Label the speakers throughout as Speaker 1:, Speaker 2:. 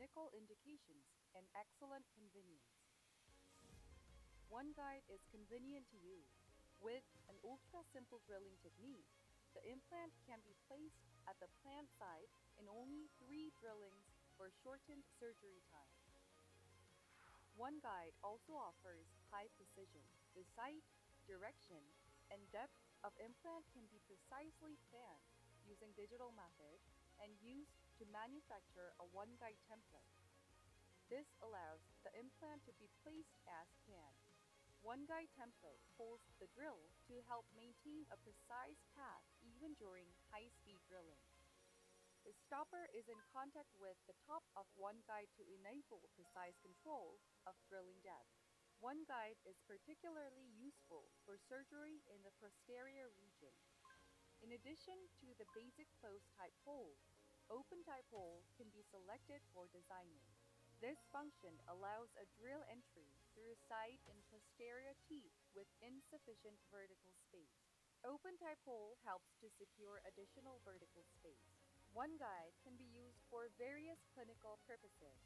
Speaker 1: clinical indications and excellent convenience. One guide is convenient to use. With an ultra-simple drilling technique, the implant can be placed at the plant site in only 3 drillings for shortened surgery time. One guide also offers high precision. The site, direction, and depth of implant can be precisely planned using digital method and used to manufacture a one-guide template. This allows the implant to be placed as planned. One guide template holds the drill to help maintain a precise path even during high-speed drilling. The stopper is in contact with the top of one guide to enable precise control of drilling depth. One guide is particularly useful for surgery in the posterior region. In addition to the basic closed-type hole, open-type hole can be selected for designing. This function allows a drill entry through side and posterior teeth with insufficient vertical space. Open-type hole helps to secure additional vertical space. One guide can be used for various clinical purposes.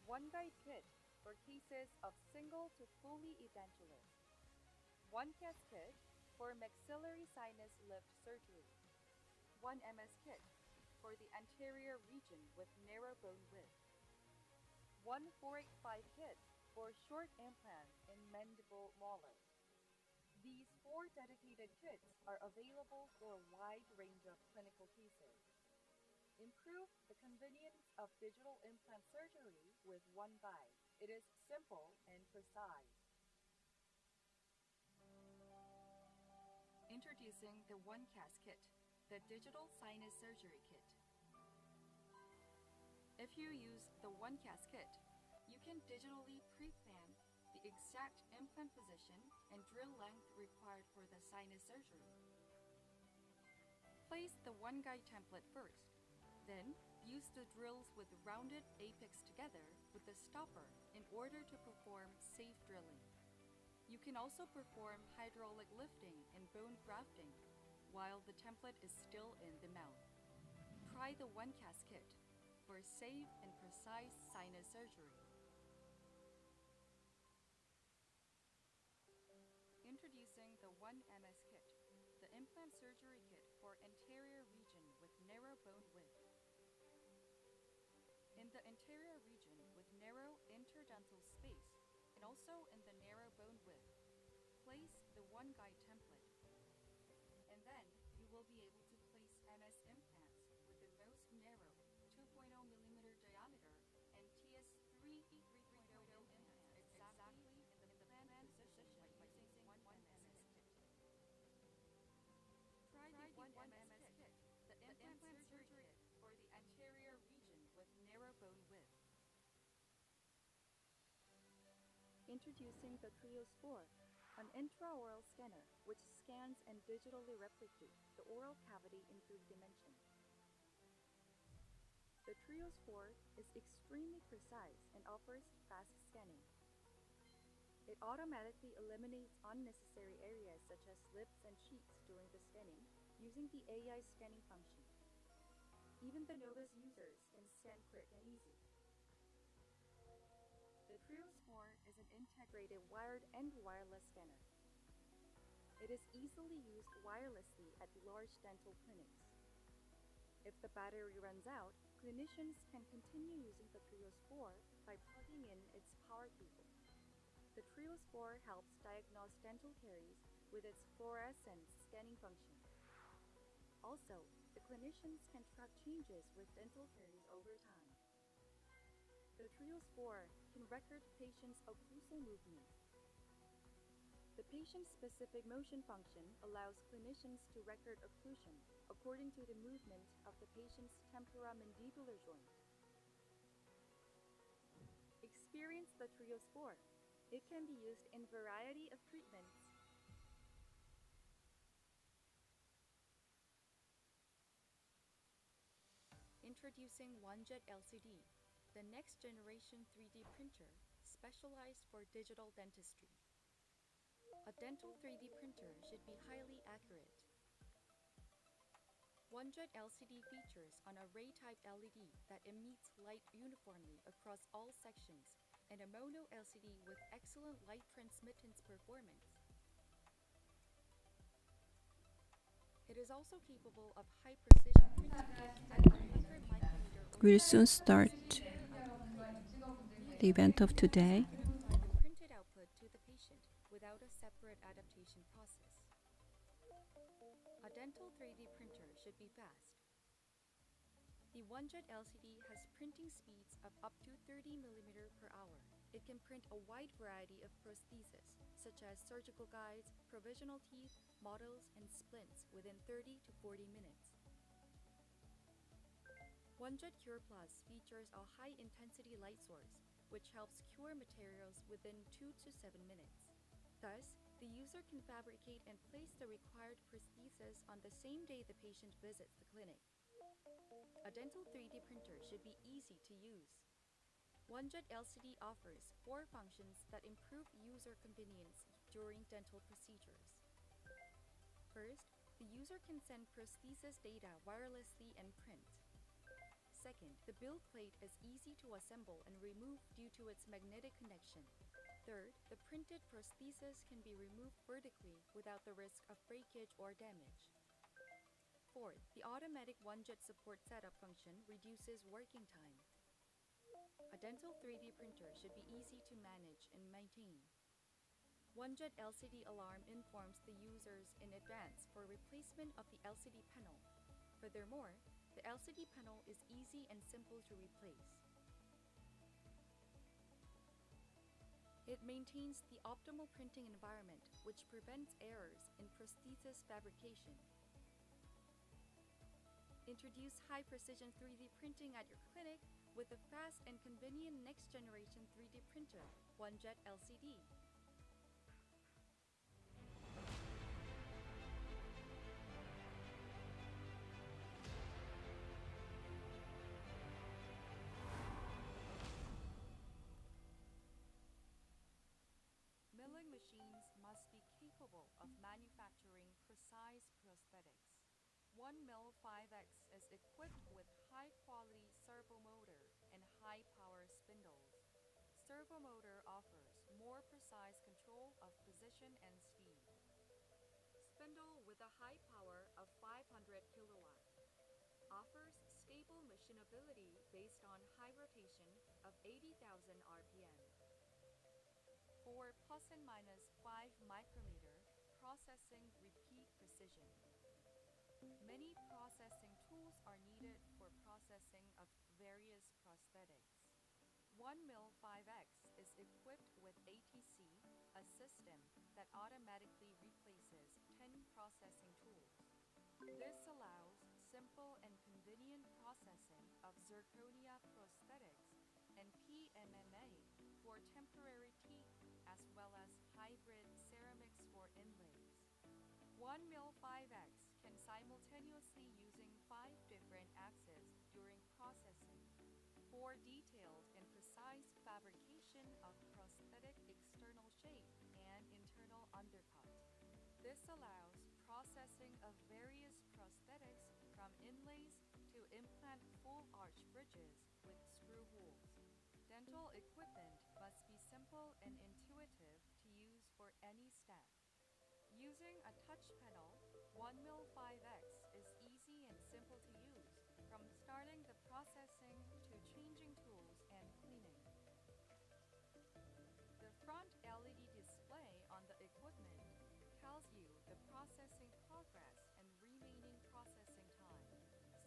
Speaker 1: One guide kit for cases of single to fully edentulous. One CAS kit for maxillary sinus lift surgery. One MS kit for the anterior region with narrow bone width. One 485 kit for short implants in mandible molar. These 4 dedicated kits are available for a wide range of clinical cases. Improve the convenience of digital implant surgery with one guide. It is simple and precise. Introducing the One CAS kit, the digital sinus surgery kit. If you use the One CAS kit, you can digitally pre-plan the exact implant position and drill length required for the sinus surgery. Place the one guide template first. Then, use the drills with rounded apex together with the stopper in order to perform safe drilling. You can also perform hydraulic lifting and bone grafting while the template is still in the mouth. Try the One CAS kit for safe and precise sinus surgery. Introducing the One MS kit, the implant surgery kit for anterior region with narrow bone width. In the anterior region with narrow interdental space and also in the narrow bone width, place the one guide template. And then you will be able to place MS implants with the most narrow 2.0 mm diameter and TS3 3.0 implants exactly in the planned position by using one MS kit. Try the One MS kit, the implant surgery kit for the anterior region with narrow bone width. Introducing the Trios 4, an intraoral scanner which scans and digitally replicates the oral cavity in 3 dimensions. The Trios 4 is extremely precise and offers fast scanning. It automatically eliminates unnecessary areas such as lips and cheeks during the scanning using the AI scanning function. Even the novice users can scan quick and easy. The Trios 4 is an integrated wired and wireless scanner. It is easily used wirelessly at large dental clinics. If the battery runs out, clinicians can continue using the Trios 4 by plugging in its power cable. The Trios 4 helps diagnose dental caries with its fluorescent scanning function. Also, the clinicians can track changes with dental caries over time. The Trios 4 can record patients' occlusal movements. The patient-specific motion function allows clinicians to record occlusion according to the movement of the patient's temporomandibular joint. Experience the Trios 4. It can be used in a variety of treatments. Introducing OneJet LCD, the next generation 3D printer specialized for digital dentistry. A dental 3D printer should be highly accurate. 1-jet LCD features an array-type LED that emits light uniformly across all sections and a mono LCD with excellent light transmittance performance. It is also capable of high-precision printing at 100 micrometer or
Speaker 2: We'll
Speaker 1: higher
Speaker 2: soon start
Speaker 1: output rate.
Speaker 2: the event of today.
Speaker 1: You can provide the printed output to the patient without a separate adaptation process. A dental 3D printer should be fast. The 1-jet LCD has printing speeds of up to 30 mm per hour. It can print a wide variety of prostheses, such as surgical guides, provisional teeth, models, and splints within 30 to 40 minutes. 1-jet Cure Plus features a high-intensity light source, which helps cure materials within 2 to 7 minutes. Thus, the user can fabricate and place the required prosthesis on the same day the patient visits the clinic. A dental 3D printer should be easy to use. 1-jet LCD offers 4 functions that improve user convenience during dental procedures. First, the user can send prosthesis data wirelessly and print. Second, the build plate is easy to assemble and remove due to its magnetic connection. Third, the printed prosthesis can be removed vertically without the risk of breakage or damage. Fourth, the automatic 1-jet support setup function reduces working time. A dental 3D printer should be easy to manage and maintain. 1-jet LCD alarm informs the users in advance for replacement of the LCD panel. Furthermore, the LCD panel is easy and simple to replace. It maintains the optimal printing environment, which prevents errors in prosthesis fabrication. Introduce high-precision 3D printing at your clinic with a fast and convenient next-generation 3D printer, 1-jet LCD. Milling machines must be capable of manufacturing precise prosthetics. 1mm 5X is equipped with high-quality servomotor and high-power spindles. Servomotor offers more precise control of position and speed. Spindle with a high power of 500 kilowatt offers stable machinability based on high rotation of 80,000 RPM. For plus and minus 5 micrometer processing repeat precision. Many processing tools are needed for processing of various prosthetics. 1mm 5X is equipped with ATC, a system that automatically replaces 10 processing tools. This allows simple and convenient processing of zirconia prosthetics and PMMA for temporary teeth, as well as hybrid ceramics for inlays. 1mm 5X can simultaneously using 5 different axes during processing for detailed and precise fabrication of prosthetic external shape and internal undercut. This allows processing of various prosthetics from inlays to implant full arch bridges with screw holes. Dental equipment must be simple and intuitive to use for any step. Using a touch panel, 1mm 5X is easy and simple to use, from starting the processing to changing tools and cleaning. The front LED display on the equipment tells you the processing progress and remaining processing time.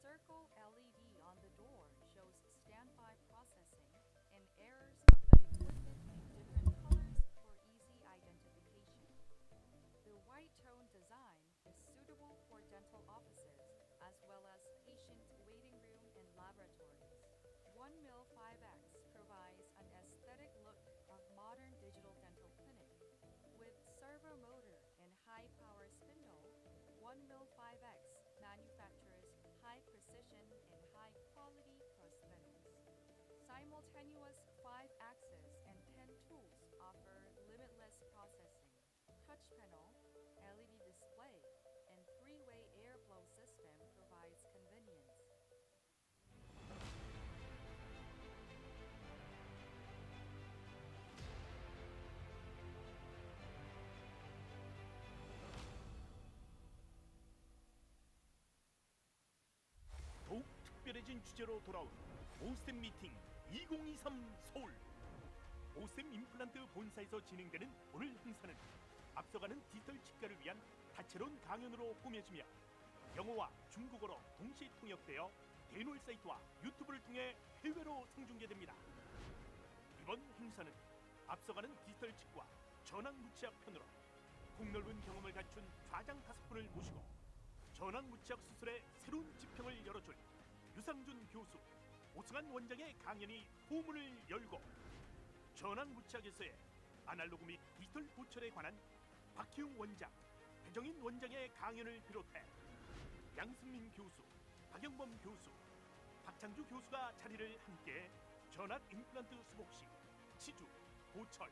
Speaker 1: Circle LED on the door shows standby processing and errors of the equipment in different colors for easy identification. The white tone design is suitable for dental offices as well as patient waiting room and laboratories. 1mm 5X provides an aesthetic look of modern digital dental clinic. With servo motor and high power spindle, 1mm 5X manufactures high precision and high quality prosthetics. Simultaneous 5-axis and 10 tools offer limitless processing. Touch panel, LED display, and 3-way airflow system provides
Speaker 3: 정해진 주제로 돌아온 오스템 미팅 2023 서울. 오스템 임플란트 본사에서 진행되는 오늘 행사는 앞서가는 디지털 치과를 위한 다채로운 강연으로 꾸며지며 영어와 중국어로 동시 통역되어 대놀 사이트와 유튜브를 통해 해외로 생중계됩니다. 이번 행사는 앞서가는 디지털 치과 전환무치학 편으로 폭넓은 경험을 갖춘 좌장 5분을 모시고 전환무치학 수술의 새로운 지평을 열어줄 유상준 교수, 오승환 원장의 강연이 포문을 열고 전환무치학에서의 아날로그 및 디지털 보철에 관한 박희웅 원장, 배정인 원장의 강연을 비롯해 양승민 교수, 박영범 교수, 박창주 교수가 자리를 함께 전환 임플란트 수복 시 치주, 보철,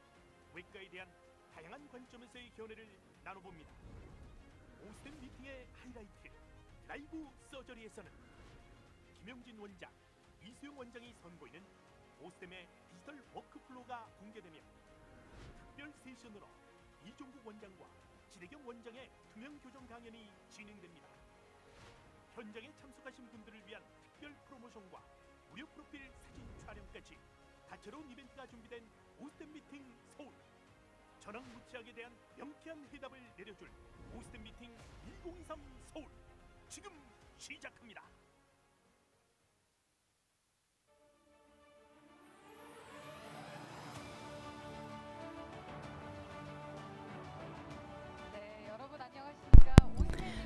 Speaker 3: 외과에 대한 다양한 관점에서의 견해를 나눠봅니다. 오스템 미팅의 하이라이트 라이브 서저리에서는 김영진 원장, 이수영 원장이 선보이는 오스템의 디지털 워크플로우가 공개되며 특별 세션으로 이종국 원장과 지대경 원장의 투명 교정 강연이 진행됩니다. 현장에 참석하신 분들을 위한 특별 프로모션과 무료 프로필 사진 촬영까지 다채로운 이벤트가 준비된 오스템 미팅 서울. 전환무치학에 대한 명쾌한 해답을 내려줄 오스템 미팅 2023 서울 지금 시작합니다.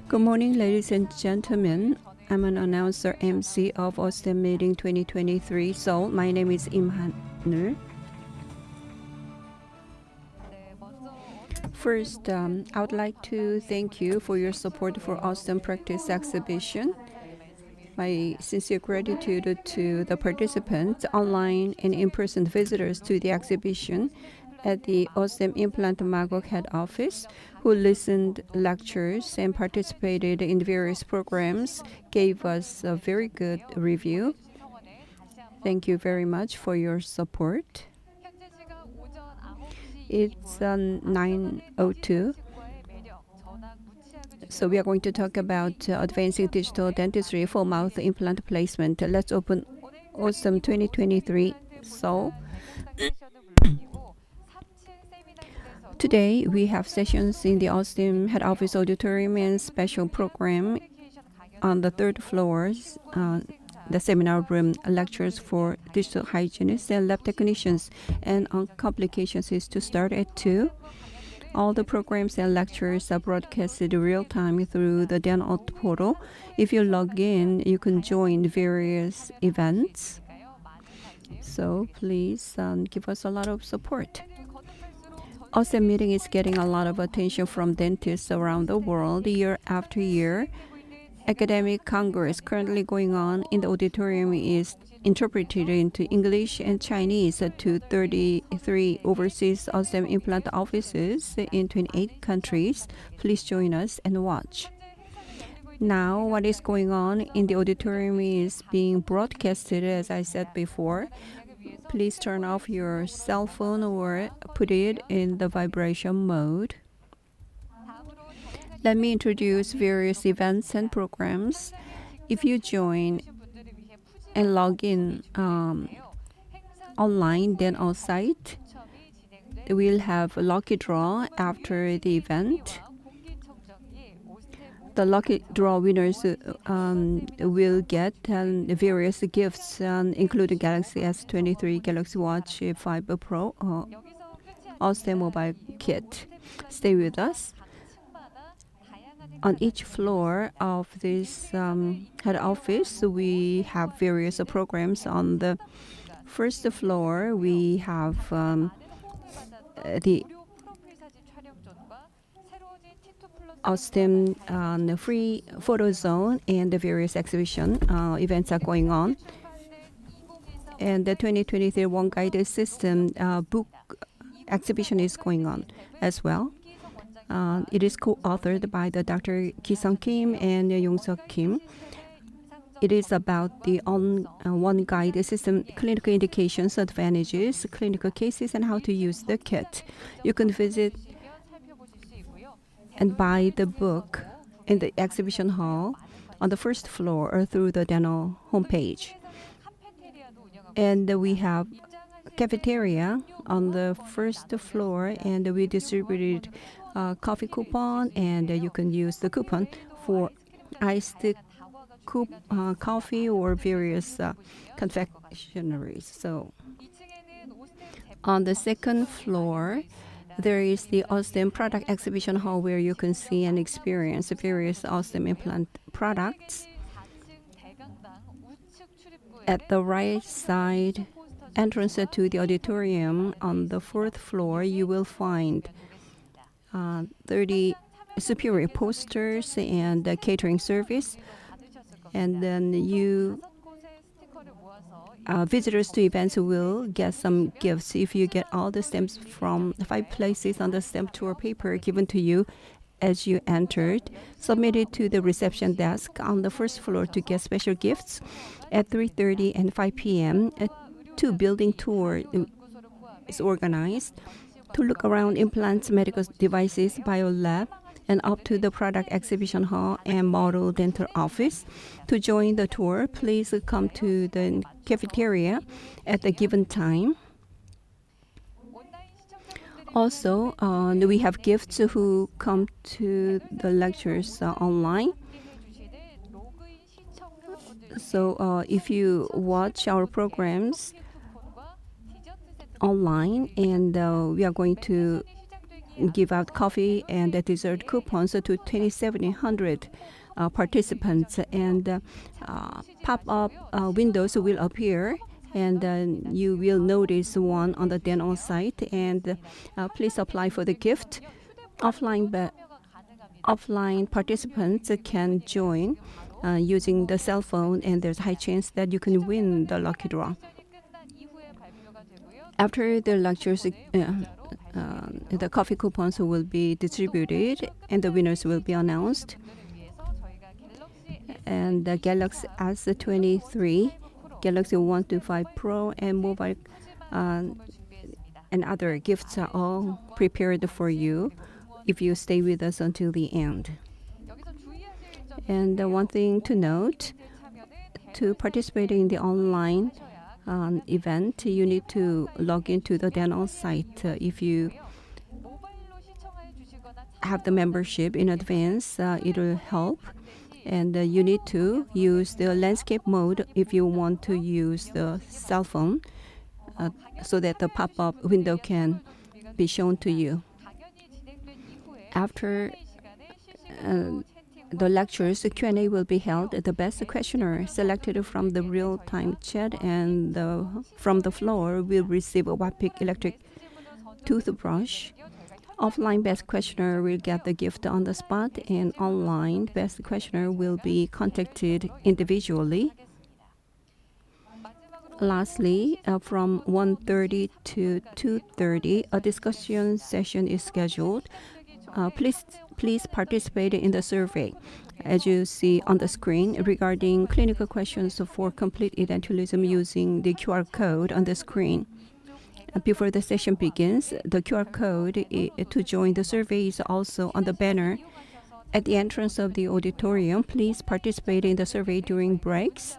Speaker 2: Good morning, ladies and gentlemen. I'm an announcer MC of Osstem Meeting 2023 Seoul. My name is Im Han-ul. First, I would like to thank you for your support for Osstem Practice Exhibition. My sincere gratitude to the participants, online and in-person visitors to the exhibition at the Osstem Implant Magog head office, who listened lectures and participated in various programs, gave us a very good review. Thank you very much for your support. It's 9:02. So we are going to talk about advancing digital dentistry for mouth implant placement. Let's open Osstem 2023 Seoul. Today we have sessions in the Osstem head office auditorium and special program on the third floors. The seminar room, lectures for digital hygienists and lab technicians, and on complications is to start at 2. All the programs and lectures are broadcasted real time through the dental portal. If you log in, you can join various events. So please give us a lot of support. Osstem Meeting is getting a lot of attention from dentists around the world year after year. Academic Congress currently going on in the auditorium is interpreted into English and Chinese to 33 overseas Osstem implant offices in 28 countries. Please join us and watch. Now, what is going on in the auditorium is being broadcasted, as I said before. Please turn off your cell phone or put it in the vibration mode. Let me introduce various events and programs. If you join and log in online, then on site, we'll have a lucky draw after the event. The lucky draw winners will get various gifts, including Galaxy S23, Galaxy Watch 5 Pro, Osstem Mobile Kit. Stay with us. On each floor of this head office, we have various programs. On the first floor, we have the Osstem free photo zone and the various exhibition events are going on. And the 2023 One Guide System book exhibition is going on as well. It is co-authored by the Dr. Ki-Sung Kim and Yong-Suk Kim. It is about the One Guide System clinical indications, advantages, clinical cases, and how to use the kit. You can visit and buy the book in the exhibition hall on the first floor or through the dental homepage. And we have cafeteria on the first floor, and we distributed coffee coupon, and you can use the coupon for iced coffee or various confectionaries. So on the second floor, there is the Osstem product exhibition hall where you can see and experience various Osstem implant products. At the right side entrance to the auditorium on the fourth floor, you will find 30 superior posters and catering service. And then visitors to events will get some gifts if you get all the stamps from 5 places on the stamp tour paper given to you as you entered. Submit it to the reception desk on the first floor to get special gifts. At 3:30 and 5 p.m., a 2 building tour is organized to look around implants, medical devices, biolab, and up to the product exhibition hall and model dental office. To join the tour, please come to the cafeteria at a given time. Also, we have gifts who come to the lectures online. So if you watch our programs online, and we are going to give out coffee and dessert coupons to 2,700 participants, and pop-up windows will appear, and you will notice one on the dental site, and please apply for the gift. Offline participants can join using the cell phone, and there's a high chance that you can win the lucky draw. After the lectures, the coffee coupons will be distributed and the winners will be announced. And the Galaxy S23, Galaxy 125 Pro, and mobile and other gifts are all prepared for you if you stay with us until the end. And one thing to note, to participate in the online event, you need to log into the dental site. If you have the membership in advance, it will help. And you need to use the landscape mode if you want to use the cell phone, so that the pop-up window can be shown to you. After the lectures, the Q&A will be held. The best questioner selected from the real-time chat and from the floor will receive a Wapic electric toothbrush. Offline best questioner will get the gift on the spot, and online best questioner will be contacted individually. Lastly, from 1:30 to 2:30, a discussion session is scheduled. Please participate in the survey, as you see on the screen, regarding clinical questions for complete edentulism using the QR code on the screen. Before the session begins, the QR code to join the survey is also on the banner at the entrance of the auditorium. Please participate in the survey during breaks.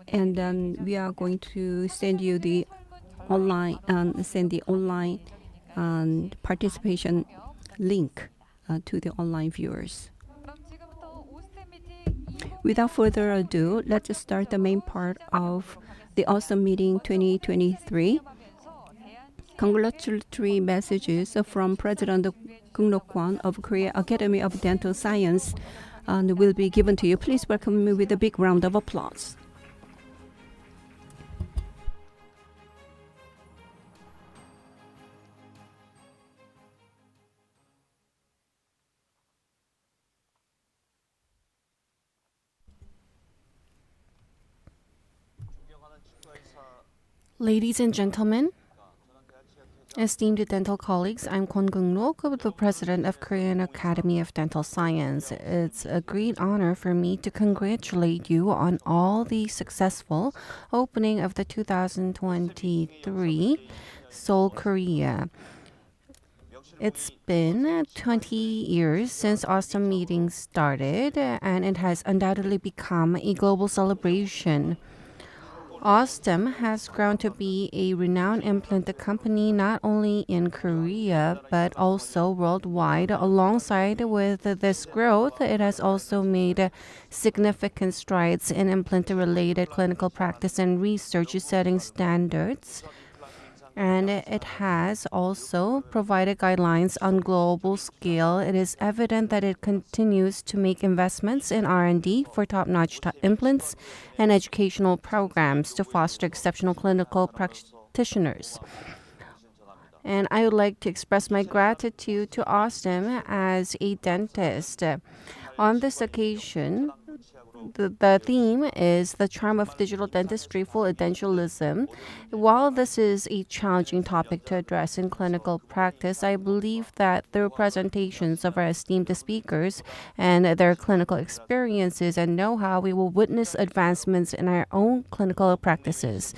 Speaker 2: And then we are going to send you the online participation link to the online viewers. Without further ado, let's start the main part of the Osstem Meeting 2023. Congratulatory messages from President Kung-Nok-Kwan of Korea Academy of Dental Science will be given to you. Please welcome me with a big round of applause.
Speaker 4: Ladies and gentlemen, esteemed dental colleagues, I'm Kwon Kung-Nok, the president of Korean Academy of Dental Science. It's a great honor for me to congratulate you on all the successful opening of the 2023 Seoul, Korea It's been 20 years since Osstem Meeting started, and it has undoubtedly become a global celebration. Osstem has grown to be a renowned implant company not only in Korea but also worldwide. Alongside with this growth, it has also made significant strides in implant-related clinical practice and research, setting standards. And it has also provided guidelines on global scale. It is evident that it continues to make investments in R&D for top-notch implants and educational programs to foster exceptional clinical practitioners. And I would like to express my gratitude to Osstem as a dentist. On this occasion, the theme is the charm of digital dentistry, full edentulous. While this is a challenging topic to address in clinical practice, I believe that through presentations of our esteemed speakers and their clinical experiences and know-how, we will witness advancements in our own clinical practices.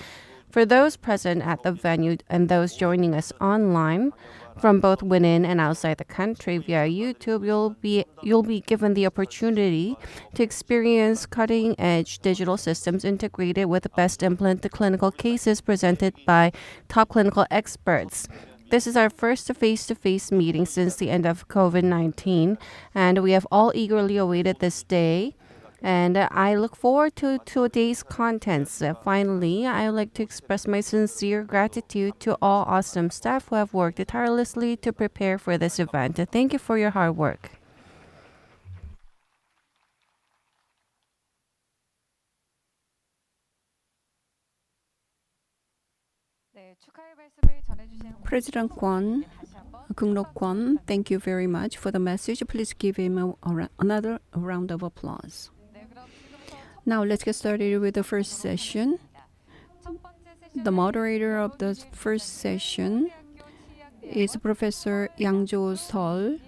Speaker 4: For those present at the venue and those joining us online, from both within and outside the country via YouTube, you'll be given the opportunity to experience cutting-edge digital systems integrated with best implant clinical cases presented by top clinical experts. This is our first face-to-face meeting since the end of COVID-19, and we have all eagerly awaited this day. And I look forward to today's contents. Finally, I would like to express my sincere gratitude to all Osstem staff who have worked tirelessly to prepare for this event. Thank you for your hard work.
Speaker 2: President Kwon, Kung-nok Kwon, thank you very much for the message. Please give him another round of applause. Now let's get started with the first session. The moderator of the first session is Professor Yang-Jo Seoul,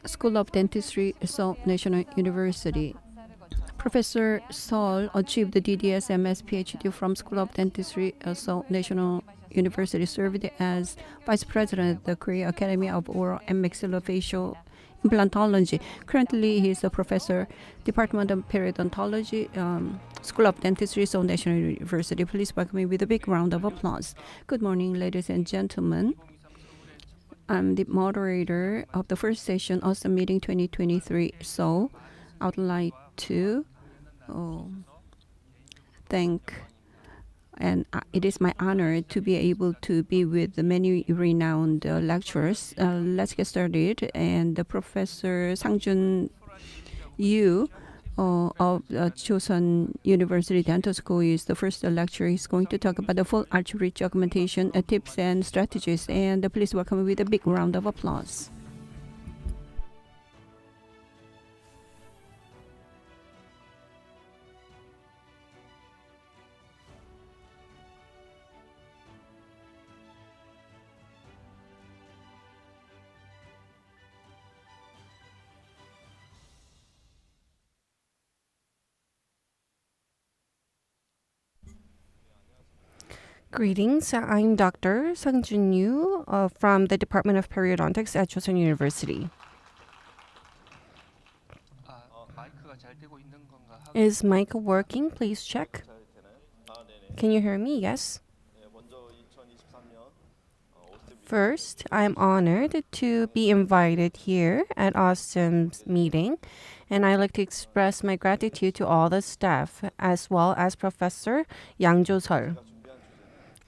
Speaker 2: School of Dentistry, Seoul National University. Professor Seoul achieved the DDS MS PhD from School of Dentistry, Seoul National University, served as Vice President of the Korea Academy of Oral and Maxillofacial Implantology. Currently, he is a professor, Department of Periodontology, School of Dentistry, Seoul National University. Please welcome me with a big round of applause. Good morning, ladies and gentlemen. I'm the moderator of the first session, Osstem Meeting 2023. So, I would like to thank, and it is my honor to be able to be with the many renowned lecturers. Let's get started. And Professor Sang-Joun Yu of Chosun University Dental School is the first lecturer. He's going to talk about the full arch ridge augmentation tips and strategies. And please welcome me with a big round of applause.
Speaker 4: Greetings, I'm Dr. Sang-Joun Yu from the Department of Periodontics at Chosun University. Is mic working? Please check. Can you hear me? Yes. First, I'm honored to be invited here at Osstem's meeting, and I'd like to express my gratitude to all the staff, as well as Professor Yang-Jo Seoul.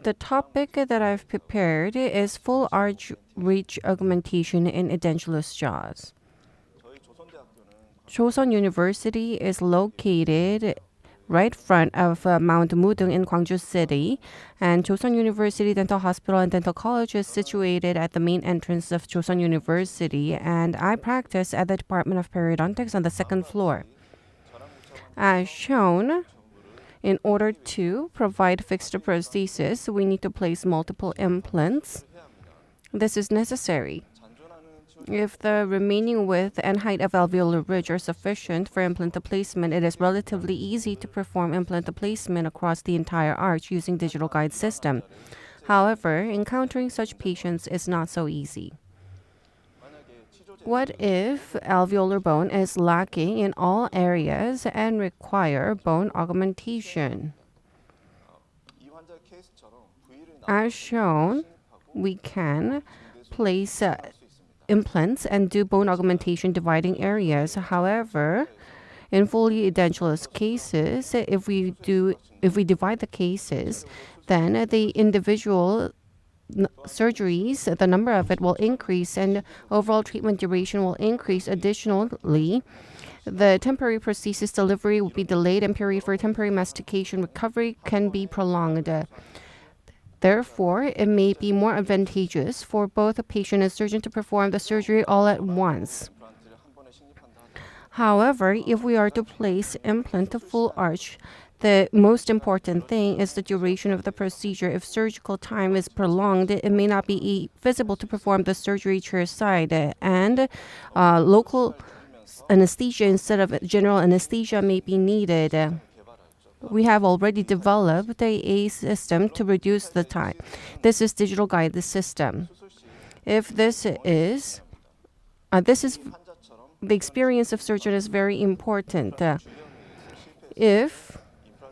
Speaker 4: The topic that I've prepared is full arch ridge augmentation in edentulous jaws. Chosun University is located right front of Mount Mudung in Gwangju City, and Chosun University Dental Hospital and Dental College is situated at the main entrance of Chosun University, and I practice at the Department of Periodontics on the second floor. As shown, in order to provide fixed prosthesis, we need to place multiple implants. This is necessary. If the remaining width and height of alveolar ridge are sufficient for implant placement, it is relatively easy to perform implant placement across the entire arch using digital guide system. However, encountering such patients is not so easy. What if alveolar bone is lacking in all areas and require bone augmentation? As shown, we can place implants and do bone augmentation dividing areas. However, in fully edentulous cases, if we divide the cases, then the individual surgeries, the number of it will increase and overall treatment duration will increase. Additionally, the temporary prosthesis delivery will be delayed and period for temporary mastication recovery can be prolonged. Therefore, it may be more advantageous for both a patient and surgeon to perform the surgery all at once. However, if we are to place implant to full arch, the most important thing is the duration of the procedure. If surgical time is prolonged, it may not be feasible to perform the surgery chairside, and local anesthesia instead of general anesthesia may be needed. We have already developed a system to reduce the time. This is digital guided system. If this is the experience of surgeon is very important. If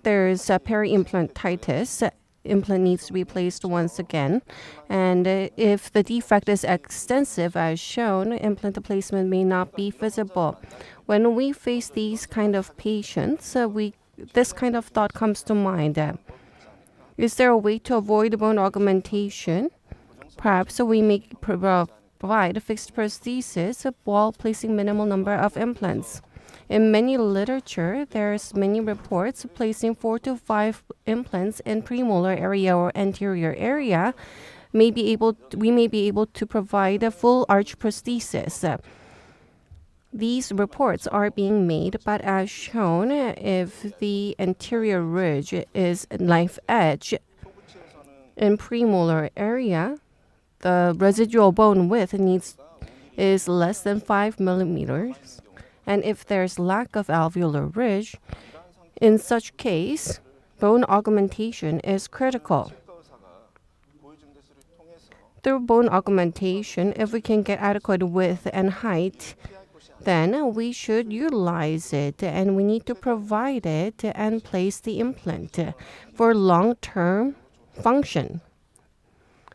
Speaker 4: there is a peri-implantitis, implant needs to be placed once again. And if the defect is extensive as shown, implant placement may not be feasible. When we face these kind of patients, this kind of thought comes to mind. Is there a way to avoid bone augmentation? Perhaps we may provide fixed prosthesis while placing minimal number of implants. In many literature, there's many reports placing 4 to 5 implants in premolar area or anterior area. We may be able to provide a full arch prosthesis. These reports are being made, but as shown, if the anterior ridge is knife edge in premolar area, the residual bone width is less than 5 millimeters. And if there's lack of alveolar ridge, in such case, bone augmentation is critical. Through bone augmentation, if we can get adequate width and height, then we should utilize it, and we need to provide it and place the implant for long-term function.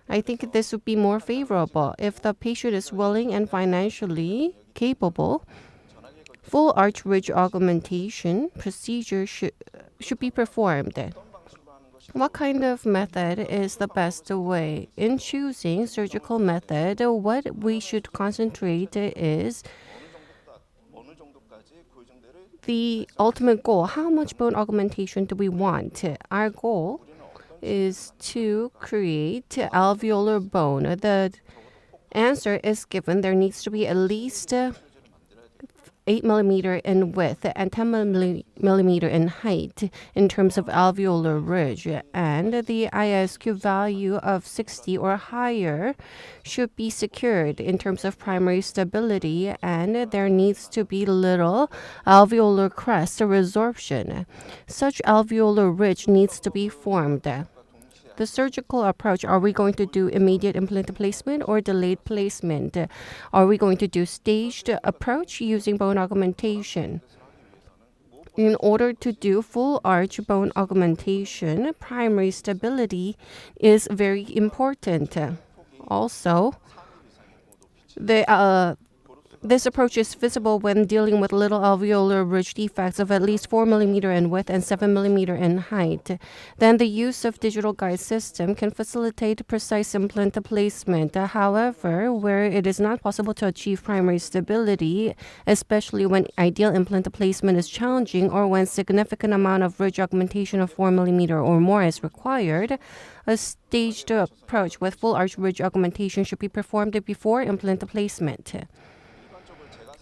Speaker 4: I think this would be more favorable. If the patient is willing and financially capable, full arch ridge augmentation procedure should be performed. What kind of method is the best way? In choosing surgical method, what we should concentrate is the ultimate goal. How much bone augmentation do we want? Our goal is to create alveolar bone. The answer is given. There needs to be at least 8 millimeter in width and 10 millimeter in height in terms of alveolar ridge, and the ISQ value of 60 or higher should be secured in terms of primary stability, and there needs to be little alveolar crest resorption. Such alveolar ridge needs to be formed. The surgical approach, are we going to do immediate implant placement or delayed placement? Are we going to do staged approach using bone augmentation? In order to do full arch bone augmentation, primary stability is very important. Also, this approach is feasible when dealing with little alveolar ridge defects of at least 4 millimeter in width and 7 millimeter in height. Then the use of digital guide system can facilitate precise implant placement. However, where it is not possible to achieve primary stability, especially when ideal implant placement is challenging or when significant amount of ridge augmentation of 4 millimeter or more is required, a staged approach with full arch ridge augmentation should be performed before implant placement.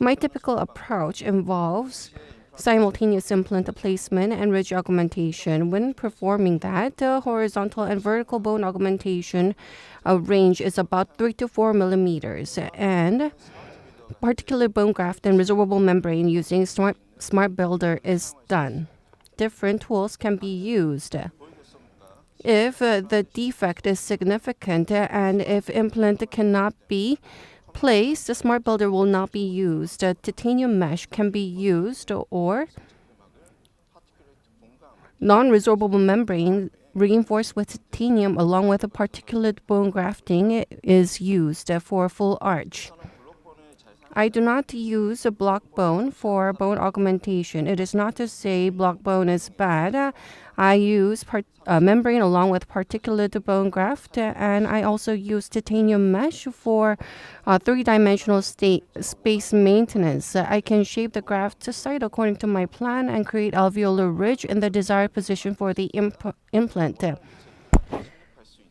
Speaker 4: My typical approach involves simultaneous implant placement and ridge augmentation. When performing that, horizontal and vertical bone augmentation range is about 3 to 4 millimeters, and particular bone graft and resorbable membrane using Smart Builder is done. Different tools can be used. if the defect is significant and if implant cannot be placed, the smart builder will not be used. Titanium mesh can be used, or non-resorbable membrane reinforced with titanium along with a particulate bone grafting is used for full arch. I do not use a block bone for bone augmentation. It is not to say block bone is bad. I use membrane along with particulate bone graft, and I also use titanium mesh for three-dimensional space maintenance. I can shape the graft site according to my plan and create alveolar ridge in the desired position for the implant.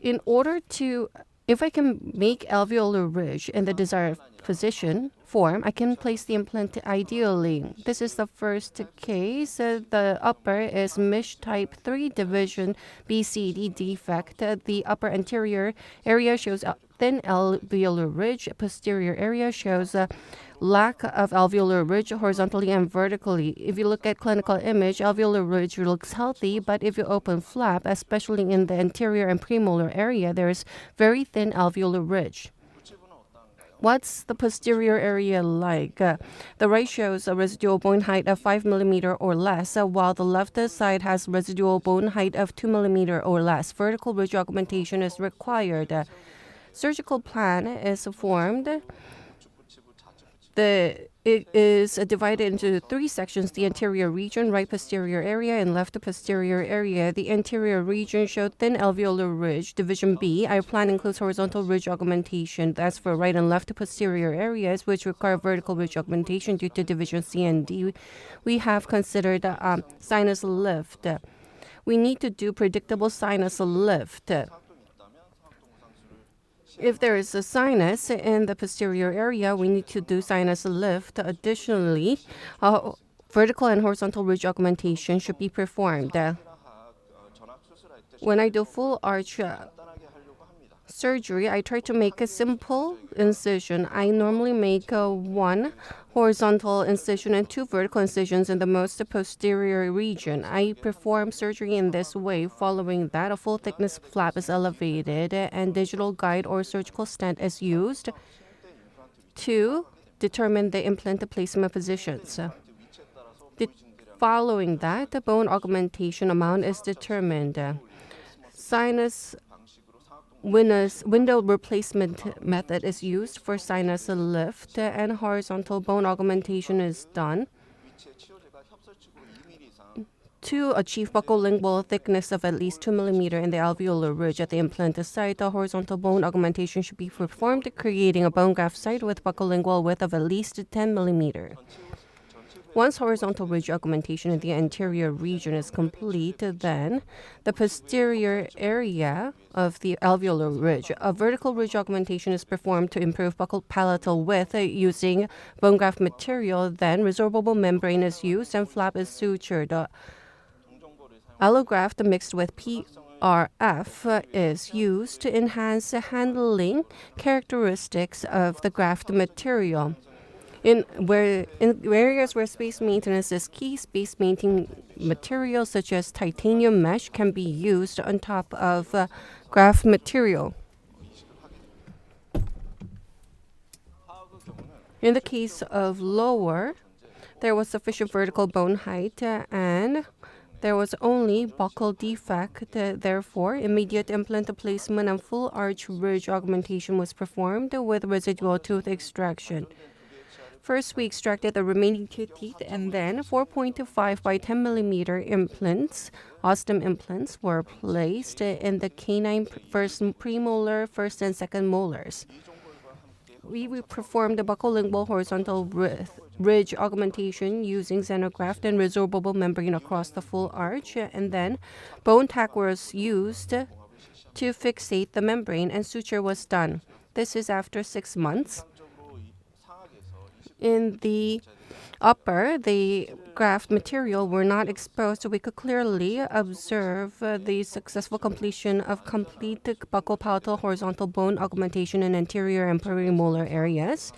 Speaker 4: In order to, if I can make alveolar ridge in the desired position form, I can place the implant ideally. This is the first case. The upper is Mish type 3 division BCD defect. The upper anterior area shows a thin alveolar ridge. Posterior area shows a lack of alveolar ridge horizontally and vertically. If you look at clinical image, alveolar ridge looks healthy, but if you open flap, especially in the anterior and premolar area, there is very thin alveolar ridge. What's the posterior area like? The right shows a residual bone height of 5 mm or less, while the left side has residual bone height of 2 mm or less. Vertical ridge augmentation is required. Surgical plan is formed. It is divided into three sections: the anterior region, right posterior area, and left posterior area. The anterior region showed thin alveolar ridge. Division B, our plan includes horizontal ridge augmentation. That's for right and left posterior areas, which require vertical ridge augmentation due to division C and D. We have considered sinus lift. We need to do predictable sinus lift. If there is a sinus in the posterior area, we need to do sinus lift. Additionally, vertical and horizontal ridge augmentation should be performed. When I do full arch surgery, I try to make a simple incision. I normally make one horizontal incision and two vertical incisions in the most posterior region. I perform surgery in this way. Following that, a full thickness flap is elevated and digital guide or surgical stent is used to determine the implant placement positions. Following that, the bone augmentation amount is determined. Sinus window replacement method is used for sinus lift, and horizontal bone augmentation is done to achieve buccolingual thickness of at least 2 mm in the alveolar ridge at the implant site. The horizontal bone augmentation should be performed, creating a bone graft site with buccolingual width of at least 10 mm. Once horizontal ridge augmentation in the anterior region is complete, then the posterior area of the alveolar ridge, a vertical ridge augmentation is performed to improve buccal palatal width using bone graft material. Then resorbable membrane is used and flap is sutured. Allograft mixed with PRF is used to enhance the handling characteristics of the graft material. In areas where space maintenance is key, space maintaining materials such as titanium mesh can be used on top of graft material. In the case of lower, there was sufficient vertical bone height and there was only buccal defect. Therefore, immediate implant placement and full arch ridge augmentation was performed with residual tooth extraction. First, we extracted the remaining two teeth, and then 4.25 by 10 mm implants, Osstem implants, were placed in the canine first premolar, first and second molars. We performed the buccolingual horizontal ridge augmentation using xenograft and resorbable membrane across the full arch, and then bone tack was used to fixate the membrane, and suture was done. This is after 6 months. In the upper, the graft material were not exposed, so we could clearly observe the successful completion of complete buccopalatal horizontal bone augmentation in anterior and premolar areas.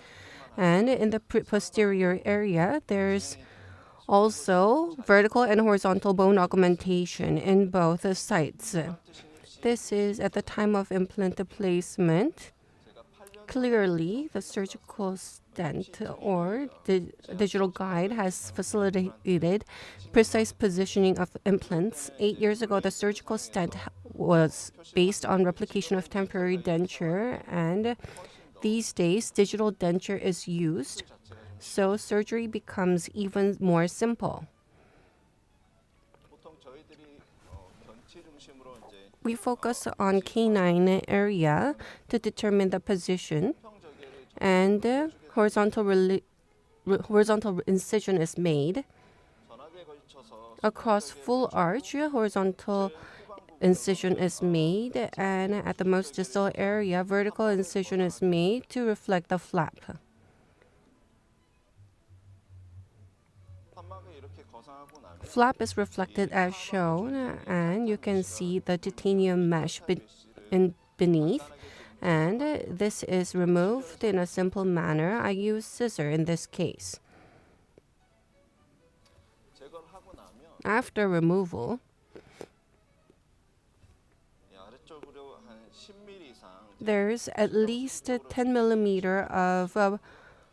Speaker 4: And in the posterior area, there's also vertical and horizontal bone augmentation in both sites. This is at the time of implant placement. Clearly, the surgical stent or the digital guide has facilitated precise positioning of implants. 8 years ago, the surgical stent was based on replication of temporary denture, and these days, digital denture is used, so surgery becomes even more simple. We focus on canine area to determine the position, and horizontal incision is made. Across full arch, horizontal incision is made, and at the most distal area, vertical incision is made to reflect the flap. Flap is reflected as shown, and you can see the titanium mesh beneath, and this is removed in a simple manner. I use scissor in this case. After removal, there's at least 10 millimeter of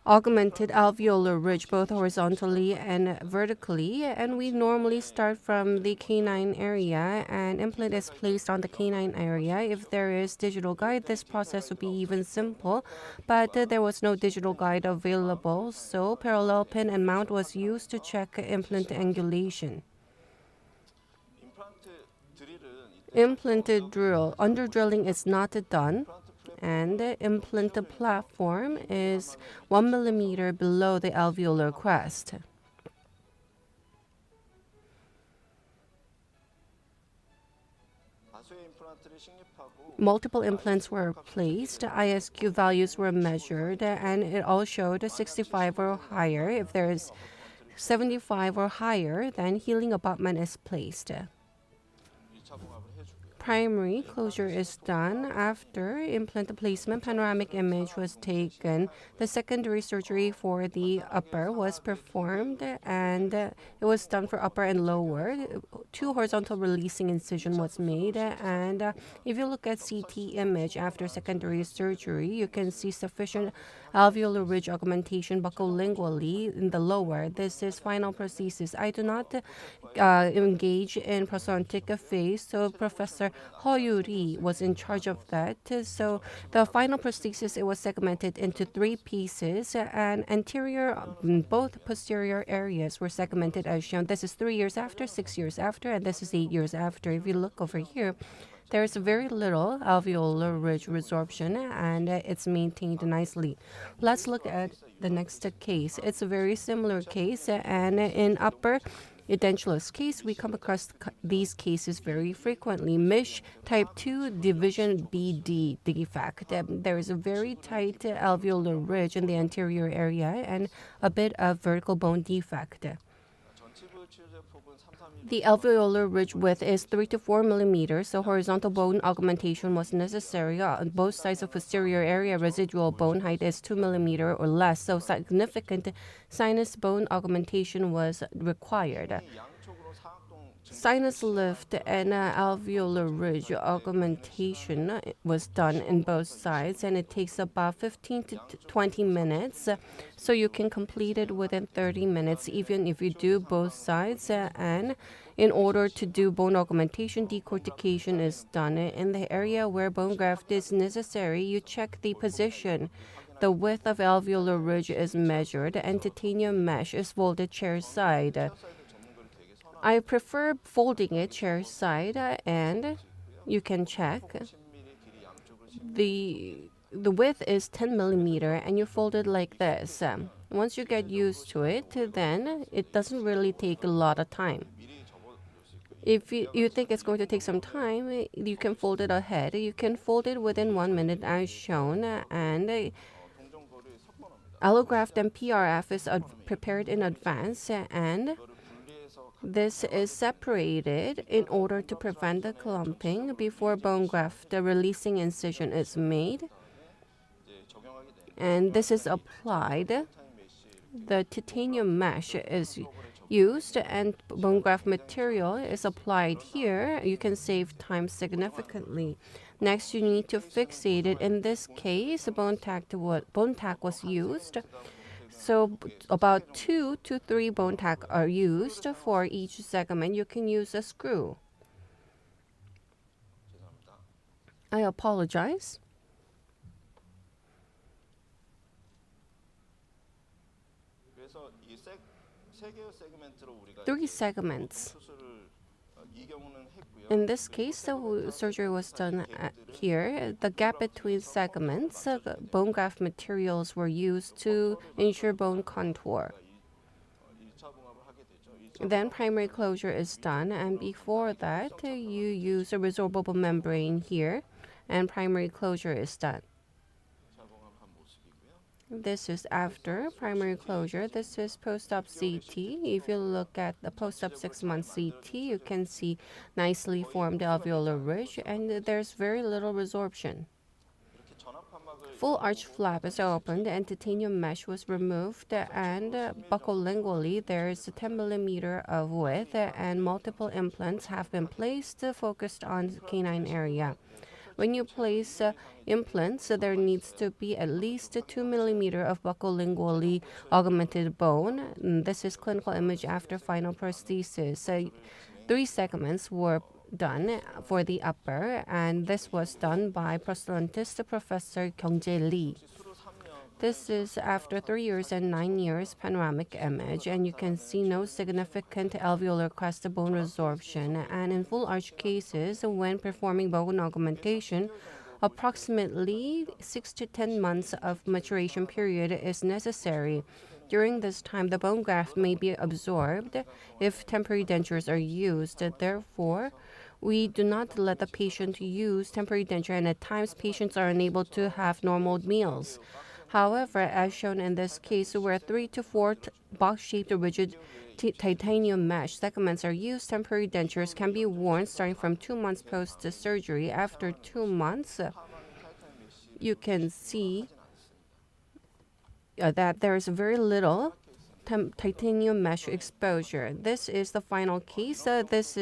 Speaker 4: augmented alveolar ridge, both horizontally and vertically, and we normally start from the canine area, and implant is placed on the canine area. If there is digital guide, this process would be even simple, but there was no digital guide available, so parallel pin and mount was used to check implant angulation. Implanted drill. Under drilling is not done, and the implant platform is 1 millimeter below the alveolar crest. Multiple implants were placed, ISQ values were measured, and it all showed 65 or higher. If there is 75 or higher, then healing abutment is placed. Primary closure is done. After implant placement, panoramic image was taken. The secondary surgery for the upper was performed, and it was done for upper and lower. 2 horizontal releasing incision was made, and if you look at CT image after secondary surgery, you can see sufficient alveolar ridge augmentation buccolingually in the lower. This is final prosthesis. I do not engage in prosthodontic phase, so Professor Lee was in charge of that. So the final prosthesis, it was segmented into 3 pieces, and anterior, both posterior areas were segmented as shown. This is 3 years after, 6 years after, and this is 8 years after. If you look over here, there's very little alveolar ridge resorption, and it's maintained nicely. Let's look at the next case. It's a very similar case, and in upper Edentulous case, we come across these cases very frequently. MISH type 2 division BD defect. There is a very tight alveolar ridge in the anterior area and a bit of vertical bone defect. The alveolar ridge width is 3 to 4 millimeters, so horizontal bone augmentation was necessary. On both sides of posterior area, residual bone height is 2 millimeters or less, so significant sinus bone augmentation was required. Sinus lift and alveolar ridge augmentation was done in both sides, and it takes about 15 to 20 minutes, so you can complete it within 30 minutes even if you do both sides. And in order to do bone augmentation, decortication is done. In the area where bone graft is necessary, you check the position. The width of alveolar ridge is measured, and titanium mesh is folded chair side. I prefer folding it chair side, and you can check. The width is 10 millimeter, and you fold it like this. Once you get used to it, then it doesn't really take a lot of time. If you think it's going to take some time, you can fold it ahead. You can fold it within 1 minute as shown, and allograft and PRF is prepared in advance, and this is separated in order to prevent the clumping before bone graft. The releasing incision is made, and this is applied. The titanium mesh is used and bone graft material is applied here, you can save time significantly. Next, you need to fixate it. In this case, bone tack was used. So about 2 to 3 bone tack are used for each segment. You can use a screw. I apologize. Three segments. In this case, the surgery was done here. The gap between segments, bone graft materials were used to ensure bone contour. Then primary closure is done, and before that, you use a resorbable membrane here, and primary closure is done. This is after primary closure. This is post-op CT. If you look at the post-op 6-month CT, you can see nicely formed alveolar ridge, and there's very little resorption. Full arch flap is opened and titanium mesh was removed, and buccolingually there is 10 millimeter of width, and multiple implants have been placed focused on canine area. When you place implants, there needs to be at least 2 millimeter of buccolingually augmented bone. This is clinical image after final prosthesis. 3 segments were done for the upper, and this was done by prosthodontist Professor Jeong-Jin Lee. This is after 3 years and 9 years panoramic image, and you can see no significant alveolar crest bone resorption. And in full arch cases, when performing bone augmentation, approximately 6 to 10 months of maturation period is necessary. During this time, the bone graft may be absorbed if temporary dentures are used. Therefore, we do not let the patient use temporary denture, and at times patients are unable to have normal meals. However, as shown in this case, where 3 to 4 box-shaped rigid titanium mesh segments are used, temporary dentures can be worn starting from 2 months post-surgery. After 2 months, you can see that there is very little titanium mesh exposure. This is the final case. This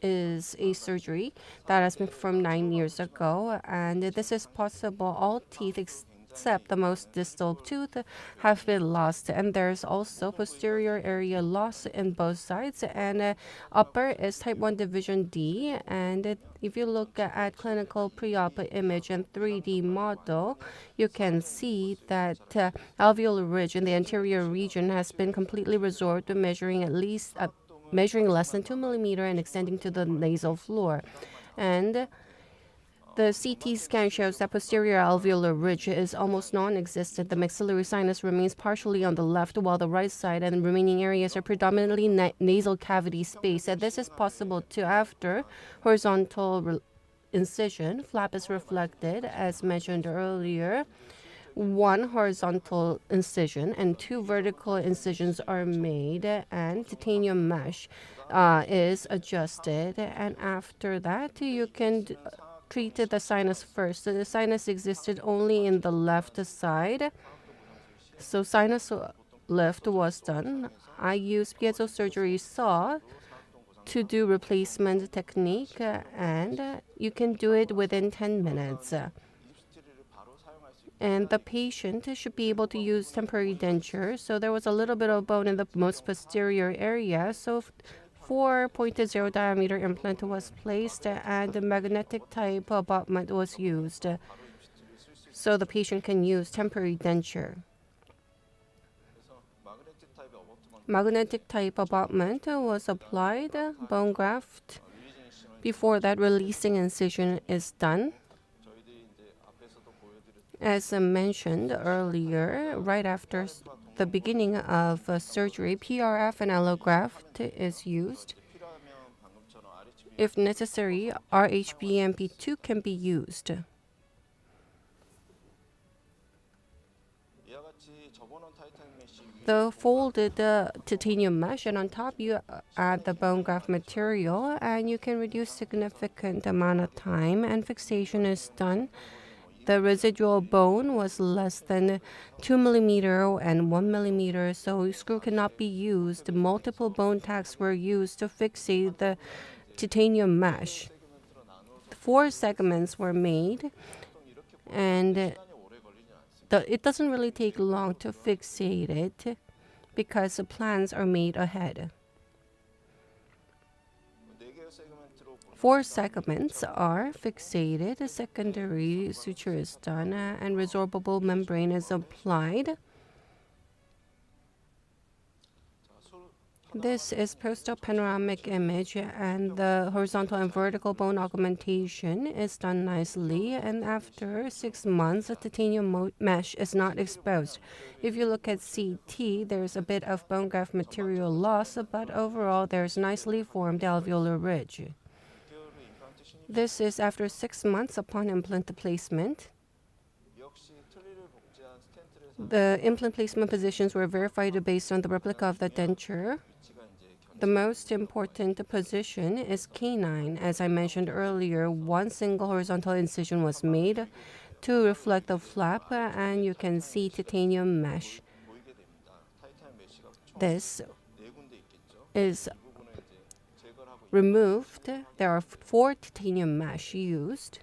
Speaker 4: is a surgery that has been performed 9 years ago, and this is possible. All teeth except the most distal tooth have been lost, and there's also posterior area loss in both sides, and upper is type 1 division D. And if you look at clinical pre-op image and 3D model, you can see that alveolar ridge in the anterior region has been completely resorbed, measuring less than 2 millimeter and extending to the nasal floor. And the CT scan shows that posterior alveolar ridge is almost non-existent. The maxillary sinus remains partially on the left, while the right side and the remaining areas are predominantly nasal cavity space. And this is possible too after horizontal incision. Flap is reflected, as mentioned earlier. 1 horizontal incision and 2 vertical incisions are made, and titanium mesh is adjusted. And after that, you can treated the sinus first. The sinus existed only in the left side, so sinus lift was done. I used piezo surgery saw to do replacement technique, and you can do it within 10 minutes. And the patient should be able to use temporary denture. So there was a little bit of bone in the most posterior area, so 4.0 diameter implant was placed, and a magnetic type abutment was used, so the patient can use temporary denture. Magnetic type abutment was applied, bone graft. Before that, releasing incision is done. As mentioned earlier, right after the beginning of surgery, PRF and allograft is used. If necessary, RHBMP2 can be used. The folded titanium mesh, and on top you add the bone graft material, and you can reduce significant amount of time, and fixation is done the residual bone was less than 2 millimeter and 1 millimeter, so screw cannot be used. Multiple bone tacks were used to fixate the titanium mesh. 4 segments were made, and it doesn't really take long to fixate it because the plans are made ahead. 4 segments are fixated, a secondary suture is done, and resorbable membrane is applied. This is post-op panoramic image, and the horizontal and vertical bone augmentation is done nicely, and after 6 months, the titanium mesh is not exposed. If you look at CT, there's a bit of bone graft material loss, but overall there's nicely formed alveolar ridge. This is after 6 months upon implant placement. The implant placement positions were verified based on the replica of the denture. The most important position is canine. As I mentioned earlier, 1 single horizontal incision was made to reflect the flap, and you can see titanium mesh. This is removed. There are 4 titanium mesh used.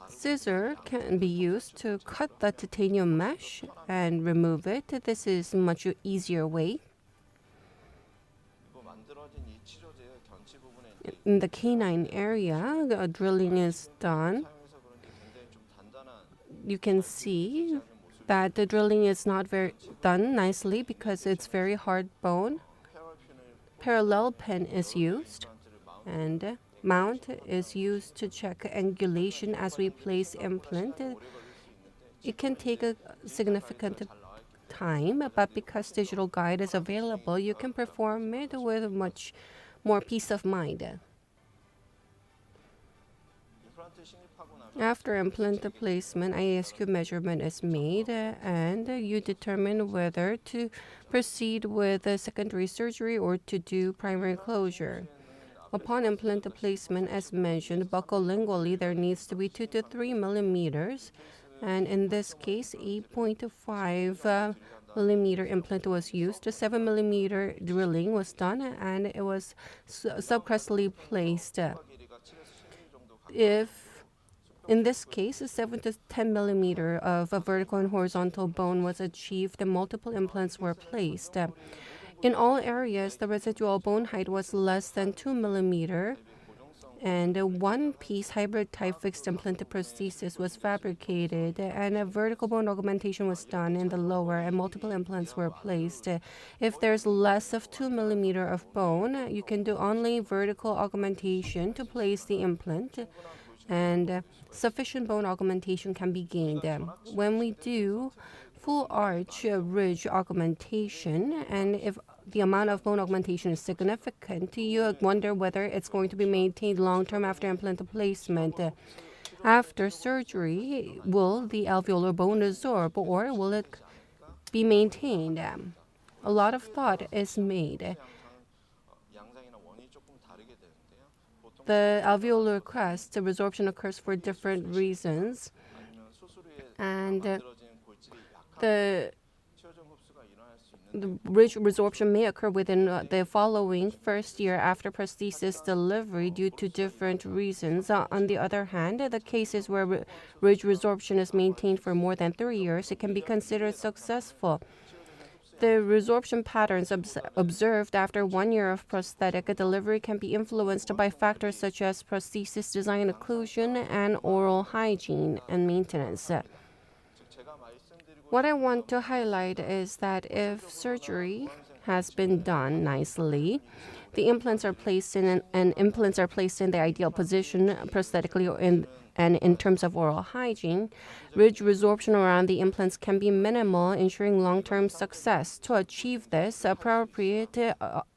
Speaker 4: Scissor can be used to cut the titanium mesh and remove it. This is a much easier way. In the canine area, the drilling is done. You can see that the drilling is not very done nicely because it's very hard bone. Parallel pen is used, and mount is used to check angulation as we place implant. It can take a significant time, but because digital guide is available, you can perform it with much more peace of mind. After implant placement, IASQ measurement is made, and you determine whether to proceed with a secondary surgery or to do primary closure. Upon implant placement, as mentioned, buccolingually, there needs to be 2 to 3 millimeters, and in this case, 8.5 millimeter implant was used. 7 millimeter drilling was done, and it was subcrustally placed. In this case, 7 to 10 millimeter of a vertical and horizontal bone was achieved, and multiple implants were placed. In all areas, the residual bone height was less than 2 millimeter, and a 1-piece hybrid type fixed implanted prosthesis was fabricated, and a vertical bone augmentation was done in the lower, and multiple implants were placed. If there's less of 2 millimeter of bone, you can do only vertical augmentation to place the implant, and sufficient bone augmentation can be gained. When we do full arch ridge augmentation, and if the amount of bone augmentation is significant, you wonder whether it's going to be maintained long-term after implant placement. After surgery, will the alveolar bone resorb, or will it be maintained? A lot of thought is made. The alveolar crest, the resorption occurs for different reasons, and the ridge resorption may occur within the following first year after prosthesis delivery due to different reasons. On the other hand, the cases where ridge resorption is maintained for more than 3 years, it can be considered successful. The resorption patterns observed after 1 year of prosthetic delivery can be influenced by factors such as prosthesis design occlusion and oral hygiene and maintenance. What I want to highlight is that if surgery has been done nicely, the implants are placed in the ideal position prosthetically and in terms of oral hygiene, ridge resorption around the implants can be minimal, ensuring long-term success. To achieve this, appropriate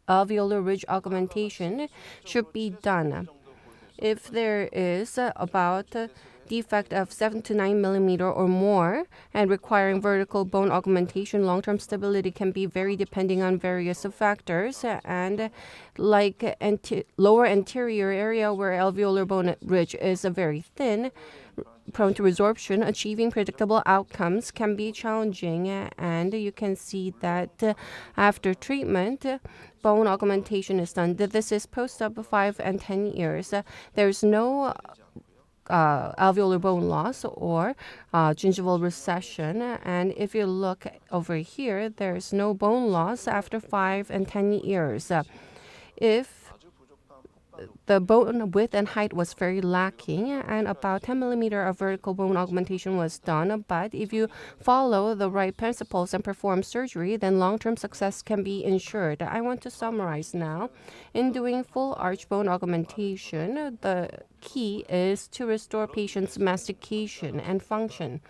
Speaker 4: alveolar ridge augmentation should be done. If there is about defect of 7 to 9 millimeter or more and requiring vertical bone augmentation, long-term stability can be very depending on various factors. And like lower anterior area where alveolar bone ridge is very thin, prone to resorption, achieving predictable outcomes can be challenging. And you can see that after treatment, bone augmentation is done. This is post-op 5 and 10 years. There's no alveolar bone loss or gingival recession. And if you look over here, there's no bone loss after 5 and 10 years. If the bone width and height was very lacking, and about 10 millimeter of vertical bone augmentation was done. But if you follow the right principles and perform surgery, then long-term success can be ensured. I want to summarize now. In doing full arch bone augmentation, the key is to restore patients' mastication and function.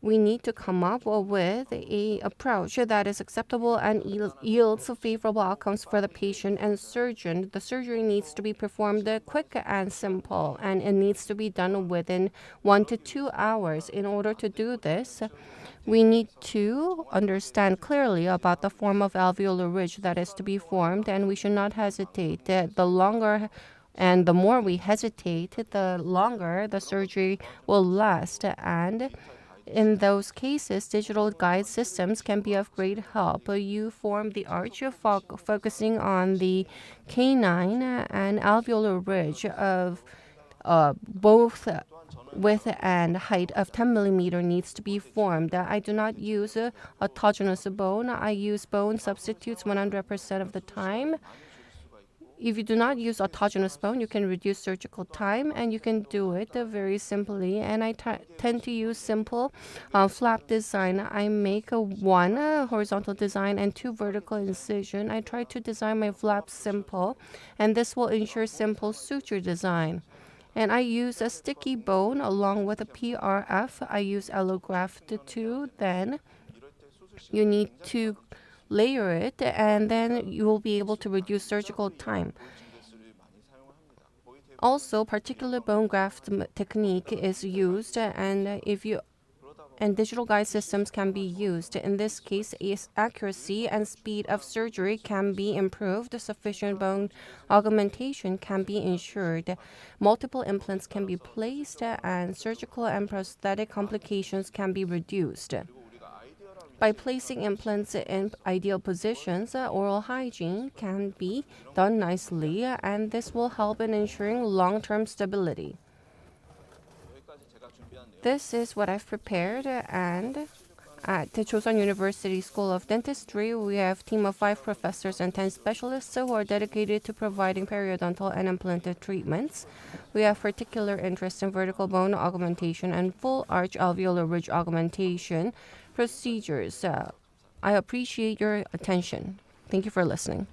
Speaker 4: We need to come up with an approach that is acceptable and yields favorable outcomes for the patient and surgeon. The surgery needs to be performed quick and simple, and it needs to be done within 1 to 2 hours. In order to do this, we need to understand clearly about the form of alveolar ridge that is to be formed, and we should not hesitate. The longer and the more we hesitate, the longer the surgery will last. And in those cases, digital guide systems can be of great help. You form the arch focusing on the canine and alveolar ridge of both width and height of 10 millimeter needs to be formed. I do not use autogenous bone. I use bone substitutes 100% of the time. If you do not use autogenous bone, you can reduce surgical time, and you can do it very simply. And I tend to use simple flap design. I make one horizontal design and 2 vertical incision. I try to design my flaps simple, and this will ensure simple suture design. And I use a sticky bone along with a PRF. I use allograft too. Then you need to layer it, and then you will be able to reduce surgical time. Also, particular bone graft technique is used, and digital guide systems can be used. In this case, accuracy and speed of surgery can be improved. Sufficient bone augmentation can be ensured. Multiple implants can be placed, and surgical and prosthetic complications can be reduced. By placing implants in ideal positions, oral hygiene can be done nicely, and this will help in ensuring long-term stability. This is what I've prepared, and at the Chosun University School of Dentistry, we have a team of 5 professors and 10 specialists who are dedicated to providing periodontal and implanted treatments. We have particular interest in vertical bone augmentation and full arch alveolar ridge augmentation procedures. I appreciate your attention. Thank you for listening.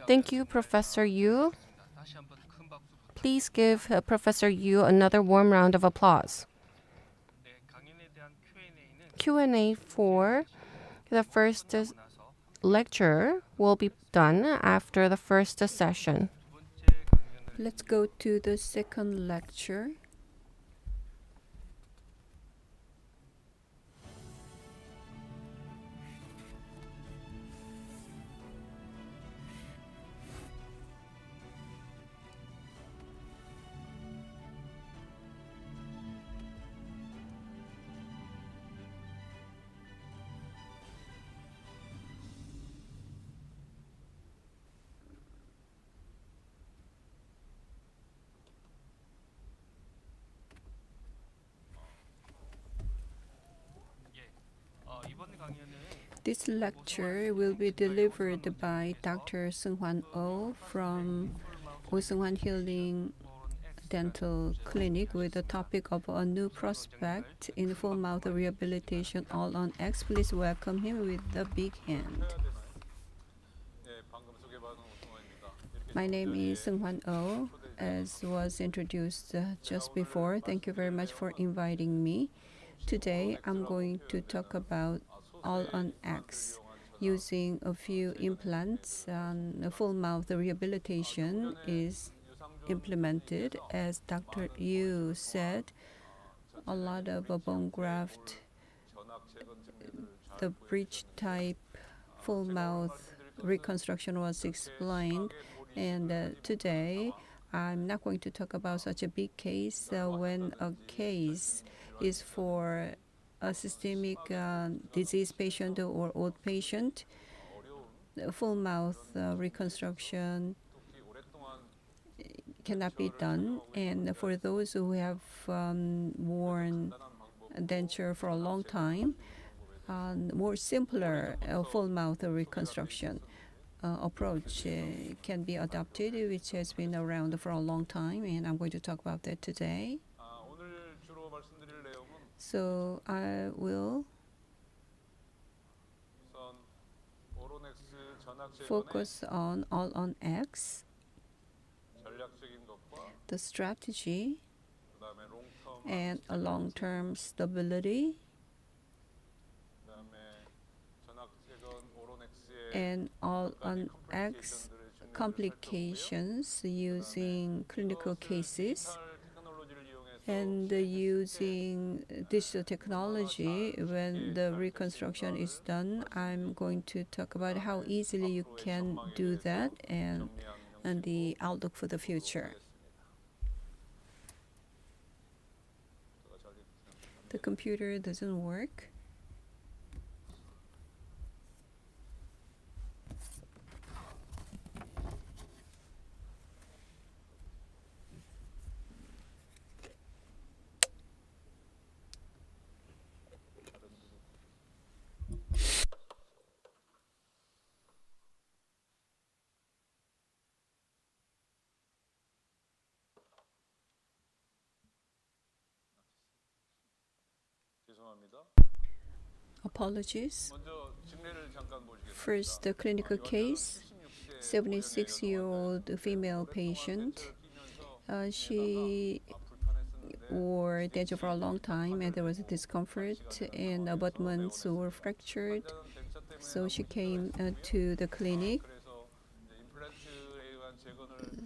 Speaker 4: Thank you, Professor Yu. Please give Professor Yu another warm round of applause. Q&A for the first lecture will be done after the first session.
Speaker 2: Let's go to the second lecture. This lecture will be delivered by Dr. Sung-Hwan Oh from Seung-Hwan Healing Dental Clinic with the topic of a new prospect in full mouth rehabilitation all on X. Please welcome him with a big hand. My name is Sung-Hwan Oh, as was introduced just before. Thank you very much for inviting me. Today, I'm going to talk about all on X, using a few implants. Full mouth rehabilitation is implemented. As Dr. Yu said, a lot of bone graft, the bridge type full mouth reconstruction was explained. And today, I'm not going to talk about such a big case. When a case is for a systemic disease patient or old patient, full mouth reconstruction cannot be done. And for those who have worn a denture for a long time, more simpler full mouth reconstruction approach can be adopted, which has been around for a long time, and I'm going to talk about that today. So I will focus on all on X, the strategy, and a long-term stability, and all on X complications using clinical cases, and using digital technology when the reconstruction is done. I'm going to talk about how easily you can do that and the outlook for the future. The computer doesn't work. Apologies. First, the clinical case, 76-year-old female patient. She wore denture for a long time, and there was a discomfort, and abutments were fractured. So she came to the clinic.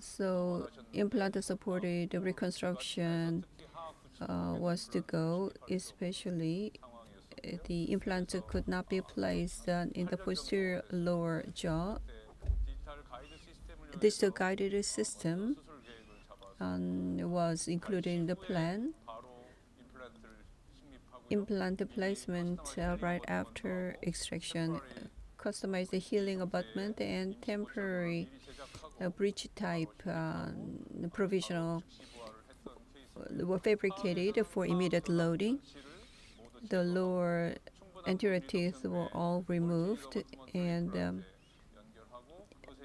Speaker 2: So implant-supported reconstruction was to go, especially the implant could not be placed in the posterior lower jaw. Digital guided system was included in the plan. Implant placement right after extraction, customized healing abutment, and temporary bridge type provisional were fabricated for immediate loading. The lower anterior teeth were all removed, and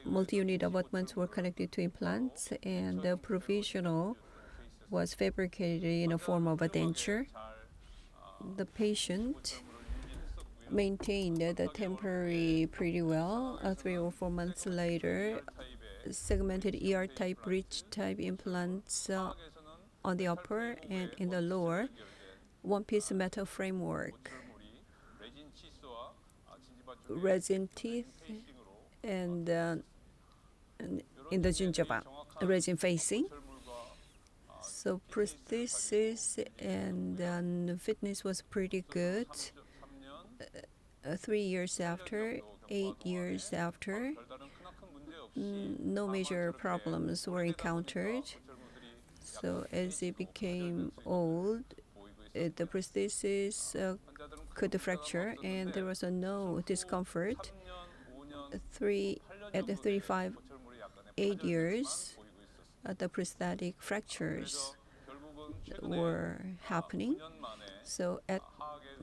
Speaker 2: multi-unit abutments were connected to implants, and the provisional was fabricated in a form of a denture. The patient maintained the temporary pretty well. 3 or 4 months later, segmented ER type, bridge type implants on the upper, and in the lower, one-piece metal framework, resin teeth, and in the gingiva, resin facing. So prosthesis and fitness was pretty good. 3 years after, 8 years after, no major problems were encountered. So as it became old, the prosthesis could fracture, and there was no discomfort. At the 35, 8 years, the prosthetic fractures were happening. So at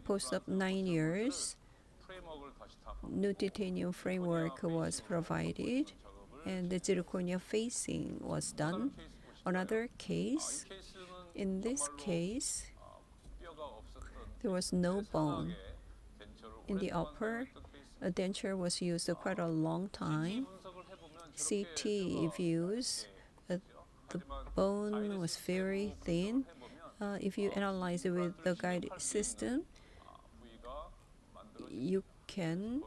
Speaker 2: post-op 9 years, new titanium framework was provided, and the zirconia facing was done. Another case, in this case, there was no bone in the upper. A denture was used quite a long time. CT views, the bone was very thin. If you analyze it with the guide system, you can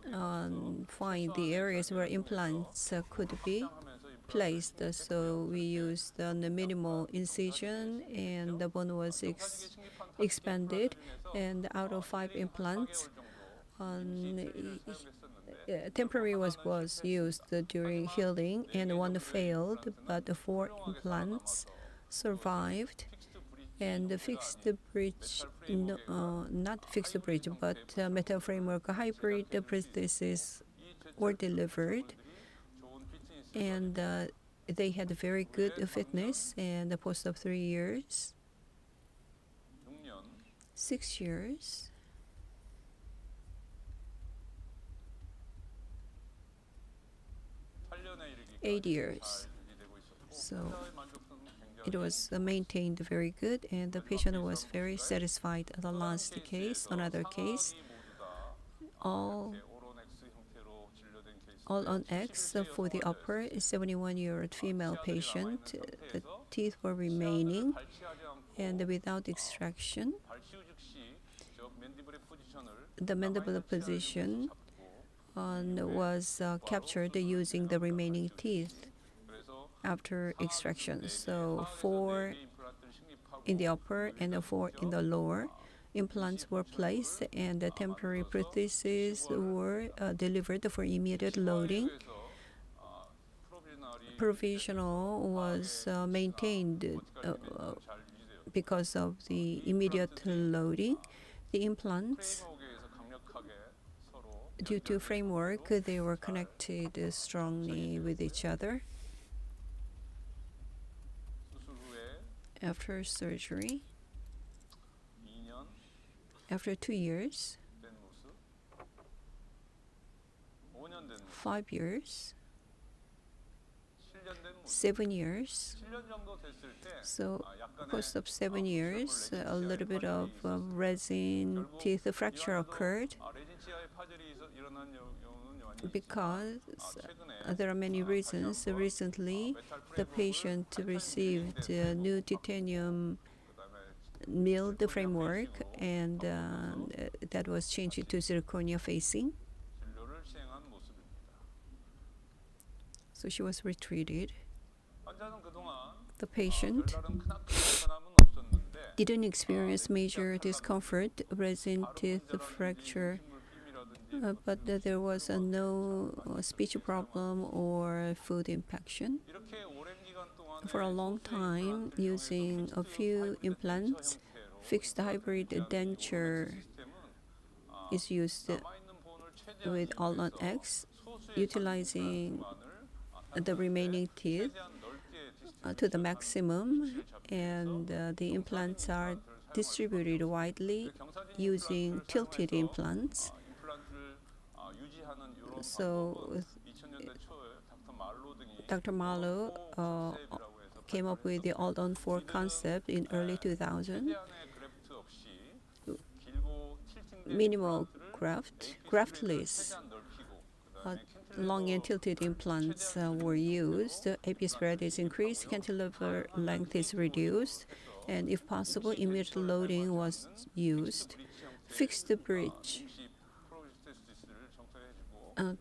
Speaker 2: find the areas where implants could be placed. So we used the minimal incision, and the bone was expanded. And out of 5 implants, temporary was used during healing, and 1 failed, but the 4 implants survived. And the fixed bridge, not fixed bridge, but metal framework hybrid prosthesis were delivered, and they had very good fitness. And the post of 3 years, 6 years, 8 years. So it was maintained very good, and the patient was very satisfied. The last case, another case, all on X for the upper, 71-year-old female patient. The teeth were remaining, and without extraction, the mandibular position was captured using the remaining teeth after extraction. So 4 in the upper and 4 in the lower implants were placed, and the temporary prostheses were delivered for immediate loading. Provisional was maintained because of the immediate loading. The implants, due to framework, they were connected strongly with each other. After surgery, after 2 years, 5 years, 7 years. So post of 7 years, a little bit of resin teeth fracture occurred, because there are many reasons. Recently, the patient received new titanium milled framework, and that was changed to zirconia facing. So she was retreated. The patient didn't experience major discomfort, resin teeth fracture, but there was no speech problem or food impaction. For a long time, using a few implants, fixed hybrid denture is used with all on X, utilizing the remaining teeth to the maximum, and the implants are distributed widely using tilted implants. So Dr. Malo came up with the all-on-4 concept in early 2000. Minimal graftless, long and tilted implants were used. AP spread is increased, cantilever length is reduced, and if possible, immediate loading was used. Fixed bridge,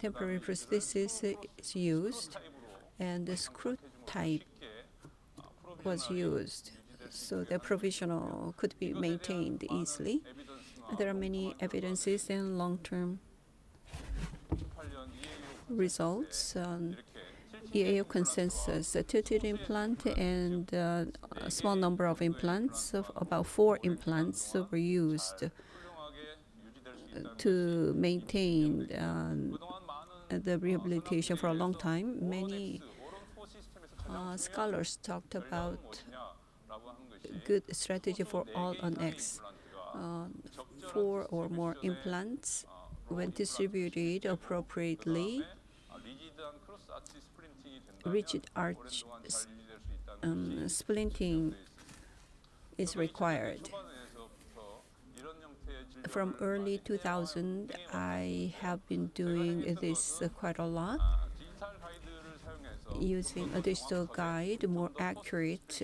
Speaker 2: temporary prosthesis is used, and the screw type was used, so the provisional could be maintained easily. There are many evidences and long-term results. EAO consensus, a tilted implant and a small number of implants, about 4 implants were used to maintain the rehabilitation for a long time. Many scholars talked about good strategy for all on X. 4 or more implants, when distributed appropriately, rigid arch splinting is required. From early 2000, I have been doing this quite a lot, using a digital guide, more accurate,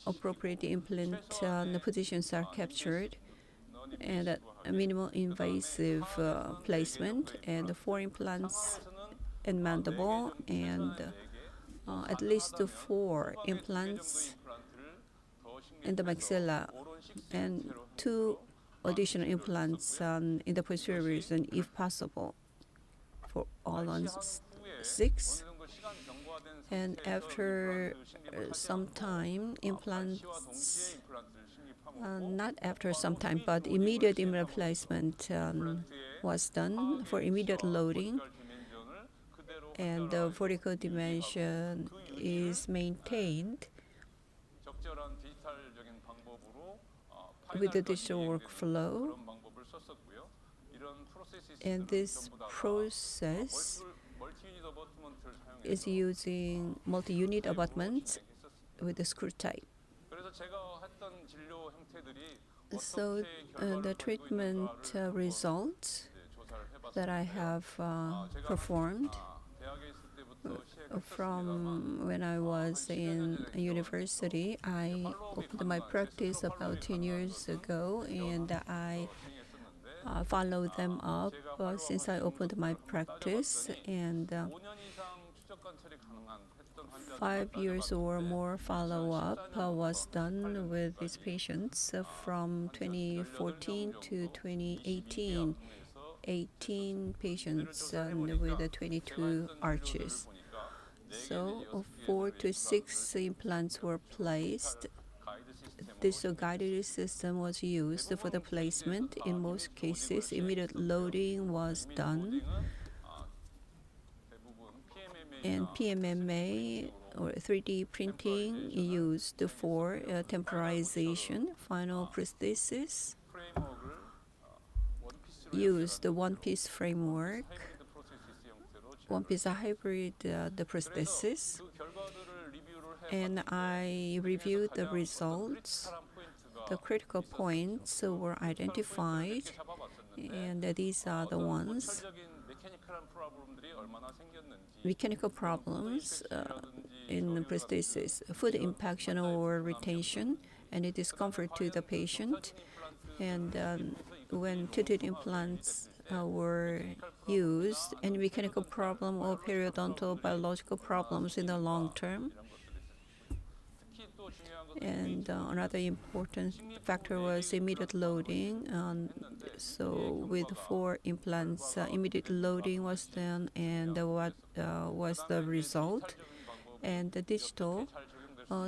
Speaker 2: appropriate implant the positions are captured, and a minimal invasive placement, and the 4 implants and mandible, and at least 4 implants in the maxilla, and 2 additional implants in the posterior region, if possible, for all on 6. And after some time, implants, not after some time, but immediate implant replacement was done for immediate loading, and the vertical dimension is maintained with the digital workflow. And this process is using multi-unit abutments with the screw type. So the treatment results that I have performed from when I was in university, I opened my practice about 10 years ago, and I followed them up since I opened my practice, and 5 years or more follow-up was done with these patients from 2014 to 2018. 18 patients with 22 arches. So 4 to 6 implants were placed. This guided system was used for the placement. In most cases, immediate loading was done, and PMMA or 3D printing used for temporization. Final prosthesis used the one-piece framework, one-piece hybrid the prosthesis, and I reviewed the results. The critical points were identified, and these are the ones. Mechanical problems in the prosthesis, food impaction or retention, and discomfort to the patient. And when tilted implants were used, and mechanical problem or periodontal biological problems in the long term. And another important factor was immediate loading. So with 4 implants, immediate loading was done, and what was the result? And the digital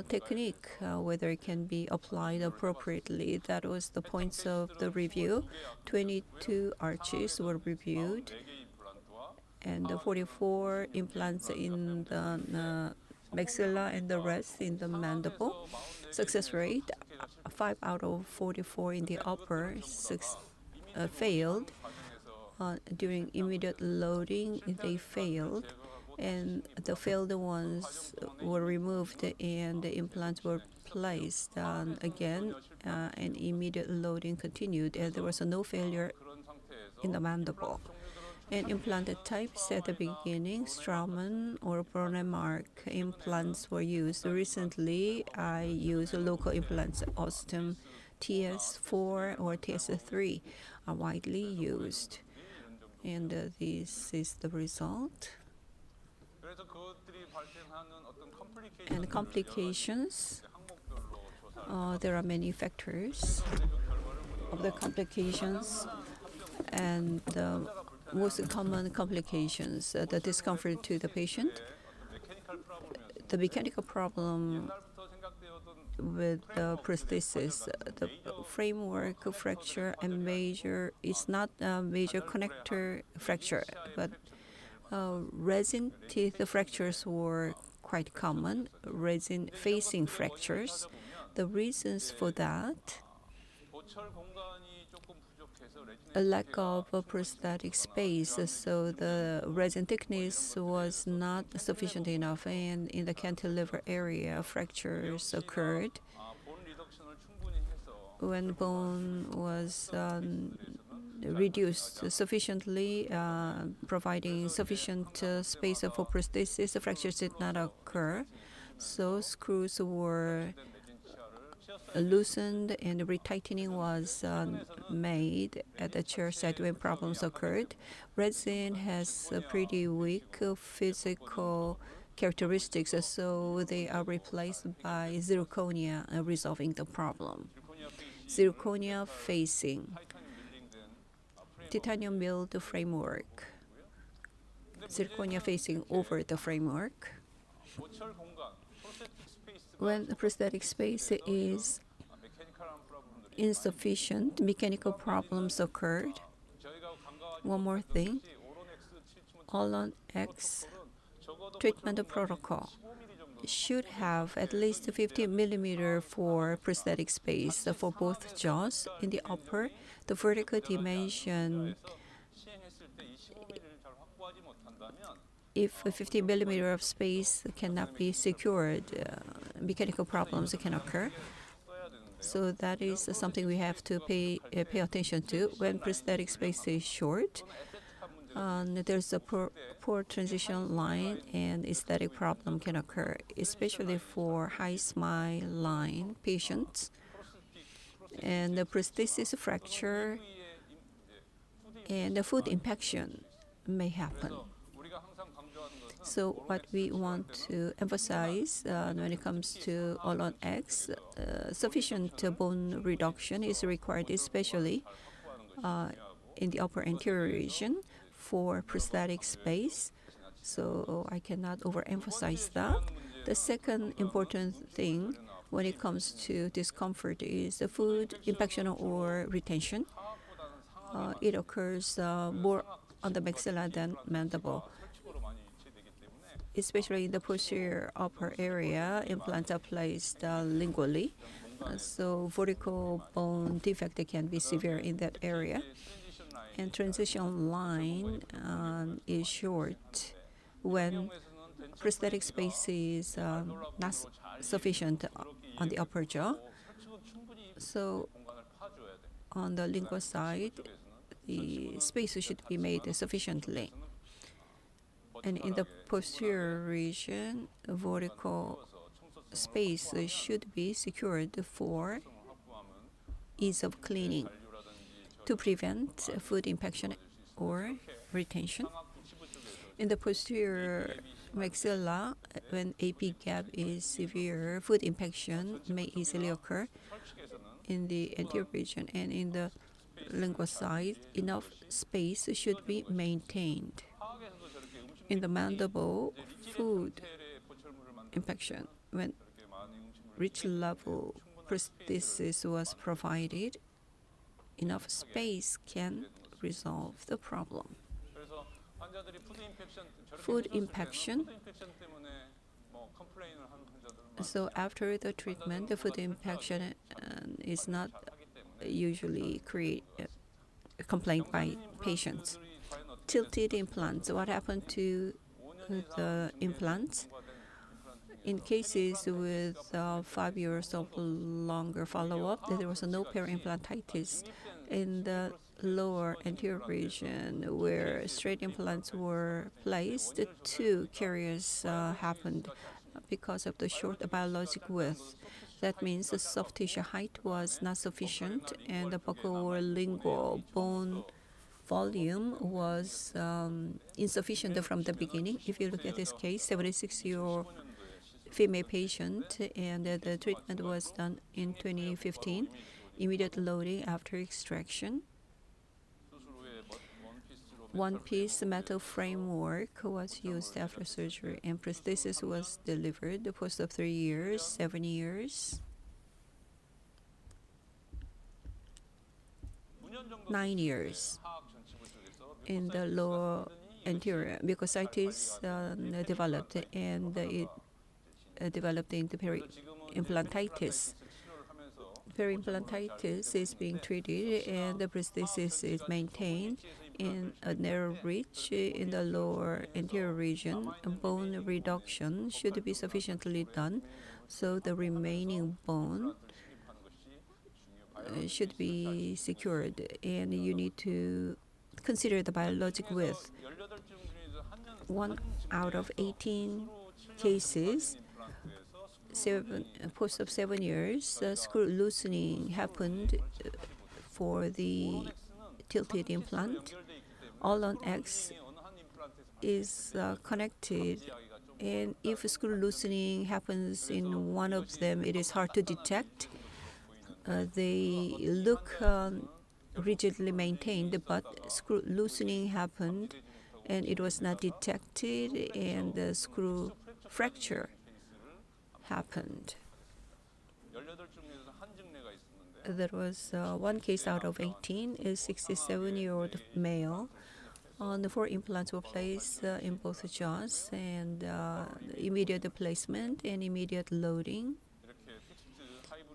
Speaker 2: technique, whether it can be applied appropriately. That was the points of the review. 22 arches were reviewed, and 44 implants in the maxilla and the rest in the mandible. Success rate, 5 out of 44 in the upper, 6 failed. During immediate loading, they failed, and the failed ones were removed, and the implants were placed again, and immediate loading continued, and there was no failure in the mandible. And implanted types at the beginning, Straumann or Bronnemark implants were used. Recently, I use local implants. Osstem TS4 or TS3 are widely used. And this is the result. And complications, there are many factors of the complications, and most common complications, the discomfort to the patient, the mechanical problem with the prosthesis, the framework fracture, and it's not a major connector fracture, but resin teeth fractures were quite common, resin facing fractures. The reasons for that: a lack of a prosthetic space, so the resin thickness was not sufficient enough, and in the cantilever area, fractures occurred. When bone was reduced sufficiently, providing sufficient space for prosthesis, the fractures did not occur. So screws were loosened and retightening was made at the chair side when problems occurred. Resin has a pretty weak physical characteristics, so they are replaced by zirconia, resolving the problem. Zirconia facing, titanium milled framework, zirconia facing over the framework. When the prosthetic space is insufficient, mechanical problems occurred. One more thing, All-on X treatment protocol should have at least 50 millimeter for prosthetic space for both jaws. In the upper, the vertical dimension, if 50 millimeter of space cannot be secured, mechanical problems can occur. So that is something we have to pay attention to. When prosthetic space is short, there's a poor transition line and aesthetic problem can occur, especially for high smile line patients. And the prosthesis fracture and the foot impaction may happen. So what we want to emphasize when it comes to All-on X, sufficient bone reduction is required, especially in the upper anterior region for prosthetic space. So I cannot overemphasize that. The second important thing when it comes to discomfort is the foot impaction or retention. It occurs more on the maxilla than mandible. Especially in the posterior upper area, implants are placed lingually. So vertical bone defect can be severe in that area. And transition line is short when prosthetic space is not sufficient on the upper jaw. So on the lingual side, the space should be made sufficiently. And in the posterior region, vertical space should be secured for ease of cleaning to prevent foot impaction or retention. In the posterior maxilla, when AP gap is severe, foot impaction may easily occur in the anterior region. And in the lingual side, enough space should be maintained. In the mandible, food impaction, when rich level prosthesis was provided, enough space can resolve the problem. Food impaction. So after the treatment, the food impaction is not usually create a complaint by patients. Tilted implants. What happened to the implants? In cases with 5 years of longer follow-up, there was no periimplantitis. In the lower anterior region where straight implants were placed, 2 caries happened because of the short biologic width. That means the soft tissue height was not sufficient and the buccal or lingual bone volume was insufficient from the beginning. If you look at this case, 76-year-old female patient, and the treatment was done in 2015. Immediate loading after extraction. One-piece metal framework was used after surgery, and prosthesis was delivered. The post of 3 years, 7 years, 9 years. In the lower anterior, mucositis developed, and it developed into periimplantitis. Periimplantitis is being treated, and the prosthesis is maintained in a narrow reach in the lower anterior region. Bone reduction should be sufficiently done, so the remaining bone should be secured, and you need to consider the biologic width. 1 out of 18 cases, post of 7 years, screw loosening happened for the tilted implant. All on X is connected, and if screw loosening happens in one of them, it is hard to detect. They look rigidly maintained, but screw loosening happened and it was not detected, and the screw fracture happened. There was one case out of 18, a 67-year-old male. The 4 implants were placed in both jaws, and immediate placement and immediate loading.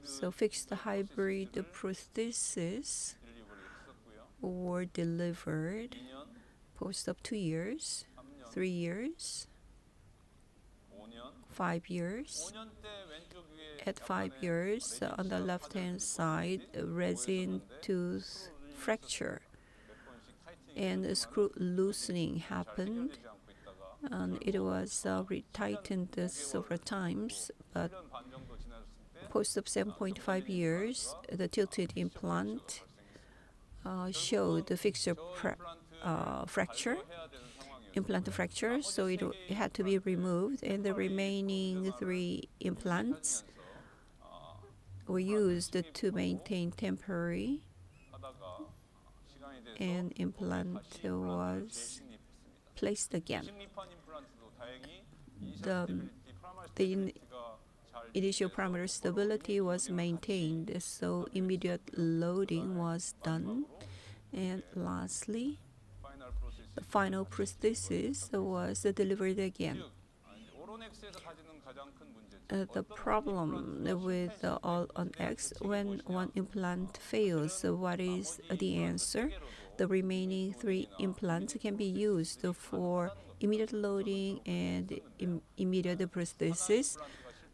Speaker 2: So fixed hybrid prostheses were delivered post of 2 years, 3 years, 5 years. At 5 years, on the left-hand side, resin tooth fracture and a screw loosening happened. And it was retightened several times, but post of 7.5 years, the tilted implant showed the fixture fracture, implant fracture, so it had to be removed, and the remaining 3 implants were used to maintain temporary, and implant was placed again. The initial primary stability was maintained, so immediate loading was done. And lastly, the final prosthesis was delivered again. The problem with all on X, when one implant fails, what is the answer? The remaining 3 implants can be used for immediate loading and immediate prosthesis.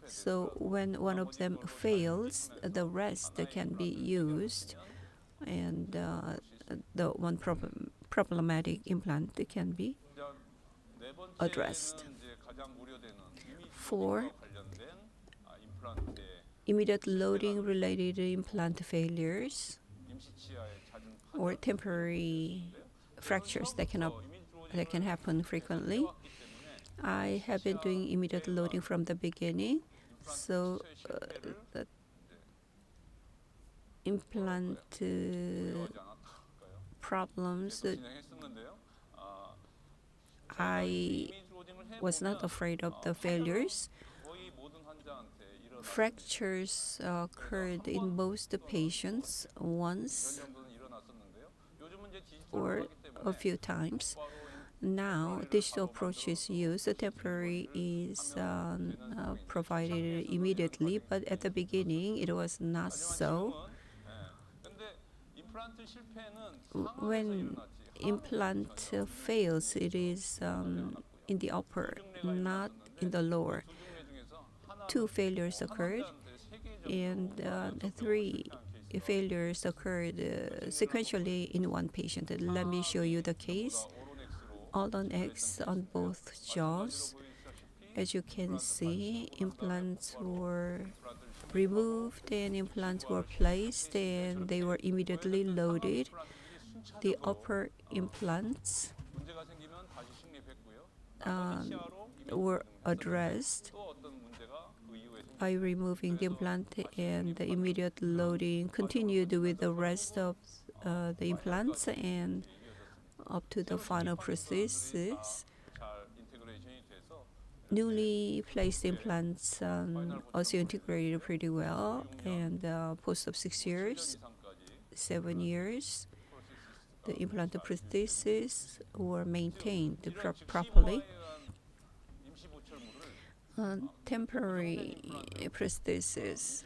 Speaker 2: So when one of them fails, the rest can be used, and the one problematic implant can be addressed. 4, immediate loading related implant failures or temporary fractures that can happen frequently. I have been doing immediate loading from the beginning, so the implant problems, I was not afraid of the failures. Fractures occurred in most patients once or a few times. Now, digital approach is used. The temporary is provided immediately, but at the beginning, it was not so. When implant fails, it is in the upper, not in the lower. 2 failures occurred, and 3 failures occurred sequentially in one patient. Let me show you the case. All on X on both jaws. As you can see, implants were removed and implants were placed, and they were immediately loaded. The upper implants were addressed by removing the implant, and the immediate loading continued with the rest of the implants and up to the final prosthesis. Newly placed implants also integrated pretty well, and post of 6 years, 7 years, the implant prosthesis were maintained properly. Temporary prosthesis,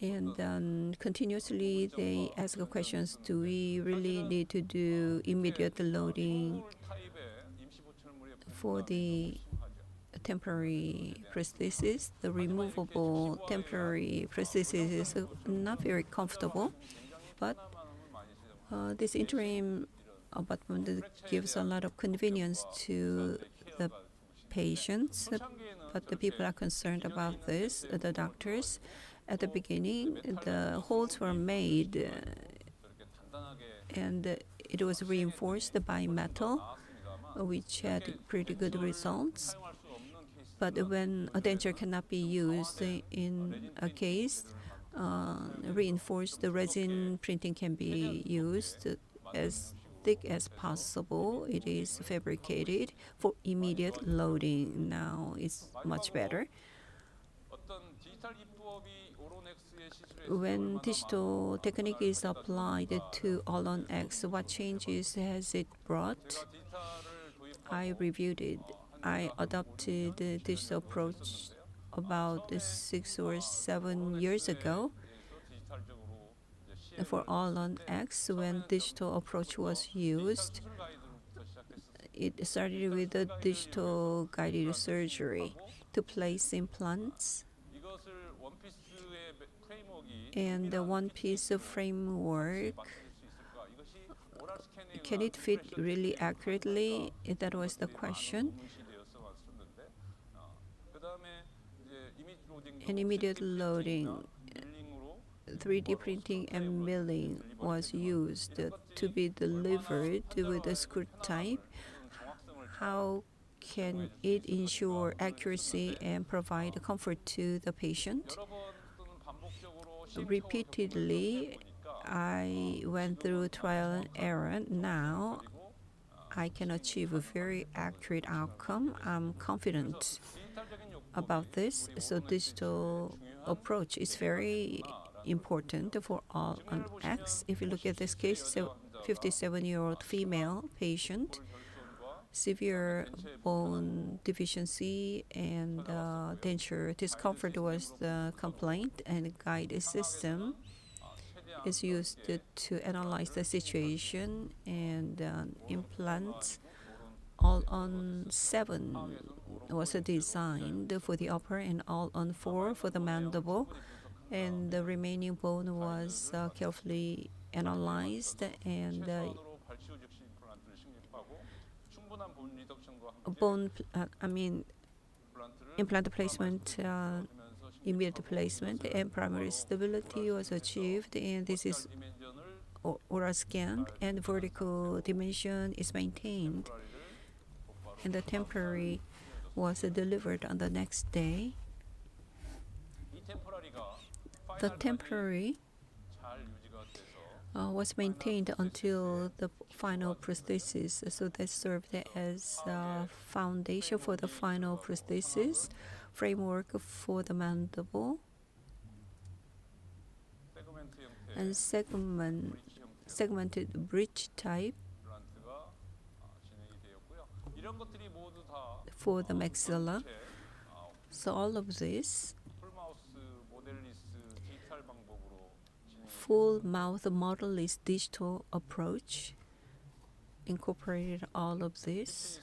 Speaker 2: and then continuously they ask questions, do we really need to do immediate loading for the temporary prosthesis? The removable temporary prosthesis is not very comfortable, but this interim abutment gives a lot of convenience to the patients, but the people are concerned about this, the doctors. At the beginning, the holes were made and it was reinforced by metal, which had pretty good results. But when a denture cannot be used in a case, reinforced resin printing can be used as thick as possible. It is fabricated for immediate loading. Now it's much better. When digital technique is applied to All-on-X, what changes has it brought? I reviewed it. I adopted the digital approach about 6 or 7 years ago. For All-on-X, when digital approach was used, it started with the digital guided surgery to place implants. And the one-piece of framework, can it fit really accurately? That was the question. And immediate loading, 3D printing and milling was used to be delivered with a screw type. How can it ensure accuracy and provide comfort to the patient? Repeatedly, I went through trial and error. Now, I can achieve a very accurate outcome. I'm confident about this. So digital approach is very important for All-on-X. If you look at this case, a 57-year-old female patient, severe bone deficiency and denture discomfort was the complaint, and the guide system is used to analyze the situation, and implant All-on-7 was designed for the upper and All-on-4 for the mandible, and the remaining bone was carefully analyzed, and implant placement, immediate placement, and primary stability was achieved. And this is oral scan, and vertical dimension is maintained. And the temporary was delivered on the next day. The temporary was maintained until the final prosthesis, so that served as a foundation for the final prosthesis, framework for the mandible, and segmented bridge type for the maxilla. So all of this, full mouth modelless digital approach, incorporated all of this.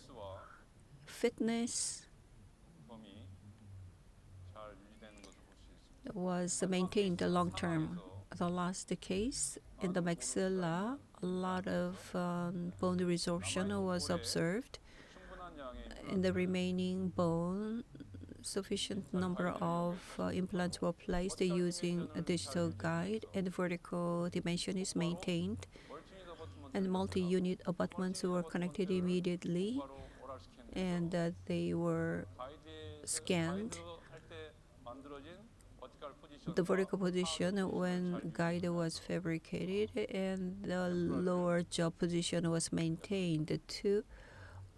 Speaker 2: Fitness was maintained long term. The last case, in the maxilla, a lot of bone resorption was observed. In the remaining bone, sufficient number of implants were placed using a digital guide, and vertical dimension is maintained, and multi-unit abutments were connected immediately, and they were scanned. The vertical position when guide was fabricated, and the lower jaw position was maintained too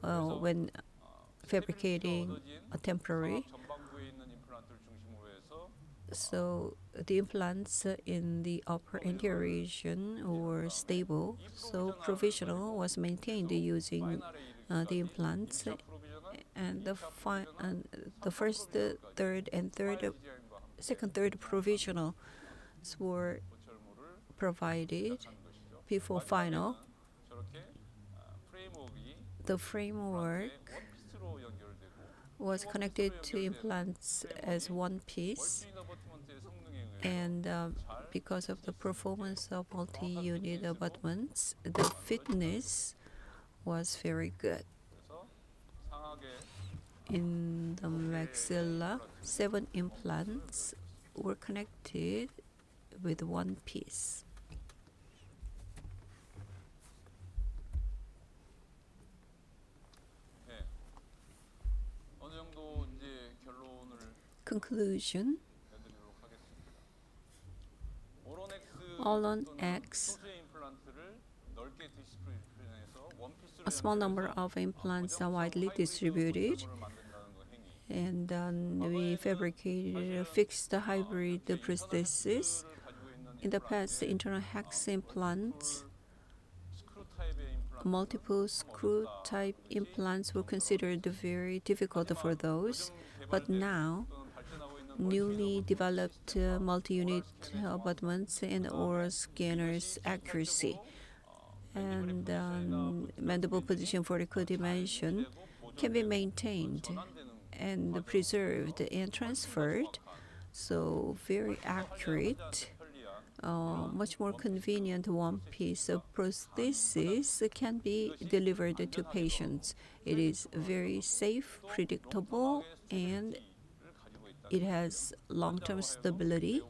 Speaker 2: when fabricating a temporary. So the implants in the upper anterior region were stable, so provisional was maintained using the implants, and the first, third, and second, third provisional were provided before final. The framework was connected to implants as one piece, and because of the performance of multi-unit abutments, the fitness was very good. In the maxilla, 7 implants were connected with one piece. Conclusion. Ollon X, a small number of implants are widely distributed, and we fabricated a fixed hybrid prosthesis. In the past, the internal hex implants, multiple screw type implants were considered very difficult for those, but now newly developed multi-unit abutments and oral scanners accuracy and mandible position vertical dimension can be maintained and preserved and transferred, so very accurate. Much more convenient one piece of prosthesis can be delivered to patients. It is very safe, predictable, and it has long-term stability.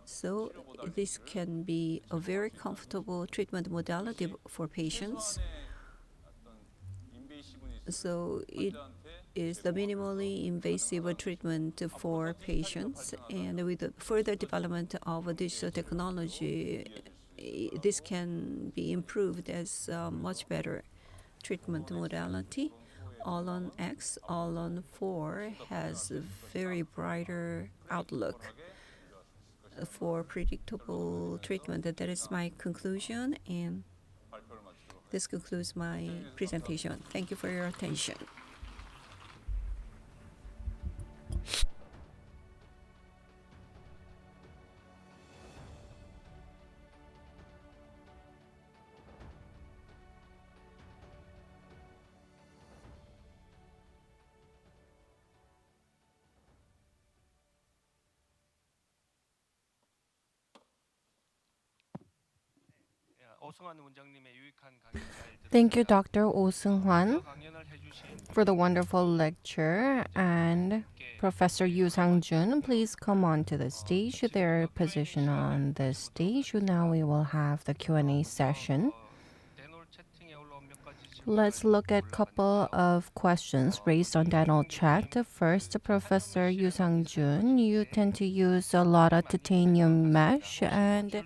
Speaker 2: So this can be a very comfortable treatment modality for patients. So it is the minimally invasive treatment for patients, and with the further development of digital technology, this can be improved as a much better treatment modality. Ollon X, Ollon 4 has a very brighter outlook for predictable treatment. That is my conclusion, and this concludes my presentation. Thank you for your attention.
Speaker 4: Thank you, Dr. Oh Seung-Hwan, for the wonderful lecture. And Professor Yu Sang-Jun, please come on to the stage. Their position on the stage. Now we will have the Q&A session. Let's look at a couple of questions raised on dental chat. First, Professor Yu Sang-Jun, you tend to use a lot of titanium mesh, and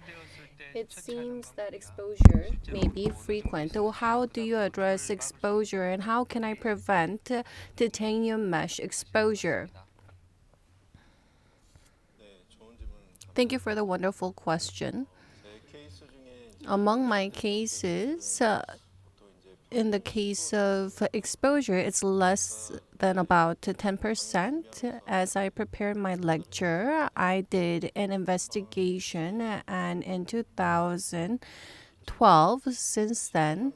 Speaker 4: it seems that exposure may be frequent. So how do you address exposure, and how can I prevent titanium mesh exposure? Thank you for the wonderful question. Among my cases, in the case of exposure, it's less than about 10%. As I prepared my lecture, I did an investigation, and in 2012, since then,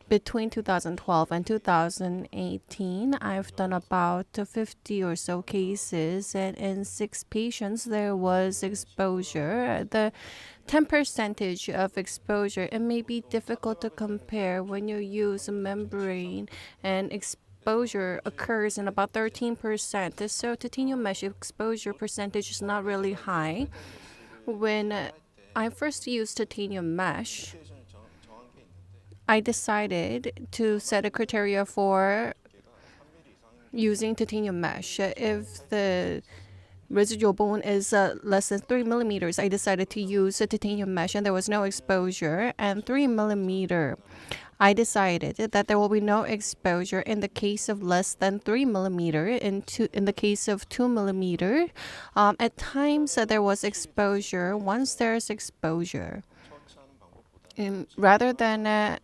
Speaker 4: between 2012 and 2018, I've done about 50 or so cases, and in 6 patients, there was exposure. The 10% of exposure, it may be difficult to compare when you use a membrane, and exposure occurs in about 13%. So titanium mesh exposure percentage is not really high. When I first used titanium mesh, I decided to set a criteria for using titanium mesh. If the residual bone is less than 3 millimeters, I decided to use a titanium mesh, and there was no exposure. And 3 millimeter, I decided that there will be no exposure in the case of less than 3 millimeter. In the case of 2 millimeter, at times there was exposure. Once there's exposure, rather than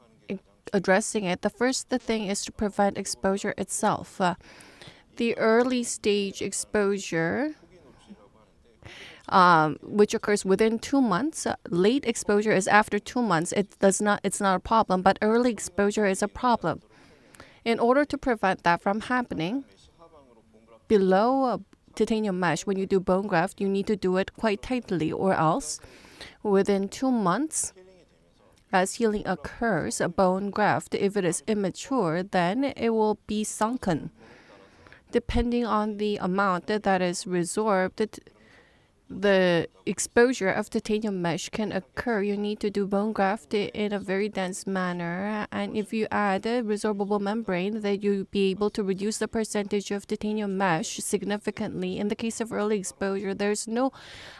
Speaker 4: addressing it, the first thing is to prevent exposure itself. The early stage exposure, which occurs within 2 months. Late exposure is after 2 months. It's not a problem, but early exposure is a problem. In order to prevent that from happening, below titanium mesh, when you do bone graft, you need to do it quite tightly, or else within 2 months, as healing occurs, a bone graft, if it is immature, then it will be sunken. Depending on the amount that is resorbed, the exposure of titanium mesh can occur. You need to do bone graft in a very dense manner, and if you add a resorbable membrane, then you'll be able to reduce the percentage of titanium mesh significantly. In the case of early exposure, there's no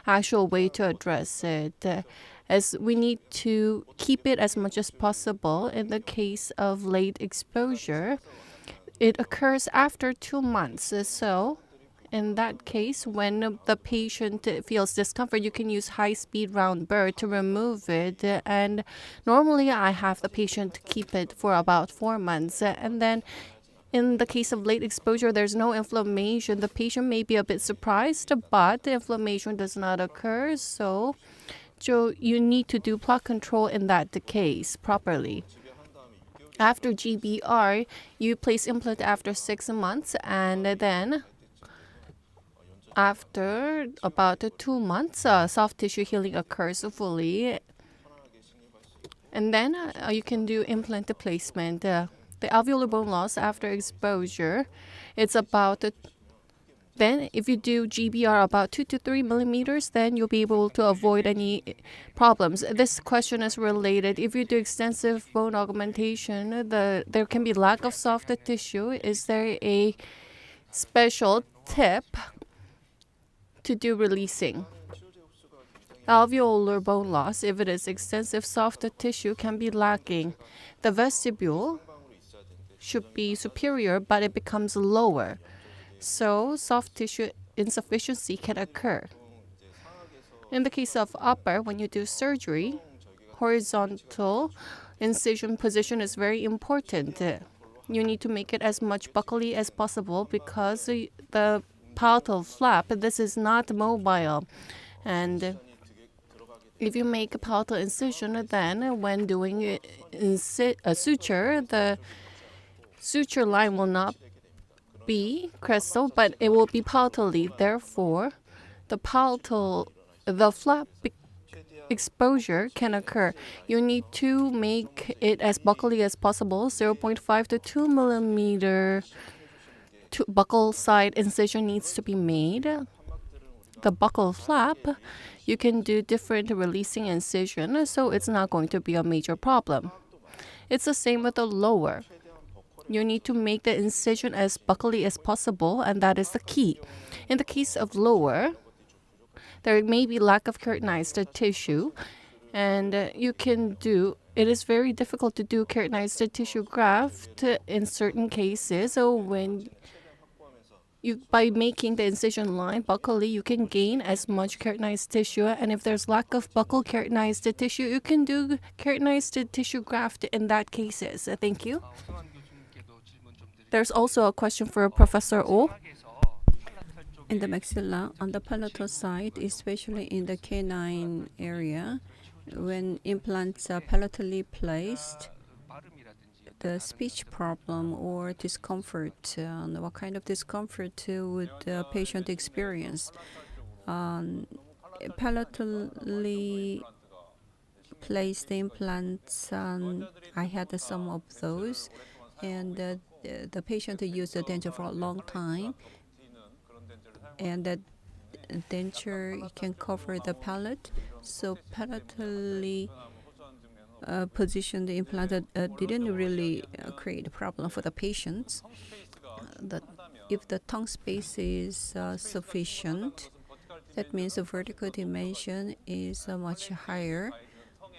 Speaker 4: actual way to address it, as we need to keep it as much as possible. In the case of late exposure, it occurs after 2 months. So in that case, when the patient feels discomfort, you can use high-speed round burr to remove it. And normally, I have the patient keep it for about 4 months. And then in the case of late exposure, there's no inflammation. The patient may be a bit surprised, but the inflammation does not occur. So you need to do plaque control in that case properly. After GBR, you place implant after 6 months, and then after about 2 months, soft tissue healing occurs fully. And then you can do implant placement. The alveolar bone loss after exposure, it's about then if you do GBR about 2 to 3 millimeters, then you'll be able to avoid any problems. This question is related. If you do extensive bone augmentation, there can be lack of soft tissue. Is there a special tip to do releasing? Alveolar bone loss, if it is extensive, soft tissue can be lacking. The vestibule should be superior, but it becomes lower. So soft tissue insufficiency can occur. In the case of upper, when you do surgery, horizontal incision position is very important. You need to make it as much buccally as possible because the palatal flap, this is not mobile. And if you make a palatal incision, then when doing a suture, the suture line will not be crystal, but it will be palatally. Therefore, the flap exposure can occur. You need to make it as buccally as possible. 0.5 to 2 millimeter buccal side incision needs to be made. The buccal flap, you can do different releasing incision, so it's not going to be a major problem. It's the same with the lower. You need to make the incision as buccally as possible, and that is the key. In the case of lower, there may be lack of keratinized tissue, and it is very difficult to do keratinized tissue graft in certain cases. So by making the incision line buccally, you can gain as much keratinized tissue, and if there's lack of buccal keratinized tissue, you can do keratinized tissue graft in that cases. Thank you. There's also a question for Professor Oh.
Speaker 2: In the maxilla, on the palatal side, especially in the canine area, when implants are palatally placed, the speech problem or discomfort, what kind of discomfort would the patient experience? Palatally placed implants, I had some of those, and the patient used the denture for a long time, and the denture can cover the palate. So palatally positioned implant didn't really create a problem for the patients. If the tongue space is sufficient, that means the vertical dimension is much higher.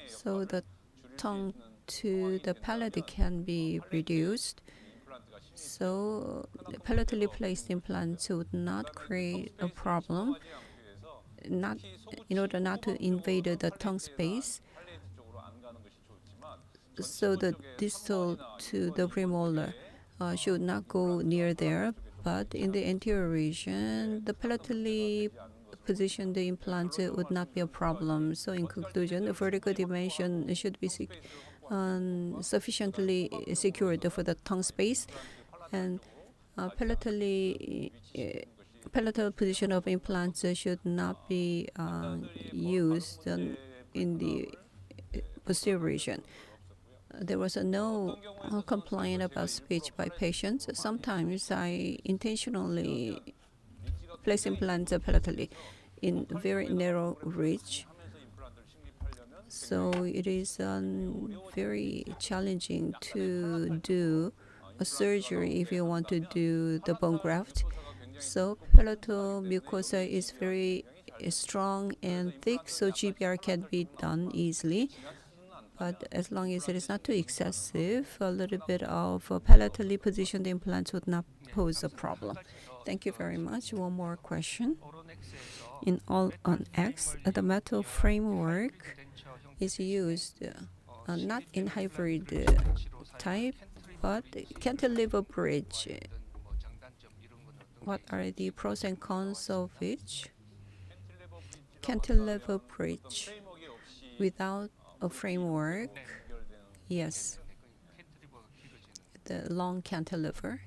Speaker 2: So the tongue to the palate can be reduced. So palatally placed implants would not create a problem, in order not to invade the tongue space. So the distal to the premolar should not go near there, but in the anterior region, the palatally positioned implants would not be a problem. So in conclusion, the vertical dimension should be sufficiently secured for the tongue space, and palatal position of implants should not be used in the posterior region. There was no complaint about speech by patients. Sometimes I intentionally place implants palatally in very narrow ridge. So it is very challenging to do a surgery if you want to do the bone graft. So palatal mucosa is very strong and thick, so GBR can be done easily. But as long as it is not too excessive, a little bit of palatally positioned implants would not pose a problem. Thank you very much. One more question. In All on X, the metal framework is used not in hybrid type, but cantilever bridge. What are the pros and cons of each? Cantilever bridge without a framework, yes, the long cantilever.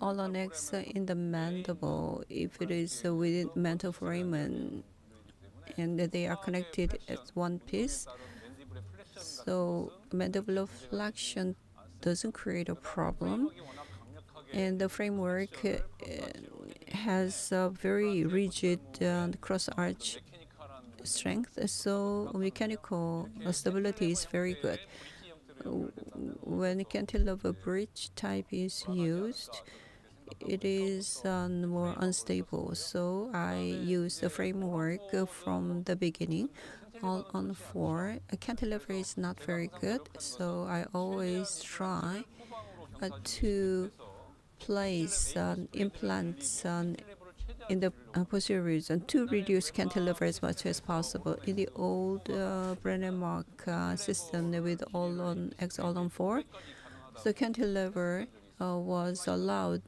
Speaker 2: All on X in the mandible, if it is within mandible foramen and they are connected as one piece, so mandibular flexion doesn't create a problem. And the framework has a very rigid cross-arch strength, so mechanical stability is very good. When cantilever bridge type is used, it is more unstable, so I use the framework from the beginning. All on 4, a cantilever is not very good, so I always try to place implants in the posterior region to reduce cantilever as much as possible. In the old Brennemark system with all on X, all on 4, the cantilever was allowed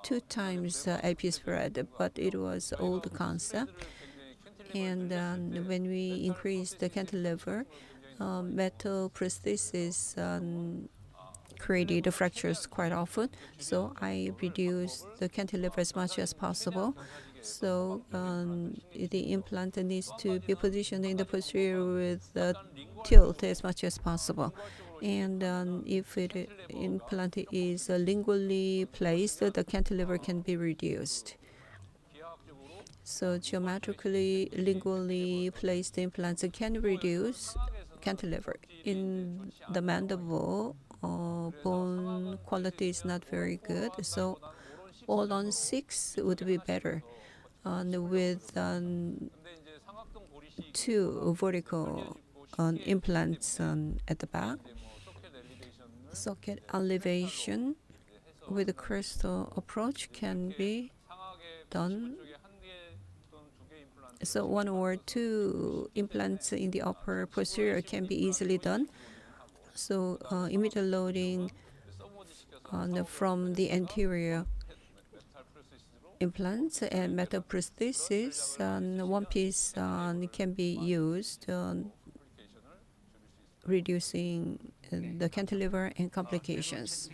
Speaker 2: 2 times AP spread, but it was old concept. And when we increased the cantilever, metal prosthesis created fractures quite often, so I reduced the cantilever as much as possible. So the implant needs to be positioned in the posterior with tilt as much as possible. And if the implant is lingually placed, the cantilever can be reduced. So geometrically, lingually placed implants can reduce cantilever. In the mandible, bone quality is not very good, so all on 6 would be better. With 2 vertical implants at the back. Socket elevation with a crystal approach can be done. So 1 or 2 implants in the upper posterior can be easily done. So immediate loading from the anterior implants and metal prosthesis, one piece can be used, reducing the cantilever and complications.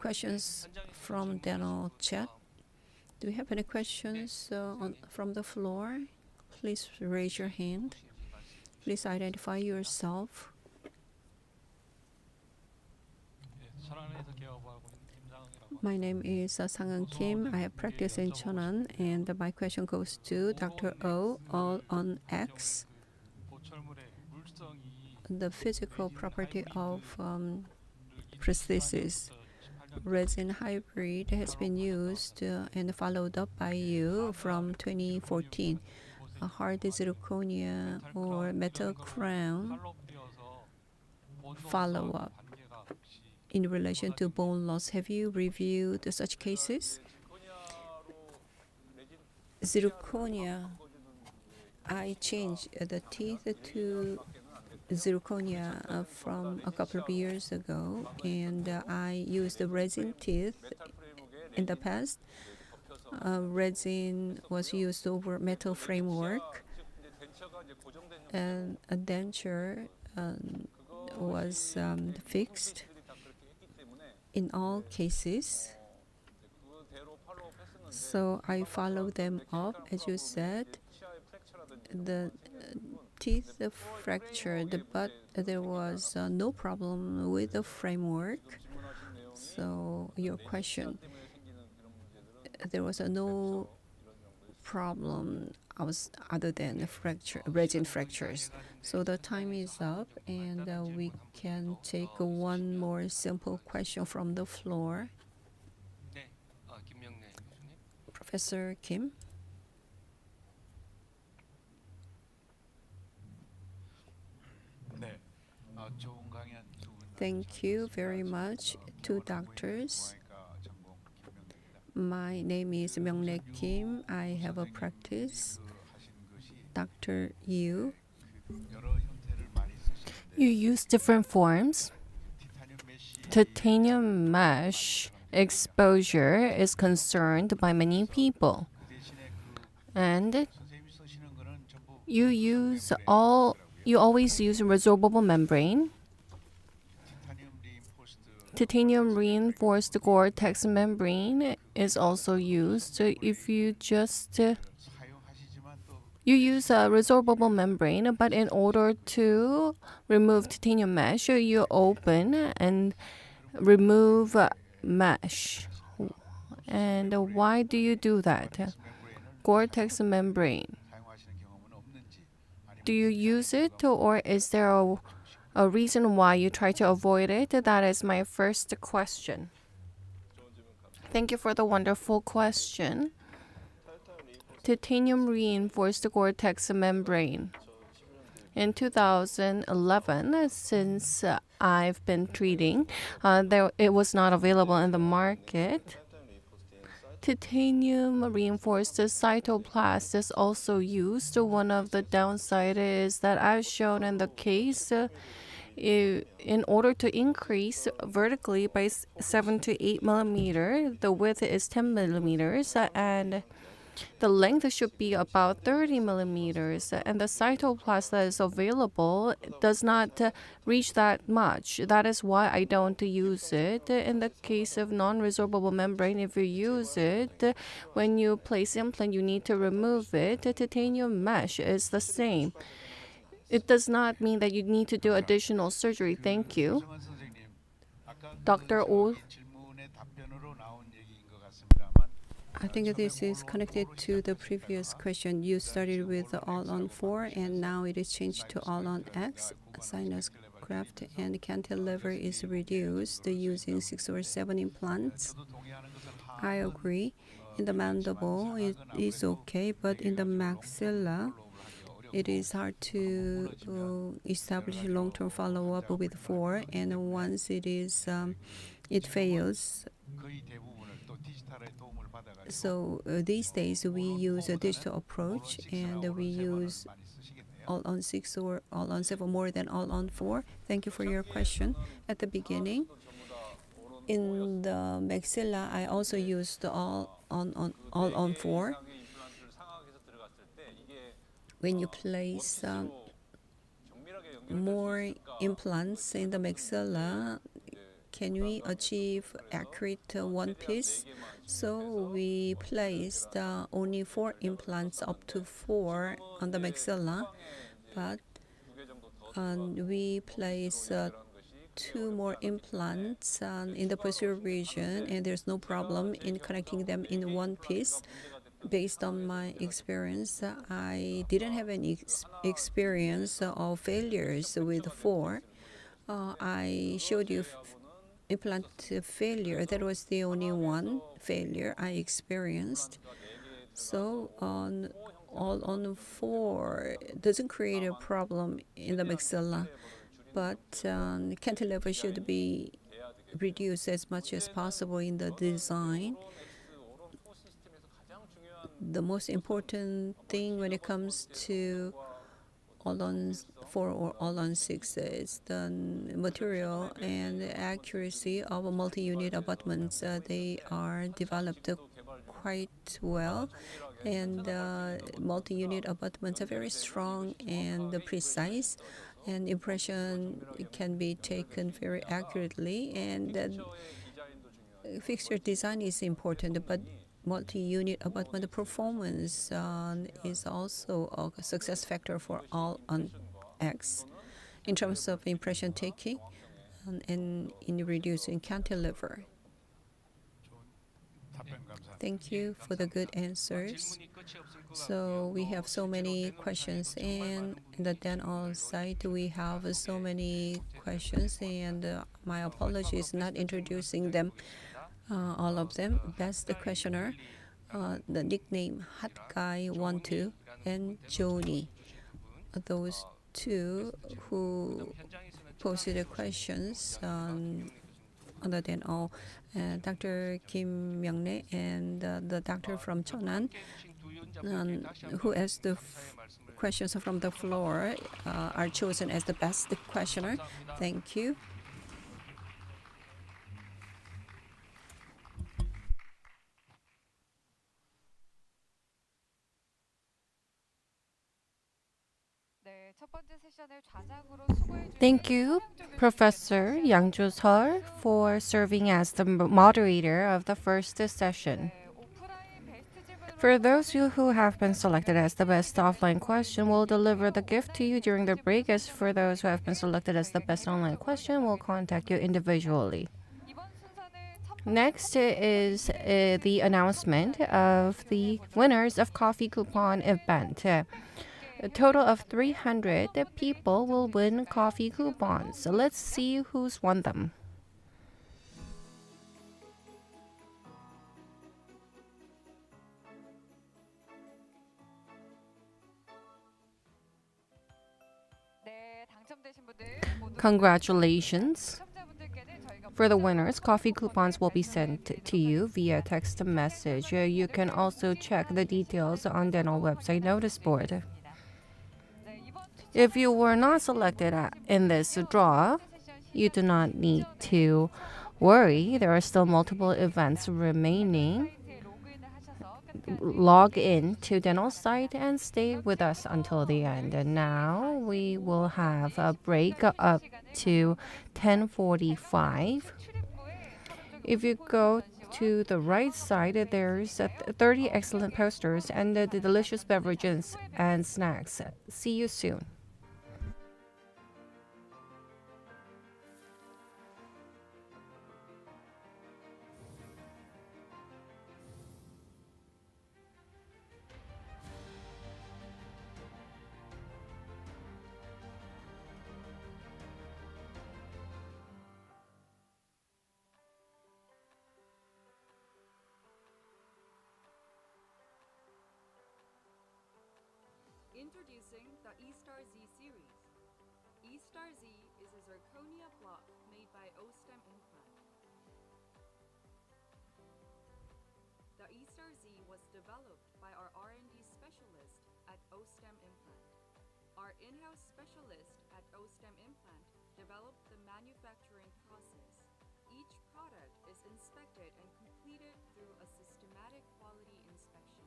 Speaker 2: Questions from dental chat? Do we have any questions from the floor? Please raise your hand. Please identify yourself. My name is Sang-Joun Kim. I have practiced in Cheonan, and my question goes to Dr. Oh, all on X. The physical property of prosthesis. Resin hybrid has been used and followed up by you from 2014. A hard zirconia or metal crown follow-up in relation to bone loss. Have you reviewed such cases? Zirconia, I changed the teeth to zirconia from a couple of years ago, and I used the resin teeth in the past. Resin was used over metal framework, and a denture was fixed in all cases. So I follow them up, as you said. The teeth fractured, but there was no problem with the framework. So your question, there was no problem other than resin fractures. So the time is up, and we can take one more simple question from the floor. Professor Kim. Thank you very much, two doctors. My name is Seumg-min Kim. I have a practice. Dr. Yu.
Speaker 4: You use different forms. Titanium mesh exposure is concerned by many people. And you always use a resorbable membrane. Titanium reinforced Gore-Tex membrane is also used. If you use a resorbable membrane, but in order to remove titanium mesh, you open and remove mesh. And why do you do that? Gore-Tex membrane. Do you use it, or is there a reason why you try to avoid it? That is my first question. Thank you for the wonderful question. Titanium reinforced Gore-Tex membrane. In 2011, since I've been treating, it was not available in the market. Titanium reinforced cytoplast is also used. One of the downsides is that, as shown in the case, in order to increase vertically by 7 to 8 millimeters, the width is 10 millimeters, and the length should be about 30 millimeters, and the cytoplast that is available does not reach that much. That is why I don't use it. In the case of non-resorbable membrane, if you use it, when you place implant, you need to remove it. The titanium mesh is the same. It does not mean that you need to do additional surgery. Thank you. Dr. Oh.
Speaker 2: I think this is connected to the previous question. You started with all-on-4, and now it is changed to all-on-X. Sinus graft and cantilever is reduced using 6 or 7 implants. I agree. In the mandible, it is okay, but in the maxilla, it is hard to establish long-term follow-up with 4, and once it fails. So these days we use a digital approach, and we use all-on-6 or all-on-7 more than all-on-4. Thank you for your question. At the beginning, in the maxilla, I also used all-on-4. When you place more implants in the maxilla, can we achieve accurate one piece? So we placed only 4 implants up to 4 on the maxilla, but we place 2 more implants in the posterior region, and there's no problem in connecting them in one piece. Based on my experience, I didn't have any experience of failures with 4. I showed you implant failure. That was the only one failure I experienced. So all-on-4 doesn't create a problem in the maxilla, but cantilever should be reduced as much as possible in the design. The most important thing when it comes to all-on-4 or all-on-6 is the material and the accuracy of multi-unit abutments. They are developed quite well, and multi-unit abutments are very strong and precise, and impression can be taken very accurately, and fixture design is important, but multi-unit abutment performance is also a success factor for all on X in terms of impression taking and in reducing cantilever. Thank you for the good answers. So we have so many questions, and in the dental side we have so many questions, and my apologies not introducing them, all of them. Best questioner, the nickname Hot Guy 12 and Joni. Those two who posted the questions on the dental, Dr. Kim Myung-ne and the doctor from Cheonan, who asked the questions from the floor, are chosen as the best questioner. Thank you.
Speaker 4: Thank you, Professor Yang-Jo Park, for serving as the moderator of the first session. For those who have been selected as the best offline question, we'll deliver the gift to you during the break. As for those who have been selected as the best online question, we'll contact you individually. Next is the announcement of the winners of coffee coupon event. A total of 300 people will win coffee coupons. So let's see who's won them. Congratulations. For the winners, coffee coupons will be sent to you via text message. You can also check the details on dental website notice board. If you were not selected in this draw, you do not need to worry. There are still multiple events remaining. Log in to dental site and stay with us until the end. And now we will have a break up to 10:45. If you go to the right side, there's 30 excellent posters and the delicious beverages and snacks. See you soon.
Speaker 1: Introducing the E-Star Z series. E-Star Z is a zirconia block made by Osstem Implant. The E-Star Z was developed by our R&D specialist at Osstem Implant. Our in-house specialist at Osstem Implant developed the manufacturing process. Each product is inspected and completed through a systematic quality inspection.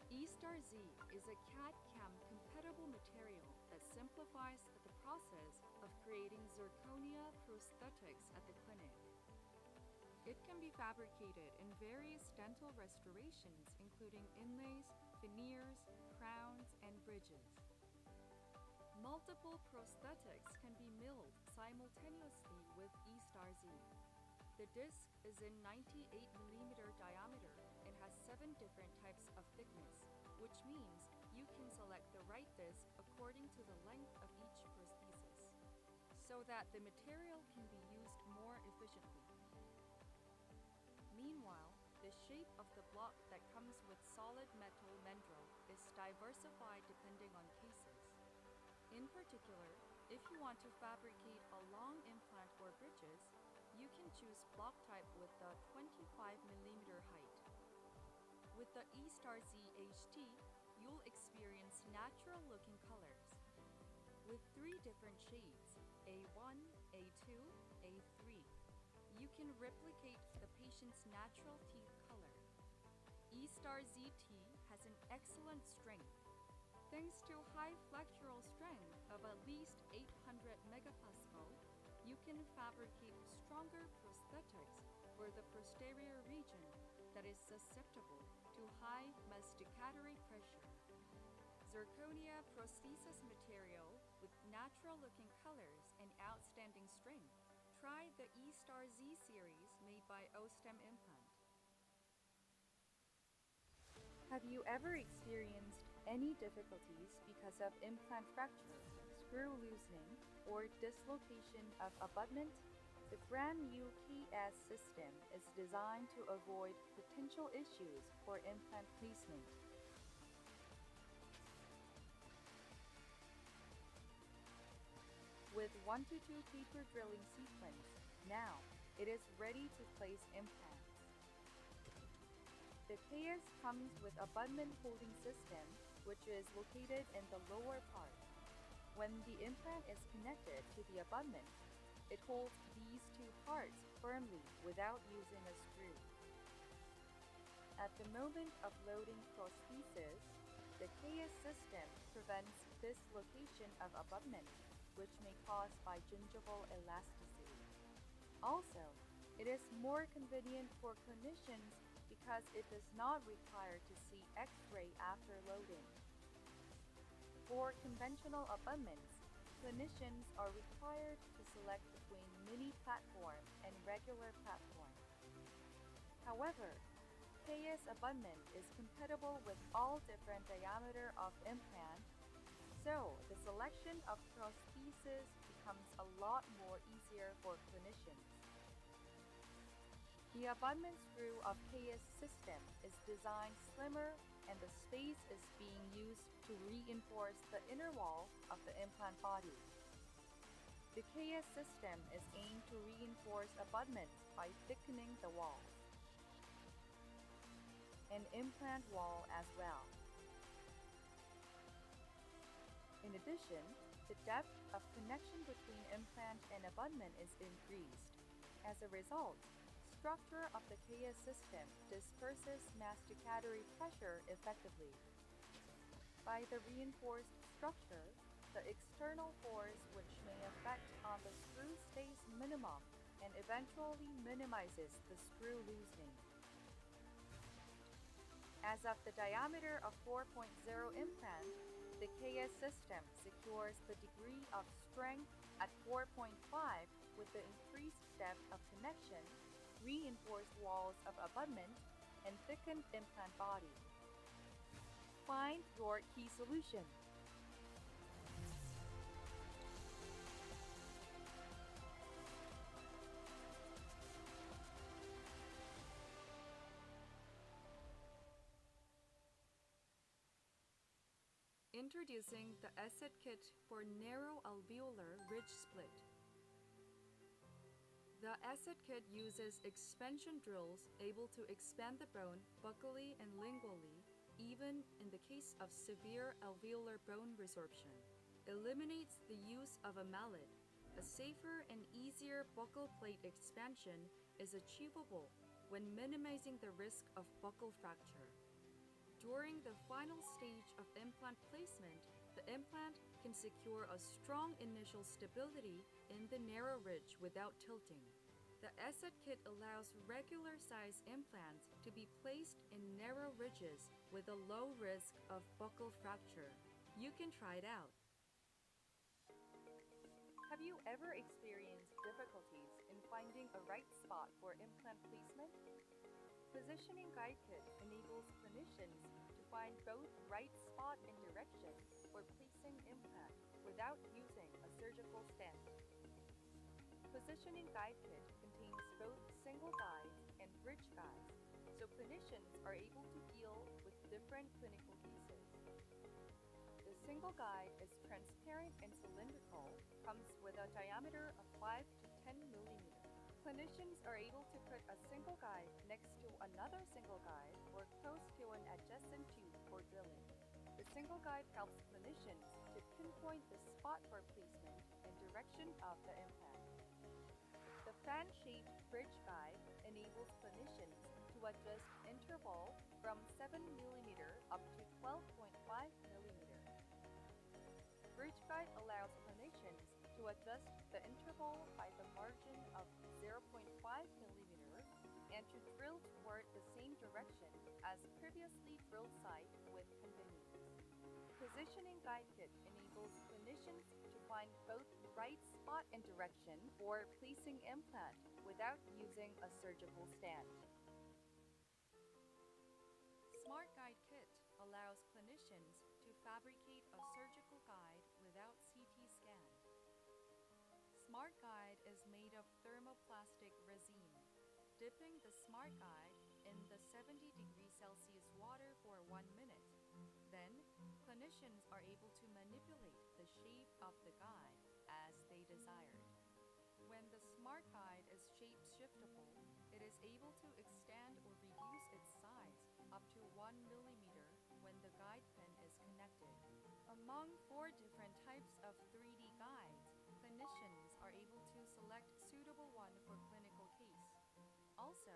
Speaker 1: E-Star Z is a CAD/CAM compatible material that simplifies the process of creating zirconia prosthetics at the clinic. It can be fabricated in various dental restorations, including inlays, veneers, crowns, and bridges. Multiple prosthetics can be milled simultaneously with E-Star Z. The disc is in 98mm diameter and has 7 different types of thickness, which means you can select the right disc according to the length of each prosthesis, so that the material can be used more efficiently. Meanwhile, the shape of the block that comes with solid metal mandrel is diversified depending on cases. In particular, if you want to fabricate a long implant or bridges, you can choose block type with the 25mm height. With the E-Star Z HT, you'll experience natural-looking colors. With 3 different shades, A1, A2, A3, you can replicate the patient's natural teeth color. E-Star ZT has an excellent strength. Thanks to high flexural strength of at least 800 megapascal, you can fabricate stronger prosthetics for the posterior region
Speaker 5: that is susceptible to high masticatory pressure. Zirconia prosthesis material with natural-looking colors and outstanding strength. Try the E-Star Z series made by Osstem Implant.
Speaker 1: Have you ever experienced any difficulties because of implant fracture, screw loosening, or dislocation of abutment? The brand new KS system is designed to avoid potential issues for implant placement. With 1 to 2 taper drilling sequence, now it is ready to place implants. The KS comes with a abutment holding system, which is located in the lower part. When the implant is connected to the abutment, it holds these two parts firmly without using a screw. At the moment of loading prosthesis, the KS system prevents dislocation of abutment, which may cause by gingival elasticity. Also, it is more convenient for clinicians because it does not require to see X-ray after loading. For conventional abutments, clinicians are required to select between mini platform and regular platform. However, KS abutment is compatible with all different diameter of implant, so the selection of prosthesis becomes a lot more easier for clinicians. The abutment screw of KS system is designed slimmer, and the space is being used to reinforce the inner wall of the implant body. The KS system is aimed to reinforce abutments by thickening the walls and implant wall as well. In addition, the depth of connection between implant and abutment is increased. As a result, structure of the KS system disperses masticatory pressure effectively. By the reinforced structure, the external force which may affect on the screw stays minimum and eventually minimizes the screw loosening. As of the diameter of 4.0 implant, the KS system secures the degree of strength at 4.5 with the increased depth of connection, reinforced walls of abutment, and thickened implant body. Find your key solution.
Speaker 5: Introducing the Asset Kit for Narrow Alveolar Ridge Split. The Asset Kit uses expansion drills able to expand the bone buccally and lingually, even in the case of severe alveolar bone resorption. Eliminates the use of a mallet. A safer and easier buccal plate expansion is achievable when minimizing the risk of buccal fracture. During the final stage of implant placement, the implant can secure a strong initial stability in the narrow ridge without tilting. The Asset Kit allows regular size implants to be placed in narrow ridges with a low risk of buccal fracture. You can try it out.
Speaker 1: Have you ever experienced difficulties in finding a right spot for implant placement? Positioning Guide Kit enables clinicians to find both right spot and direction for placing implant without using a surgical stent. Positioning Guide Kit contains both single guides and bridge guides, so clinicians are able to deal with different clinical cases. The single guide is transparent and cylindrical, comes with a diameter of 5 to 10 millimeters. Clinicians are able to put a single guide next to another single guide or close to an adjacent tube for drilling. The single guide helps clinicians to pinpoint the spot for placement and direction of the implant. The fan-shaped bridge guide enables clinicians to adjust interval from 7 mm up to 12.5 mm. Bridge guide allows clinicians to adjust the interval by the margin of 0.5 mm and to drill toward the same direction as previously drilled site with convenience. Positioning guide kit enables clinicians to find both the right spot and direction for placing implant without using a surgical stand.
Speaker 5: Smart Guide Kit allows clinicians to fabricate a surgical guide without CT scan. Smart Guide is made of thermoplastic resin. Dipping the Smart Guide in the 70-degree Celsius water for 1 minute. Then, clinicians are able to manipulate the shape of the guide as they desired. When the Smart Guide is shape-shiftable, it is able to extend or reduce its size up to 1 millimeter when the guide pin is connected. Among 4 different types of 3D guides, clinicians are able to select suitable one for clinical case. Also,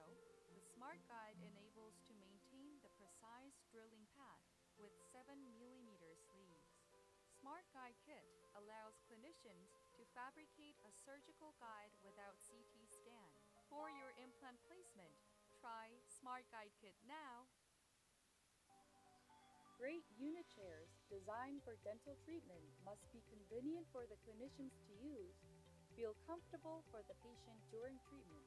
Speaker 5: the Smart Guide enables to maintain the precise drilling path with 7mm sleeves. Smart Guide Kit allows clinicians to fabricate a surgical guide without CT scan. For your implant placement, try Smart Guide Kit now.
Speaker 1: Great unit chairs designed for dental treatment must be convenient for the clinicians to use, feel comfortable for the patient during treatment,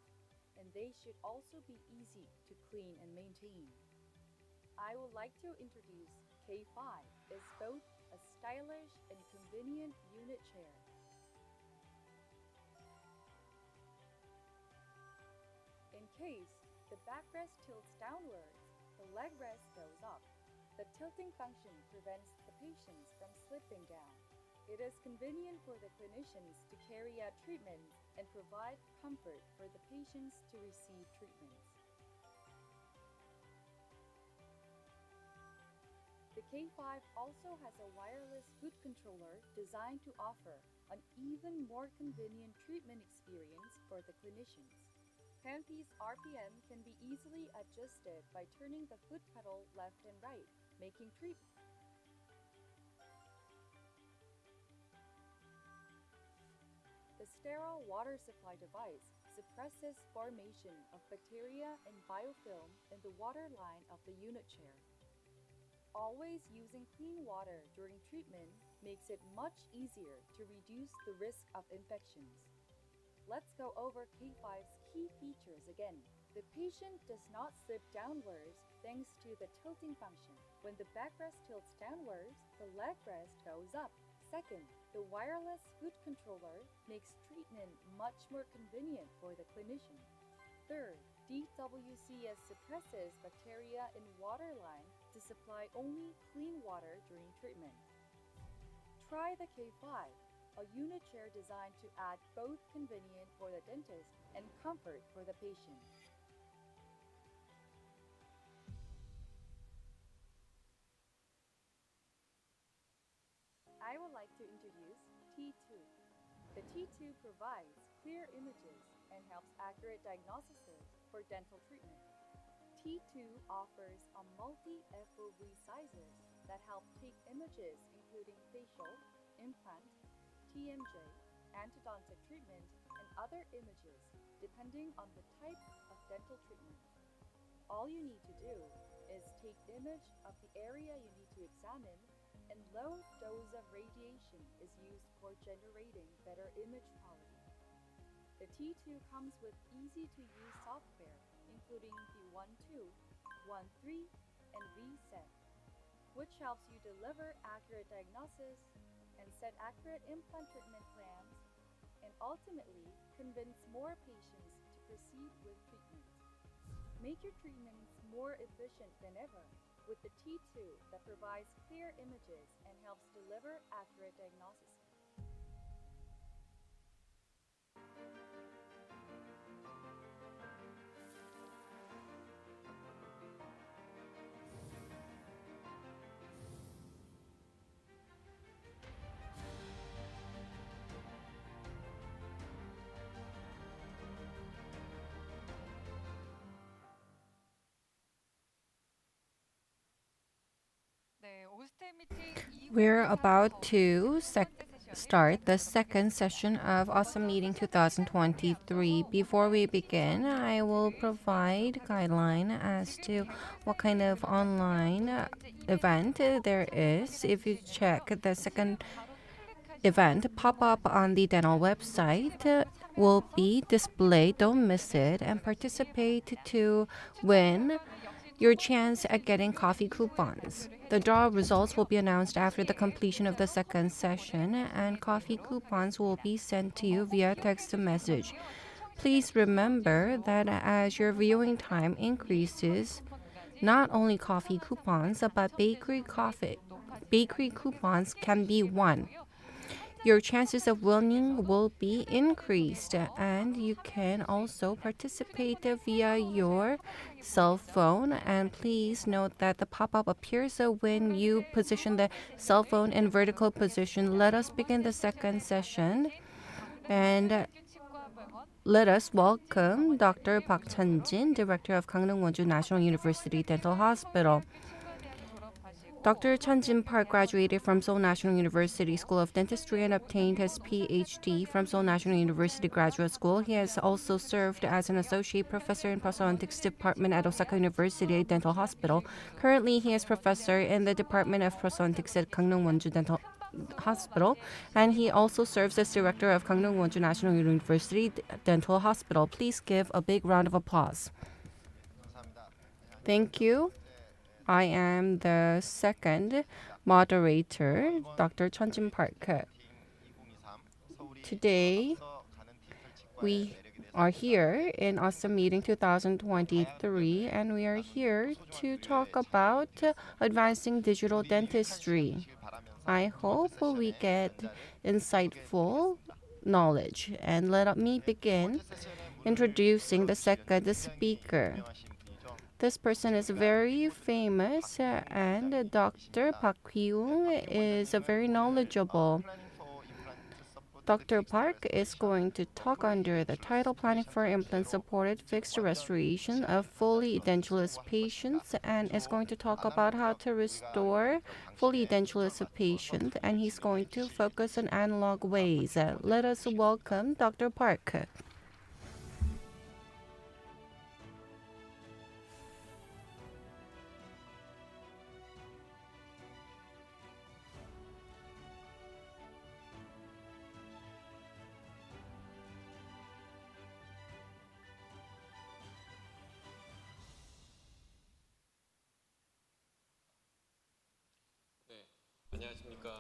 Speaker 1: and they should also be easy to clean and maintain. I would like to introduce K5 as both a stylish and convenient unit chair. In case the backrest tilts downwards, the leg rest goes up. The tilting function prevents the patients from slipping down. It is convenient for the clinicians to carry out treatments and provide comfort for the patients to receive treatments. The K5 also has a wireless foot controller designed to offer an even more convenient treatment experience for the clinicians. Handpiece RPM can be easily adjusted by turning the foot pedal left and right, making treatment. The sterile water supply device suppresses formation of bacteria and biofilm in the water line of the unit chair. Always using clean water during treatment makes it much easier to reduce the risk of infections. Let's go over K5's key features again. The patient does not slip downwards thanks to the tilting function. When the backrest tilts downwards, the leg rest goes up. Second, the wireless foot controller makes treatment much more convenient for the clinician. Third, DWCS suppresses bacteria in water line to supply only clean water during treatment. Try the K5, a unit chair designed to add both convenience for the dentist and comfort for the patient. I would like to introduce T2. The T2 provides clear images and helps accurate diagnosis for dental treatment. T2 offers a multi-FOV sizes that help take images including facial, implant, TMJ, antidontic treatment, and other images depending on the type of dental treatment. All you need to do is take image of the area you need to examine, and low dose of radiation is used for generating better image quality. The T2 comes with easy-to-use software including the 1.2, 1.3, and VSET, which helps you deliver accurate diagnosis and set accurate implant treatment plans, and ultimately convince more patients to proceed with treatment. Make your treatments more efficient than ever with the T2 that provides clear images and helps deliver accurate diagnosis.
Speaker 4: We're about to start the second session of Osstem Meeting 2023. Before we begin, I will provide guideline as to what kind of online event there is. If you check the second event pop up on the dental website, will be displayed. Don't miss it and participate to win your chance at getting coffee coupons. The draw results will be announced after the completion of the second session, and coffee coupons will be sent to you via text message. Please remember that as your viewing time increases, not only coffee coupons, but bakery coupons can be won. Your chances of winning will be increased, and you can also participate via your cell phone. And please note that the pop-up appears when you position the cell phone in vertical position. Let us begin the second session, and let us welcome Dr. Park Chan-Jin, Director of Gangneung-Wonju National University Dental Hospital. Dr. Chan-Joo Park graduated from Seoul National University School of Dentistry and obtained his PhD from Seoul National University Graduate School. He has also served as an associate professor in Prosthetics Department at Osaka University Dental Hospital. Currently, he is professor in the Department of Prosthetics at Gangneung-Wonju Dental Hospital, and he also serves as director of Gangneung-Wonju National University Dental Hospital. Please give a big round of applause. Thank you. I am the second moderator, Dr. Chan-Joo Park. Today, we are here in Osstem Meeting 2023, and we are here to talk about advancing digital dentistry. I hope we get insightful knowledge. And let me begin introducing the second speaker. This person is very famous, and Dr. Park Hwee-Woong is very knowledgeable. Dr. Park is going to talk under the title Planning for Implant-Supported Fixed Restoration of Fully Edentulous Patients, and is going to talk about how to restore fully edentulous patients, and he's going to focus on analog ways. Let us welcome Dr. Park.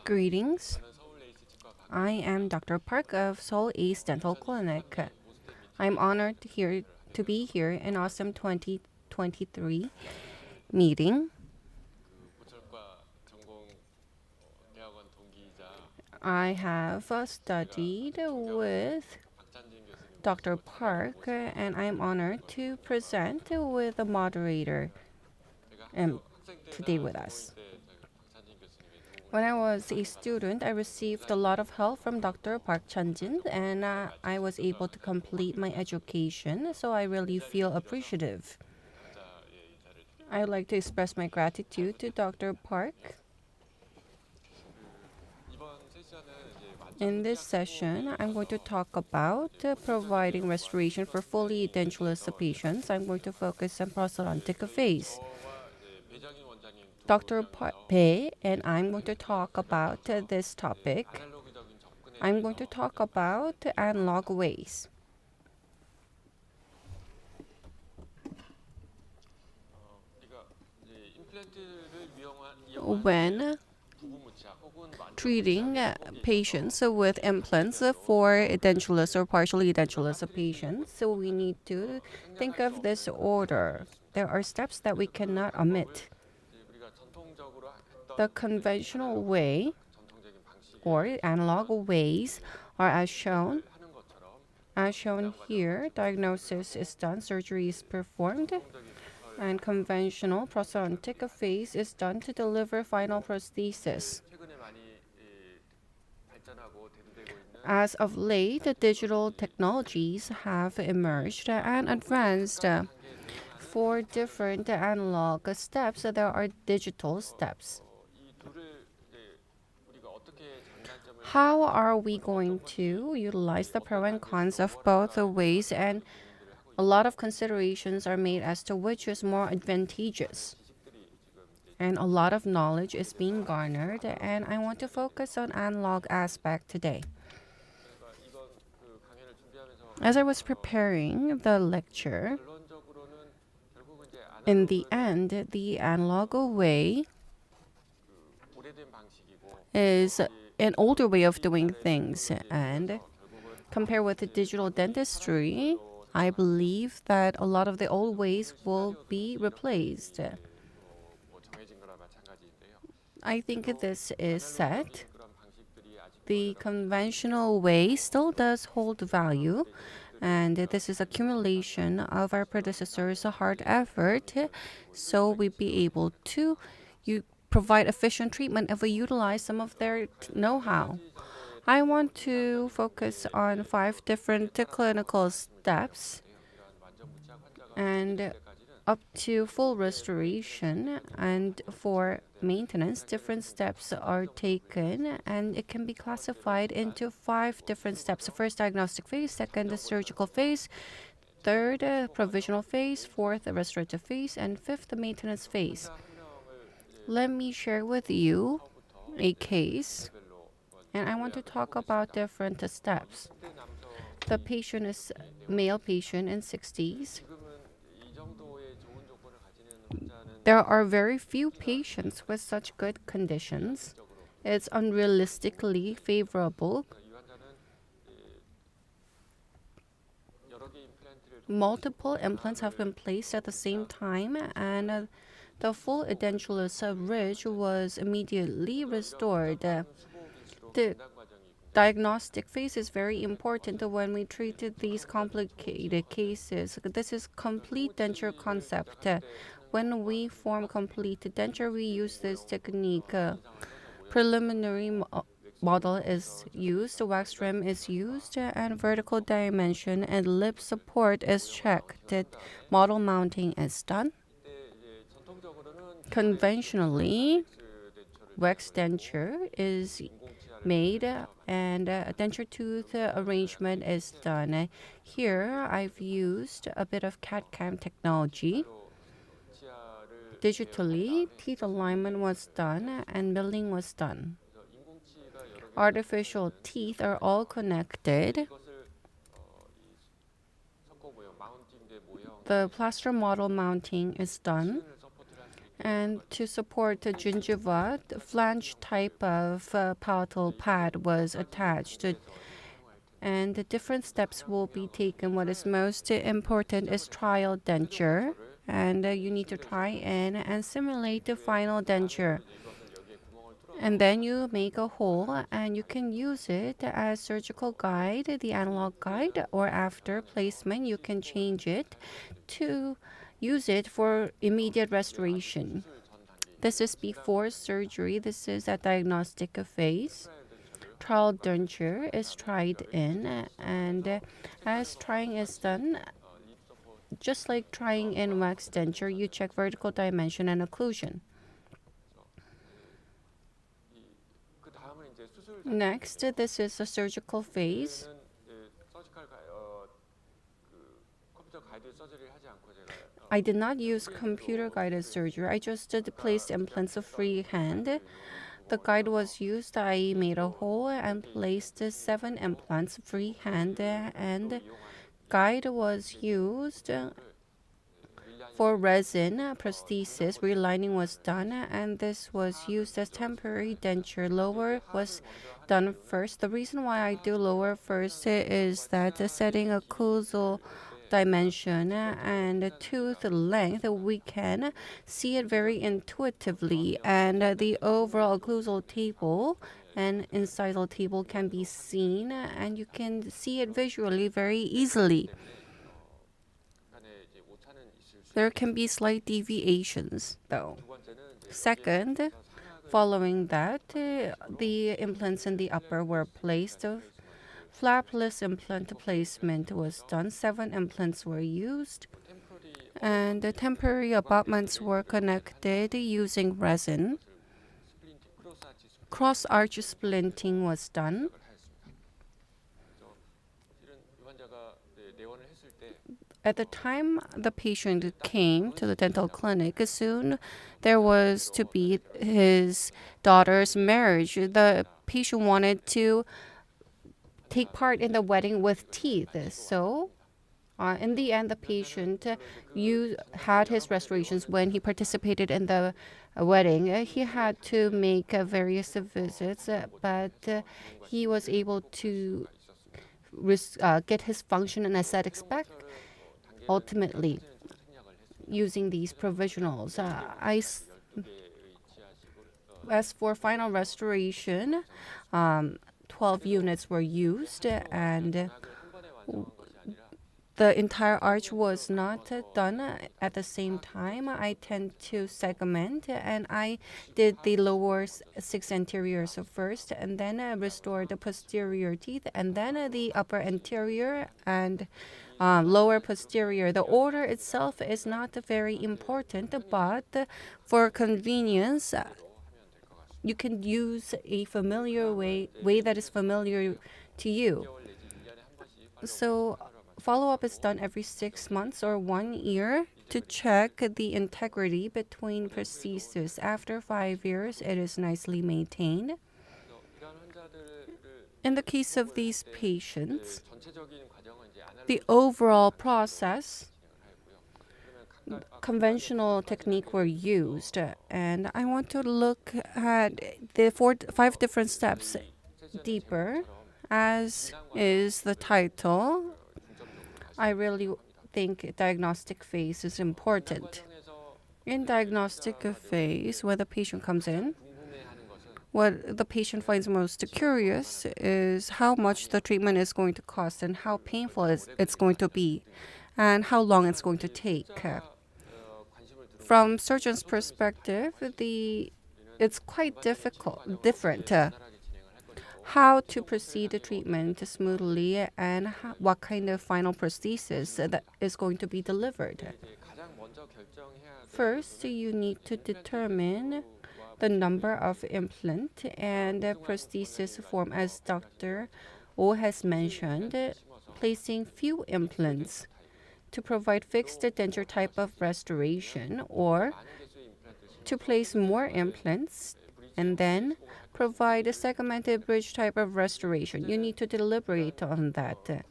Speaker 4: Greetings. I am Dr. Park of Seoul East Dental Clinic. I'm honored to be here in Osstem 2023 meeting. I have studied with Dr. Park, and I'm honored to present with the moderator today with us. When I was a student, I received a lot of help from Dr. Park Chan-Jin, and I was able to complete my education, so I really feel appreciative. I would like to express my gratitude to Dr. Park. In this session, I'm going to talk about providing restoration for fully edentulous patients. I'm going to focus on prosthodontic phase. Dr. Bae and I'm going to talk about this topic. I'm going to talk about analog ways. When treating patients with implants for edentulous or partially edentulous patients, so we need to think of this order. There are steps that we cannot omit. The conventional way or analog ways are as shown. As shown here, diagnosis is done, surgery is performed, and conventional prosthodontic phase is done to deliver final prosthesis. As of late, digital technologies have emerged and advanced. For different analog steps, there are digital steps. How are we going to utilize the pro and cons of both the ways? And a lot of considerations are made as to which is more advantageous. And a lot of knowledge is being garnered, and I want to focus on analog aspect today. As I was preparing the lecture, in the end, the analog way is an older way of doing things, and compared with the digital dentistry, I believe that a lot of the old ways will be replaced. I think this is set. The conventional way still does hold value, and this is accumulation of our predecessors' hard effort, so we be able to provide efficient treatment if we utilize some of their know-how. I want to focus on 5 different clinical steps and up to full restoration, and for maintenance, different steps are taken, and it can be classified into 5 different steps. The first, diagnostic phase; second, the surgical phase; third, provisional phase; fourth, the restorative phase; and fifth, the maintenance phase. Let me share with you a case, and I want to talk about different steps. The patient is male patient in 60s. There are very few patients with such good conditions. It's unrealistically favorable. Multiple implants have been placed at the same time, and the full edentulous ridge was immediately restored. The diagnostic phase is very important when we treated these complicated cases. This is complete denture concept. When we form complete denture, we use this technique. Preliminary model is used, wax trim is used, and vertical dimension and lip support is checked. Model mounting is done. Conventionally, wax denture is made and a denture tooth arrangement is done. Here, I've used a bit of CAD/CAM technology. Digitally, teeth alignment was done and milling was done. Artificial teeth are all connected. The plaster model mounting is done. And to support the gingiva, the flange type of palatal pad was attached. And the different steps will be taken. What is most important is trial denture. And you need to try in and simulate the final denture. And then you make a hole, and you can use it as surgical guide, the analog guide, or after placement, you can change it to use it for immediate restoration. This is before surgery. This is a diagnostic phase. Trial denture is tried in, and as trying is done, just like trying in wax denture, you check vertical dimension and occlusion. Next, this is a surgical phase. I did not use computer-guided surgery. I just placed implants of freehand. The guide was used. I made a hole and placed 7 implants freehand, and guide was used. For resin prosthesis, relining was done, and this was used as temporary denture. Lower was done first. The reason why I do lower first is that setting occlusal dimension and tooth length, we can see it very intuitively, and the overall occlusal table and incisal table can be seen, and you can see it visually very easily. There can be slight deviations, though. Second, following that, the implants in the upper were placed. Flapless implant placement was done. 7 implants were used. And the temporary abutments were connected using resin. cross-arch splinting was done. At the time the patient came to the dental clinic, soon there was to be his daughter's marriage. The patient wanted to take part in the wedding with teeth. So in the end, the patient had his restorations when he participated in the wedding. He had to make various visits, but he was able to get his function and aesthetics back ultimately using these provisionals. As for final restoration, 12 units were used, and the entire arch was not done at the same time. I tend to segment, and I did the lower 6 anteriors first, and then restored the posterior teeth, and then the upper anterior and lower posterior. The order itself is not very important, but for convenience, you can use a familiar way that is familiar to you. So follow-up is done every 6 months or 1 year to check the integrity between prostheses. After 5 years, it is nicely maintained. In the case of these patients, the overall process, conventional technique were used, and I want to look at the 5 different steps deeper. As is the title, I really think diagnostic phase is important. In diagnostic phase, when the patient comes in, what the patient finds most curious is how much the treatment is going to cost and how painful it's going to be and how long it's going to take. From surgeon's perspective, it's quite different how to proceed the treatment smoothly and what kind of final prosthesis that is going to be delivered. First, you need to determine the number of implant and prosthesis form, as Dr. Oh has mentioned, placing few implants to provide fixed denture type of restoration, or to place more implants and then provide a segmented bridge type of restoration. You need to deliberate on that.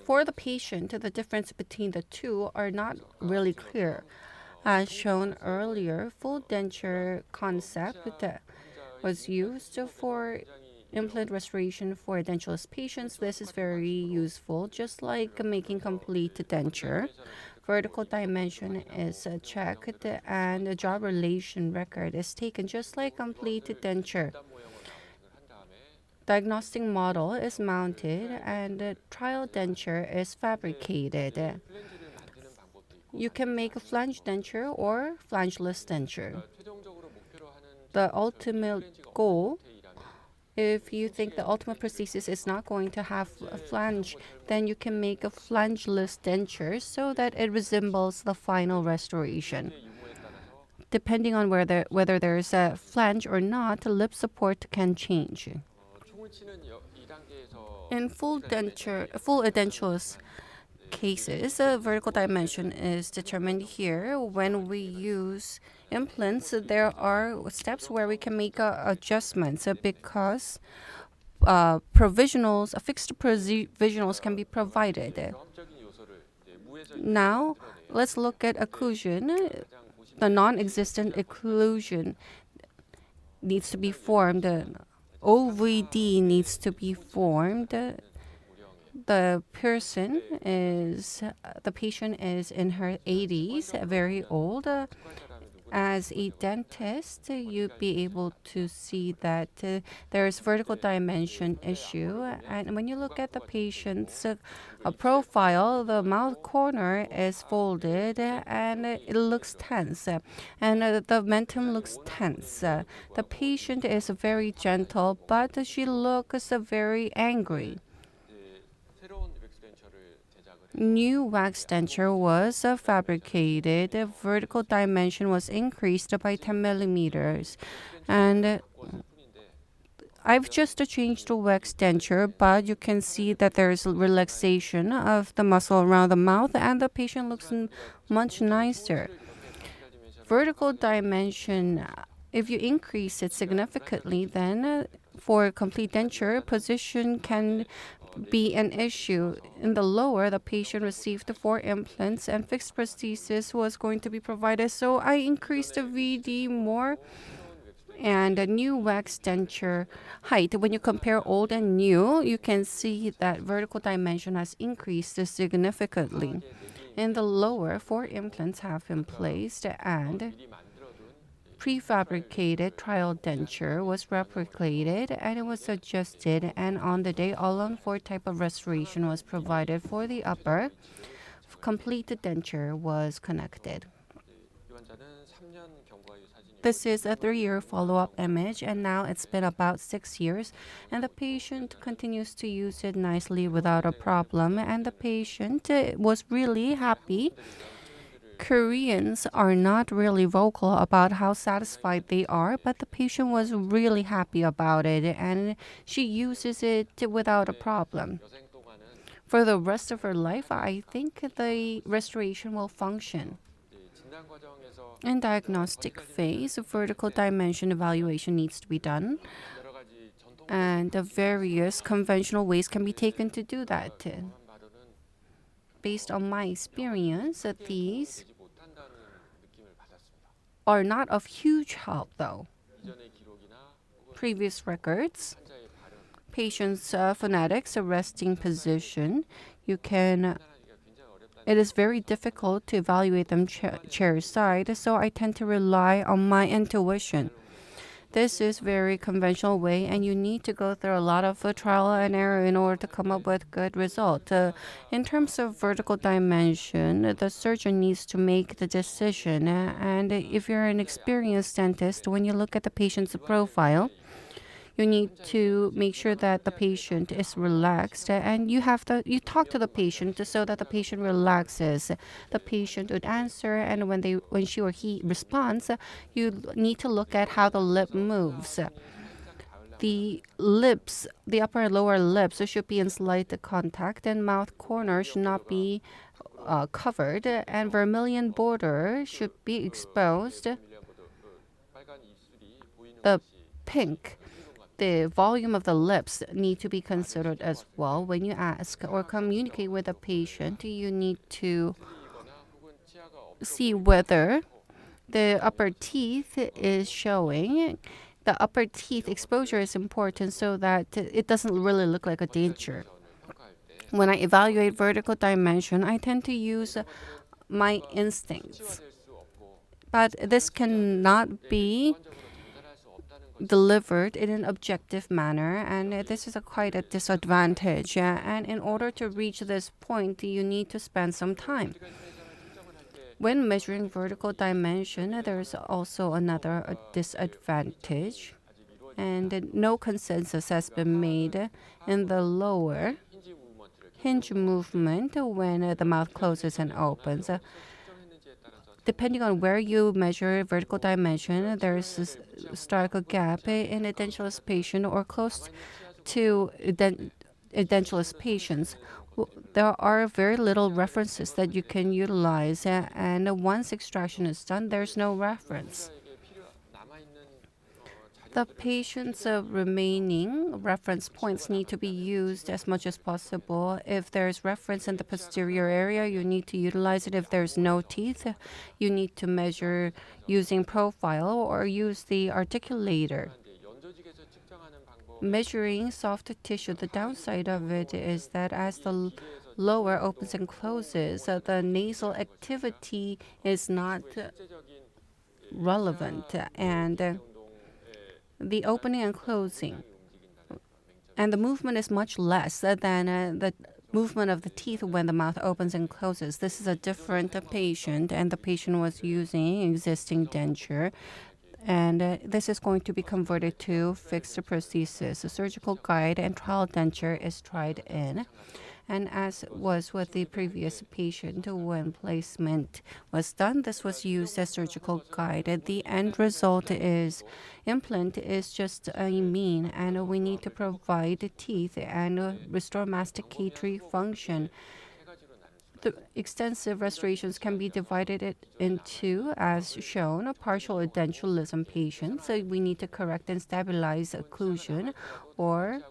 Speaker 4: For the patient, the difference between the two are not really clear. As shown earlier, full denture concept was used for implant restoration for edentulous patients. This is very useful, just like making complete denture. Vertical dimension is checked and a jaw relation record is taken, just like complete denture. Diagnostic model is mounted and the trial denture is fabricated. You can make a flange denture or flangeless denture. The ultimate goal, if you think the ultimate prosthesis is not going to have a flange, then you can make a flangeless denture so that it resembles the final restoration. Depending on whether there's a flange or not, lip support can change. In full edentulous cases, vertical dimension is determined here. When we use implants, there are steps where we can make adjustments because fixed provisionals can be provided. Now, let's look at occlusion. The non-existent occlusion needs to be formed. OVD needs to be formed. The patient is in her 80s, very old. As a dentist, you'd be able to see that there's vertical dimension issue. And when you look at the patient's profile, the mouth corner is folded and it looks tense. And the mentum looks tense. The patient is very gentle, but she looks very angry. New wax denture was fabricated. The vertical dimension was increased by 10 millimeters. And I've just changed the wax denture, but you can see that there's relaxation of the muscle around the mouth and the patient looks much nicer. Vertical dimension, if you increase it significantly, then for complete denture, position can be an issue. In the lower, the patient received 4 implants and fixed prosthesis was going to be provided. So I increased the VD more. And a new wax denture height, when you compare old and new, you can see that vertical dimension has increased significantly. In the lower, 4 implants have been placed and prefabricated trial denture was replicated and it was adjusted, and on the day all-on 4 type of restoration was provided for the upper. Complete denture was connected. This is a 3-year follow-up image, and now it's been about 6 years, and the patient continues to use it nicely without a problem, and the patient was really happy. Koreans are not really vocal about how satisfied they are, but the patient was really happy about it, and she uses it without a problem. For the rest of her life, I think the restoration will function. In diagnostic phase, vertical dimension evaluation needs to be done, and the various conventional ways can be taken to do that. Based on my experience, these are not of huge help though. Previous records, patient's phonetics, resting position, it is very difficult to evaluate them chair side, so I tend to rely on my intuition. This is very conventional way, and you need to go through a lot of trial and error in order to come up with good result. In terms of vertical dimension, the surgeon needs to make the decision. And if you're an experienced dentist, when you look at the patient's profile, you need to make sure that the patient is relaxed, and you talk to the patient so that the patient relaxes. The patient would answer, and when she or he responds, you need to look at how the lip moves. The lips, the upper and lower lips, should be in slight contact, and mouth corner should not be covered, and vermilion border should be exposed. The pink, the volume of the lips need to be considered as well. When you ask or communicate with a patient, you need to see whether the upper teeth is showing. The upper teeth exposure is important so that it doesn't really look like a denture. When I evaluate vertical dimension, I tend to use my instincts. But this cannot be delivered in an objective manner, and this is quite a disadvantage. And in order to reach this point, you need to spend some time. When measuring vertical dimension, there is also another disadvantage, and no consensus has been made in the lower hinge movement when the mouth closes and opens. Depending on where you measure vertical dimension, there is a historical gap in edentulous patient or close to edentulous patients. There are very little references that you can utilize, and once extraction is done, there's no reference. The patient's remaining reference points need to be used as much as possible. If there's reference in the posterior area, you need to utilize it. If there's no teeth, you need to measure using profile or use the articulator. Measuring soft tissue, the downside of it is that as the lower opens and closes, the nasal activity is not relevant, and the opening and closing, and the movement is much less than the movement of the teeth when the mouth opens and closes. This is a different patient, and the patient was using existing denture, and this is going to be converted to fixed prosthesis. A surgical guide and trial denture is tried in, And as was with the previous patient, when placement was done, this was used as surgical guide. The end result is implant is just a mean, and we need to provide teeth and restore masticatory function. The extensive restorations can be divided into, as shown, a partial edentulism patients. So we need to correct and stabilize occlusion, or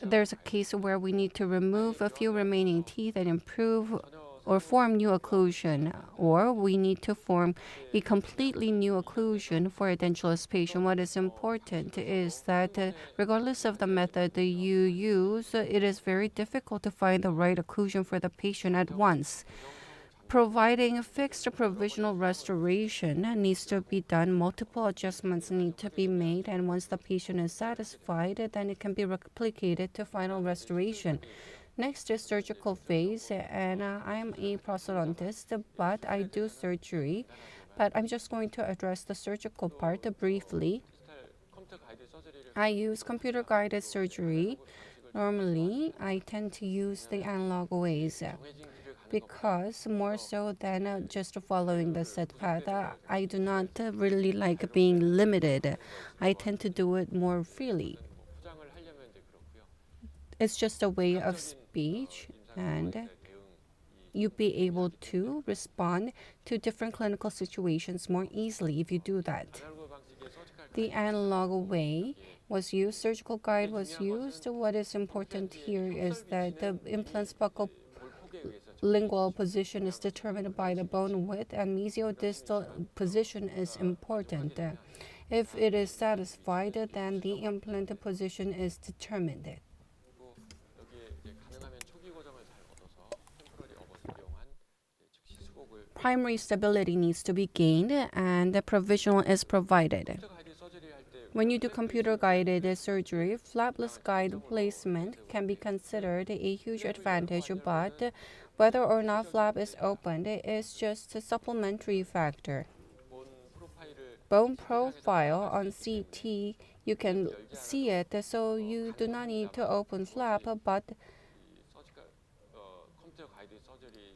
Speaker 4: there's a case where we need to remove a few remaining teeth and improve or form new occlusion, or we need to form a completely new occlusion for a edentulous patient. What is important is that regardless of the method that you use, it is very difficult to find the right occlusion for the patient at once. Providing a fixed provisional restoration needs to be done. Multiple adjustments need to be made, and once the patient is satisfied, then it can be replicated to final restoration. Next is surgical phase, and I'm a prosthodontist, but I do surgery. But I'm just going to address the surgical part briefly. I use computer-guided surgery. Normally, I tend to use the analog ways because more so than just following the set path, I do not really like being limited. I tend to do it more freely. It's just a way of speech, and you'll be able to respond to different clinical situations more easily if you do that. The analog way was used, surgical guide was used. What is important here is that the implant's buccal lingual position is determined by the bone width, and mesiodistal position is important. If it is satisfied, then the implant position is determined. Primary stability needs to be gained, and the provisional is provided. When you do computer-guided surgery, flapless guide placement can be considered a huge advantage, but whether or not flap is opened is just a supplementary factor. Bone profile on CT, you can see it, so you do not need to open flap, but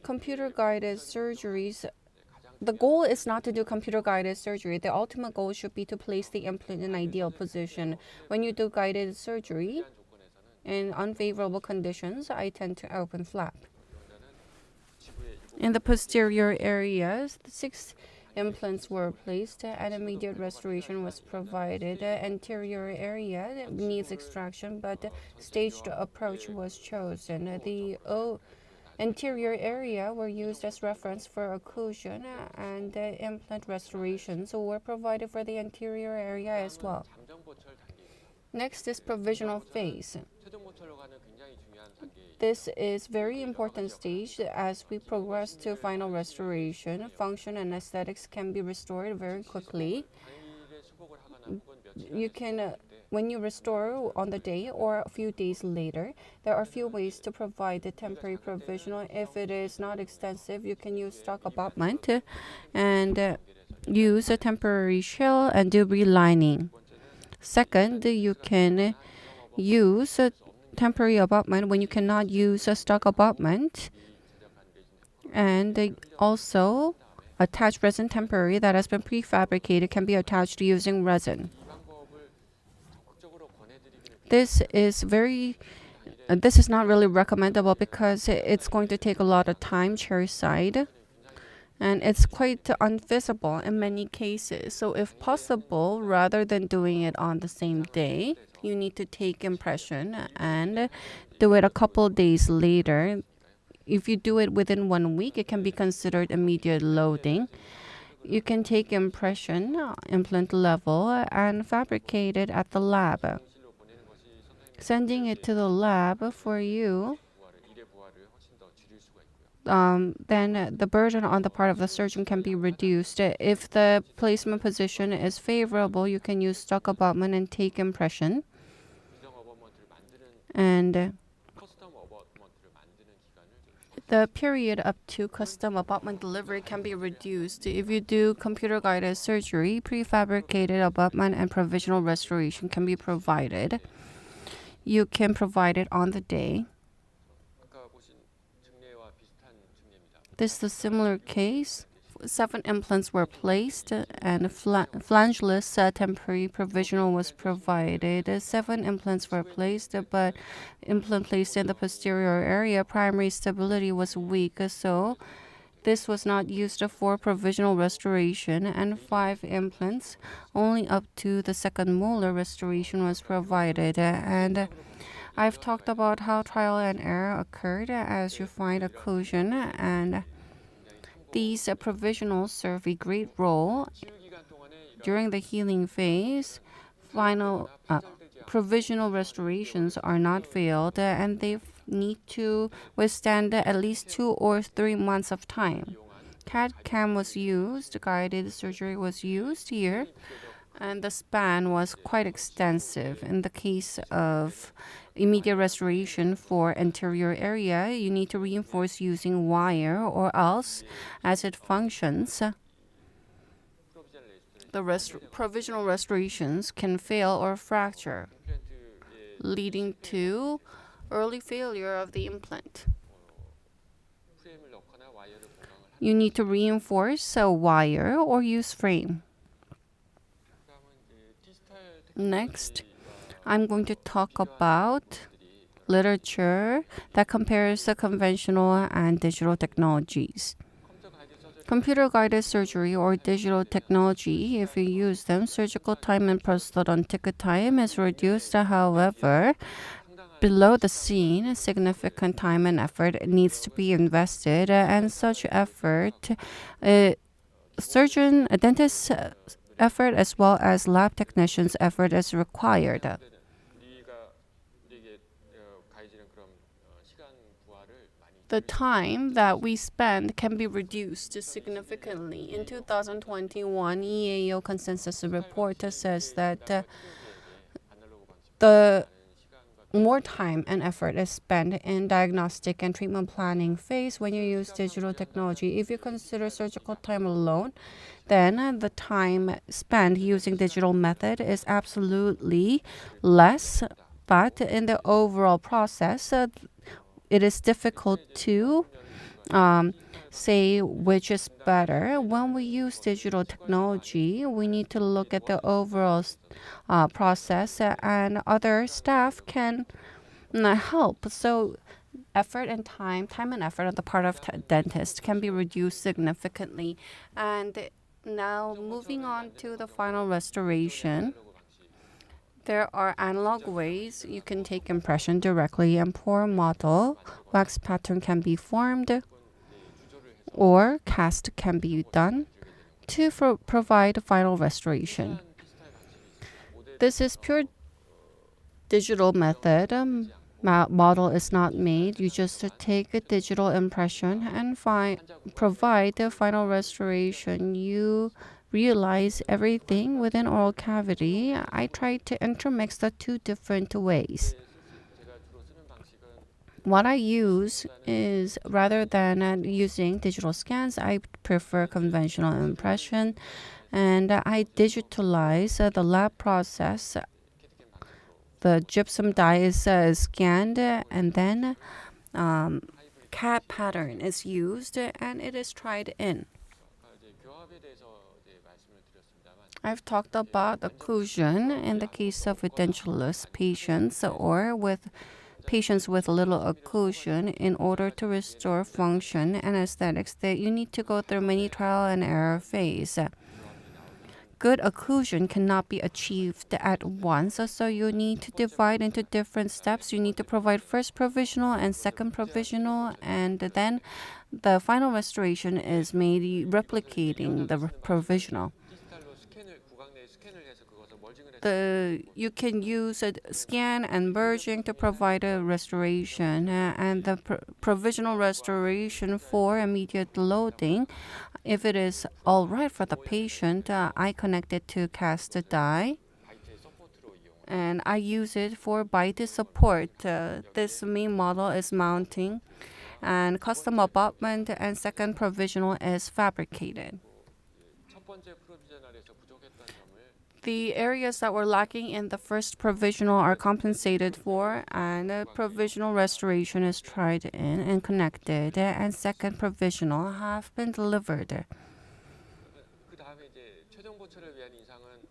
Speaker 4: computer-guided surgeries, the goal is not to do computer-guided surgery. The ultimate goal should be to place the implant in ideal position. When you do guided surgery, in unfavorable conditions, I tend to open flap. In the posterior areas, 6 implants were placed and immediate restoration was provided. The anterior area needs extraction, but staged approach was chosen. The anterior area were used as reference for occlusion, and the implant restorations were provided for the anterior area as well. Next is provisional phase. This is very important stage as we progress to final restoration. Function and aesthetics can be restored very quickly. You can when you restore on the day or a few days later, there are a few ways to provide the temporary provisional. If it is not extensive, you can use stock abutment and use a temporary shell and do relining. Second, you can use a temporary abutment when you cannot use a stock abutment, and also attach resin temporary that has been prefabricated can be attached using resin. This is not really recommendable because it's going to take a lot of time chairside, and it's quite unfeasible in many cases. So if possible, rather than doing it on the same day, you need to take impression and do it a couple days later. If you do it within 1 week, it can be considered immediate loading. You can take impression, implant level, and fabricate it at the lab. Sending it to the lab for you, then the burden on the part of the surgeon can be reduced. If the placement position is favorable, you can use stock abutment and take impression. And the period up to custom abutment delivery can be reduced. If you do computer-guided surgery, prefabricated abutment and provisional restoration can be provided. You can provide it on the day. This is a similar case. 7 implants were placed and flangeless temporary provisional was provided. 7 implants were placed, but implant placed in the posterior area, primary stability was weak, so this was not used for provisional restoration, and 5 implants, only up to the second molar restoration was provided. And I've talked about how trial and error occurred as you find occlusion, and these provisionals serve a great role during the healing phase. Final provisional restorations are not failed, and they need to withstand at least 2 or 3 months of time. CAD-CAM was used, guided surgery was used here, and the span was quite extensive. In the case of immediate restoration for anterior area, you need to reinforce using wire, or else, as it functions, the provisional restorations can fail or fracture, leading to early failure of the implant. You need to reinforce a wire or use frame. Next, I'm going to talk about literature that compares the conventional and digital technologies. Computer-guided surgery or digital technology, if you use them, surgical time and prosthodontic time is reduced. However, below the scene, significant time and effort needs to be invested, and such effort, dentist effort as well as lab technicians' effort is required. The time that we spend can be reduced significantly. In 2021, EAO consensus report says that the more time and effort is spent in diagnostic and treatment planning phase when you use digital technology. If you consider surgical time alone, then the time spent using digital method is absolutely less. But in the overall process, it is difficult to say which is better. When we use digital technology, we need to look at the overall process, and other staff can help. So effort and time and effort on the part of dentist can be reduced significantly. And now moving on to the final restoration. There are analog ways you can take impression directly and pour a model. Wax pattern can be formed, or cast can be done to provide final restoration. This is pure digital method. Model is not made. You just take a digital impression and provide the final restoration. You realize everything within oral cavity. I tried to intermix the 2 different ways. What I use is, rather than using digital scans, I prefer conventional impression, and I digitalize the lab process. The gypsum dye is scanned, and then CAD pattern is used, and it is tried in. I've talked about occlusion in the case of edentulous patients or with patients with little occlusion. In order to restore function and aesthetics, that you need to go through many trial and error phase. Good occlusion cannot be achieved at once, so you need to divide into different steps. You need to provide first provisional and second provisional, and then the final restoration is made replicating the provisional. You can use a scan and merging to provide a restoration, and the provisional restoration for immediate loading. If it is all right for the patient, I connect it to cast dye, and I use it for bite support. This main model is mounting, and custom abutment and second provisional is fabricated. The areas that were lacking in the first provisional are compensated for, and provisional restoration is tried in and connected, and second provisional have been delivered.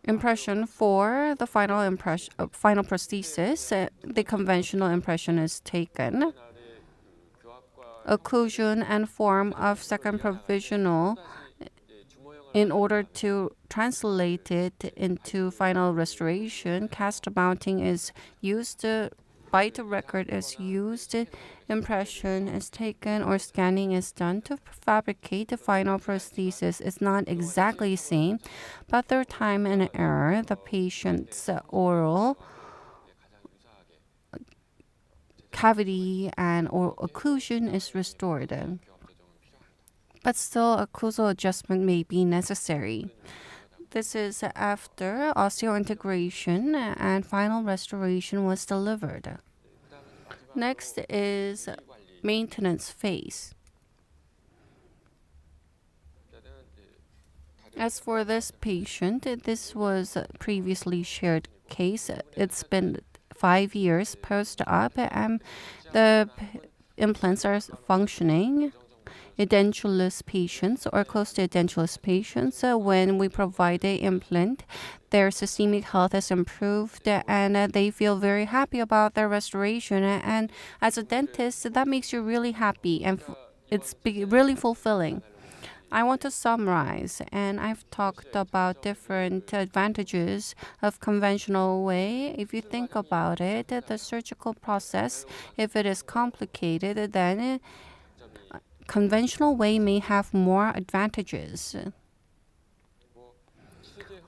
Speaker 4: Impression for the final prosthesis, the conventional impression is taken. Occlusion and form of second provisional in order to translate it into final restoration. Cast mounting is used, bite record is used, impression is taken, or scanning is done to fabricate the final prosthesis. It's not exactly the same, but through time and error, the patient's oral cavity and or occlusion is restored. But still, occlusal adjustment may be necessary. This is after osseointegration and final restoration was delivered. Next is maintenance phase. As for this patient, this was a previously shared case. It's been 5 years post-op and the implants are functioning. Edentulous patients or close to edentulous patients, when we provide an implant, their systemic health has improved and they feel very happy about their restoration. And as a dentist, that makes you really happy and it's really fulfilling. I want to summarize, and I've talked about different advantages of conventional way. If you think about it, the surgical process, if it is complicated, then conventional way may have more advantages.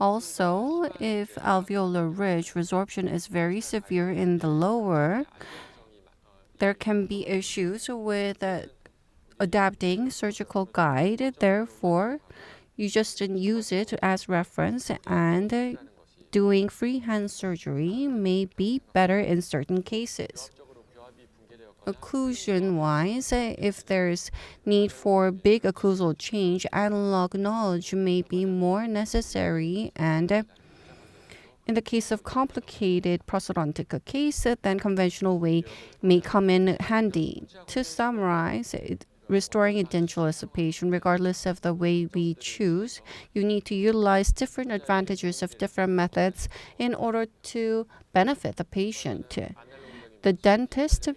Speaker 4: Also, if alveolar ridge resorption is very severe in the lower, there can be issues with adapting surgical guide. Therefore, you just use it as reference, and doing freehand surgery may be better in certain cases. Occlusion-wise, if there's need for big occlusal change, analog knowledge may be more necessary, and in the case of complicated prosthodontic case, then conventional way may come in handy. To summarize, restoring edentulous patient, regardless of the way we choose, you need to utilize different advantages of different methods in order to benefit the patient. The dentist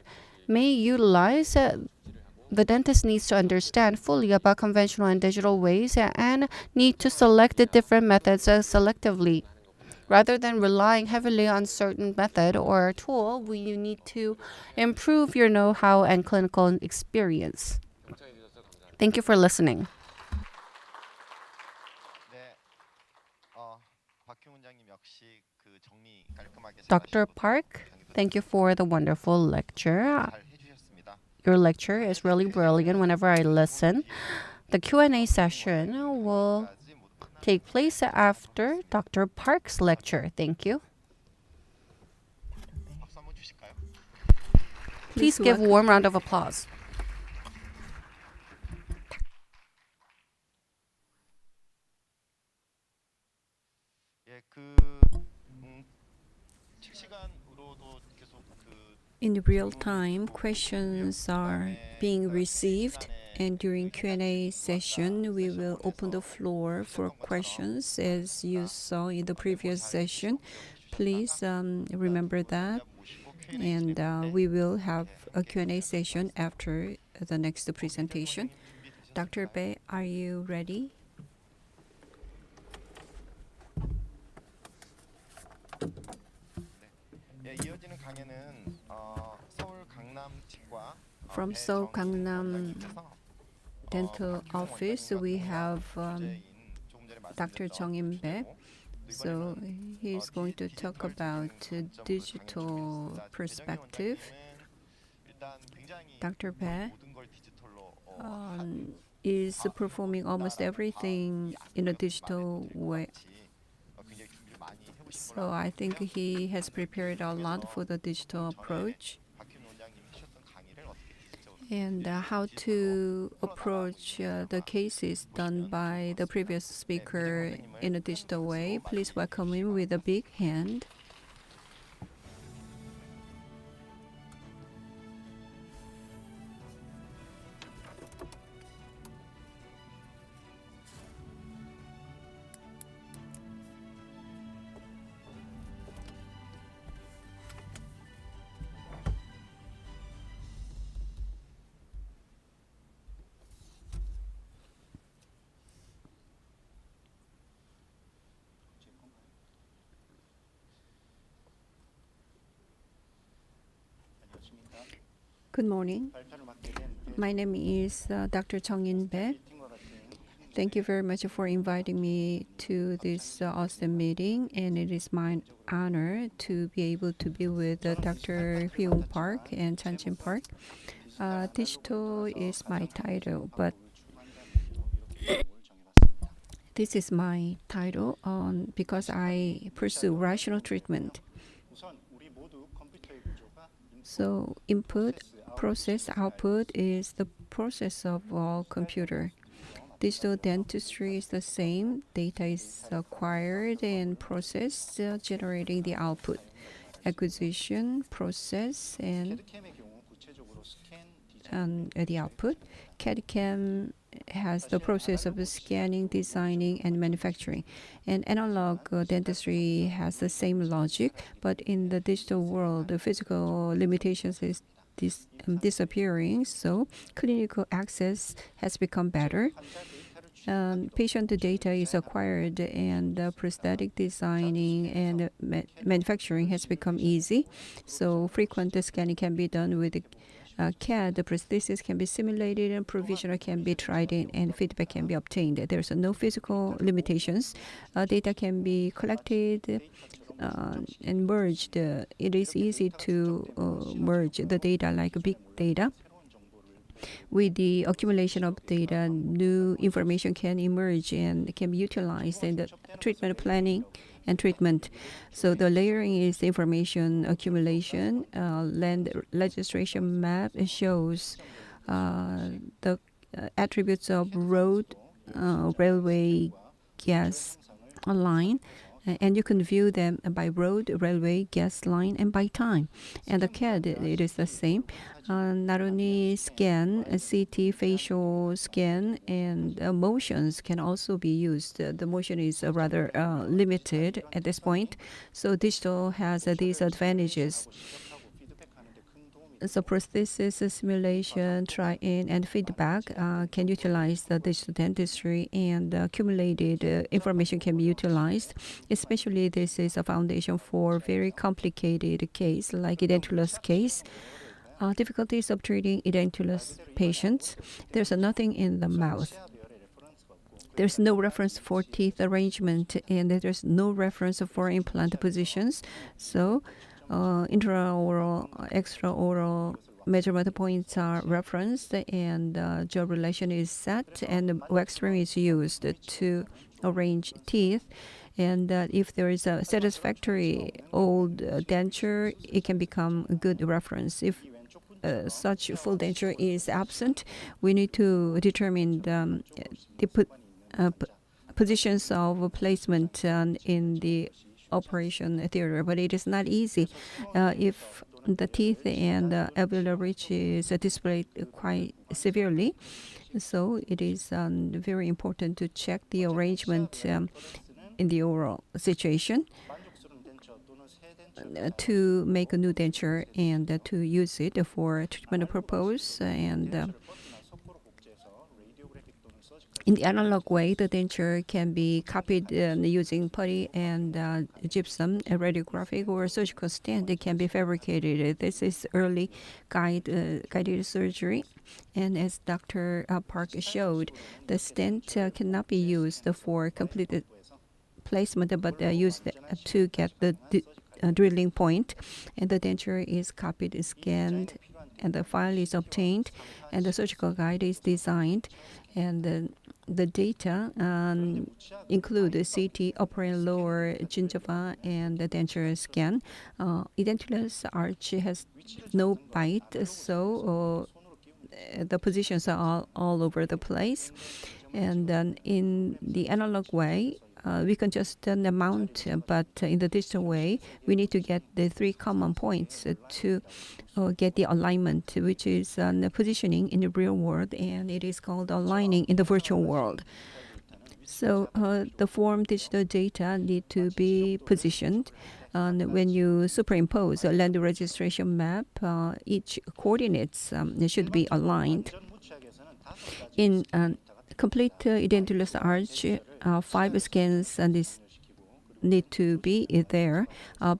Speaker 4: needs to understand fully about conventional and digital ways and need to select the different methods selectively. Rather than relying heavily on certain method or tool, you need to improve your know-how and clinical experience. Thank you for listening. Dr. Park, thank you for the wonderful lecture. Your lecture is really brilliant whenever I listen. The Q&A session will take place after Dr. Park's lecture. Thank you. Please give a warm round of applause.
Speaker 2: In real time, questions are being received, and during Q&A session, we will open the floor for questions as you saw in the previous session. Please remember that, and we will have a Q&A session after the next presentation. Dr. Bae, are you ready? From Seoul Gangnam Dental Office, we have Dr. Jeong-In Bae. So he's going to talk about digital perspective. Dr. Bae is performing almost everything in a digital way. So I think he has prepared a lot for the digital approach. and how to approach the cases done by the previous speaker in a digital way. Please welcome him with a big hand. Good morning. My name is Dr. Jeong-In Baek. Thank you very much for inviting me to this Osstem meeting, and it is my honor to be able to be with Dr. Hwee-Woong Park and Chang-Joo Park. Digital is my title, but this is my title because I pursue rational treatment. So input, process, output is the process of all computer. Digital dentistry is the same. Data is acquired and processed, generating the output. Acquisition, process, and the output. CAD/CAM has the process of scanning, designing, and manufacturing. And analog dentistry has the same logic, but in the digital world, the physical limitations is disappearing, so clinical access has become better. Patient data is acquired, and prosthetic designing and manufacturing has become easy. So frequent scanning can be done with CAD. The prosthesis can be simulated, and provisional can be tried in, and feedback can be obtained. There's no physical limitations. Data can be collected and merged. It is easy to merge the data like big data. With the accumulation of data, new information can emerge and can be utilized in the treatment planning and treatment. So the layering is the information accumulation. Land registration map shows the attributes of road, railway, gas line. And you can view them by road, railway, gas line, and by time. And the CAD, it is the same. Not only scan, CT, facial scan, and motions can also be used. The motion is rather limited at this point. So digital has these advantages. So prosthesis simulation, try-in, and feedback can utilize the digital dentistry, and accumulated information can be utilized. Especially this is a foundation for very complicated case like Edentulous case. Difficulties of treating Edentulous patients. There's nothing in the mouth. There's no reference for teeth arrangement, and there's no reference for implant positions. So intraoral, extraoral measurement points are referenced, and jaw relation is set, and wax ring is used to arrange teeth. And if there is a satisfactory old denture, it can become a good reference. If such full denture is absent, we need to determine the positions of placement in the operation theater, but it is not easy. If the teeth and alveolar ridge is displayed quite severely, so it is very important to check the arrangement in the oral situation to make a new denture and to use it for treatment purpose. And in the analog way, the denture can be copied using putty and gypsum. A radiographic or surgical stent, it can be fabricated. This is early guided surgery. And as Dr. Park showed, the stent cannot be used for completed placement, but used to get the drilling point. And the denture is copied, scanned, and the file is obtained, and the surgical guide is designed. And the data include the CT, upper and lower gingiva, and the denture scan. Edentulous arch has no bite, so the positions are all over the place. And then in the analog way, we can just mount, but in the digital way, we need to get the 3 common points to get the alignment, which is the positioning in the real world, and it is called aligning in the virtual world. So the form digital data need to be positioned. When you superimpose a land registration map, each coordinates should be aligned. In complete Edentulous arch, 5 scans need to be there.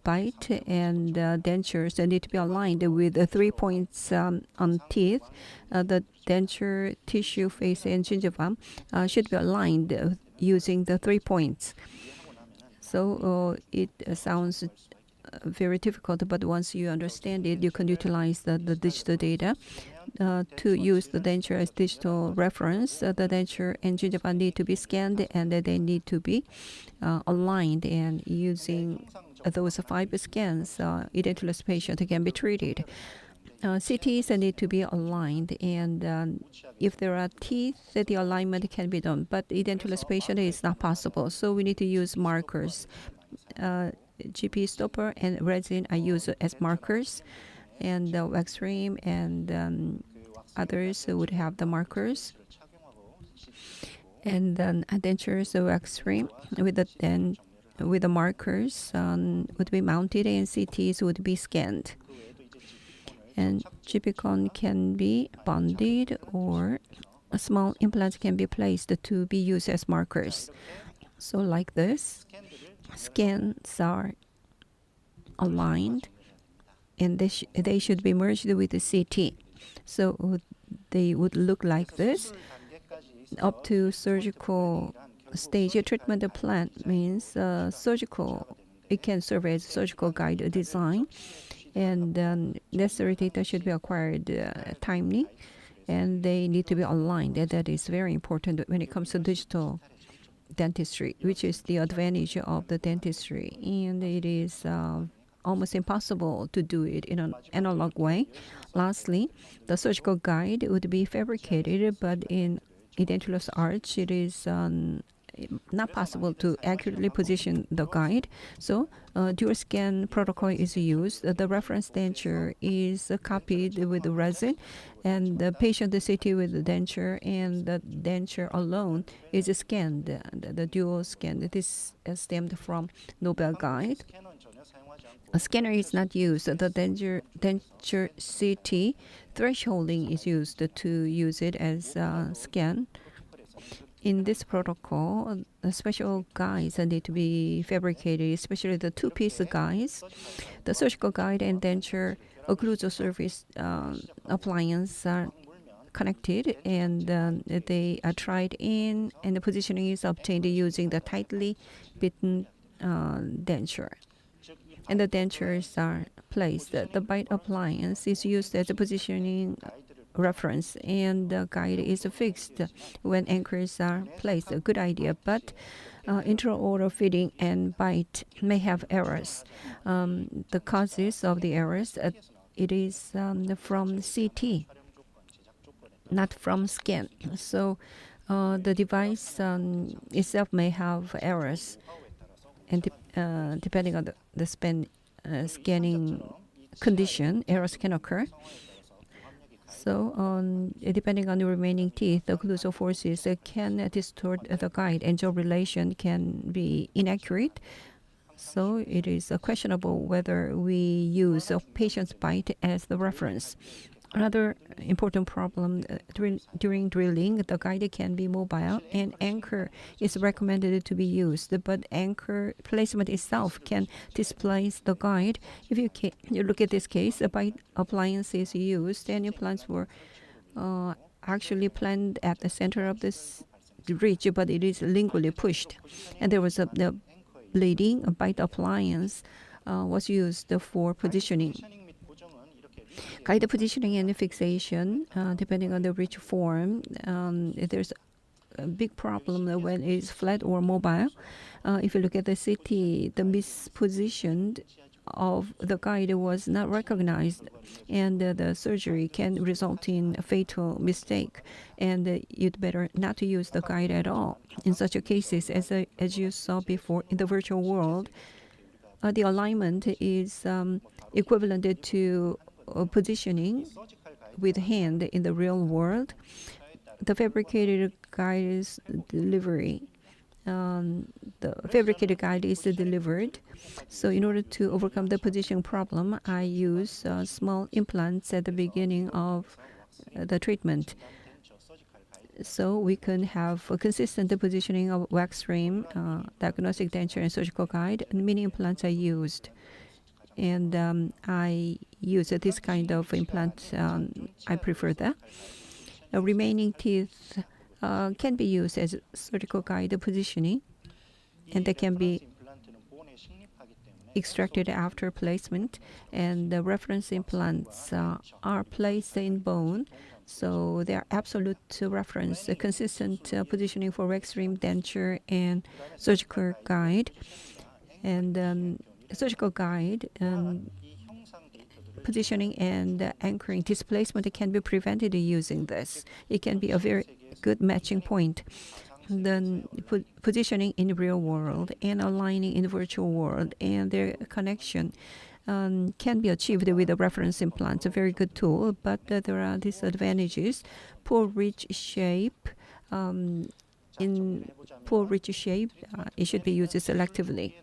Speaker 2: Bite and dentures need to be aligned with 3 points on teeth. The denture, tissue, face, and gingiva should be aligned using the 3 points. So it sounds very difficult, but once you understand it, you can utilize the digital data to use the denture as digital reference. The denture and gingiva need to be scanned, and they need to be aligned. And using those 5 scans, edentulous patient can be treated. CTs need to be aligned, and if there are teeth, the alignment can be done. But edentulous patient is not possible, so we need to use markers. GP stopper and resin are used as markers, and the wax rim and others would have the markers. And then dentures, wax rim with the markers would be mounted, and CTs would be scanned. And GP cone can be bonded, or a small implant can be placed to be used as markers. So like this, scans are aligned, and they should be merged with the CT. So they would look like this. Up to surgical stage, a treatment plan means surgical. It can serve as surgical guide design, and necessary data should be acquired timely, and they need to be aligned. And that is very important when it comes to digital dentistry, which is the advantage of the dentistry, and it is almost impossible to do it in an analog way. Lastly, the surgical guide would be fabricated, but in edentulous arch, it is not possible to accurately position the guide. So dual scan protocol is used. The reference denture is copied with the resin, and the patient is CT with the denture, and the denture alone is scanned. The dual scan. This stemmed from Nobel Guide. A scanner is not used. The denture CT thresholding is used to use it as a scan. In this protocol, special guides need to be fabricated, especially the 2-piece guides. The surgical guide and denture occlusal surface appliance are connected, and they are tried in, and the positioning is obtained using the tightly bitten denture. And the dentures are placed. The bite appliance is used as a positioning reference, and the guide is fixed when anchors are placed. A good idea, but intraoral feeding and bite may have errors. The causes of the errors, it is from CT, not from scan. So the device itself may have errors, and depending on the scanning condition, errors can occur. So depending on the remaining teeth, the occlusal forces can distort the guide, and jaw relation can be inaccurate. So it is questionable whether we use a patient's bite as the reference. Another important problem during drilling, the guide can be mobile, and anchor is recommended to be used, but anchor placement itself can displace the guide. If you look at this case, a bite appliance is used, and implants were actually planned at the center of this ridge, but it is lingually pushed, and there was the bleeding. A bite appliance was used for positioning. Guide positioning and fixation, depending on the ridge form, there's a big problem when it's flat or mobile. If you look at the CT, the mispositioned of the guide was not recognized, and the surgery can result in a fatal mistake, and you'd better not to use the guide at all. In such a cases, as you saw before in the virtual world, the alignment is equivalent to positioning with hand in the real world. The fabricated guide is delivery. The fabricated guide is delivered. So in order to overcome the position problem, I use small implants at the beginning of the treatment. So we can have a consistent positioning of wax rim, diagnostic denture, and surgical guide. And mini implants are used. And I use this kind of implant. I prefer that. Remaining teeth can be used as surgical guide positioning, and they can be extracted after placement. And the reference implants are placed in bone, so they are absolute reference, a consistent positioning for wax rim, denture, and surgical guide. And surgical guide positioning and anchoring displacement can be prevented using this. It can be a very good matching point. And then positioning in the real world and aligning in the virtual world, and their connection can be achieved with a reference implant. A very good tool, but there are disadvantages. Poor ridge shape. In poor ridge shape, it should be used selectively.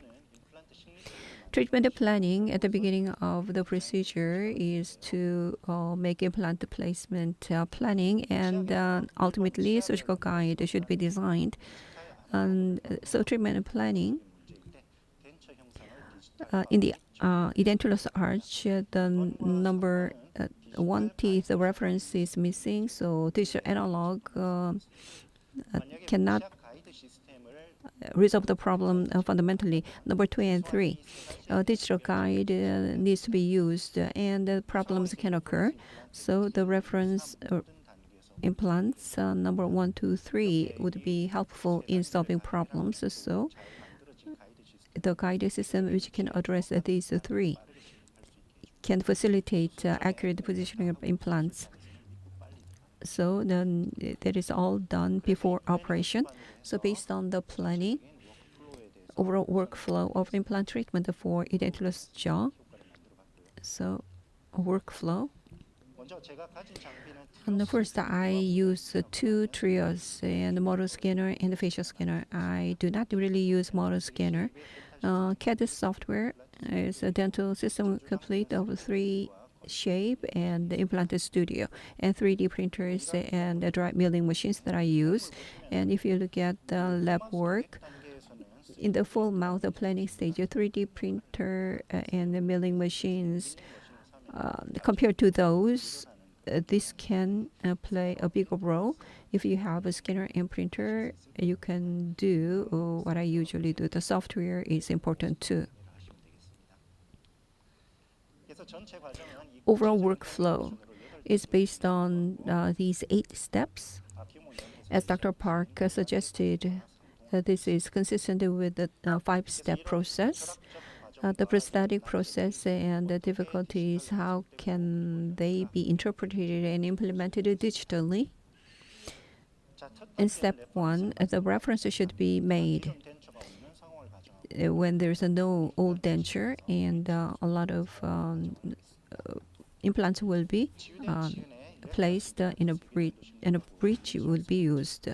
Speaker 2: Treatment planning at the beginning of the procedure is to make implant placement planning, and ultimately surgical guide should be designed. So treatment planning in the Edentulous arch, the number one teeth reference is missing, so digital analog cannot resolve the problem fundamentally. Number 2 and 3, digital guide needs to be used, and problems can occur. So the reference implants number 1, 2, 3 would be helpful in solving problems. So the guide system which can address these 3 can facilitate accurate positioning of implants. So then that is all done before operation. So based on the planning, overall workflow of implant treatment for edentulous jaw. So workflow. And first, I use 2 trios, and motor scanner and the facial scanner. I do not really use motor scanner. CAD software is a dental system complete of 3 shape and the implant studio, and 3D printers and dry milling machines that I use. And if you look at the lab work, in the full mouth planning stage, a 3D printer and the milling machines, compared to those, this can play a bigger role. If you have a scanner and printer, you can do what I usually do. The software is important too. Overall workflow is based on these 8 steps. As Dr. Park suggested, this is consistent with the 5-step process. The prosthetic process and the difficulties, how can they be interpreted and implemented digitally? In step 1, the reference should be made when there's no old denture, and a lot of implants will be placed in a bridge, and a bridge will be used.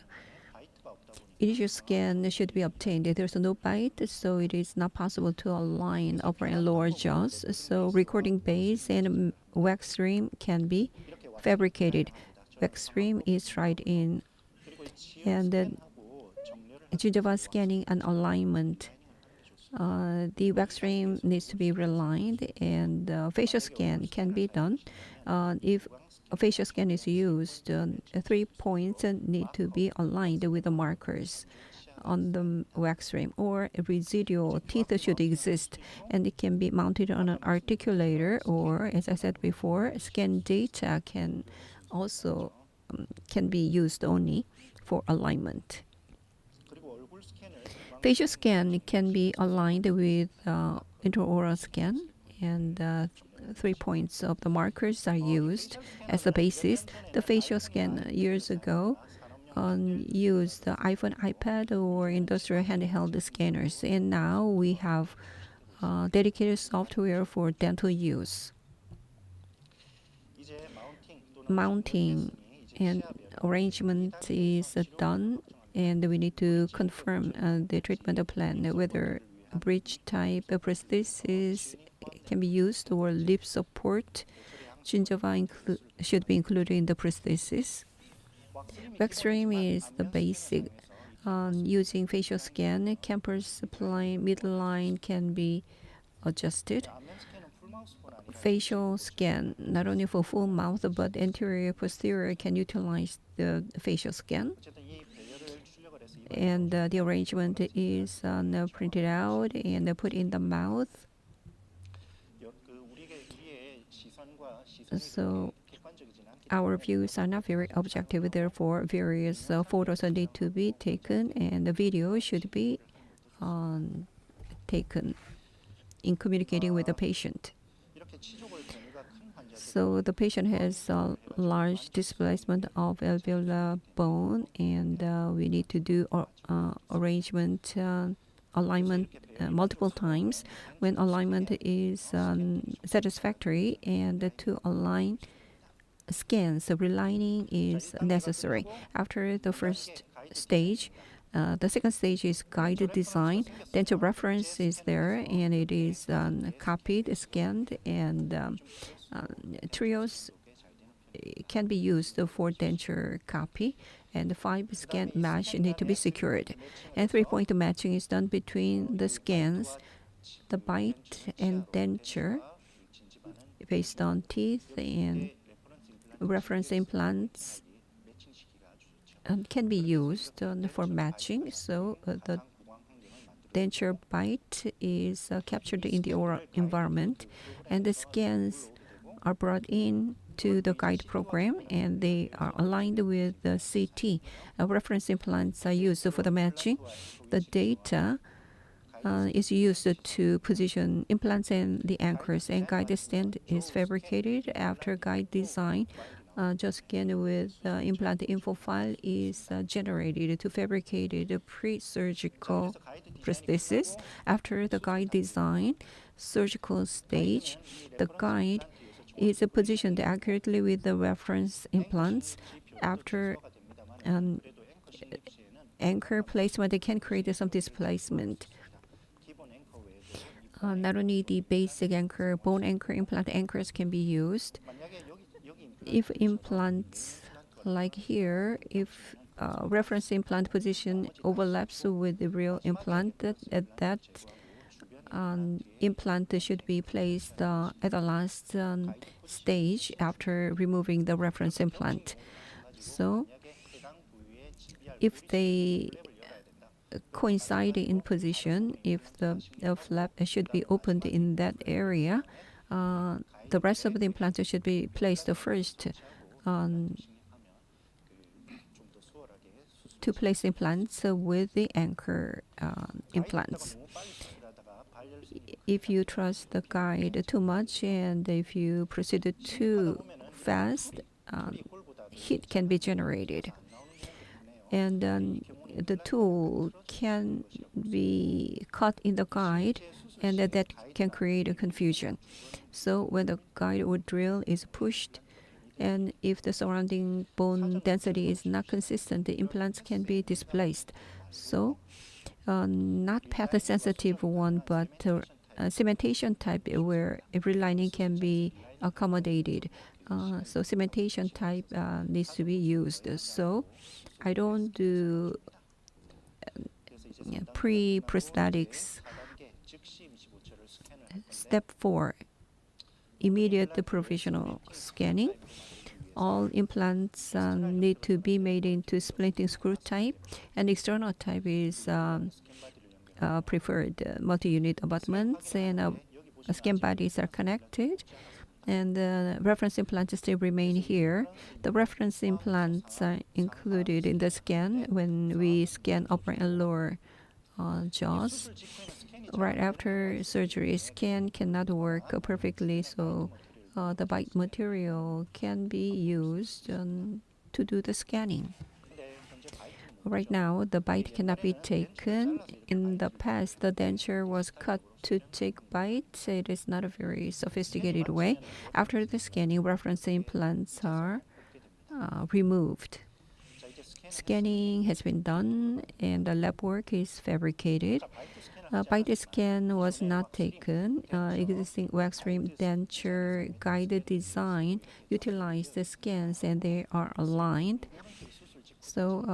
Speaker 2: Initial scan should be obtained. There's no bite, so it is not possible to align upper and lower jaws. So recording base and wax rim can be fabricated. Wax rim is tried in, and then gingiva scanning and alignment. The wax rim needs to be realigned, and facial scan can be done. If a facial scan is used, 3 points need to be aligned with the markers on the wax rim, or residual teeth should exist, and it can be mounted on an articulator, or, as I said before, scan data can also can be used only for alignment. Facial scan can be aligned with intraoral scan, and 3 points of the markers are used as the basis. The facial scan years ago used the iPhone, iPad, or industrial handheld scanners, and now we have dedicated software for dental use. Mounting and arrangement is done, and we need to confirm the treatment plan, whether bridge type prosthesis can be used or lip support gingiva should be included in the prosthesis. Wax-trim is the basic. Using facial scan, campus line, midline can be adjusted. Facial scan, not only for full mouth, but anterior, posterior can utilize the facial scan. And the arrangement is now printed out and put in the mouth. So our views are not very objective, therefore various photos need to be taken, and the video should be taken in communicating with the patient. So the patient has a large displacement of alveolar bone, and we need to do arrangement, alignment multiple times when alignment is satisfactory, and to align scans, so relining is necessary. After the first stage, the second stage is guided design. Dental reference is there, and it is copied, scanned, and trios can be used for denture copy, and the 5 scan match need to be secured. And 3-point matching is done between the scans, the bite, and denture based on teeth, and reference implants can be used for matching. So the denture bite is captured in the oral environment, and the scans are brought in to the guide program, and they are aligned with the CT. Reference implants are used for the matching. The data is used to position implants and the anchors, and guide stand is fabricated after guide design. Just scan with implant info file is generated to fabricate the pre-surgical prosthesis. After the guide design, surgical stage, the guide is positioned accurately with the reference implants. After anchor placement, it can create some displacement. Not only the basic anchor, bone anchor, implant anchors can be used. If implants, like here, if reference implant position overlaps with the real implant, that implant should be placed at the last stage after removing the reference implant. So if they coincide in position, if the flap should be opened in that area, the rest of the implants should be placed first to place implants with the anchor implants. If you trust the guide too much, and if you proceed too fast, heat can be generated. And the tool can be caught in the guide, and that can create a confusion. So when the guide or drill is pushed, and if the surrounding bone density is not consistent, the implants can be displaced. So not path-sensitive one, but cementation type where relining can be accommodated. So cementation type needs to be used. So I don't do pre-prosthetics. Step 4, immediate provisional scanning. All implants need to be made into splinting screw type, and external type is preferred. Multi-unit abutments and scan bodies are connected, and the reference implants still remain here. The reference implants are included in the scan when we scan upper and lower jaws. right after surgery, scan cannot work perfectly, so the bite material can be used to do the scanning. Right now, the bite cannot be taken. In the past, the denture was cut to take bites. It is not a very sophisticated way. After the scanning, reference implants are removed. Scanning has been done and the lab work is fabricated. Bite scan was not taken. Existing wax rim denture guided design utilized the scans and they are aligned. So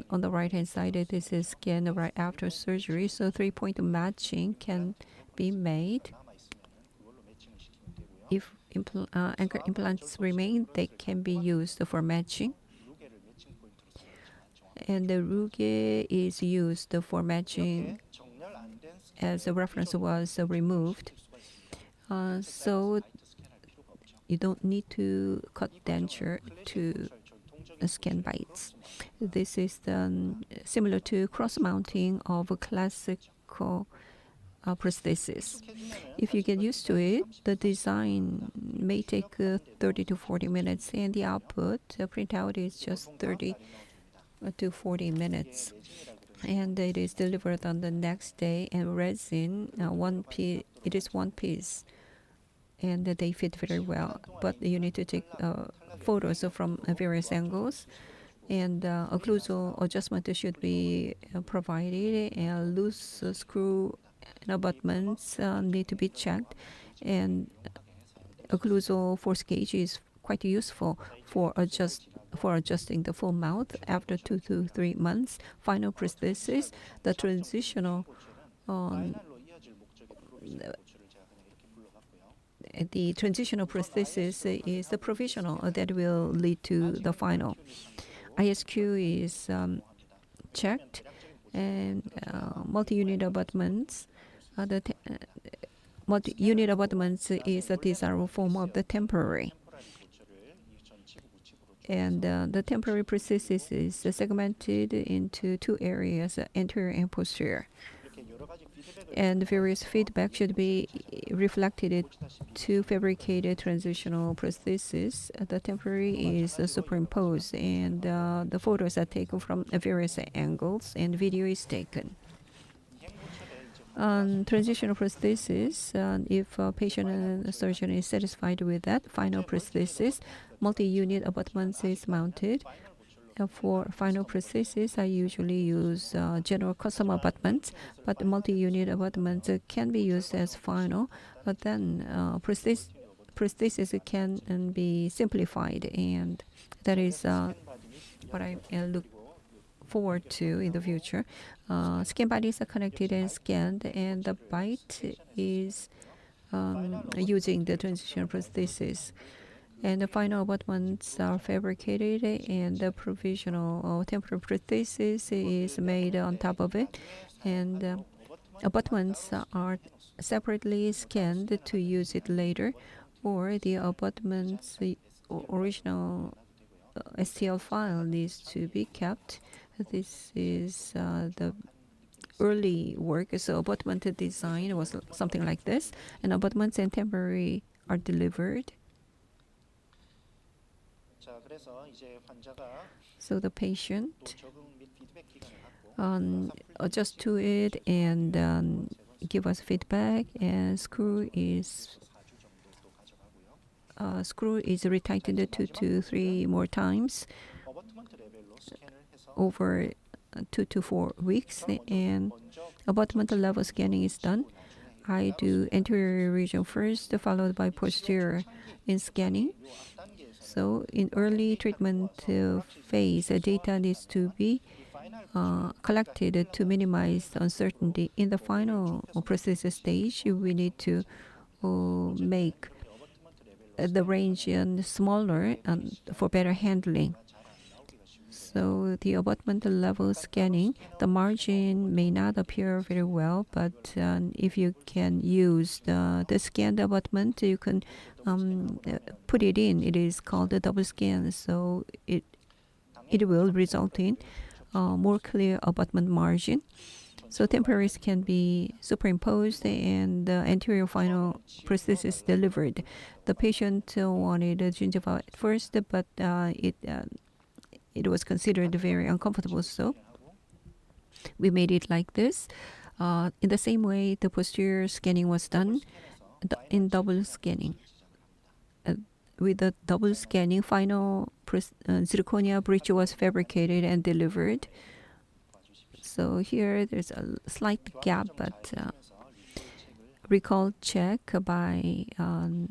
Speaker 2: on the right hand side, this is scan right after surgery. So 3-point matching can be made. If anchor implants remain, they can be used for matching. And the ruge is used for matching as a reference was removed. So you don't need to cut denture to scan bites. This is similar to cross-mounting of a classical prosthesis. If you get used to it, the design may take 30 to 40 minutes, and the output, the printout, is just 30 to 40 minutes. And it is delivered on the next day, and resin, it is one piece. And they fit very well. But you need to take photos from various angles. And occlusal adjustment should be provided, and loose screw and abutments need to be checked. And occlusal force gauge is quite useful for adjusting the full mouth after 2 to 3 months. Final prosthesis, the transitional prosthesis is the provisional that will lead to the final. ISQ is checked, and multi-unit abutments. Multi-unit abutments is a desirable form of the temporary. And the temporary prosthesis is segmented into 2 areas, anterior and posterior. And various feedback should be reflected to fabricated transitional prosthesis. The temporary is superimposed, and the photos are taken from various angles, and video is taken. Transitional prosthesis, if a patient and surgeon is satisfied with that, final prosthesis, multi-unit abutments is mounted. For final prosthesis, I usually use general custom abutments, but multi-unit abutments can be used as final. But then prosthesis can be simplified, and that is what I look forward to in the future. Skin bodies are connected and scanned, and the bite is using the transitional prosthesis. And the final abutments are fabricated, and the provisional or temporary prosthesis is made on top of it. And abutments are separately scanned to use it later, or the abutments, the original STL file needs to be kept. This is the early work. So abutment design was something like this, and abutments and temporary are delivered. So the patient adjust to it and give us feedback, and screw is retightened 2 to 3 more times over 2 to 4 weeks, and abutment level scanning is done. I do anterior region first, followed by posterior in scanning. So in early treatment phase, data needs to be collected to minimize uncertainty. In the final prosthesis stage, we need to make the range smaller for better handling. So the abutment level scanning, the margin may not appear very well, but if you can use the scanned abutment, you can put it in. It is called a double scan, so it will result in more clear abutment margin. So temporaries can be superimposed and the anterior final prosthesis delivered. The patient wanted a gingiva at first, but it was considered very uncomfortable. So we made it like this. In the same way, the posterior scanning was done in double scanning. With the double scanning, final zirconia bridge was fabricated and delivered. So here there's a slight gap, but recall check by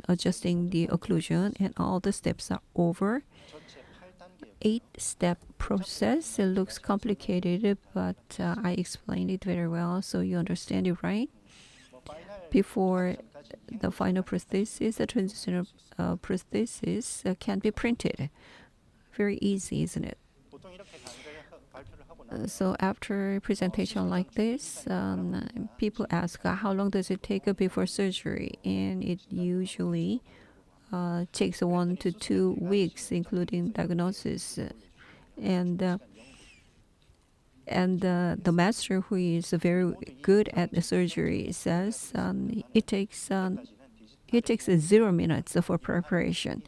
Speaker 2: adjusting the occlusion, and all the steps are over. 8-step process. It looks complicated, but I explained it very well, so you understand it, right? Before the final prosthesis, the transitional prosthesis can be printed. Very easy, isn't it? So after presentation like this, people ask how long does it take before surgery, and it usually takes 1 to 2 weeks, including diagnosis. And the master, who is very good at the surgery, says it takes 0 minutes for preparation.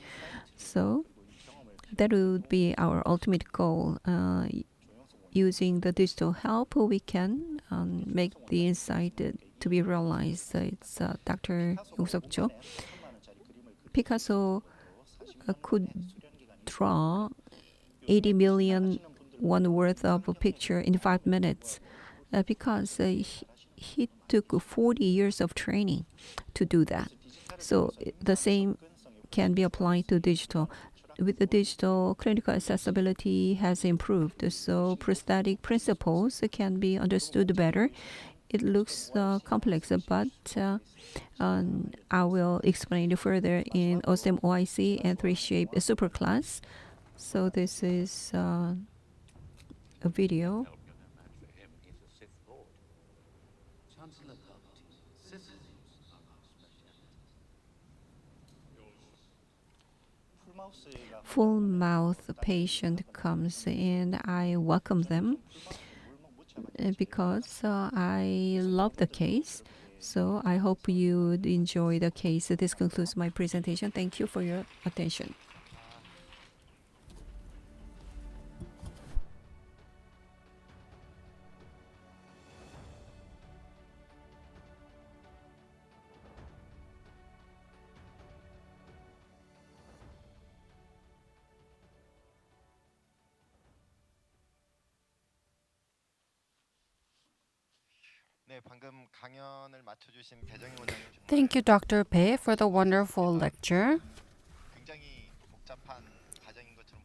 Speaker 2: So that would be our ultimate goal. Using the digital help, we can make the insight to be realized. It's Dr. Yong-Suk-jo. Picasso could draw 80 million won worth of a picture in 5 minutes because he took 40 years of training to do that. So the same can be applied to digital. With the digital, clinical accessibility has improved, so prosthetic principles can be understood better. It looks complex, but I will explain it further in Osstem OIC and 3-shape superclass. So this is a video. Full mouth patient comes and I welcome them because I love the case. So I hope you enjoy the case. This concludes my presentation. Thank you for your attention.
Speaker 4: Thank you, Dr. Bae, for the wonderful lecture.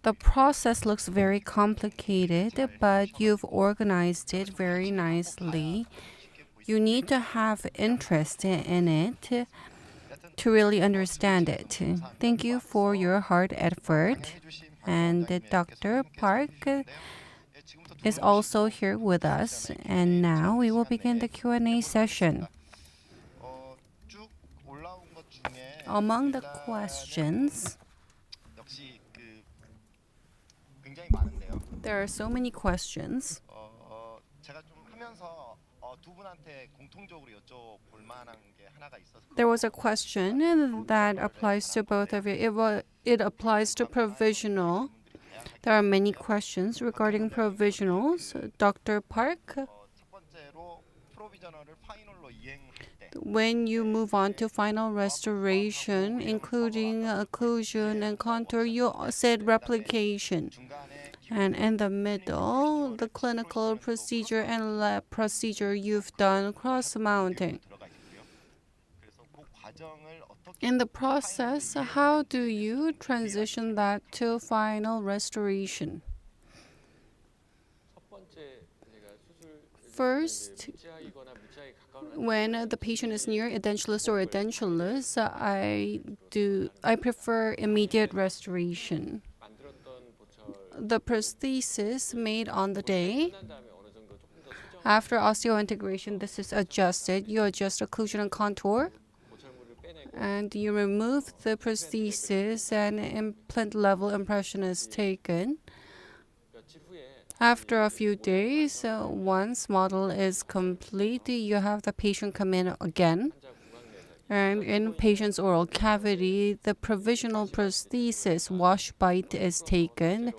Speaker 4: The process looks very complicated, but you've organized it very nicely. You need to have interest in it to really understand it. Thank you for your hard effort. And Dr. Park is also here with us. And now we will begin the Q&A session. Among the questions, there are so many questions. There was a question that applies to both of you. It applies to provisional. There are many questions regarding provisionals. Dr. Park, when you move on to final restoration, including occlusion and contour, you said replication. And in the middle, the clinical procedure and lab procedure, you've done cross-mounting. In the process, how do you transition that to final restoration? First, when the patient is near edentulous or edentulous, I prefer immediate restoration. The prosthesis made on the day, after osseointegration, this is adjusted. You adjust occlusion and contour, and you remove the prosthesis, and implant level impression is taken. After a few days, once model is complete, you have the patient come in again. And in patient's oral cavity, the provisional prosthesis wash bite is taken.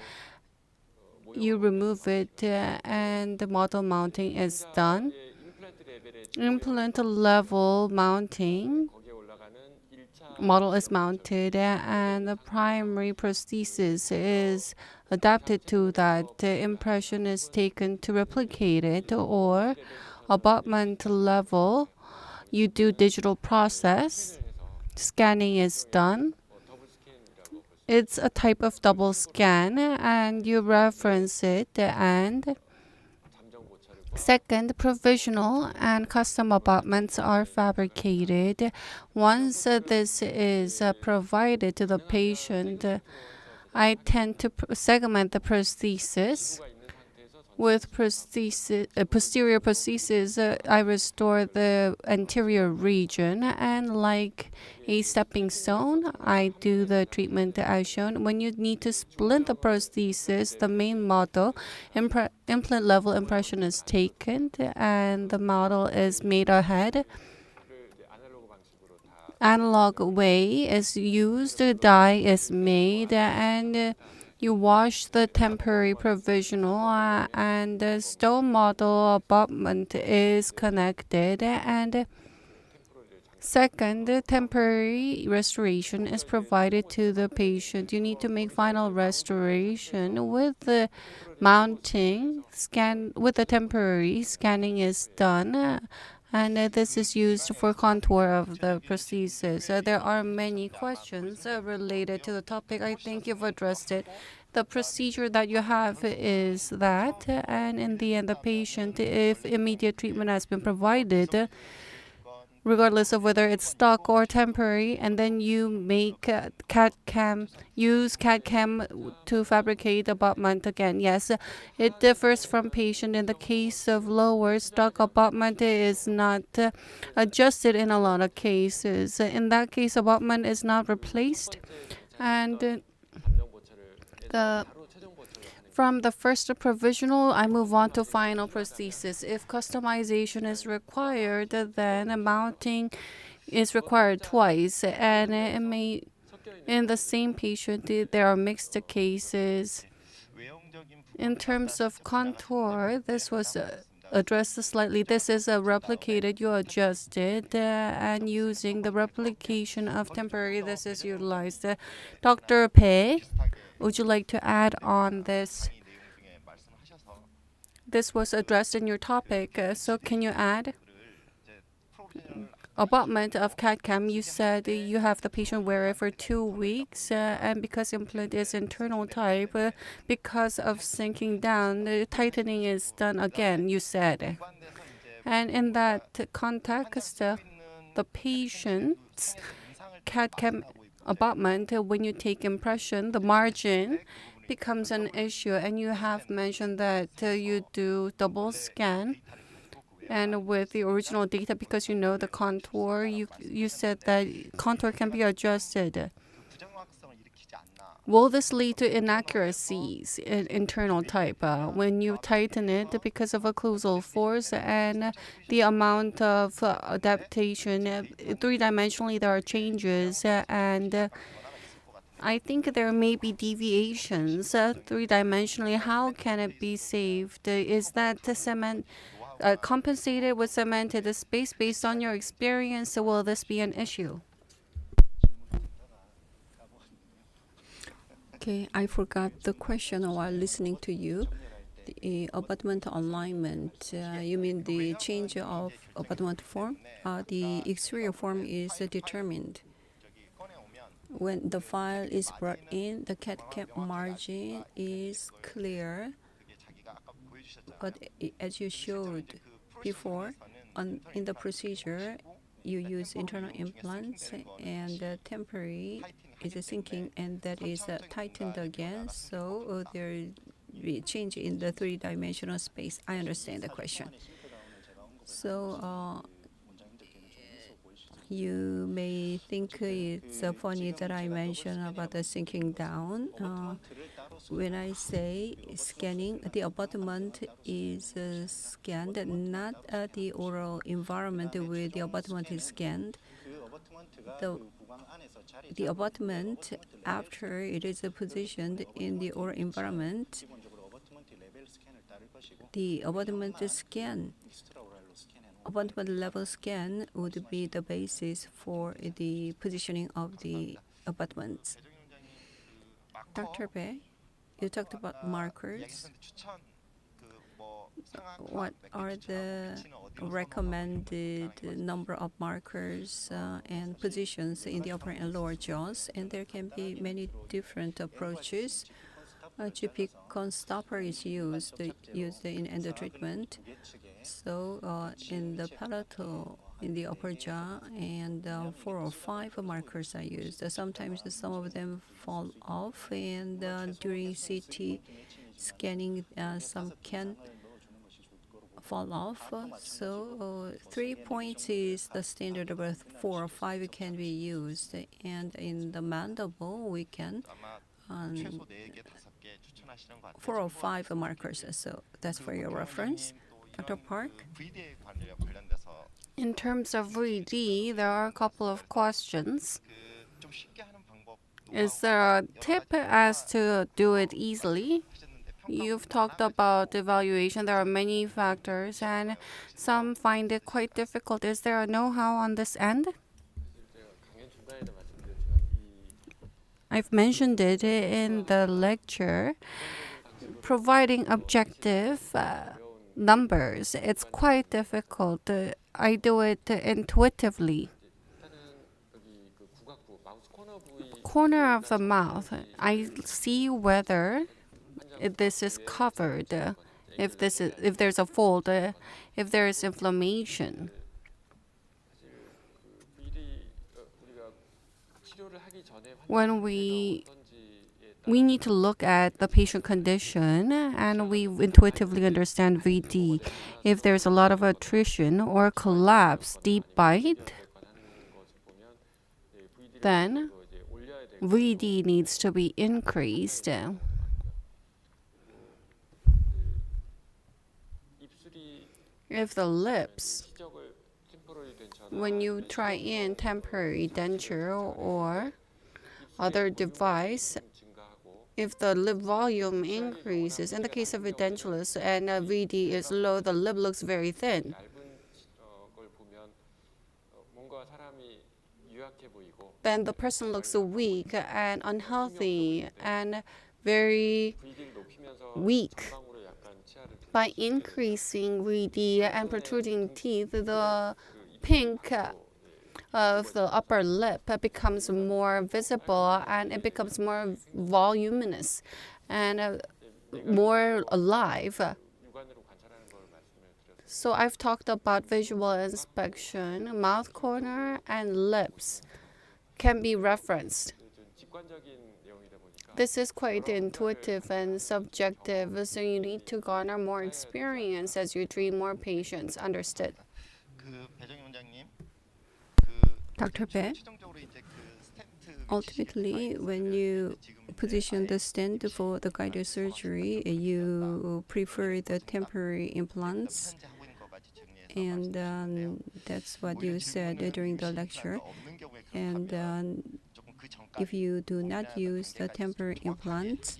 Speaker 4: You remove it and the model mounting is done. Implant level mounting. Model is mounted and the primary prosthesis is adapted to that. The impression is taken to replicate it, or abutment level, you do digital process. Scanning is done. It's a type of double scan and you reference it. And second, provisional and custom abutments are fabricated. Once this is provided to the patient, I tend to segment the prosthesis. With posterior prosthesis, I restore the anterior region, and like a stepping stone, I do the treatment as shown. When you need to split the prosthesis, the main model, implant level impression is taken, and the model is made ahead. Analog way is used, dye is made, and you wash the temporary provisional and the stone model abutment is connected. And second, temporary restoration is provided to the patient. You need to make final restoration with the mounting. Scan with the temporary scanning is done. And this is used for contour of the prosthesis. There are many questions related to the topic. I think you've addressed it. The procedure that you have is that, and in the end, the patient, if immediate treatment has been provided, regardless of whether it's stuck or temporary, and then you make CAD-CAM, use CAD-CAM to fabricate abutment again. Yes, it differs from patient. In the case of lower stuck abutment, is not adjusted in a lot of cases. In that case, abutment is not replaced, and from the first provisional, I move on to final prosthesis. If customization is required, then mounting is required twice. And it may, in the same patient, there are mixed cases. In terms of contour, this was addressed slightly. This is a replicated, you adjust it, and using the replication of temporary, this is utilized. Dr. Pei, would you like to add on this? This was addressed in your topic, so can you add? Abutment of CAD-CAM, you said you have the patient wear it for 2 weeks, and because implant is internal type, because of sinking down, the tightening is done again, you said. And in that context, the patient's CAD-CAM abutment, when you take impression, the margin becomes an issue, and you have mentioned that you do double scan, and with the original data, because you know the contour, you said that contour can be adjusted. Will this lead to inaccuracies in internal type when you tighten it because of occlusal force and the amount of adaptation? Three-dimensionally, there are changes, and I think there may be deviations three-dimensionally. How can it be saved? Is that cement compensated with cemented space based on your experience? So will this be an issue?
Speaker 2: Okay, I forgot the question while listening to you. The abutment alignment, you mean the change of abutment form? The exterior form is determined. When the file is brought in, the CAD-CAM margin is clear. But as you showed before, in the procedure, you use internal implants, and temporary is sinking, and that is tightened again. So there will be a change in the three-dimensional space. I understand the question. So You may think it's funny that I mention about the sinking down. When I say scanning, the abutment is scanned, not the oral environment where the abutment is scanned. The abutment, after it is positioned in the oral environment, the abutment level scan would be the basis for the positioning of the abutments. Dr. Bae, you talked about markers. What are the recommended number of markers and positions in the upper and lower jaws? And there can be many different approaches. GP cone stopper is used in endo treatment. So in the palatal, in the upper jaw, and 4 or 5 markers are used. Sometimes some of them fall off, and during CT scanning, some can fall off. So 3 points is the standard, but 4 or 5 can be used. And in the mandible, we can 4 or 5 markers. So that's for your reference. Dr. Park?
Speaker 4: In terms of VD, there are a couple of questions. Is there a tip as to do it easily? You've talked about evaluation. There are many factors, and some find it quite difficult. Is there a know-how on this end? I've mentioned it in the lecture. Providing objective numbers, it's quite difficult. I do it intuitively. Corner of the mouth, I see whether this is covered, if there's a fold, if there is inflammation. When we need to look at the patient condition, and we intuitively understand VD. If there's a lot of attrition or collapse, deep bite, then VD needs to be increased. If the lips, when you try in temporary denture or other device, if the lip volume increases, in the case of Edentulous and VD is low, the lip looks very thin. Then the person looks weak and unhealthy and very weak. By increasing VD and protruding teeth, the pink of the upper lip becomes more visible, and it becomes more voluminous and more alive. So I've talked about visual inspection. Mouth corner and lips can be referenced. This is quite intuitive and subjective, so you need to garner more experience as you treat more patients. Understood.
Speaker 2: Dr. Bae, ultimately, when you position the stent for the guided surgery, you prefer the temporary implants, and that's what you said during the lecture. And if you do not use the temporary implants,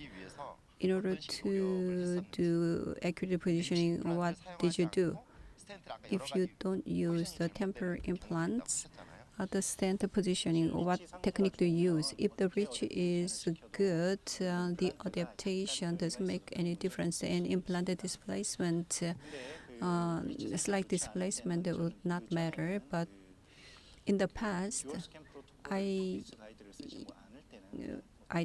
Speaker 2: in order to do accurate positioning, what did you do? If you don't use the temporary implants, the stent positioning, what technique do you use? If the reach is good, the adaptation doesn't make any difference, and implanted displacement, slight displacement would not matter. But in the past, I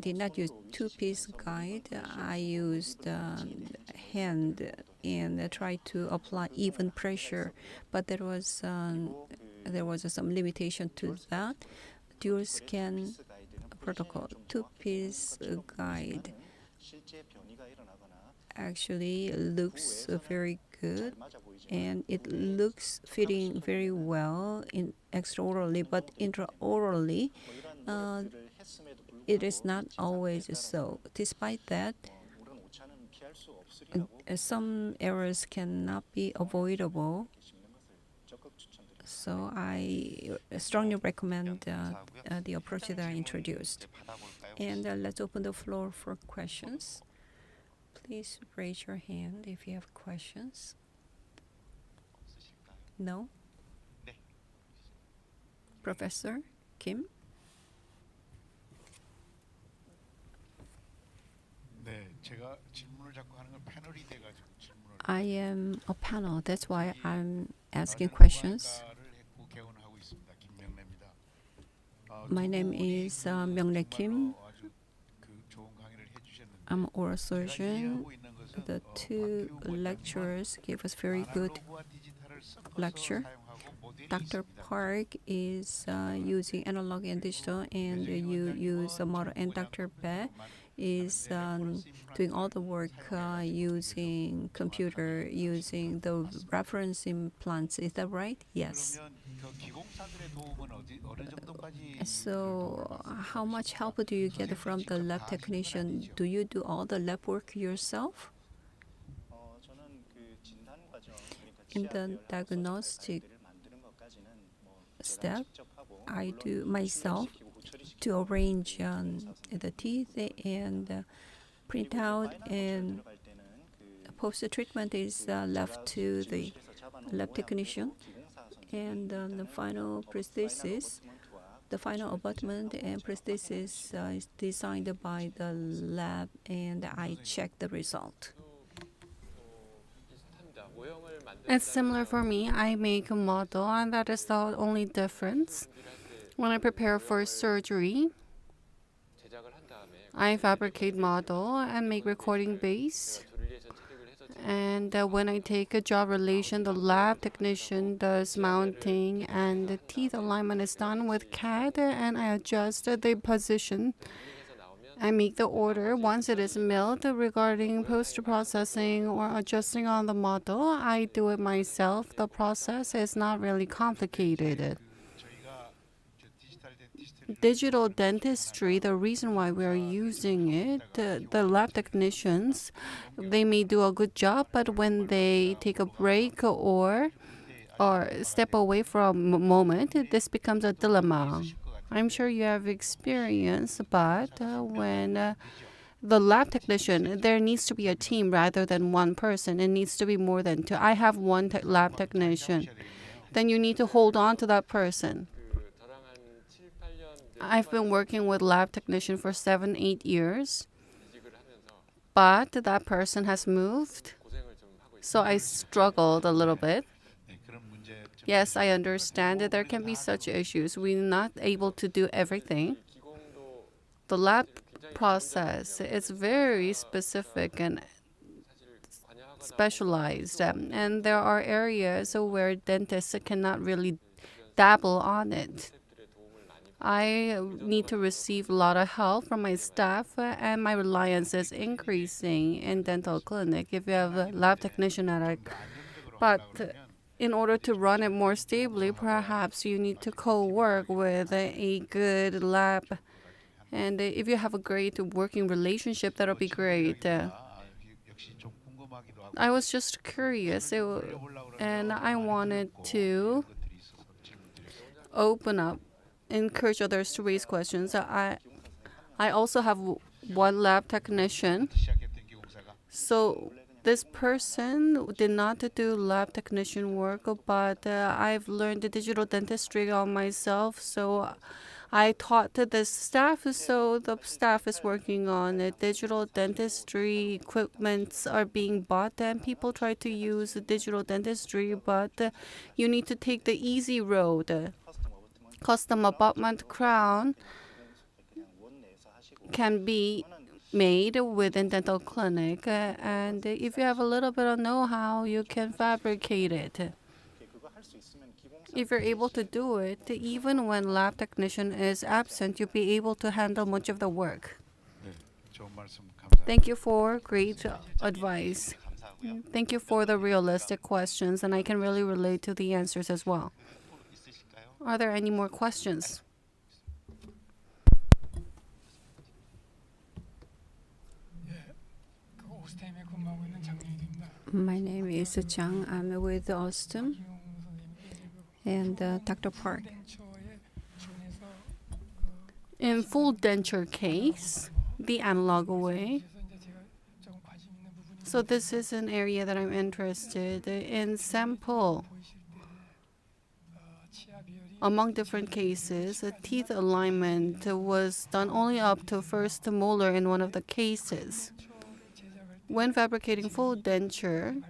Speaker 2: did not use two-piece guide. I used hand and tried to apply even pressure, but there was some limitation to that. Dual scan protocol, two-piece guide. actually looks very good, and it looks fitting very well in extraorally, but intraorally, it is not always so. Despite that, some errors cannot be avoidable. So I strongly recommend the approach that I introduced. And let's open the floor for questions. Please raise your hand if you have questions. No? Professor Kim? I am a panel. That's why I'm asking questions. My name is Myung-Rae Kim. I'm an oral surgeon. The two lecturers gave us very good lecture. Dr. Park is using analog and digital, and you use a model. And Dr. Bae is doing all the work using computer, using the reference implants. Is that right? Yes. So how much help do you get from the lab technician? Do you do all the lab work yourself? In the diagnostic step, I do myself to arrange the teeth and print out, and post-treatment is left to the lab technician. And the final prosthesis, the final abutment and prosthesis is designed by the lab, and I check the result.
Speaker 4: It's similar for me. I make a model, and that is the only difference. When I prepare for surgery, I fabricate model and make recording base. And when I take a job relation, the lab technician does mounting, and the teeth alignment is done with CAD, and I adjust the position. I make the order. Once it is milled, regarding post-processing or adjusting on the model, I do it myself. The process is not really complicated. Digital dentistry, the reason why we are using it, the lab technicians, they may do a good job, but when they take a break or step away from a moment, this becomes a dilemma. I'm sure you have experience, but when the lab technician, there needs to be a team rather than one person. It needs to be more than two. I have one lab technician. Then you need to hold on to that person. I've been working with lab technician for 7-8 years, but that person has moved, so I struggled a little bit. Yes, I understand that there can be such issues. We're not able to do everything. The lab process is very specific and specialized, and there are areas where dentists cannot really dabble on it. I need to receive a lot of help from my staff, and my reliance is increasing in dental clinic. If you have a lab technician but in order to run it more stably, perhaps you need to co-work with a good lab. And if you have a great working relationship, that'll be great. I was just curious, and I wanted to open up, encourage others to raise questions. I also have one lab technician. So this person did not do lab technician work, but I've learned the digital dentistry on myself. So I taught to the staff, so the staff is working on it. Digital dentistry equipments are being bought, and people try to use digital dentistry, but you need to take the easy road. Custom abutment crown can be made within dental clinic, and if you have a little bit of know-how, you can fabricate it. If you're able to do it, even when lab technician is absent, you'll be able to handle much of the work. Thank you for great advice. Thank you for the realistic questions, and I can really relate to the answers as well. Are there any more questions?
Speaker 2: My name is Chang. I'm with Osstem and Dr. Park.
Speaker 4: In full denture case, the analog way. So this is an area that I'm interested in. Sample among different cases, teeth alignment was done only up to first molar in one of the cases. When fabricating full denture,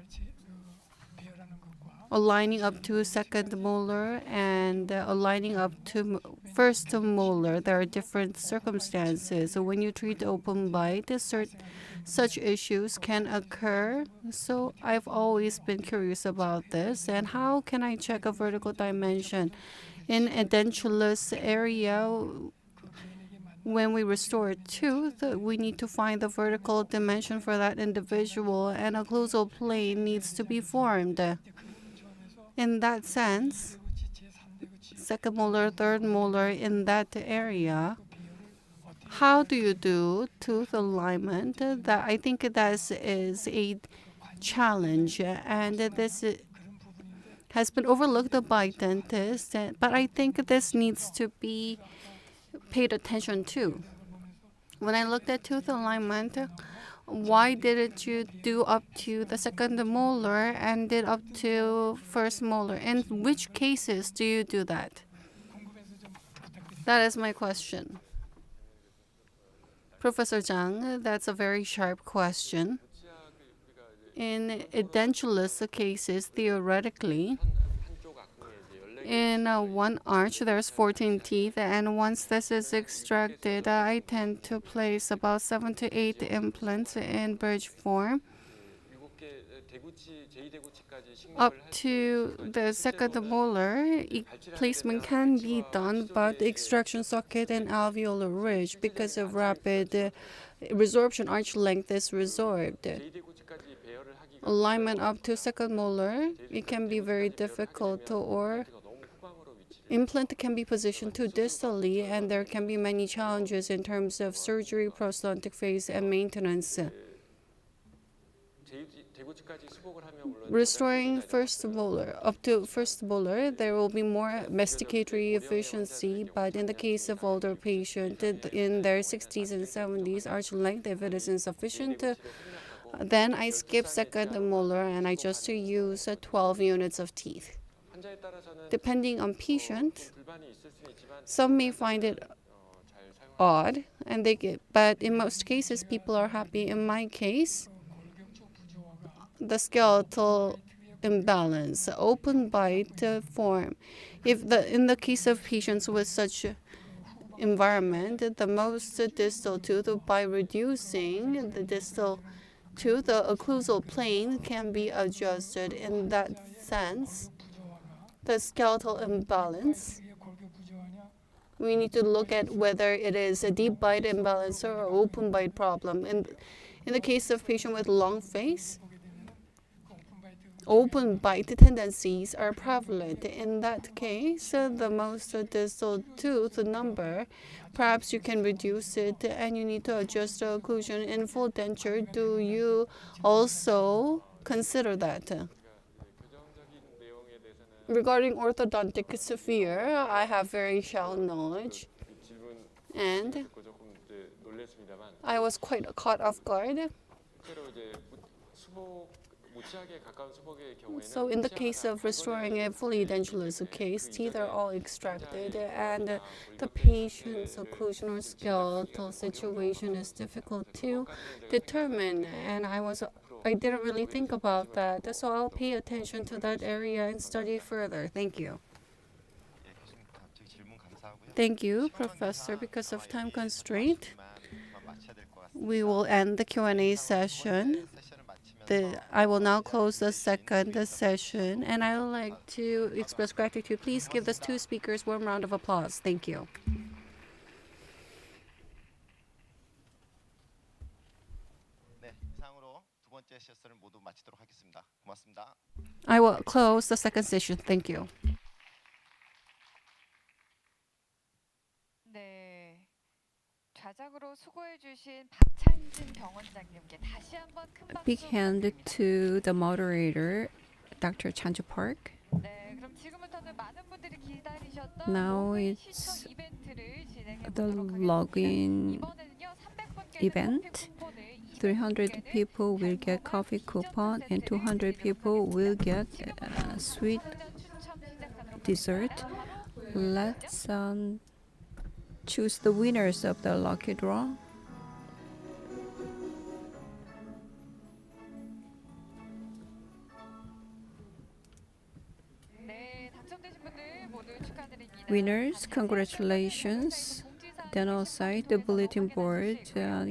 Speaker 4: aligning up to second molar and aligning up to first molar, there are different circumstances. So when you treat open bite, such issues can occur. So I've always been curious about this. And how can I check a vertical dimension? In Edentulous area, when we restore a tooth, we need to find the vertical dimension for that individual, and a occlusal plane needs to be formed. In that sense, second molar, third molar in that area, how do you do tooth alignment? That I think that is a challenge, and this has been overlooked by dentists. But I think this needs to be paid attention to. When I looked at tooth alignment, why didn't you do up to the second molar and did up to first molar? In which cases do you do that? That is my question. Professor Zhang, that's a very sharp question. In edentulous cases, theoretically, in one arch, there's 14 teeth, and once this is extracted, I tend to place about 7 to 8 implants in bridge form. Up to the second molar, placement can be done, but the extraction socket and alveolar ridge, because of rapid resorption, arch length is resorbed. Alignment up to second molar, it can be very difficult, or implant can be positioned too distally, and there can be many challenges in terms of surgery, prosthodontic phase, and maintenance. Restoring first molar, up to first molar, there will be more masticatory efficiency, but in the case of older patients in their 60s and 70s, arch length, if it is insufficient, then I skip second molar and I just use 12 units of teeth. Depending on patient, some may find it odd, but in most cases, people are happy. In my case, the skeletal imbalance, open bite form. In the case of patients with such environment, the most distal tooth, by reducing the distal tooth, the occlusal plane can be adjusted. In that sense, the skeletal imbalance, we need to look at whether it is a deep bite imbalance or an open bite problem. In the case of patient with long face, open bite tendencies are prevalent. In that case, the most distal tooth number, perhaps you can reduce it, and you need to adjust the occlusion. In full denture, do you also consider that? Regarding orthodontic sphere, I have very shallow knowledge, and I was quite caught off guard. So in the case of restoring a fully edentulous case, teeth are all extracted, and the patient's occlusion or skeletal situation is difficult to determine, and I didn't really think about that, so I'll pay attention to that area and study further. Thank you. Thank you, Professor. Because of time constraint, we will end the Q&A session. I will now close the second session, and I would like to express gratitude. Please give those two speakers a warm round of applause. Thank you.
Speaker 6: 세션을 모두 마치도록 하겠습니다. 고맙습니다.
Speaker 4: I will close the second session. Thank you.
Speaker 7: 네. 좌작으로 수고해 주신 박창진 병원장님께 다시 한번 큰 박수
Speaker 2: Big hand
Speaker 7: 부탁드립니다.
Speaker 2: to the moderator, Dr. Chang-Joo Park.
Speaker 7: 네, 그럼 지금부터는 많은 분들이 기다리셨던
Speaker 2: Now
Speaker 7: 로그인
Speaker 2: it's
Speaker 7: 시청 이벤트를 진행해
Speaker 2: the
Speaker 7: 보도록 하겠습니다.
Speaker 2: login
Speaker 7: 이번에는요, 300분께는
Speaker 2: event. 300 people will get coffee coupon and 200 people will get sweet dessert. Let's choose the winners of the lucky draw.
Speaker 7: 네, 당첨되신 분들 모두 축하드립니다.
Speaker 2: Winners, congratulations. Then outside the bulletin board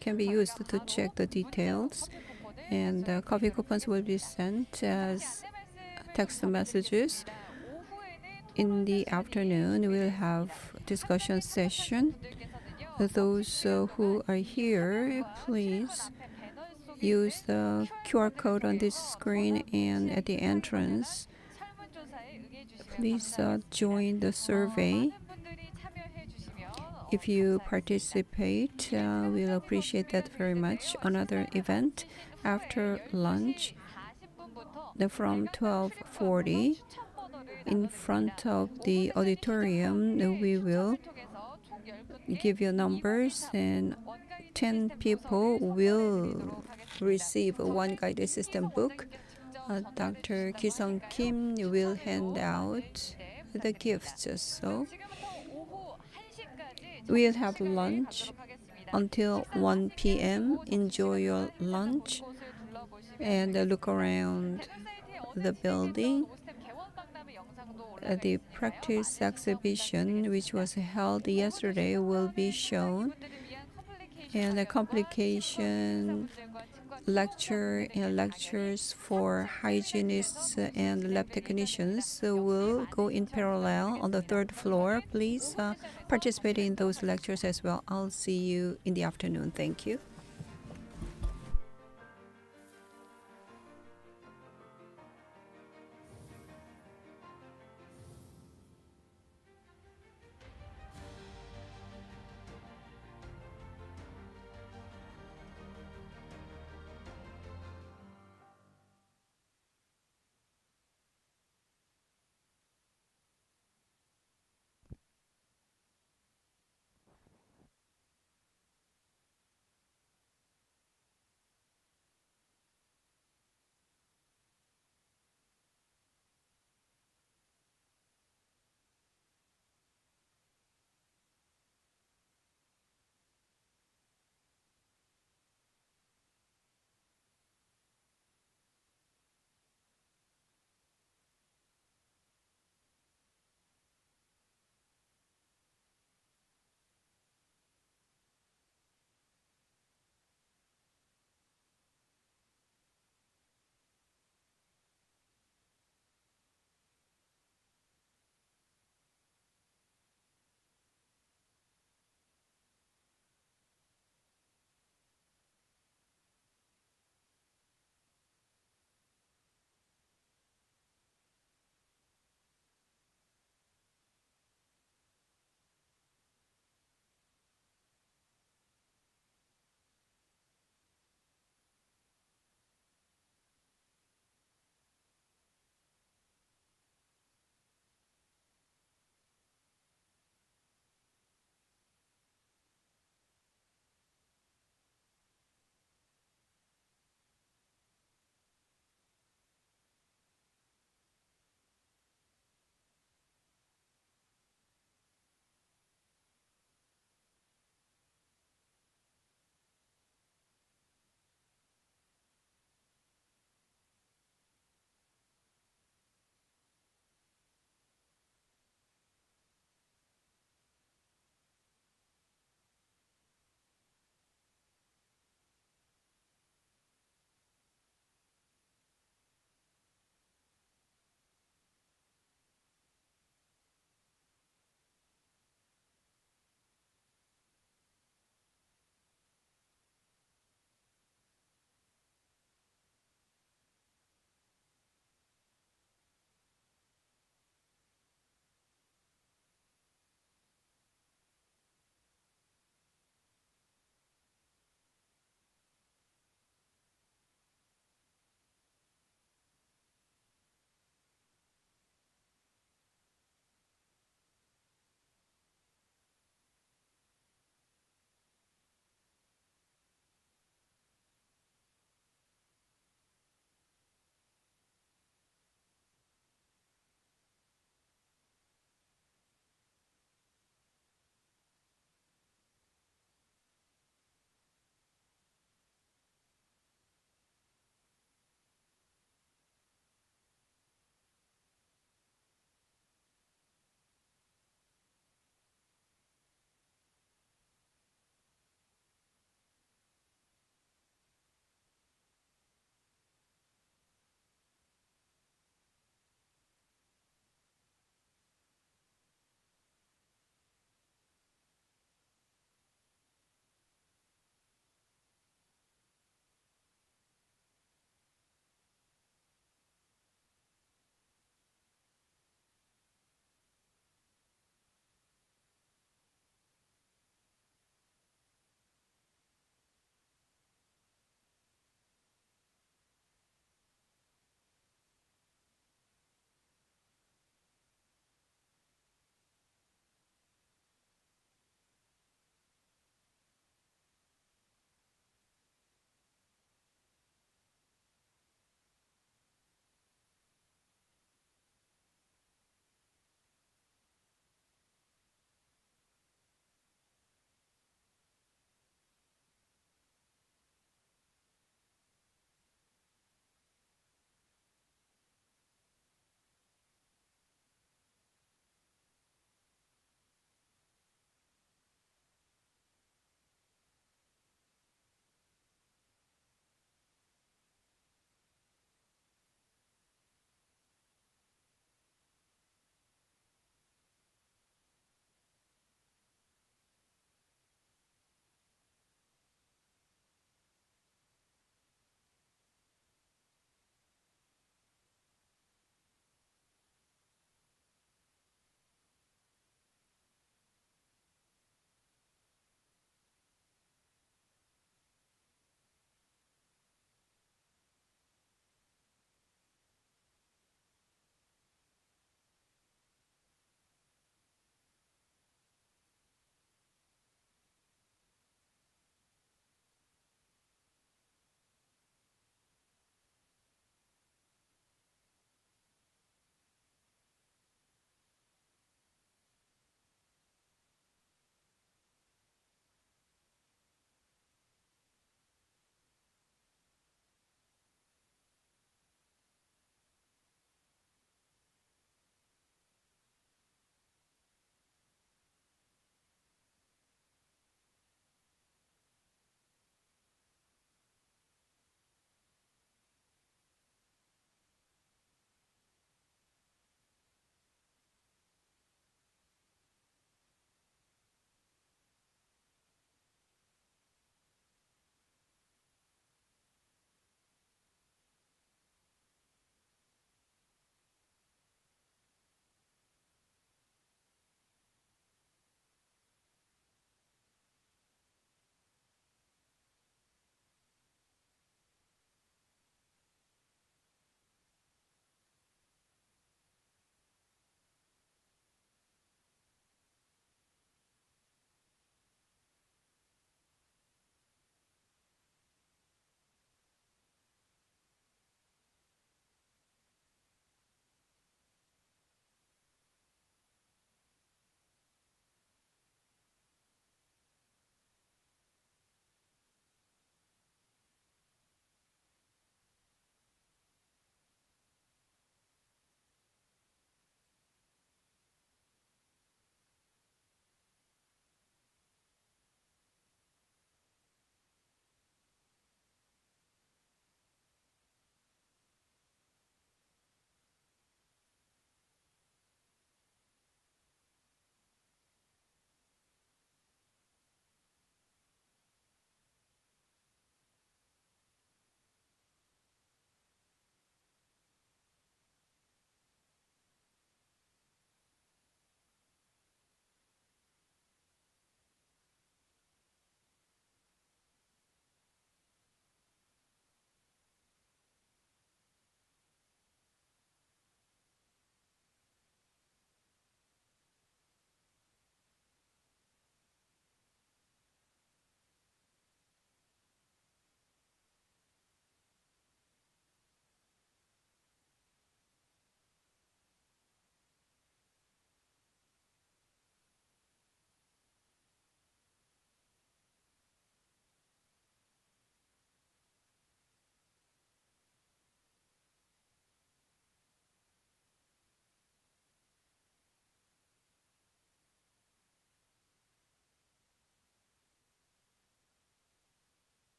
Speaker 2: can be used to check the details, and coffee coupons will be sent as text messages. In the afternoon, we'll have discussion session. Those who are here, please use the QR code on this screen, and at the entrance, please join the survey. If you participate, we'll appreciate that very much. Another event after lunch, from 12:40, in front of the auditorium, we will give you numbers, and 10 people will receive one guided system book. Dr. Ki-Sung Kim will hand out the gifts. So we'll have lunch until 1 p.m. Enjoy your lunch and look around the building. The practice exhibition, which was held yesterday, will be shown, and the complication lecture and lectures for hygienists and lab technicians will go in parallel on the third floor. Please participate in those lectures as well. I'll see you in the afternoon. Thank you.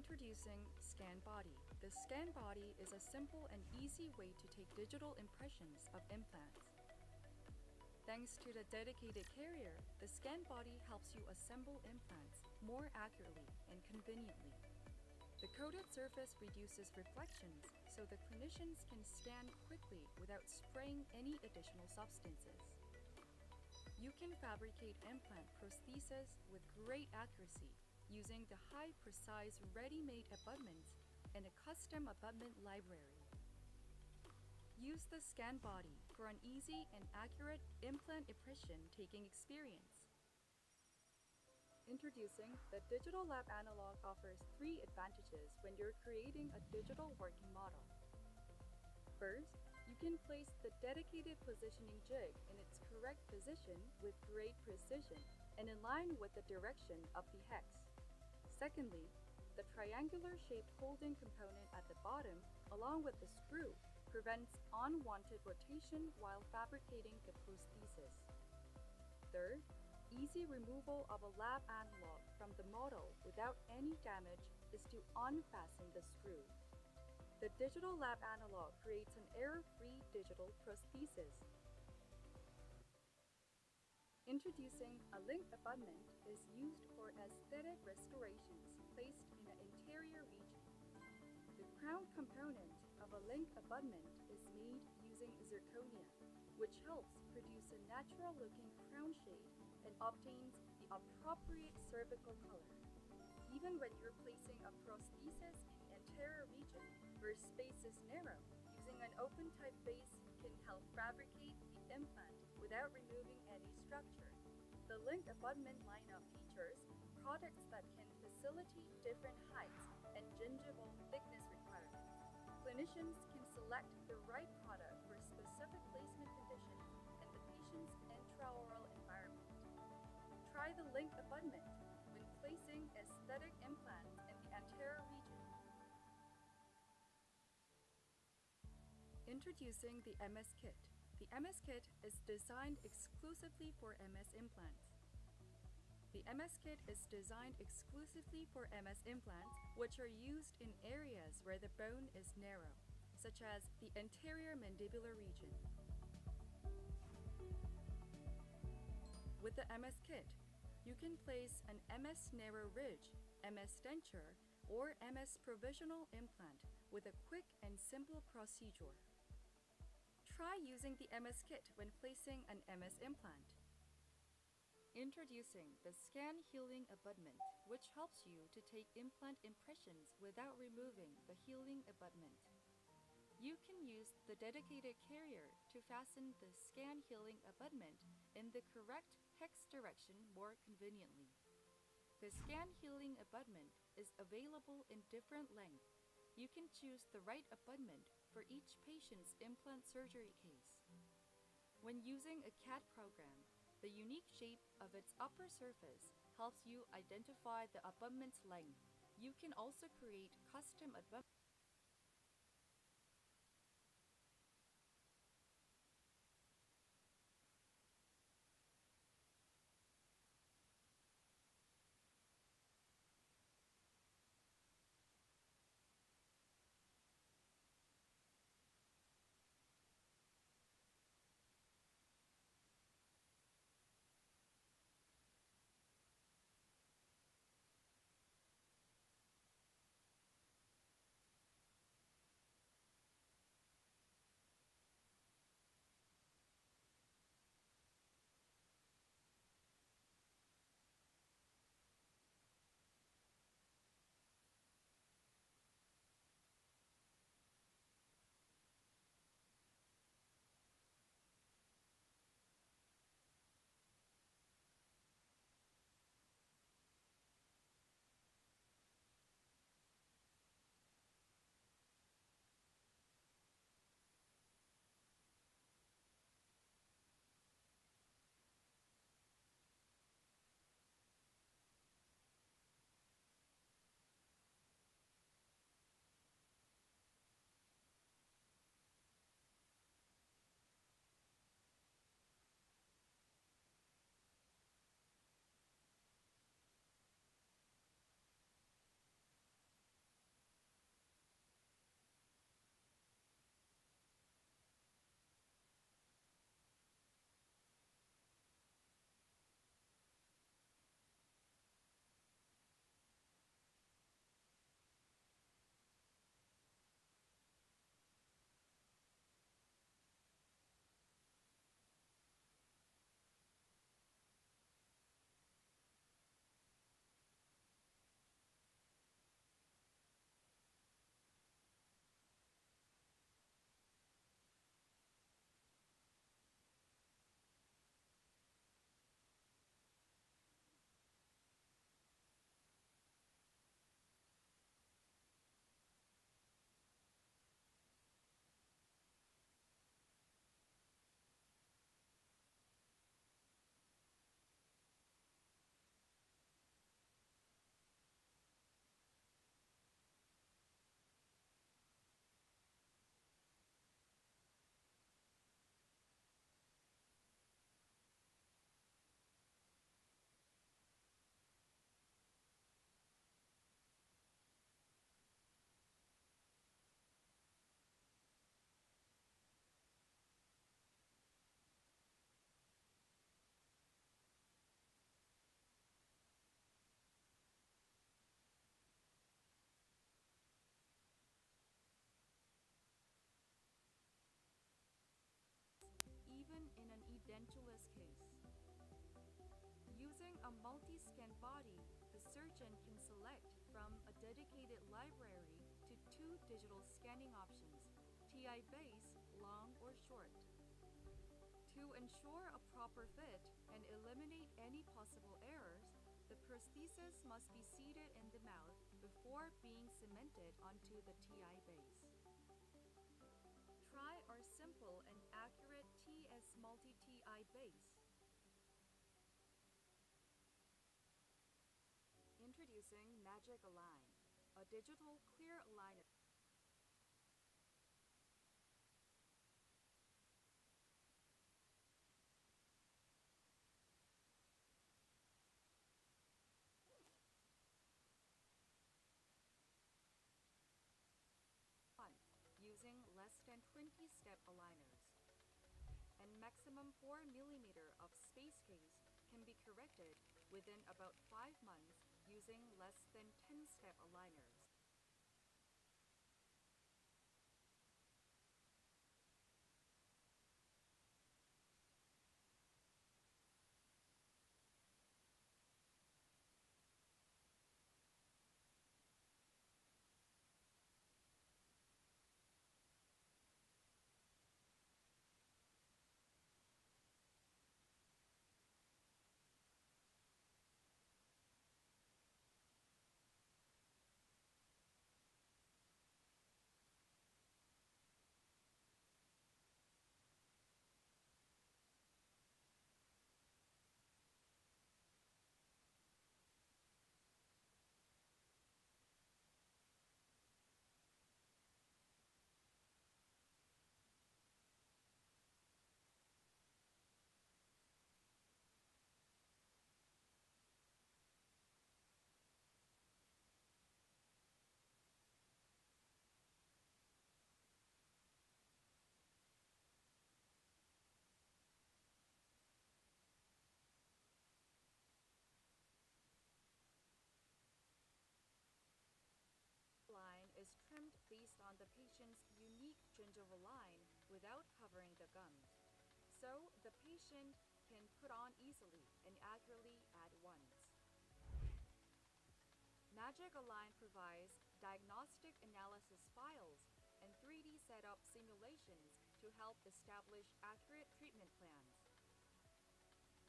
Speaker 5: Introducing Scan Body. The Scan Body is a simple and easy way to take digital impressions of implants. Thanks to the dedicated carrier, the Scan Body helps you assemble implants more accurately and conveniently. The coated surface reduces reflections, so the clinicians can scan quickly without spraying any additional substances. You can fabricate implant prostheses with great accuracy using the high precise ready-made abutments and a custom abutment library. Use the Scan Body for an easy and accurate implant impression taking experience. Introducing the Digital Lab Analogue offers 3 advantages when you're creating a digital working model. First, you can place the dedicated positioning jig in its correct position with great precision and in line with the direction of the hex. Secondly, the triangular-shaped holding component at the bottom, along with the screw, prevents unwanted rotation while fabricating the prosthesis. Third, easy removal of a lab analog from the model without any damage is to unfasten the screw. The Digital Lab Analogue creates an error-free digital prosthesis. Introducing a link abutment is used for aesthetic restorations placed in an interior region. The crown component of a link abutment is made using zirconia, which helps produce a natural-looking crown shade and obtains the appropriate cervical color. Even when you're placing a prosthesis in the anterior region where space is narrow, using an open-type base can help fabricate the implant without removing any structure. The link abutment lineup features products that can facilitate different heights and gingival thickness requirements. Clinicians can select the right product for specific placement conditions and the patient's intraoral environment. Try the link abutment when placing aesthetic implants in the anterior region. Introducing the MS Kit. The MS Kit is designed exclusively for MS implants. The MS Kit is designed exclusively for MS implants, which are used in areas where the bone is narrow, such as the anterior mandibular region. With the MS Kit, you can place an MS narrow ridge, MS denture, or MS provisional implant with a quick and simple procedure. Try using the MS Kit when placing an MS implant. Introducing the Scan Healing Abutment, which helps you to take implant impressions without removing the healing abutment. You can use the dedicated carrier to fasten the Scan Healing Abutment in the correct hex direction more conveniently. The Scan Healing Abutment is available in different lengths. You can choose the right abutment for each patient's implant surgery case. When using a CAD program, the unique shape of its upper surface helps you identify the abutment's length. You can also create custom abutments. Edentulous case. Using a multi-scan body, the surgeon can select from a dedicated library to 2 digital scanning options, TI base, long or short. To ensure a proper fit and eliminate any possible errors, the prosthesis must be seated in the mouth before being cemented onto the TI base. Try our simple and accurate TS Multi-TI base. Introducing Magic Align, a digital clear aligner. Using less than 20-step aligners. And maximum 4 mm of space case can be corrected within about 5 months using less than 10-step aligners. Line is trimmed based on the patient's unique gingival line without covering the gums, so the patient can put on easily and accurately at once. Magic Align provides diagnostic analysis files and 3D setup simulations to help establish accurate treatment plans.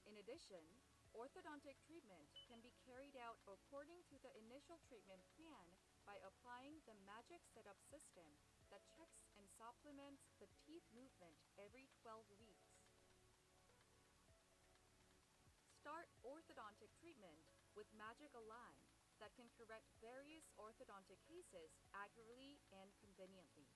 Speaker 5: In addition, orthodontic treatment can be carried out according to the initial treatment plan by applying the Magic Setup system that checks and supplements the teeth movement every 12 weeks. Start orthodontic treatment with Magic Align that can correct various orthodontic cases accurately and conveniently.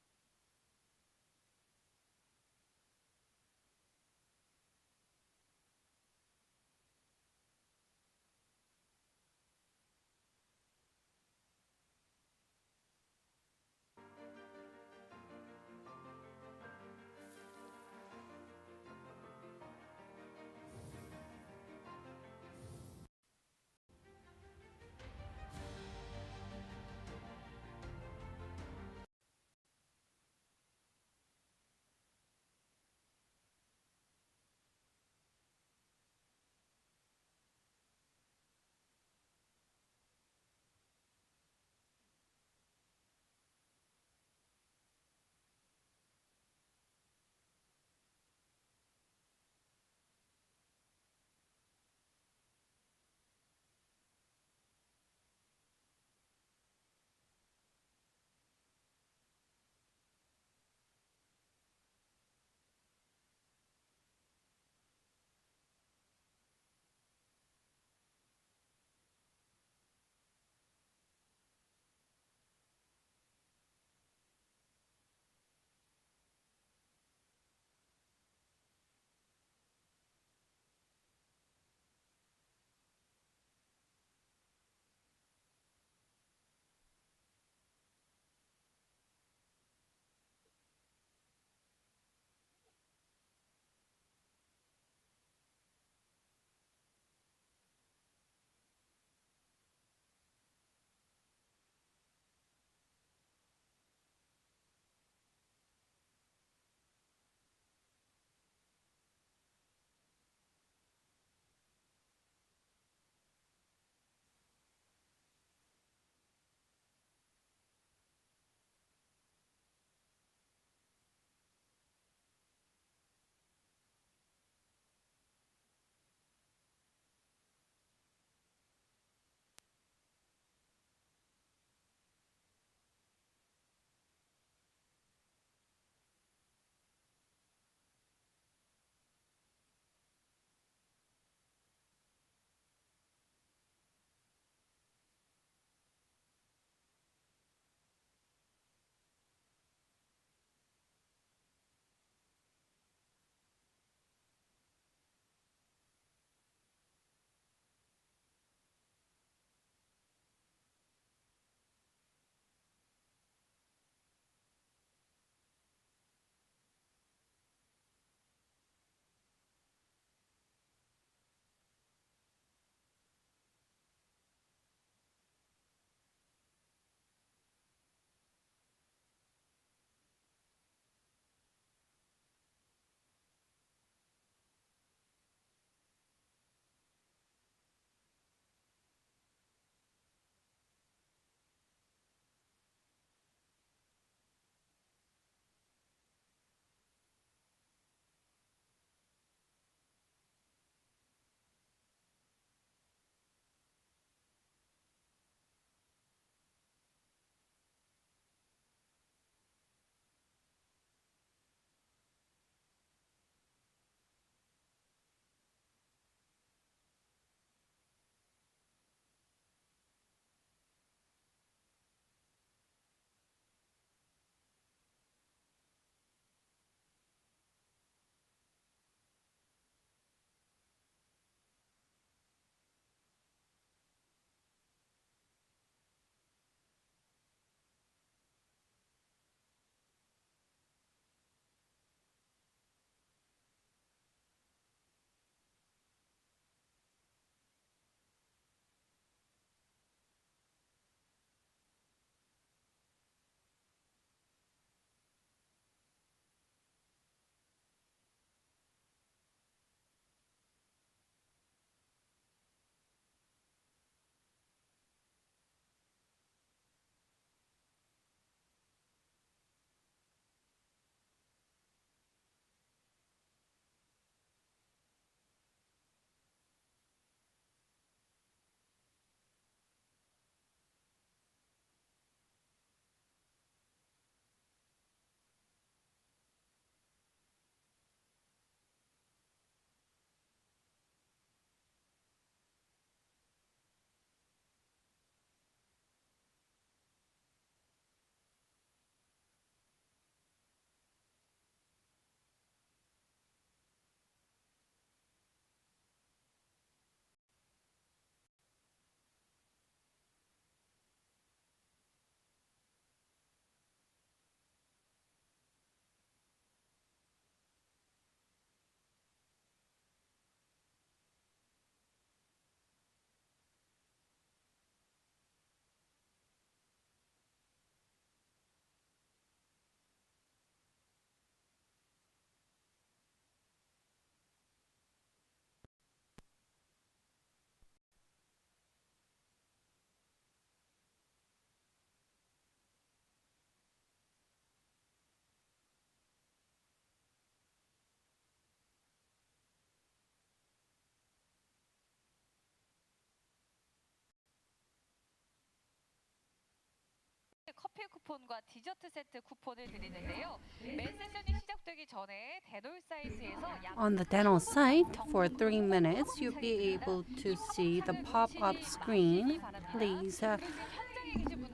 Speaker 7: 커피 쿠폰과 디저트 세트 쿠폰을 드리는데요. 매 세션이 시작되기 전에 대놀 사이트에서
Speaker 4: On the dental site, for 3 minutes, you'll be able to see the pop-up screen. Please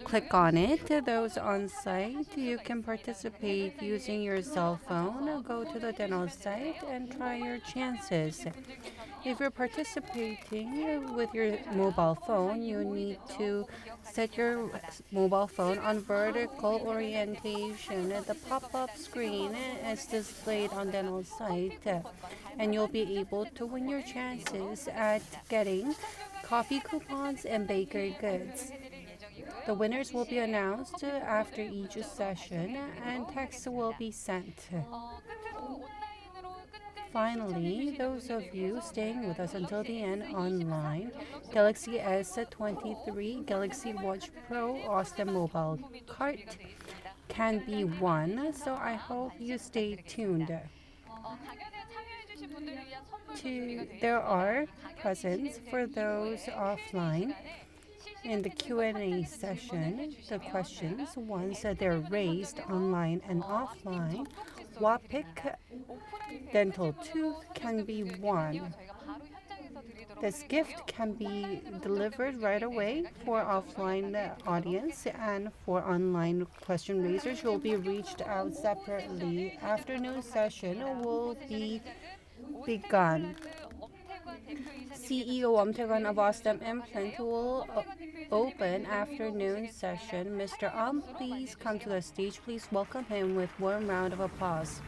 Speaker 4: click on it. Those on site, you can participate using your cell phone. Go to the dental site and try your chances. If you're participating with your mobile phone, you need to set your mobile phone on vertical orientation. The pop-up screen is displayed on dental site, and you'll be able to win your chances at getting coffee coupons and bakery goods. The winners will be announced after each session, and texts will be sent. Finally, those of you staying with us until the end online, Galaxy S23, Galaxy Watch Pro, Osstem Mobile Cart can be won, so I hope you stay tuned. There are presents for those offline. In the Q&A session, the questions, once they're raised online and offline, Wapic dental tooth can be won. This gift can be delivered right away for offline audience, and for online question raisers will be reached out separately. Afternoon session will be begun. CEO Omtaegon of Osstem Implant will open afternoon session. Mr. Please come to the stage. Please welcome him with warm round of applause.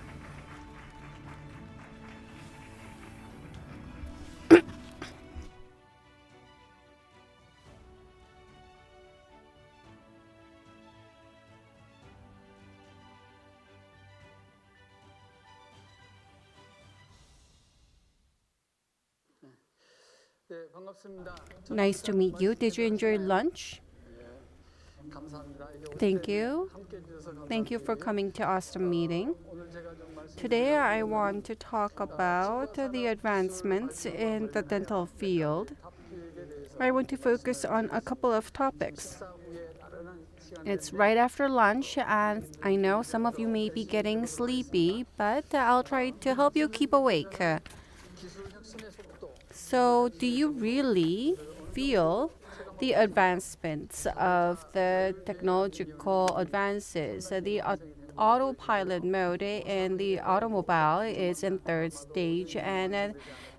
Speaker 4: Nice to meet you. Did you enjoy lunch? Thank you. Thank you for coming to Osstem Meeting. Today I want to talk about the advancements in the dental field. I want to focus on a couple of topics. It's right after lunch, and I know some of you may be getting sleepy, but I'll try to help you keep awake. So, do you really feel the advancements of the technological advances? The autopilot mode in the automobile is in third stage, and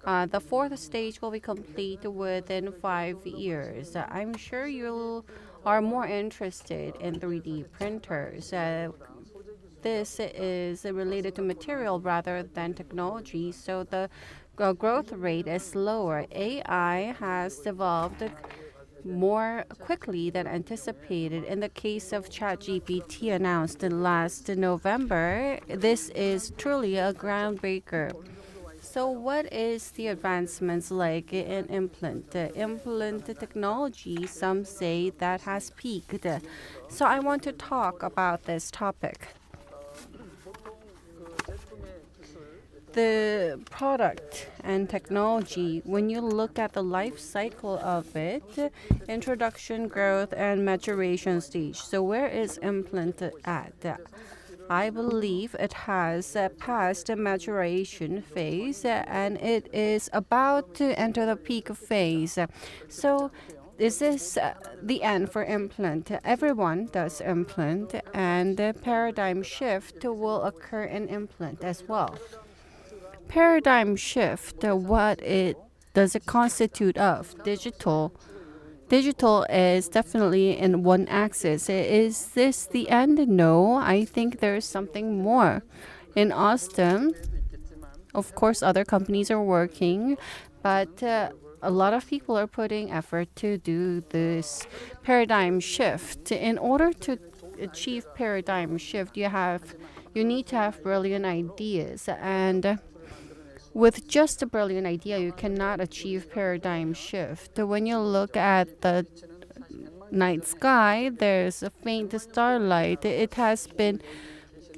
Speaker 4: the fourth stage will be complete within 5 years. I'm sure you are more interested in 3D printers. This is related to material rather than technology, so the growth rate is lower. AI has developed more quickly than anticipated. In the case of ChatGPT announced last November, this is truly a groundbreaker. So what is the advancements like in implant? Implant technology, some say that has peaked. So I want to talk about this topic. The product and technology, when you look at the life cycle of it, introduction, growth, and maturation stage. So where is implant at? I believe it has passed a maturation phase, and it is about to enter the peak phase. So is this the end for implant? Everyone does implant, and the paradigm shift will occur in implant as well. Paradigm shift, what does it constitute of? Digital is definitely in one axis. Is this the end? No, I think there's something more. In Osstem, of course, other companies are working, but a lot of people are putting effort to do this paradigm shift. In order to achieve paradigm shift, you need to have brilliant ideas, and with just a brilliant idea, you cannot achieve paradigm shift. When you look at the night sky, there's a faint starlight. It has been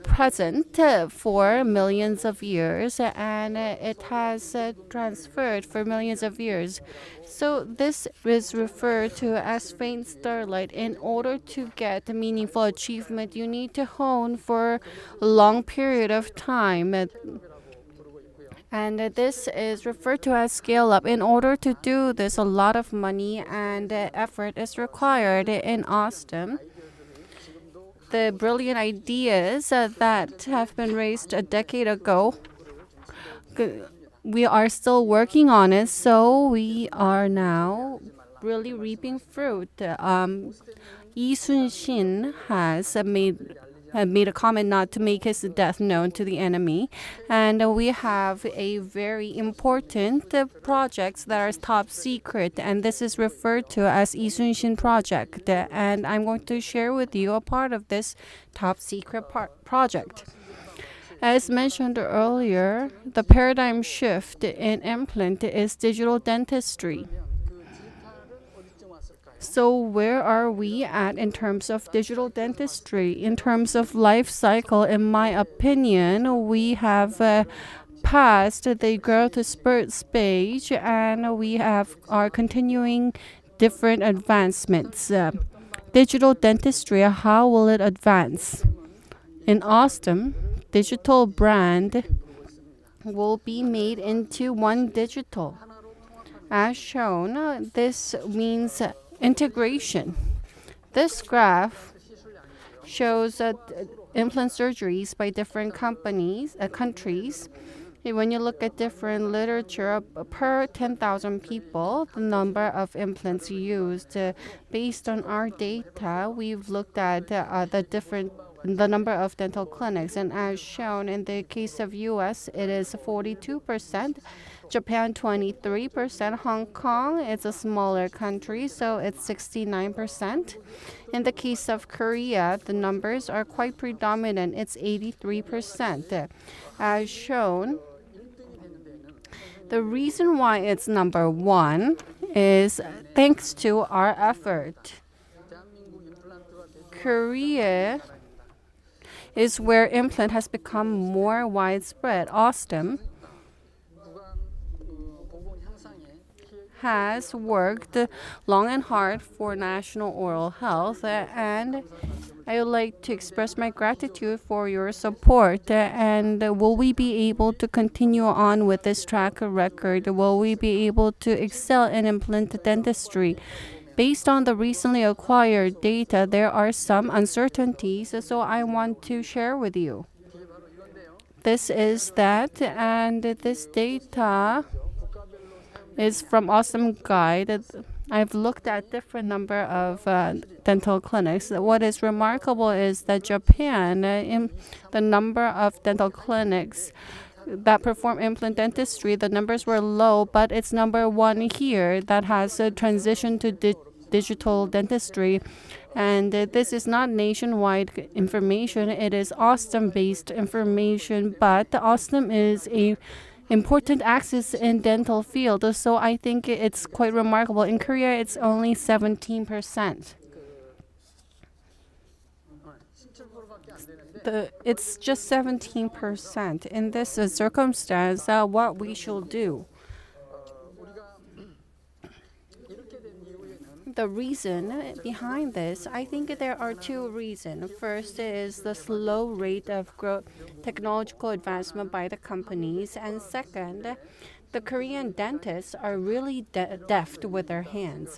Speaker 4: present for millions of years, and it has transferred for millions of years. So this is referred to as faint starlight. In order to get meaningful achievement, you need to hone for a long period of time. And this is referred to as scale up. In order to do this, a lot of money and effort is required in Osstem. The brilliant ideas that have been raised a decade ago, we are still working on it, so we are now really reaping fruit. Yi Sun-shin has made a comment not to make his death known to the enemy. And we have a very important project that are top secret, and this is referred to as Yi Sun-shin project. And I'm going to share with you a part of this top secret project. As mentioned earlier, the paradigm shift in implant is digital dentistry. So where are we at in terms of digital dentistry? In terms of life cycle, in my opinion, we have passed the growth spurt stage, and we are continuing different advancements. Digital dentistry, how will it advance? In Osstem, digital brand will be made into one digital. As shown, this means integration. This graph shows implant surgeries by different countries. When you look at different literature, per 10,000 people, the number of implants used. Based on our data, we've looked at the number of dental clinics, and as shown in the case of US, it is 42%. Japan 23%, Hong Kong, it's a smaller country, so it's 69%. In the case of Korea, the numbers are quite predominant, it's 83%. As shown, the reason why it's number one is thanks to our effort. Korea is where implant has become more widespread. Osstem has worked long and hard for national oral health, and I would like to express my gratitude for your support. And will we be able to continue on with this track record? Will we be able to excel in implant dentistry? Based on the recently acquired data, there are some uncertainties, so I want to share with you. This is that, and this data is from Osstem Guide. I've looked at different number of dental clinics. What is remarkable is that Japan, in the number of dental clinics that perform implant dentistry, the numbers were low, but it's number one here that has transitioned to digital dentistry. And this is not nationwide information, it is Osstem-based information, but Osstem is a important axis in dental field, so I think it's quite remarkable. In Korea, it's only 17%. It's just 17%. In this circumstance, what we should do? The reason behind this, I think there are two reasons. First is the slow rate of growth, technological advancement by the companies, and second, the Korean dentists are really deft with their hands.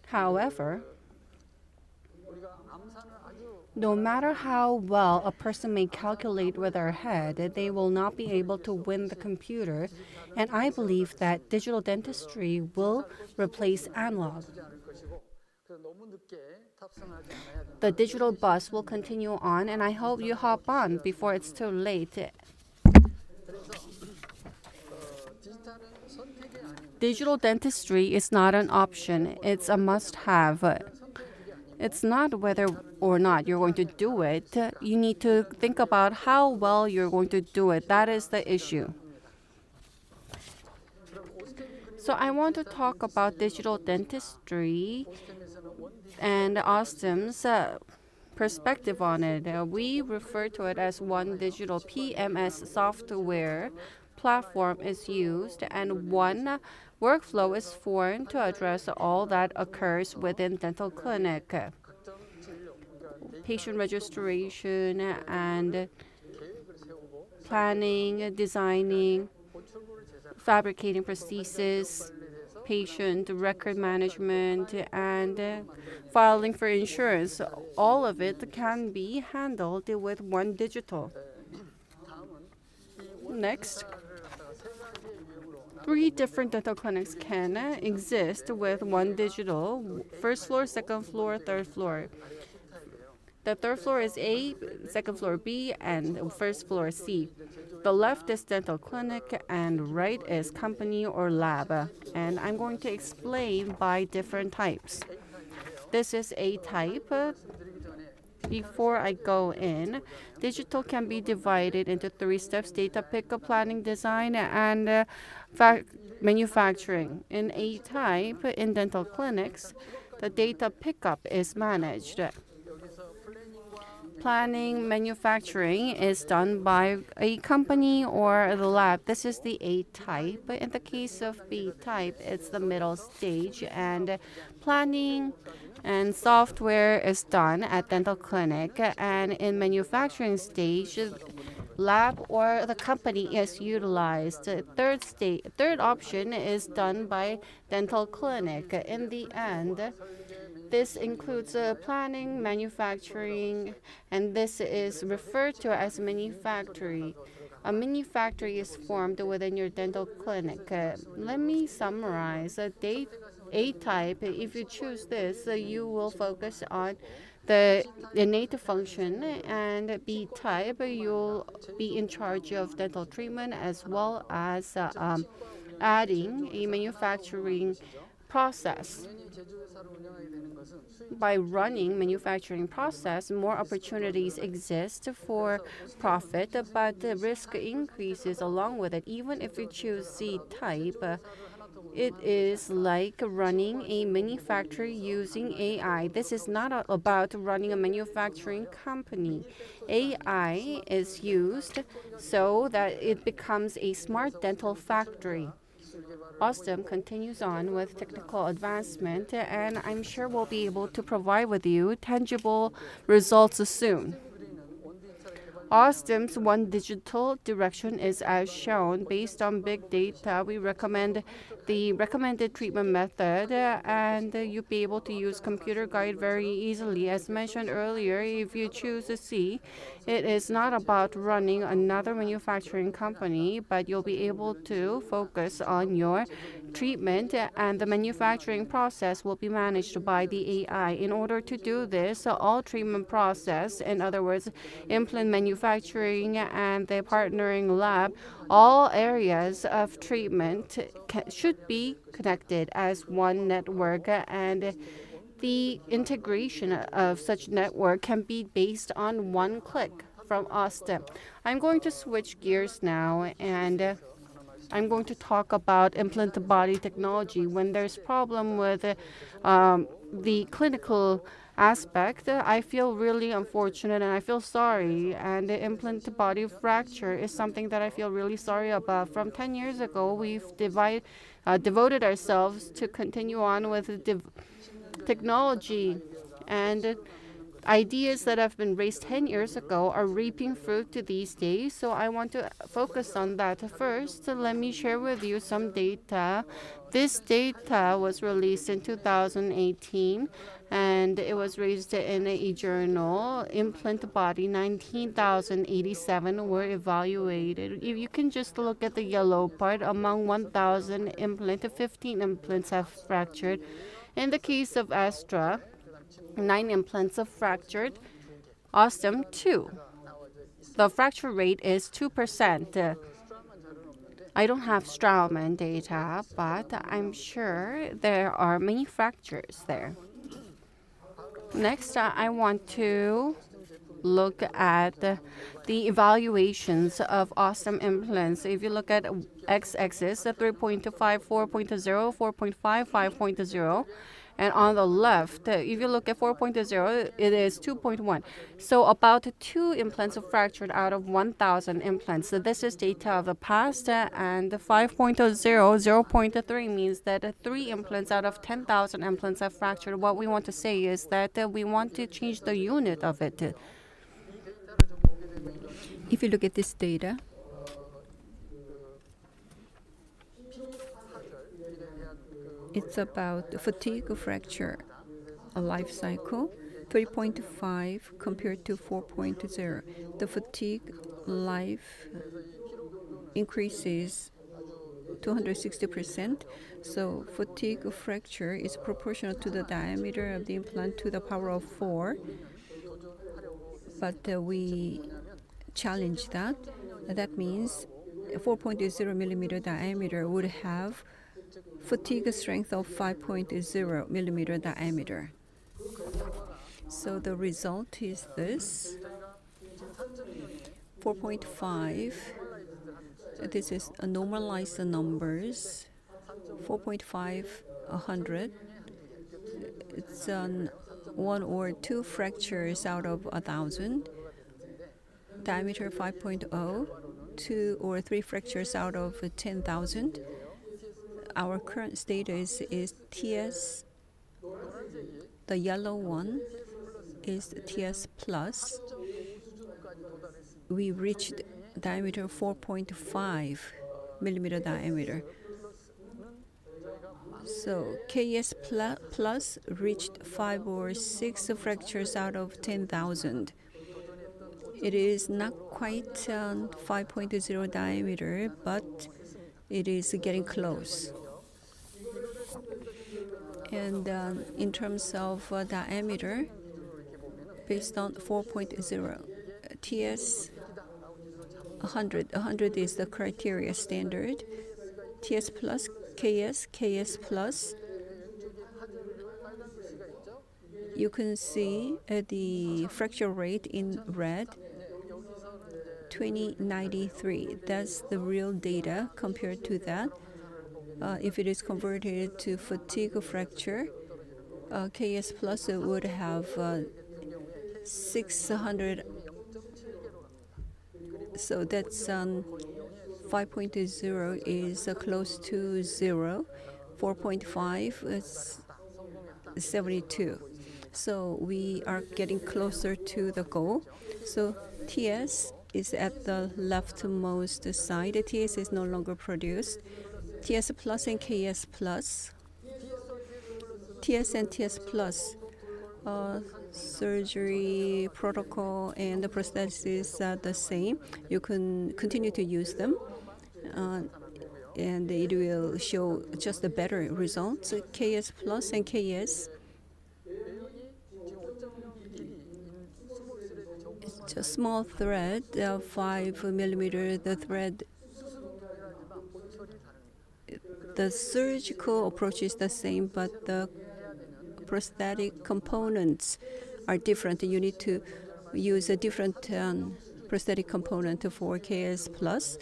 Speaker 4: However, no matter how well a person may calculate with their head, they will not be able to win the computer. And I believe that digital dentistry will replace analog. The digital bus will continue on, and I hope you hop on before it's too late. Digital dentistry is not an option, it's a must-have. It's not whether or not you're going to do it. You need to think about how well you're going to do it. That is the issue. So I want to talk about digital dentistry and Osstem's perspective on it. We refer to it as one digital PMS software platform is used, and one workflow is formed to address all that occurs within dental clinic. Patient registration and planning, designing, fabricating prosthesis, patient record management, and filing for insurance. All of it can be handled with one digital. Next, 3 different dental clinics can exist with one digital: first floor, second floor, third floor. The third floor is A, second floor B, and first floor C. The left is dental clinic and right is company or lab. And I'm going to explain by different types. This is A type. Before I go in, digital can be divided into 3 steps: data pickup, planning, design, and manufacturing. In A type, in dental clinics, the data pickup is managed. Planning, manufacturing is done by a company or the lab. This is the A type. In the case of B type, it's the middle stage, and planning and software is done at dental clinic. And in manufacturing stage, lab or the company is utilized. Third option is done by dental clinic. In the end, this includes planning, manufacturing, and this is referred to as mini-factory. A mini-factory is formed within your dental clinic. Let me summarize. A type, if you choose this, you will focus on the innate function, and B type, you'll be in charge of dental treatment as well as adding a manufacturing process. By running manufacturing process, more opportunities exist for profit, but the risk increases along with it. Even if you choose C type, it is like running a manufacturer using AI. This is not about running a manufacturing company. AI is used so that it becomes a smart dental factory. Osstem continues on with technical advancement, and I'm sure we'll be able to provide with you tangible results soon. Osstem's one digital direction is as shown. Based on big data, we recommend the recommended treatment method, and you'll be able to use computer guide very easily. As mentioned earlier, if you choose a C, it is not about running another manufacturing company, but you'll be able to focus on your treatment, and the manufacturing process will be managed by the AI. In order to do this, all treatment process, in other words, implant manufacturing and the partnering lab, all areas of treatment should be connected as one network, and the integration of such network can be based on one click from Osstem. I'm going to switch gears now, and I'm going to talk about implant body technology. When there's problem with the clinical aspect, I feel really unfortunate and I feel sorry. And the implant body fracture is something that I feel really sorry about. From 10 years ago, we've devoted ourselves to continue on with technology, and ideas that have been raised 10 years ago are reaping fruit to these days. So I want to focus on that. First, let me share with you some data. This data was released in 2018, and it was raised in a journal. Implant body, 19,087 were evaluated. If you can just look at the yellow part, among 1,000 implants, 15 implants have fractured. In the case of Astra, 9 implants are fractured. Osstem, 2. The fracture rate is 2%. I don't have Straumann data, but I'm sure there are many fractures there. Next, I want to look at the evaluations of Osstem implants. If you look at x-axis, 3.5, 4.0, 4.5, 5.0, And on the left, if you look at 4.0, it is 2.1. So about 2 implants are fractured out of 1,000 implants. So this is data of the past, and 5.0, 0.3 means that 3 implants out of 10,000 implants are fractured. What we want to say is that we want to change the unit of it.
Speaker 2: If you look at this data, it's about fatigue fracture, a life cycle, 3.5 compared to 4.0. The fatigue life increases 260%. So fatigue fracture is proportional to the diameter of the implant to the power of 4. But we challenge that. That means 4.0 millimeter diameter would have fatigue strength of 5.0 millimeter diameter. So the result is this. 4.5. This is a normalized numbers. 4.5, 100. It's 1 or 2 fractures out of 1,000. Diameter 5.0, 2 or 3 fractures out of 10,000. Our current status is TS. The yellow one is TS plus. We reached diameter 4.5 millimeter diameter. So KS plus reached 5 or 6 fractures out of 10,000. It is not quite 5.0 diameter, but it is getting close. And in terms of diameter, based on 4.0, TS 100. 100 is the criteria standard. TS plus, KS plus. You can see the fracture rate in red, 2093. That's the real data compared to that. If it is converted to fatigue fracture, KS plus would have 600. So that's 5.0 is close to 0. 4.5 is 72. So we are getting closer to the goal. So TS is at the leftmost side. TS is no longer produced. TS plus and KS plus. TS and TS plus. Surgery protocol and the prosthesis are the same. You can continue to use them. And it will show just the better results. KS plus and KS. It's a small thread, 5 millimeter. The thread, the surgical approach is the same, but the prosthetic components are different. You need to use a different prosthetic component for KS plus.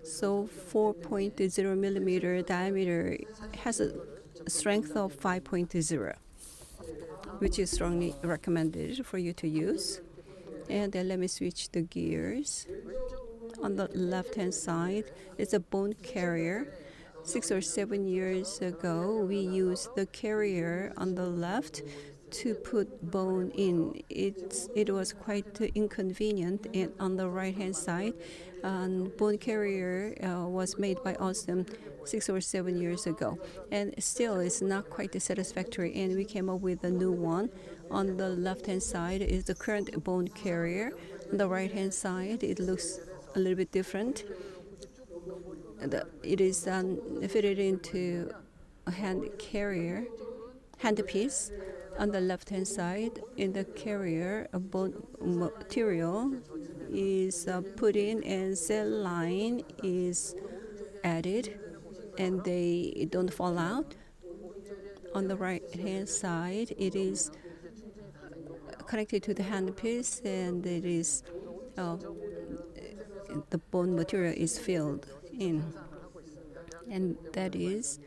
Speaker 2: So 4.0 millimeter diameter has a strength of 5.0, which is strongly recommended for you to use. And then let me switch the gears. On the left-hand side is a bone carrier. 6 or 7 years ago, we used the carrier on the left to put bone in. It was quite inconvenient. And on the right-hand side, bone carrier was made by Osstem 6 or 7 years ago. And still, it's not quite satisfactory. And we came up with a new one. On the left-hand side is the current bone carrier. On the right-hand side, it looks a little bit different. It is fitted into a handpiece. On the left-hand side, in the carrier, a bone material is put in and cell line is added, and they don't fall out. On the right-hand side, it is connected to the handpiece, and it is the bone material is filled in, and that is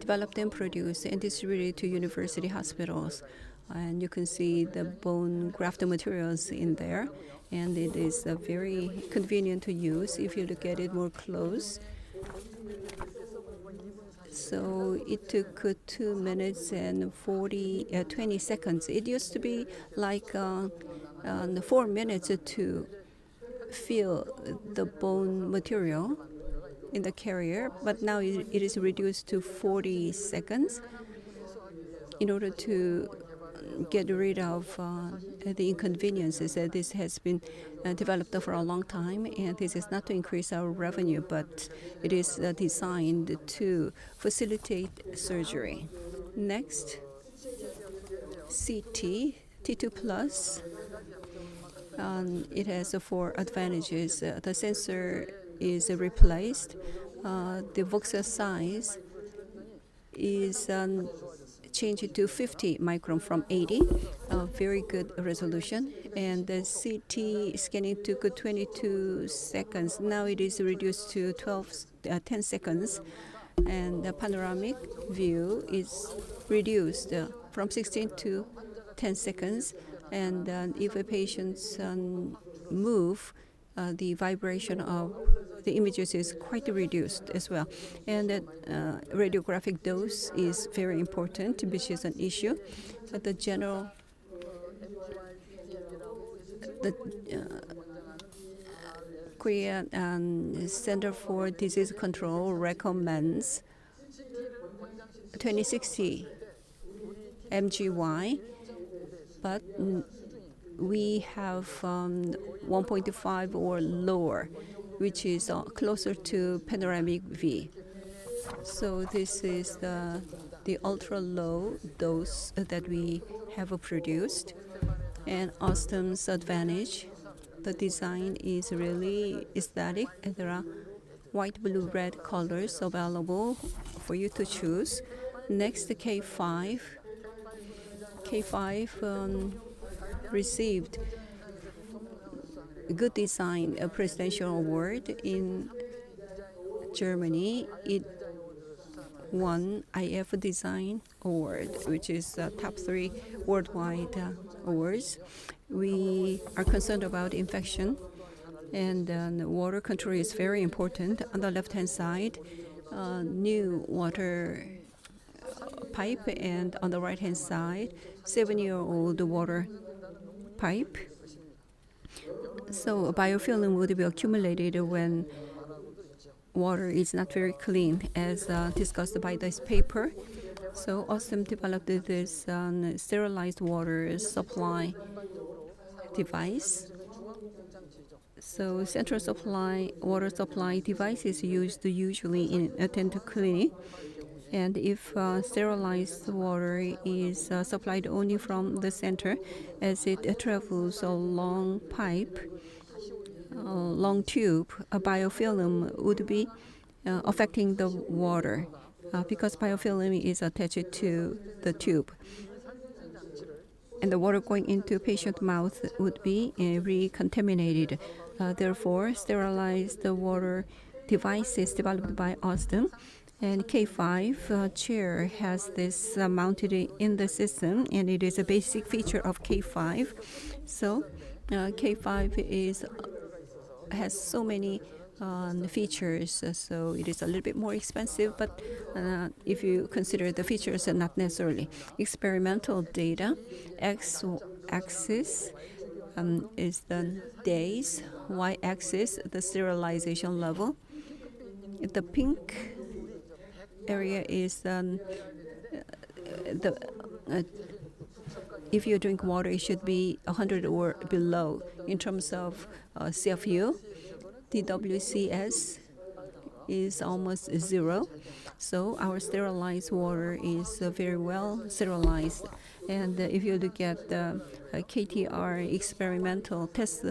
Speaker 2: developed and produced and distributed to university hospitals. And you can see the bone graft materials in there. And it is very convenient to use if you look at it more close. So it took 2 minutes and 20 seconds. It used to be like 4 minutes to feel the bone material in the carrier, but now it is reduced to 40 seconds in order to get rid of the inconveniences. This has been developed for a long time, and this is not to increase our revenue, but it is designed to facilitate surgery. Next, CT, T2 Plus. It has 4 advantages. The sensor is replaced. The voxel size is changed to 50 micron from 80. Very good resolution. And the CT scanning took 22 seconds. Now it is reduced to 10 seconds. And the panoramic view is reduced from 16 to 10 seconds. And if a patient move, the vibration of the images is quite reduced as well. And the radiographic dose is very important, which is an issue. The general Korean Center for Disease Control recommends 2060 mgy, but we have 1.5 or lower, which is closer to panoramic V. So this is the ultra low dose that we have produced. And Osstem's advantage, the design is really aesthetic, and there are white, blue, red colors available for you to choose. Next, K5. K5 received Good Design Presidential Award in Germany. It won IF Design Award, which is top 3 worldwide awards. We are concerned about infection, and water control is very important. On the left-hand side, new water pipe, and on the right-hand side, 7-year-old water pipe. So a biofilm would be accumulated when water is not very clean, as discussed by this paper. So Osstem developed this sterilized water supply device. So central supply water supply device is used usually in a dental clinic. And if sterilized water is supplied only from the center, as it travels a long pipe, long tube, a biofilm would be affecting the water because biofilm is attached to the tube. And the water going into patient mouth would be recontaminated. Therefore, sterilized water device is developed by Osstem. And K5 chair has this mounted in the system, and it is a basic feature of K5. So K5 has so many features, so it is a little bit more expensive, but if you consider the features, not necessarily. Experimental data, x-axis is the days, y-axis the sterilization level. The pink area is if you drink water, it should be 100 or below in terms of CFU. DWCS is almost 0. So our sterilized water is very well sterilized. And if you look at the KTR experimental test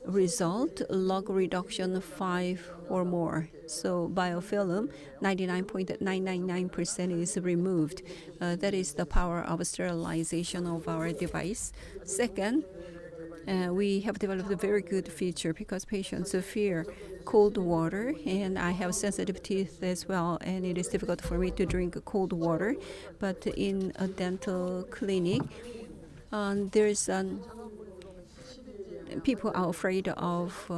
Speaker 2: result, log reduction 5 or more. So biofilm, 99.999% is removed. That is the power of sterilization of our device. Second, we have developed a very good feature because patients fear cold water, and I have sensitive teeth as well, and it is difficult for me to drink cold water. But in a dental clinic, there's people are afraid of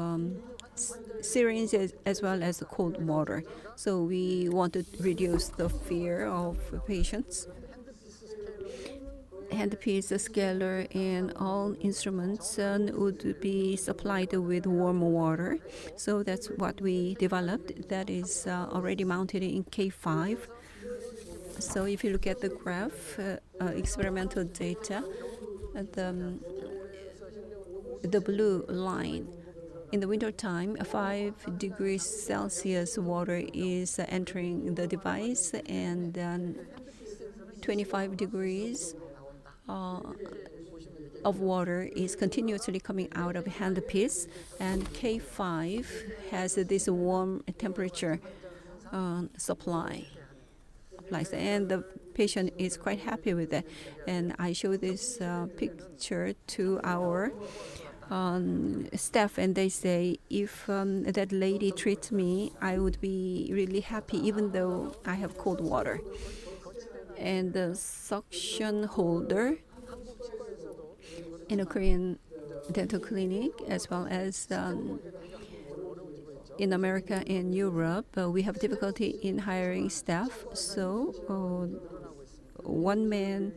Speaker 2: syringes as well as cold water. So we want to reduce the fear of patients. Handpiece, scaler, and all instruments would be supplied with warm water. So that's what we developed. That is already mounted in K5. So if you look at the graph, experimental data, the blue line. In the wintertime, 5 degrees Celsius water is entering the device, and then 25 degrees of water is continuously coming out of handpiece, and K5 has this warm temperature supply. And the patient is quite happy with it. And I show this picture to our staff, and they say, if that lady treats me, I would be really happy even though I have cold water. And the suction holder in a Korean dental clinic, as well as in America and Europe, we have difficulty in hiring staff. So one-man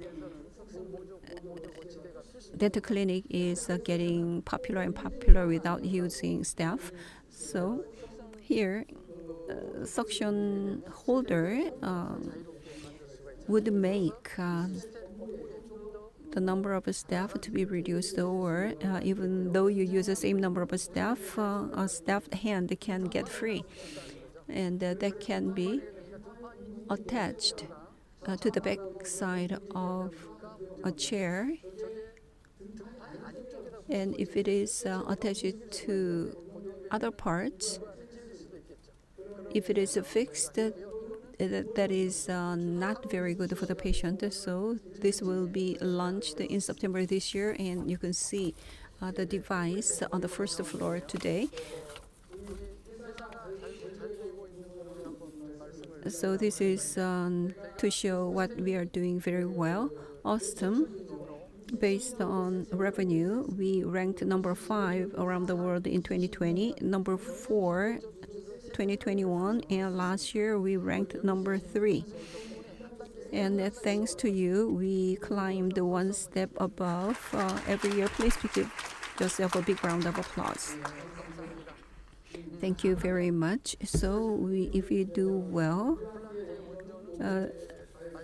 Speaker 2: dental clinic is getting popular and popular without using staff. So here, suction holder would make the number of staff to be reduced, or even though you use the same number of staff, a staffed hand can get free. And that can be attached to the back side of a chair. And if it is attached to other parts, if it is fixed, that is not very good for the patient. So this will be launched in September this year, and you can see the device on the first floor today. So this is to show what we are doing very well. Osstem, based on revenue, we ranked number 5 around the world in 2020, number 4 2021, and last year we ranked number 3. And thanks to you, we climbed one step above every year. Please give yourself a big round of applause. Thank you very much. So if we do well,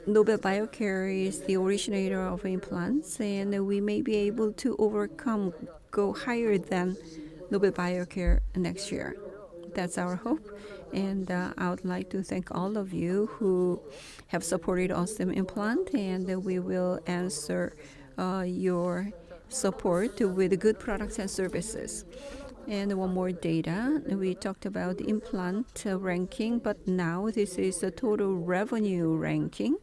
Speaker 2: Nobel Biocare is the originator of implants, and we may be able to go higher than Nobel Biocare next year. That's our hope. And I would like to thank all of you who have supported Osstem Implant, and we will answer your support with good products and services. And one more data. We talked about implant ranking, but now this is a total revenue ranking.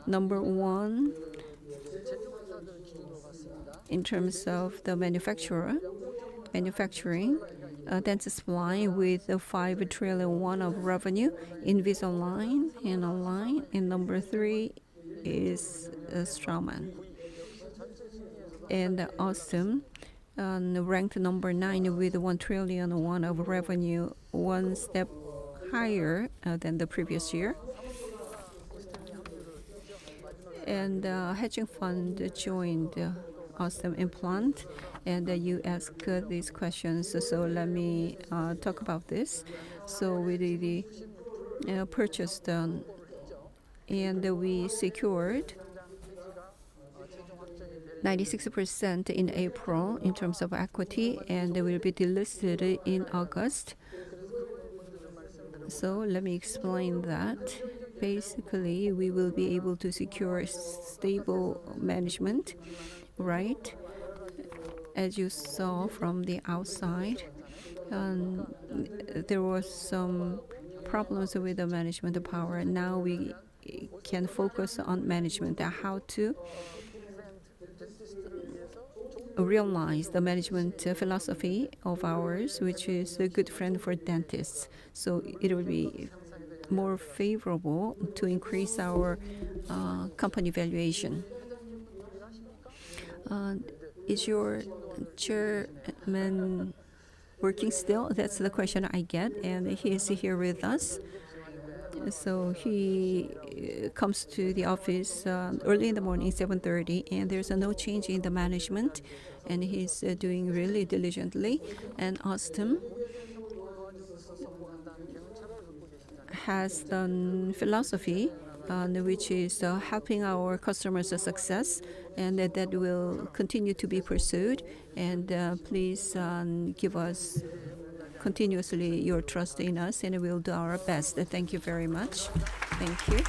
Speaker 2: Number 1 in terms of the manufacturing, Dentistry with 5 trillion won of revenue, Invisalign and Align, and number 3 is Straumann. And Osstem ranked number 9 with 1 trillion won of revenue, one step higher than the previous year. And hedging fund joined Osstem Implant, and you ask these questions. So let me talk about this. So we did purchased and we secured 96% in April in terms of equity, and they will be delisted in August. So let me explain that. Basically, we will be able to secure stable management, right? As you saw from the outside, there was some problems with the management power. Now we can focus on management, how to realize the management philosophy of ours, which is a good friend for dentists. So it will be more favorable to increase our company valuation. Is your chairman working still? That's the question I get, and he is here with us. So he comes to the office early in the morning, 7:30, and there's no change in the management, and he's doing really diligently. And Osstem has the philosophy which is helping our customers' success, and that will continue to be pursued. And please give us continuously your trust in us, and we'll do our best. Thank you very much. Thank you.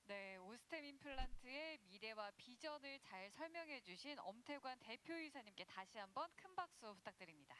Speaker 7: 네, 오스템 임플란트의 미래와 비전을 잘 설명해 주신 엄태관 대표이사님께 다시 한번 큰 박수 부탁드립니다.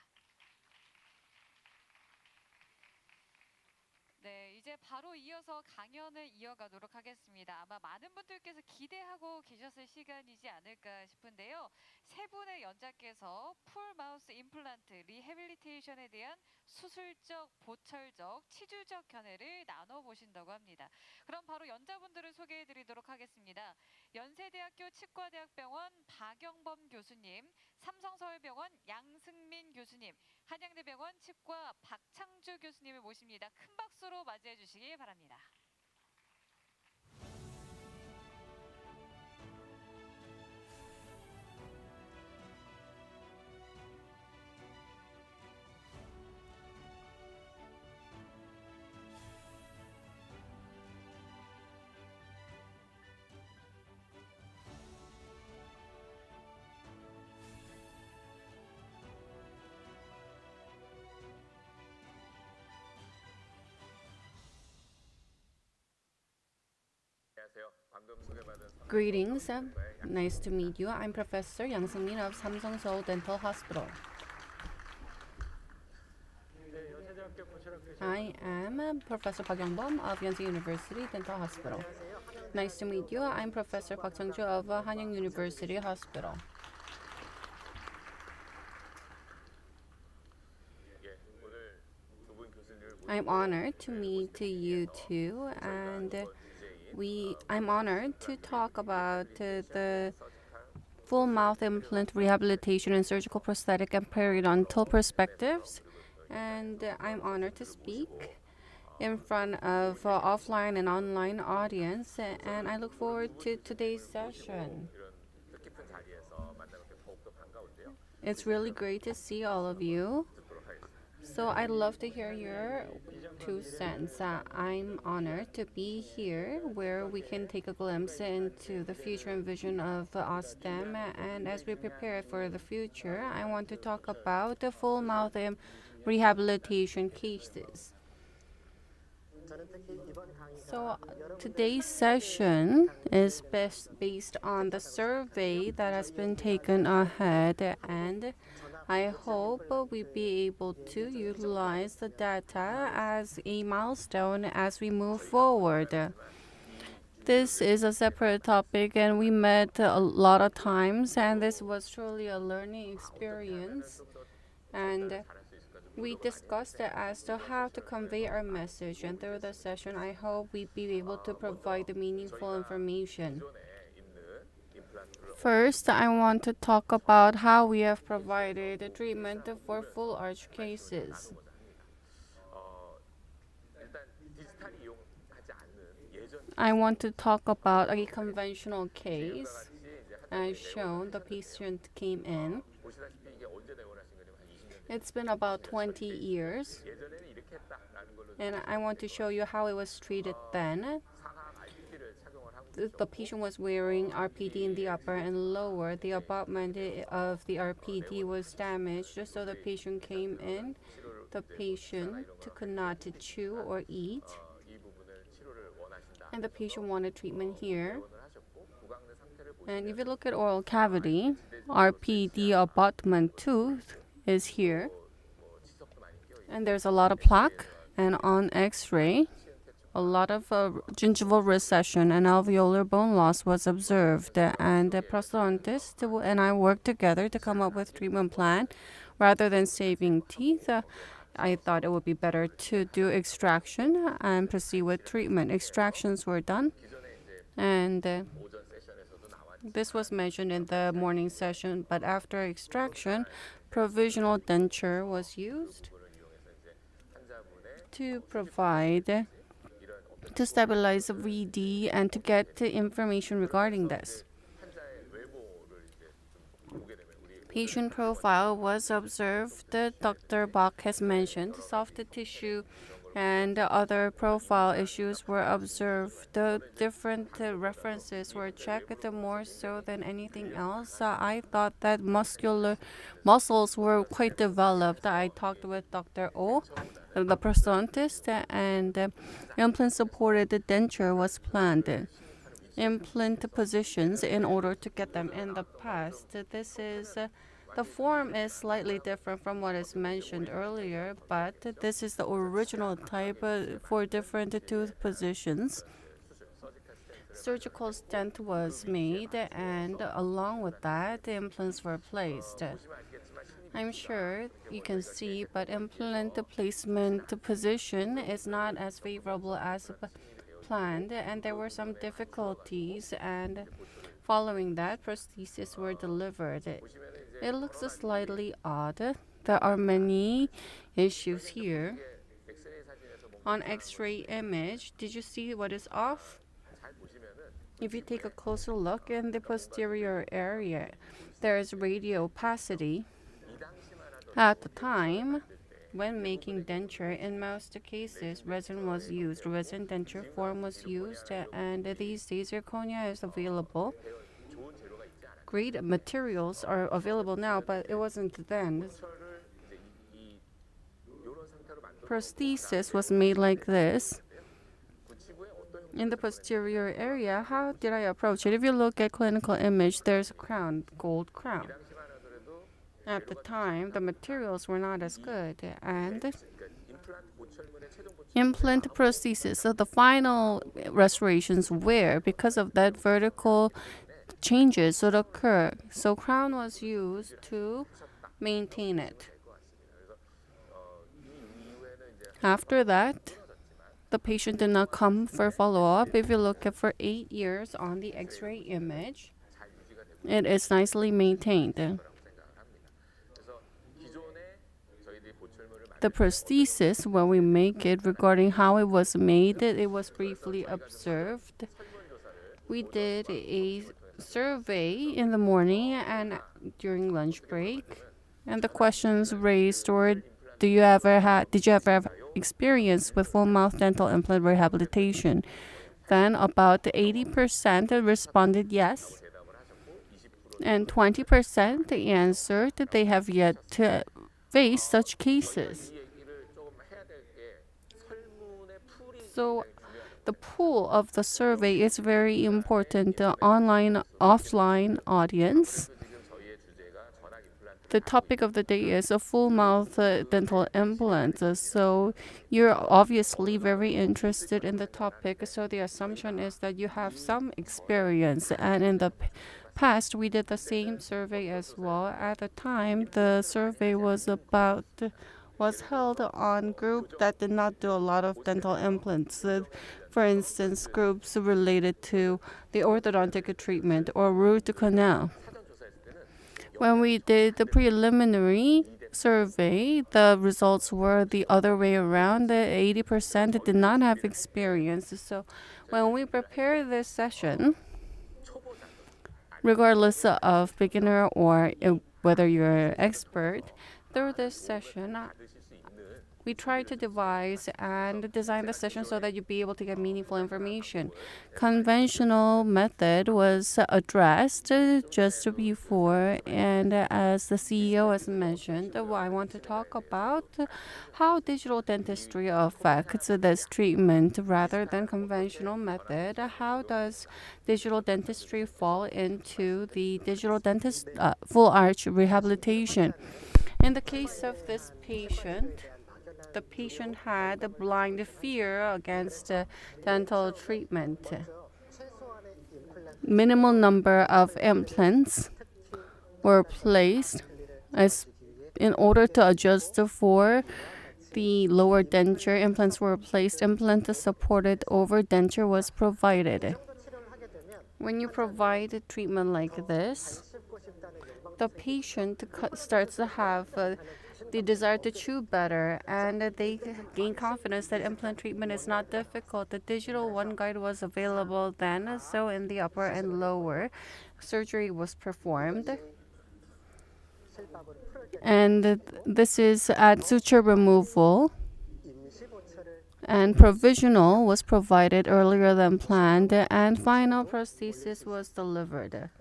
Speaker 7: 네, 이제 바로 이어서 강연을 이어가도록 하겠습니다. 아마 많은 분들께서 기대하고 계셨을 시간이지 않을까 싶은데요. 세 분의 연자께서 풀 마우스 임플란트 리해빌리테이션에 대한 수술적, 보철적, 치주적 견해를 나눠보신다고 합니다. 그럼 바로 연자분들을 소개해드리도록 하겠습니다. 연세대학교 치과대학병원 박영범 교수님, 삼성서울병원 양승민 교수님, 한양대병원 치과 박창주 교수님을 모십니다. 큰 박수로 맞이해 주시기 바랍니다.
Speaker 4: Greetings, nice to meet you. I'm Professor Yang Seung-min of Samsung Seoul Dental Hospital. I am Professor Park of Yonsei University Dental Hospital. Nice to meet you. I'm Professor Park Chang-Joo of Hanyang University Hospital. I'm honored to meet you two, and I'm honored to talk about the full mouth implant rehabilitation and surgical prosthetic and periodontal perspectives. And I'm honored to speak in front of offline and online audience, and I look forward to today's session. It's really great to see all of you. So I'd love to hear your 2 cents. I'm honored to be here where we can take a glimpse into the future and vision of Osstem. And as we prepare for the future, I want to talk about the full mouth rehabilitation cases. So today's session is based on the survey that has been taken ahead, and I hope we'll be able to utilize the data as a milestone as we move forward. This is a separate topic, and we met a lot of times, and this was truly a learning experience. And we discussed as to how to convey our message, and through the session, I hope we'll be able to provide the meaningful information. First, I want to talk about how we have provided a treatment for full arch cases. I want to talk about a conventional case. As shown, the patient came in. It's been about 20 years, and I want to show you how it was treated then. The patient was wearing RPD in the upper and lower. The abutment of the RPD was damaged, so the patient came in the patient could not chew or eat, and the patient wanted treatment here. And if you look at oral cavity, RPD abutment tooth is here. And there's a lot of plaque. And on X-ray, a lot of gingival recession and alveolar bone loss was observed. And the prosthodontist and I worked together to come up with treatment plan. Rather than saving teeth, I thought it would be better to do extraction and proceed with treatment. Extractions were done. And this was mentioned in the morning session, but after extraction, provisional denture was used to provide, to stabilize the VD and to get the information regarding this. Patient profile was observed. Dr. Bach has mentioned soft tissue and other profile issues were observed. The different references were checked more so than anything else. I thought that muscles were quite developed. I talked with Dr. Oh, the prosthodontist, and implant-supported denture was planned. Implant positions in order to get them in the past. This is the form is slightly different from what is mentioned earlier, but this is the original type for different tooth positions. Surgical stent was made, and along with that, the implants were placed. I'm sure you can see, but implant placement position is not as favorable as planned, and there were some difficulties, and following that, prostheses were delivered. It looks slightly odd. There are many issues here. On X-ray image, did you see what is off? If you take a closer look in the posterior area, there is radial opacity. At the time, when making denture, in most cases, resin was used. Resin denture form was used, and these days, zirconia is available. Great materials are available now, but it wasn't then. Prosthesis was made like this. In the posterior area, how did I approach it? If you look at clinical image, there's a crown, gold crown. At the time, the materials were not as good, and implant prosthesis. So the final restorations were because of that vertical changes would occur. So crown was used to maintain it. After that, the patient did not come for follow-up. If you look at for 8 years on the X-ray image, it is nicely maintained. The prosthesis, when we make it, regarding how it was made, it was briefly observed. We did a survey in the morning and during lunch break, and the questions raised were, did you ever have experience with full mouth dental implant rehabilitation? Then about 80% responded yes, and 20% answered that they have yet to face such cases. So the pool of the survey is very important. The online, offline audience. The topic of the day is a full mouth dental implant. So you're obviously very interested in the topic. So the assumption is that you have some experience. And in the past, we did the same survey as well. At the time, the survey was held on group that did not do a lot of dental implants. For instance, groups related to the orthodontic treatment or root canal. When we did the preliminary survey, the results were the other way around. 80% did not have experience. So when we prepare this session, regardless of beginner or whether you're an expert, through this session, we try to devise and design the session so that you'd be able to get meaningful information. Conventional method was addressed just before, and as the CEO has mentioned, I want to talk about how digital dentistry affects this treatment rather than conventional method. How does digital dentistry fall into the digital dentist full arch rehabilitation? In the case of this patient, the patient had a blind fear against dental treatment. Minimal number of implants were placed as in order to adjust for the lower denture. Implants were placed. Implant-supported over denture was provided. When you provide treatment like this, the patient starts to have the desire to chew better, and they gain confidence that implant treatment is not difficult. The digital one guide was available then, so in the upper and lower, surgery was performed. And this is at suture removal. And provisional was provided earlier than planned, and final prosthesis was delivered.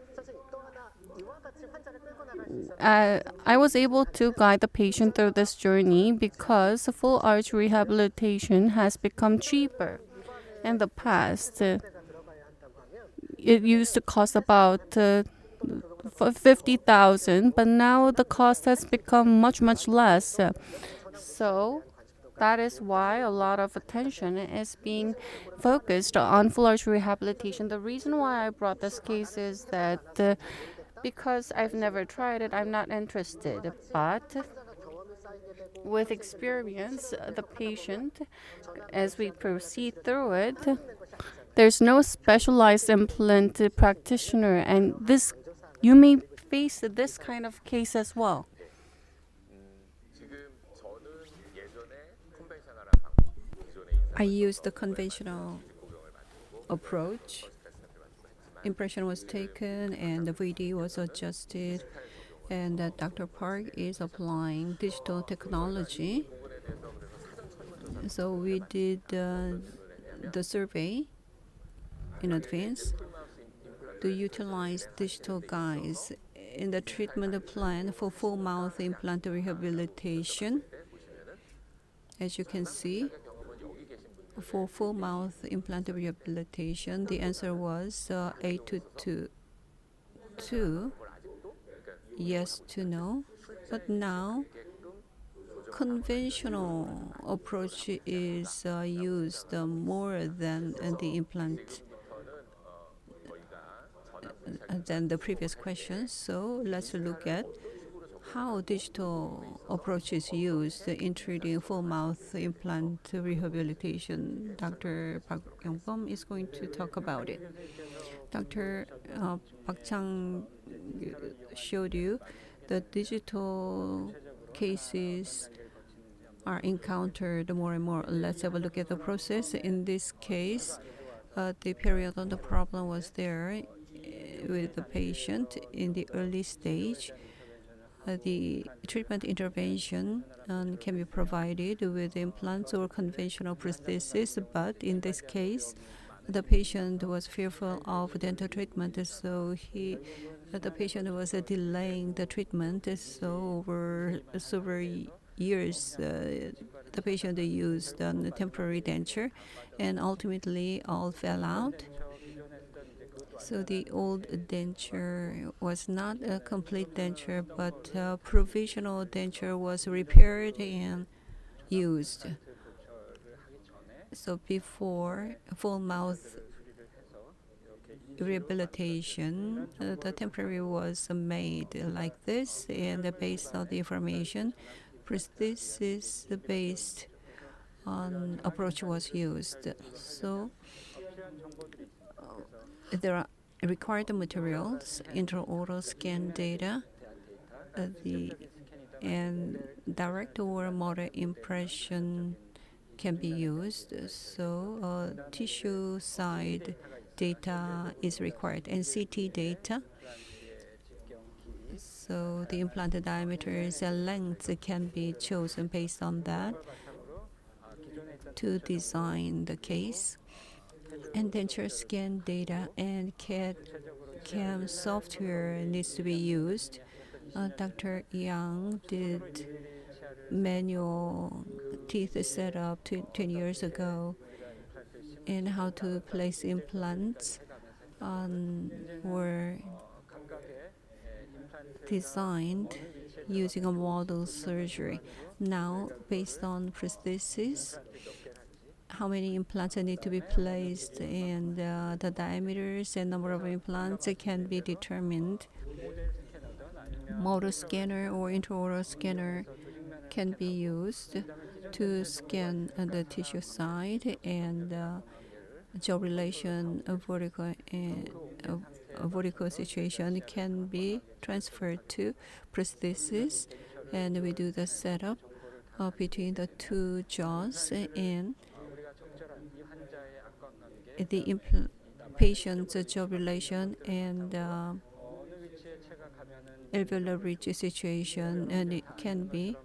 Speaker 4: I was able to guide the patient through this journey because full arch rehabilitation has become cheaper. In the past, it used to cost about 50,000, but now the cost has become much, much less. So that is why a lot of attention is being focused on full arch rehabilitation. The reason why I brought this case is that because I've never tried it, I'm not interested. But with experience, the patient, as we proceed through it, there's no specialized implant practitioner, and this you may face this kind of case as well.
Speaker 2: I used the conventional approach. Impression was taken and the video was adjusted, and Dr. Park is applying digital technology. So we did the survey in advance to utilize digital guides in the treatment plan for full mouth implant rehabilitation. As you can see, for full mouth implant rehabilitation, the answer was 8 to 2, yes to no. But now, conventional approach is used more than the implant than the previous questions. So let's look at how digital approach is used in treating full mouth implant rehabilitation. Dr. Park Yong-Bom is going to talk about it. Dr. Park Chang showed you the digital cases are encountered more and more. Let's have a look at the process. In this case, the periodontal problem was there with the patient in the early stage. The treatment intervention can be provided with implants or conventional prosthesis, but in this case, the patient was fearful of dental treatment, so the patient was delaying the treatment. So over several years, the patient used a temporary denture, and ultimately all fell out. So the old denture was not a complete denture, but a provisional denture was repaired and used. So before full mouth rehabilitation, the temporary was made like this, and based on the information, prosthesis-based approach was used. So there are required materials, intraoral scan data, and direct or motor impression can be used. So tissue side data is required, and CT data. So the implant diameters and lengths can be chosen based on that to design the case. And denture scan data and CAD/CAM software needs to be used. Dr. Yang did manual teeth setup 20 years ago, and how to place implants were designed using a model surgery. Now, based on prosthesis, how many implants need to be placed, and the diameters and number of implants can be determined. Motor scanner or intraoral scanner can be used to scan the tissue side, and jaw relation vertical situation can be transferred to prosthesis, and we do the setup between the two jaws, and the patient's jaw relation and alveolar ridge situation, and it can be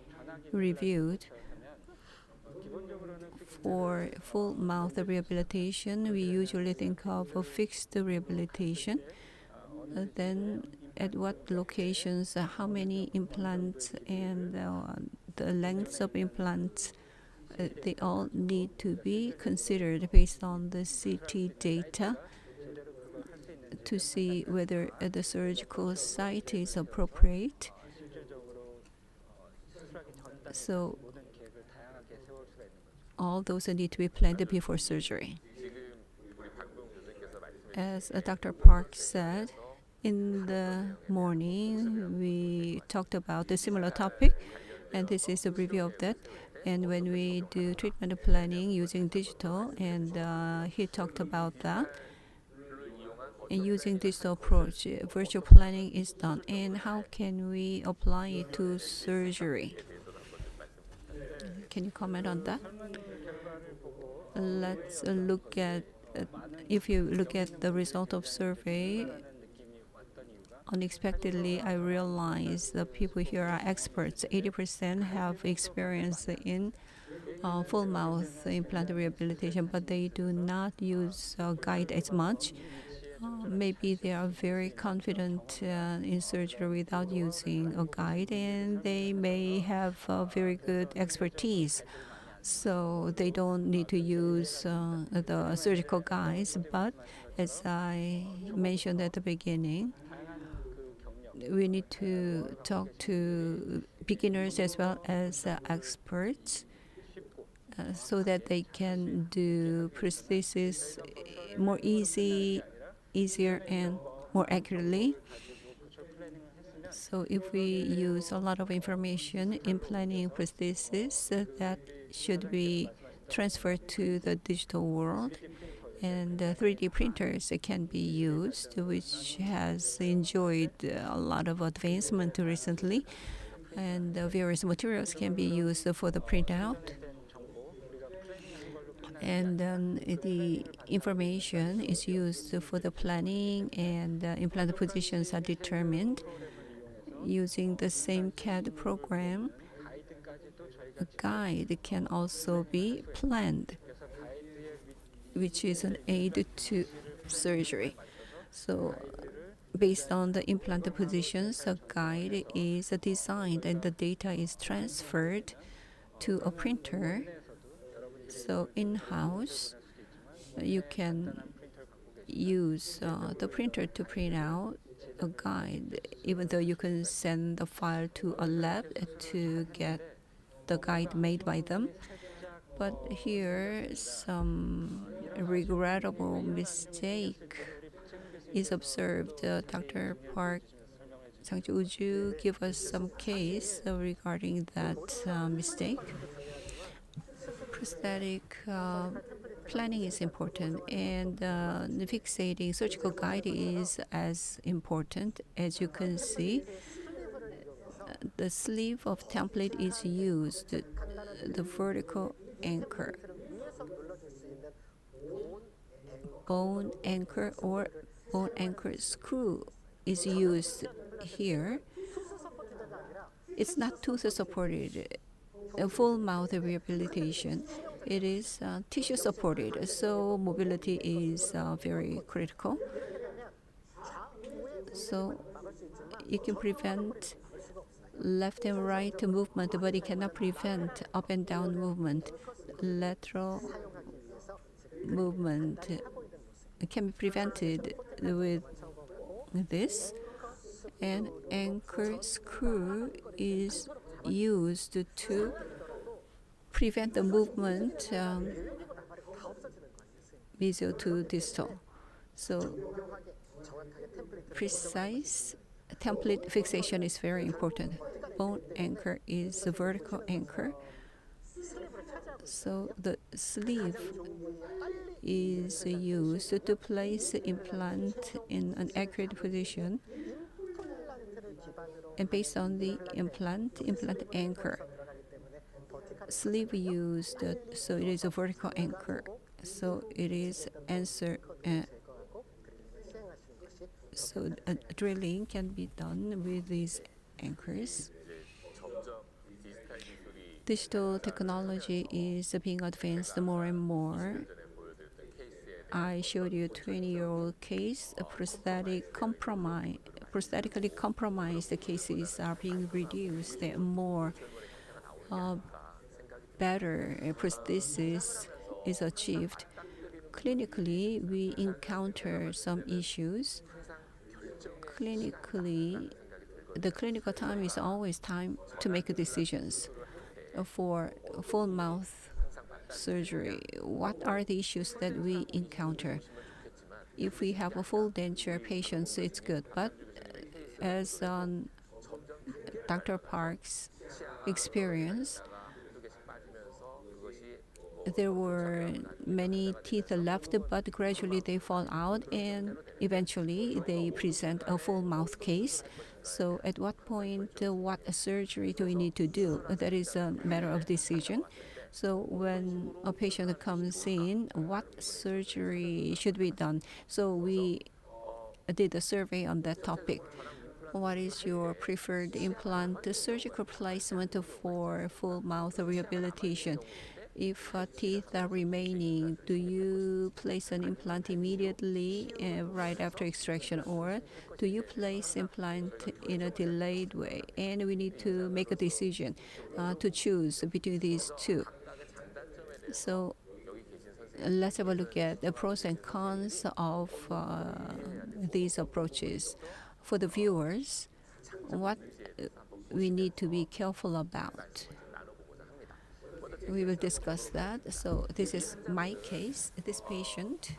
Speaker 2: reviewed. For full mouth rehabilitation, we usually think of a fixed rehabilitation. Then at what locations, how implants, implants, and the lengths of implants, they all need to be considered based on the CT data to see whether the surgical site is appropriate. So all those need to be planned before surgery. As Dr. Park said, in the morning we talked about a similar topic, and this is a review of that. And when we do treatment planning using digital, and he talked about that. And using digital approach, virtual planning is done. And how can we apply it to surgery? Can you comment on that? Let's look at, if you look at the result of survey, unexpectedly I realized the people here are experts. 80% have experience in full mouth implant rehabilitation, but they do not use guide as much. Maybe they are very confident in surgery without using a guide, and they may have very good expertise. So they don't need to use the surgical guides. But as I mentioned at the beginning, we need to talk to beginners as well as experts, so that they can do prosthesis more easier and more accurately. So if we use a lot of information in planning prosthesis, that should be transferred to the digital world. And 3D printers can be used, which has enjoyed a lot of advancement recently. And various materials can be used for the printout. And then the information is used for the planning, and implant positions are determined using the same CAD program. A guide can also be planned, which is an aid to surgery. So based on the implant positions, a guide is designed and the data is transferred to a printer. So in-house, you can use the printer to print out a guide, even though you can send the file to a lab to get the guide made by them. But here, some regrettable mistake is observed. Dr. Park, Sang-Joun Yu give us some case regarding that mistake. Prosthetic planning is important, and fixating surgical guide is as important. As you can see, the sleeve of template is used, the vertical anchor, bone anchor or bone anchor screw is used here. it's not tooth supported. A full mouth rehabilitation. It is tissue supported, so mobility is very critical. So you can prevent left and right movement, but it cannot prevent up and down movement. Lateral movement can be prevented with this. And anchor screw is used to prevent the movement mesial to distal. So precise template fixation is very important. Bone anchor is a vertical anchor. So the sleeve is used to place the implant in an accurate position. And based on the implant anchor, sleeve used, so it is a vertical anchor. So it is so drilling can be done with these anchors. Digital technology is being advanced more and more. I showed you a 20-year-old case, a prosthetically compromised cases are being reduced, and more better prosthesis is achieved. Clinically, we encounter some issues. Clinically, the clinical time is always time to make decisions. For full mouth surgery, what are the issues that we encounter? If we have a full denture patients, it's good. But as on Dr. Park's experience, there were many teeth left, but gradually they fall out, and eventually they present a full mouth case. So at what point, what surgery do we need to do? That is a matter of decision. So when a patient comes in, what surgery should be done? So we did a survey on that topic. What is your preferred implant surgical placement for full mouth rehabilitation? If teeth are remaining, do you place an implant immediately right after extraction, or do you place implant in a delayed way? And we need to make a decision to choose between these two. So let's have a look at the pros and cons of these approaches. For the viewers, what we need to be careful about. We will discuss that. So this is my case. This patient.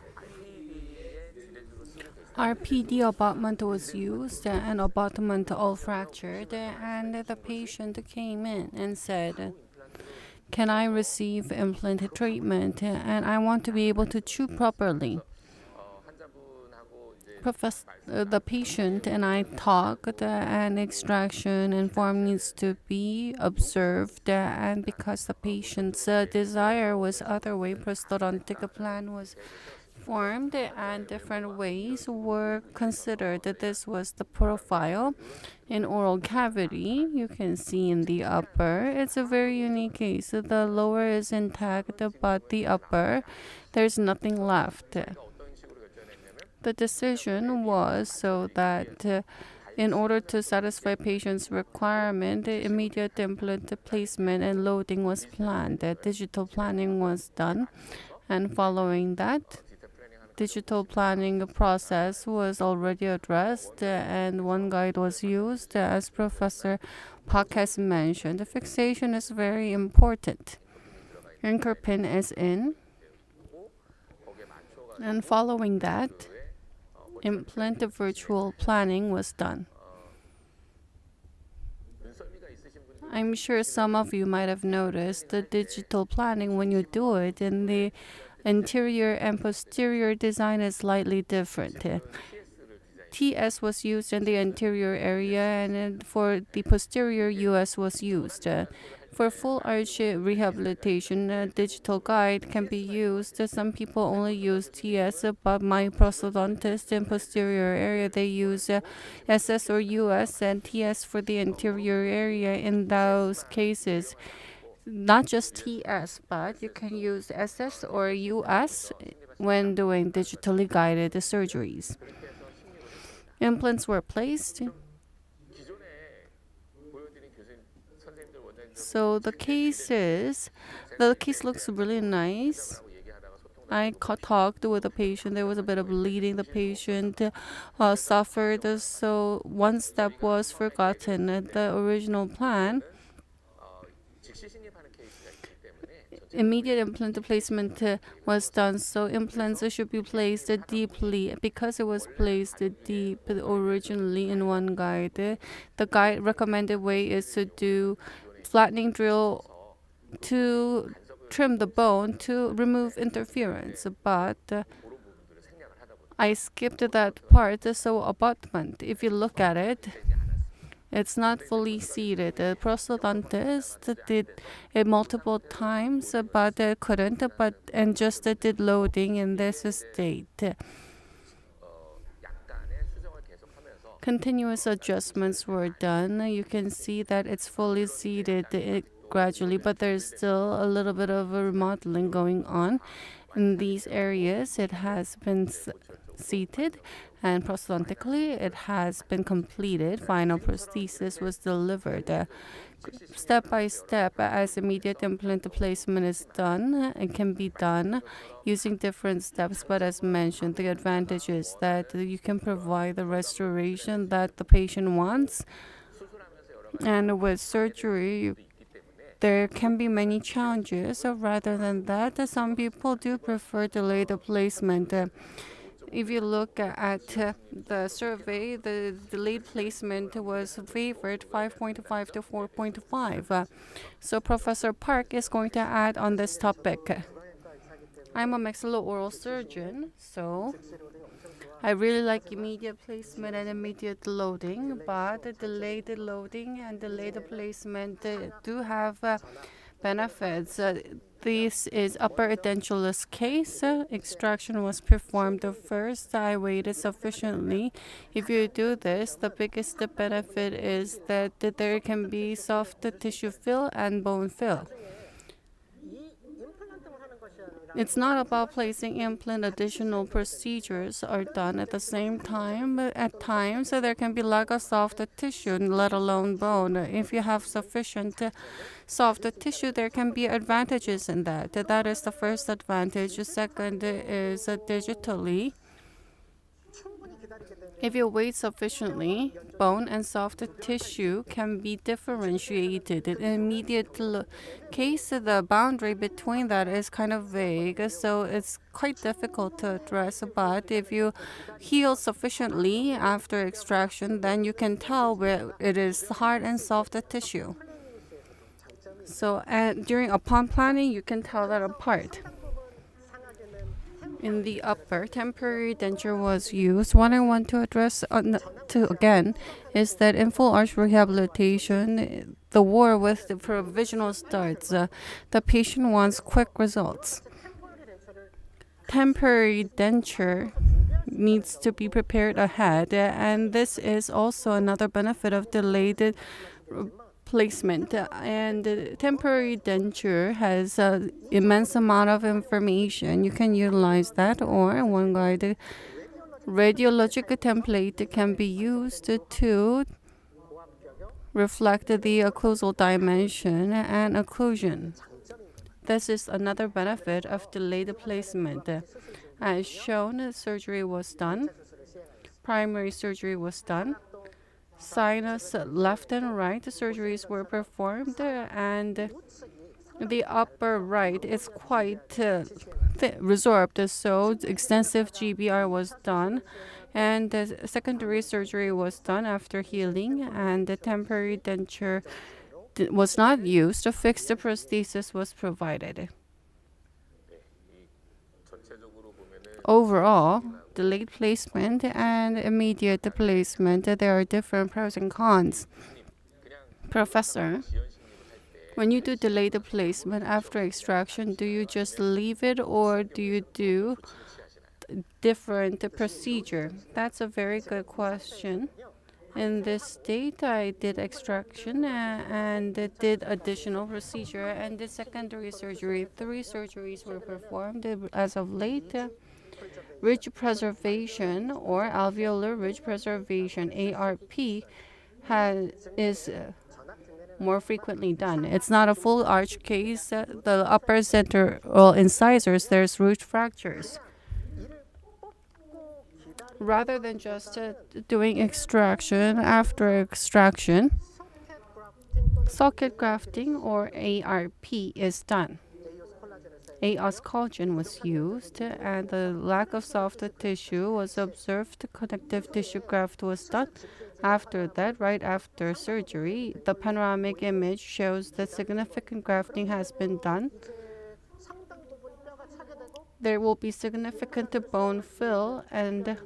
Speaker 4: RPD abutment was used and abutment all fractured, and the patient came in and said, "Can I receive implant treatment? And I want to be able to chew properly." The patient and I talked, and extraction and form needs to be observed, and because the patient's desire was other way, prosthodontic plan was formed and different ways were considered. This was the profile in oral cavity. You can see in the upper, it's a very unique case. The lower is intact, but the upper, there's nothing left. The decision was so that in order to satisfy patient's requirement, the immediate implant placement and loading was planned. The digital planning was done, and following that, digital planning process was already addressed, and one guide was used. As Professor Park has mentioned, the fixation is very important. Anchor pin is in, and following that, implant virtual planning was done. I'm sure some of you might have noticed the digital planning when you do it, and the interior and posterior design is slightly different. TS was used in the anterior area, and for the posterior, US was used. For full arch rehabilitation, a digital guide can be used. Some people only use TS, but my prosthodontist in posterior area, they use SS or US and TS for the anterior area. In those cases, not just TS, but you can use SS or US when doing digitally guided surgeries. Implants were placed. So the case looks really nice. I talked with the patient. There was a bit of bleeding. The patient suffered. So one step was forgotten. The original plan, immediate implant placement was done. So implants should be placed deeply. Because it was placed deep originally in one guide, the guide recommended way is to do flattening drill to trim the bone to remove interference, but I skipped that part. So abutment, if you look at it, it's not fully seated. The prosthodontist did it multiple times, but couldn't, and just did loading in this state. Continuous adjustments were done. You can see that it's fully seated gradually, but there's still a little bit of a remodeling going on in these areas. It has been seated, and prosthodontically it has been completed. Final prosthesis was delivered. Step by step, as immediate implant placement is done, it can be done using different steps. But as mentioned, the advantage is that you can provide the restoration that the patient wants. And with surgery, there can be many challenges. So rather than that, some people do prefer delayed placement. If you look at the survey, the delayed placement was favored 5.5 to 4.5. So Professor Park is going to add on this topic. I'm a maxillo-oral surgeon, so I really like immediate placement and immediate loading, but the delayed loading and delayed placement do have benefits. This is upper edentulous case. Extraction was performed first. I waited sufficiently. If you do this, the biggest benefit is that there can be soft tissue fill and bone fill. It's not about placing implant. Additional procedures are done at the same time. But at times, there can be lack of soft tissue, let alone bone. If you have sufficient soft tissue, there can be advantages in that. That is the first advantage. Second is digitally. If you wait sufficiently, bone and soft tissue can be differentiated. In immediate case, the boundary between that is kind of vague, so it's quite difficult to address. But if you heal sufficiently after extraction, then you can tell where it is hard and soft tissue. So upon planning, you can tell that apart. In the upper, temporary denture was used. What I want to address again is that in full arch rehabilitation, the war with the provisional starts. The patient wants quick results. Temporary denture needs to be prepared ahead, and this is also another benefit of delayed placement. And temporary denture has an immense amount of information. You can utilize that, or one guided radiologic template can be used to reflect the occlusal dimension and occlusion. This is another benefit of delayed placement. As shown, surgery was done. Primary surgery was done. Sinus left and right surgeries were performed, and the upper right is quite resorbed, so extensive GBR was done, and the secondary surgery was done after healing, and the temporary denture was not used. A fixed prosthesis was provided. Overall, delayed placement and immediate placement, there are different pros and cons. Professor When you do delayed placement after extraction, do you just leave it or do you do different procedure? That's a very good question. In this state, I did extraction and did additional procedure and did secondary surgery. 3 surgeries were performed as of late. Ridge preservation or alveolar ridge preservation (ARP) is more frequently done. It's not a full arch case. The upper central incisors, there's root fractures. Rather than just doing extraction after extraction, socket grafting or ARP is done. AOS collagen was used and the lack of soft tissue was observed. Connective tissue graft was done. After that, right after surgery, the panoramic image shows that significant grafting has been done. There will be significant bone fill and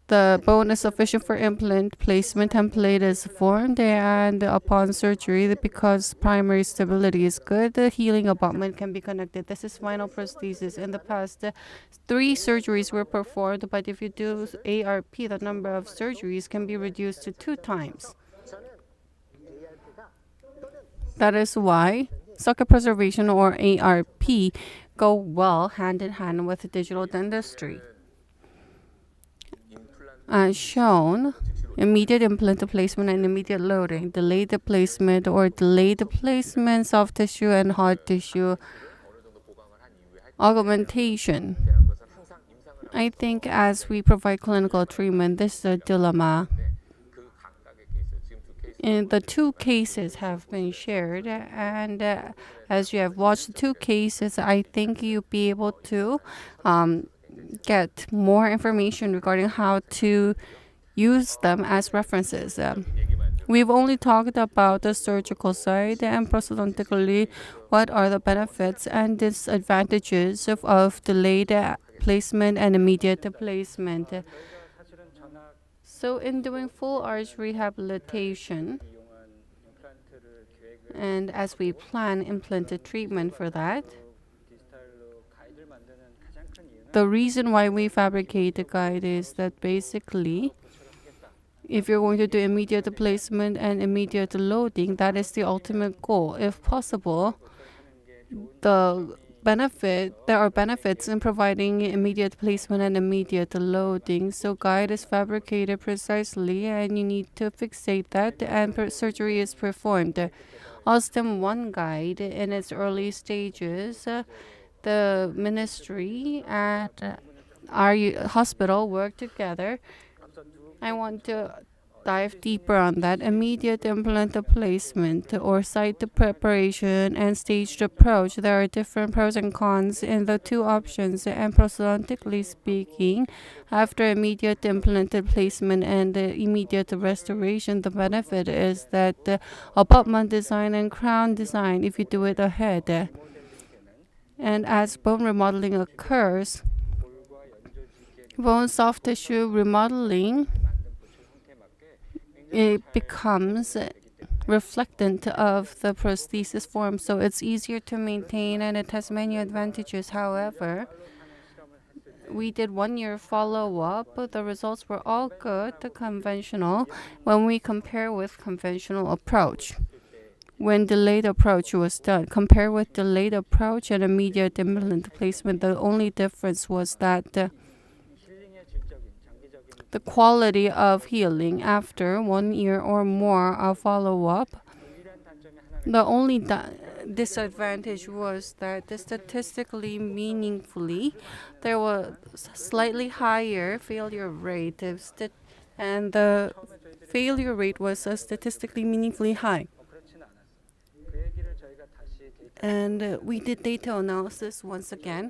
Speaker 4: the bone is sufficient for implant placement. Template is formed, and upon surgery, because primary stability is good, the healing abutment can be connected. This is final prosthesis. In the past, 3 surgeries were performed, but if you do ARP, the number of surgeries can be reduced to 2 times. That is why socket preservation or ARP go well hand in hand with digital dentistry. As shown, immediate implant placement and immediate loading, delayed placement or delayed placement, soft tissue and hard tissue, augmentation. I think as we provide clinical treatment, this is a dilemma. And the 2 cases have been shared, and as you have watched the 2 cases, I think you'll be able to get more information regarding how to use them as references. We've only talked about the surgical side and prosthodontically what are the benefits and disadvantages of delayed placement and immediate placement. So in doing full arch rehabilitation, and as we plan implanted treatment for that, the reason why we fabricate the guide is that basically, if you're going to do immediate placement and immediate loading, that is the ultimate goal. If possible, there are benefits in providing immediate placement and immediate loading. So guide is fabricated precisely, and you need to fixate that, and surgery is performed. Osstem 1 guide in its early stages. The ministry at our hospital work together. I want to dive deeper on that. Immediate implant placement or site preparation and staged approach. There are different pros and cons in the 2 options. And prosthodontically speaking, after immediate implanted placement and immediate restoration, the benefit is that abutment design and crown design, if you do it ahead. And as bone remodeling occurs, bone soft tissue remodeling, it becomes reflectant of the prosthesis form, so it's easier to maintain and it has many advantages. However, we did 1-year follow-up. The results were all good, conventional, when we compare with conventional approach. When delayed approach was done, compared with delayed approach and immediate implant placement, the only difference was that the quality of healing after 1 year or more of follow-up. The only disadvantage was that statistically meaningfully, there was slightly higher failure rate, and the failure rate was statistically meaningfully high. And we did data analysis once again.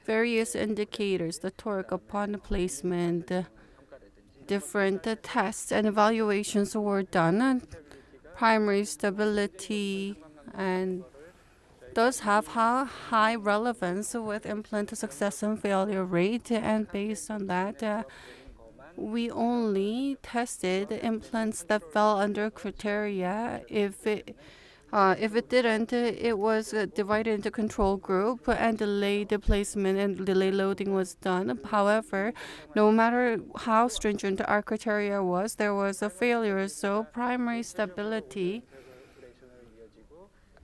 Speaker 4: Various indicators, the torque upon placement, different tests and evaluations were done. And primary stability and does have high relevance with implant success and failure rate. And based on that, we only tested implants that fell under criteria. If it didn't, it was divided into control group and delayed placement and delay loading was done. However, no matter how stringent our criteria was, there was a failure. So primary stability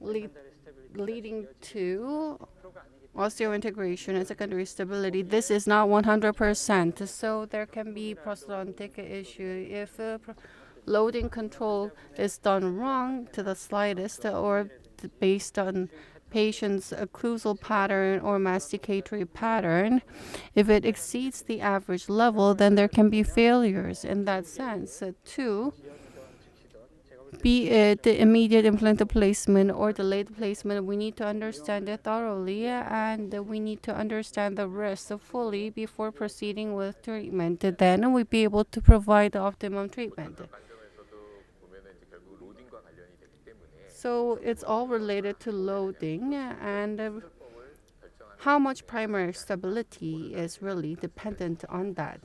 Speaker 4: leading to osseointegration and secondary stability. This is not 100%. So there can be prosthodontic issue if loading control is done wrong to the slightest or based on patient's occlusal pattern or masticatory pattern. If it exceeds the average level, then there can be failures in that sense. Two, be it the immediate implant placement or delayed placement, we need to understand it thoroughly and we need to understand the risks fully before proceeding with treatment. Then we'll be able to provide the optimum treatment. So it's all related to loading and how much primary stability is really dependent on that.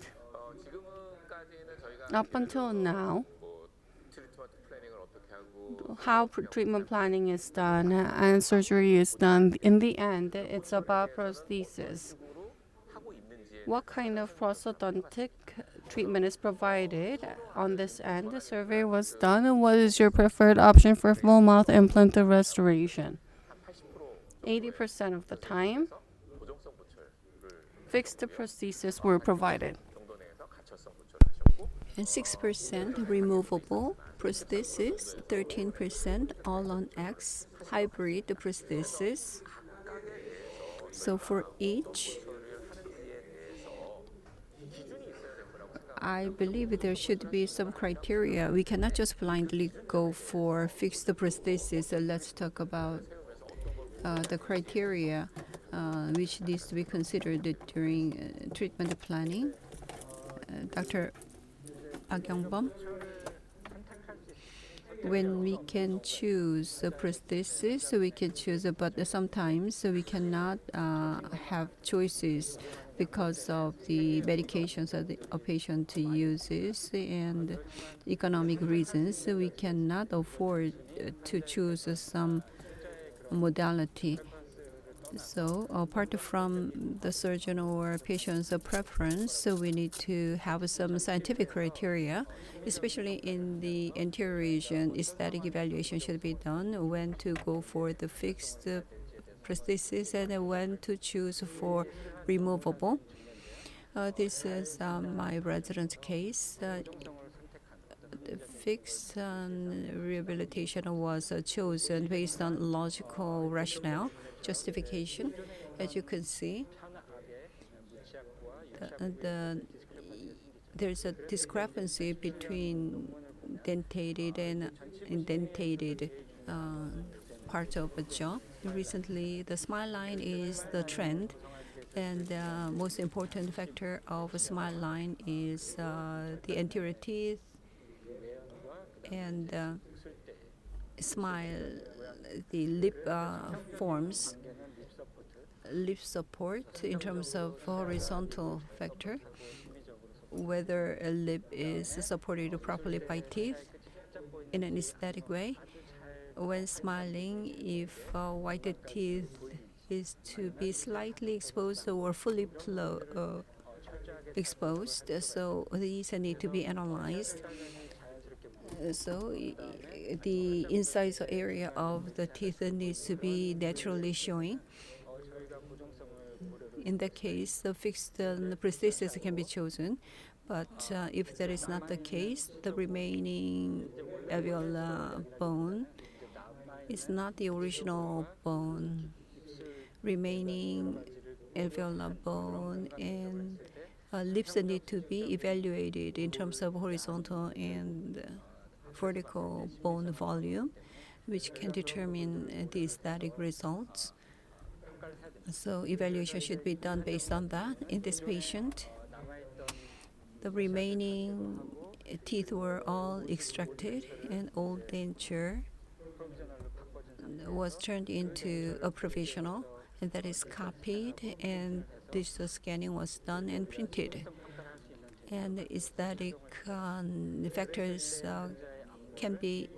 Speaker 4: Up until now, how treatment planning is done and surgery is done, in the end, it's about prosthesis. What kind of prosthodontic treatment is provided on this end? The survey was done. And what is your preferred option for full mouth implant restoration? 80% of the time, fixed prosthesis were provided.
Speaker 2: And 6% removable prosthesis, 13% all on X hybrid prosthesis. So for each, I believe there should be some criteria. We cannot just blindly go for fixed prosthesis. Let's talk about the criteria which needs to be considered during treatment planning. Dr. Agyongbom, when we can choose a prosthesis, we can choose, but sometimes we cannot have choices because of the medications that a patient uses and economic reasons. So we cannot afford to choose some modality. So apart from the surgeon or patient's preference, so we need to have some scientific criteria, especially in the anterior region. Aesthetic evaluation should be done when to go for the fixed prosthesis and when to choose for removable. This is my resident's case. The fixed rehabilitation was chosen based on logical rationale, justification. As you can see, there's a discrepancy between dentated and indentated parts of the jaw. Recently, the smile line is the trend, and the most important factor of a smile line is the anterior teeth and smile, the lip forms, lip support in terms of horizontal factor, whether a lip is supported properly by teeth in an aesthetic way. When smiling, if white teeth is to be slightly exposed or fully exposed, so these need to be analyzed. So the incisor area of the teeth needs to be naturally showing. In that case, the fixed prosthesis can be chosen. But if that is not the case, the remaining alveolar bone is not the original bone. Remaining alveolar bone and lips need to be evaluated in terms of horizontal and vertical bone volume, which can determine the aesthetic results. So evaluation should be done based on that. In this patient, the remaining teeth were all extracted and old denture was turned into a provisional, and that is copied, and digital scanning was done and printed. and aesthetic factors can be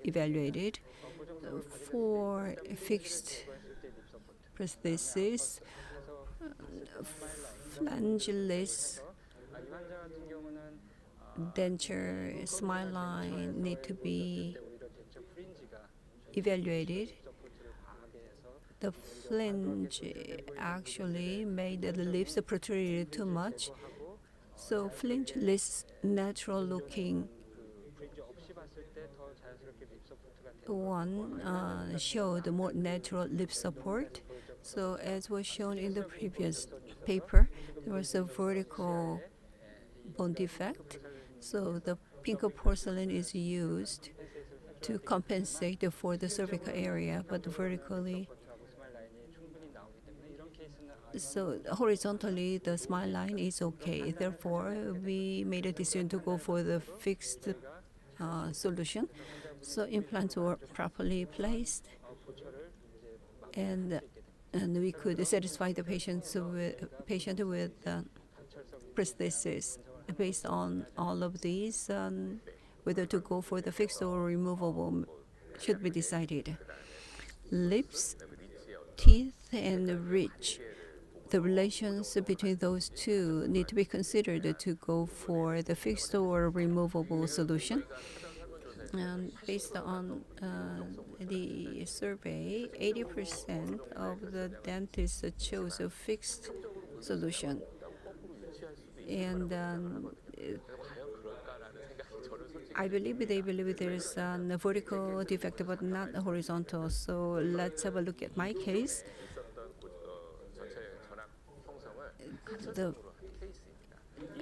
Speaker 2: evaluated. For fixed prosthesis, flangeless denture smile line need to be evaluated. The flange actually made the lips protrude too much, so flangeless natural looking one showed more natural lip support. So as was shown in the previous paper, there was a vertical bone defect. So the pink porcelain is used to compensate for the cervical area, but vertically. So horizontally, the smile line is okay. Therefore, we made a decision to go for the fixed solution. So implants were properly placed, and we could satisfy the patient with prosthesis. Based on all of these, whether to go for the fixed or removable should be decided. Lips, teeth, and ridge. The relations between those two need to be considered to go for the fixed or removable solution. Based on the survey, 80% of the dentists chose a fixed solution. And I believe they believe there's a vertical defect but not a horizontal. So let's have a look at my case.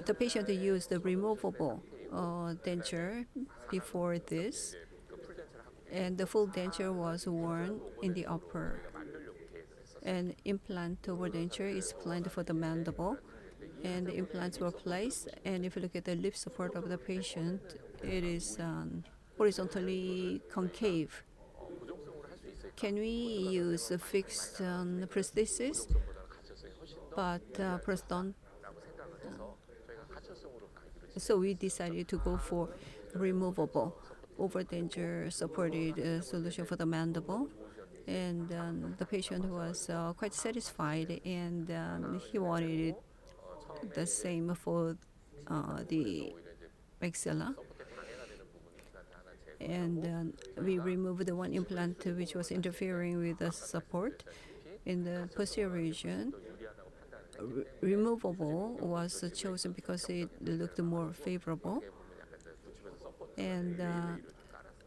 Speaker 2: The patient used the removable denture before this, and the full denture was worn in the upper. And implant over denture is planned for the mandible, and the implants were placed. And if you look at the lip support of the patient, it is horizontally concave. Can we use a fixed prosthesis? But so we decided to go for removable over-denture supported solution for the mandible. And the patient was quite satisfied, and he wanted the same for the maxilla. And we removed the one implant which was interfering with the support in the posterior region. Removable was chosen because it looked more favorable, and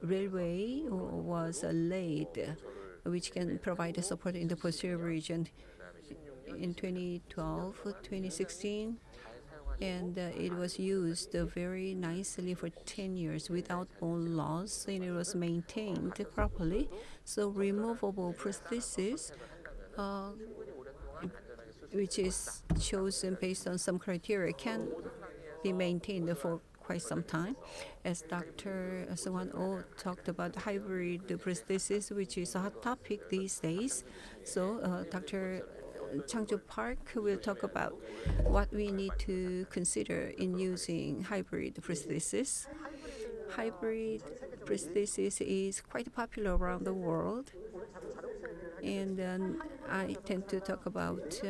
Speaker 2: railway was laid, which can provide support in the posterior region in 2012, 2016, and it was used very nicely for 10 years without bone loss, and it was maintained properly. So removable prosthesis, which is chosen based on some criteria, can be maintained for quite some time. As Dr. Sung-Hwan Oh talked about hybrid prosthesis, which is a hot topic these days. So Dr. Chang-Joo Park will talk about what we need to consider in using hybrid prosthesis. Hybrid prosthesis is quite popular around the world, and I tend to talk about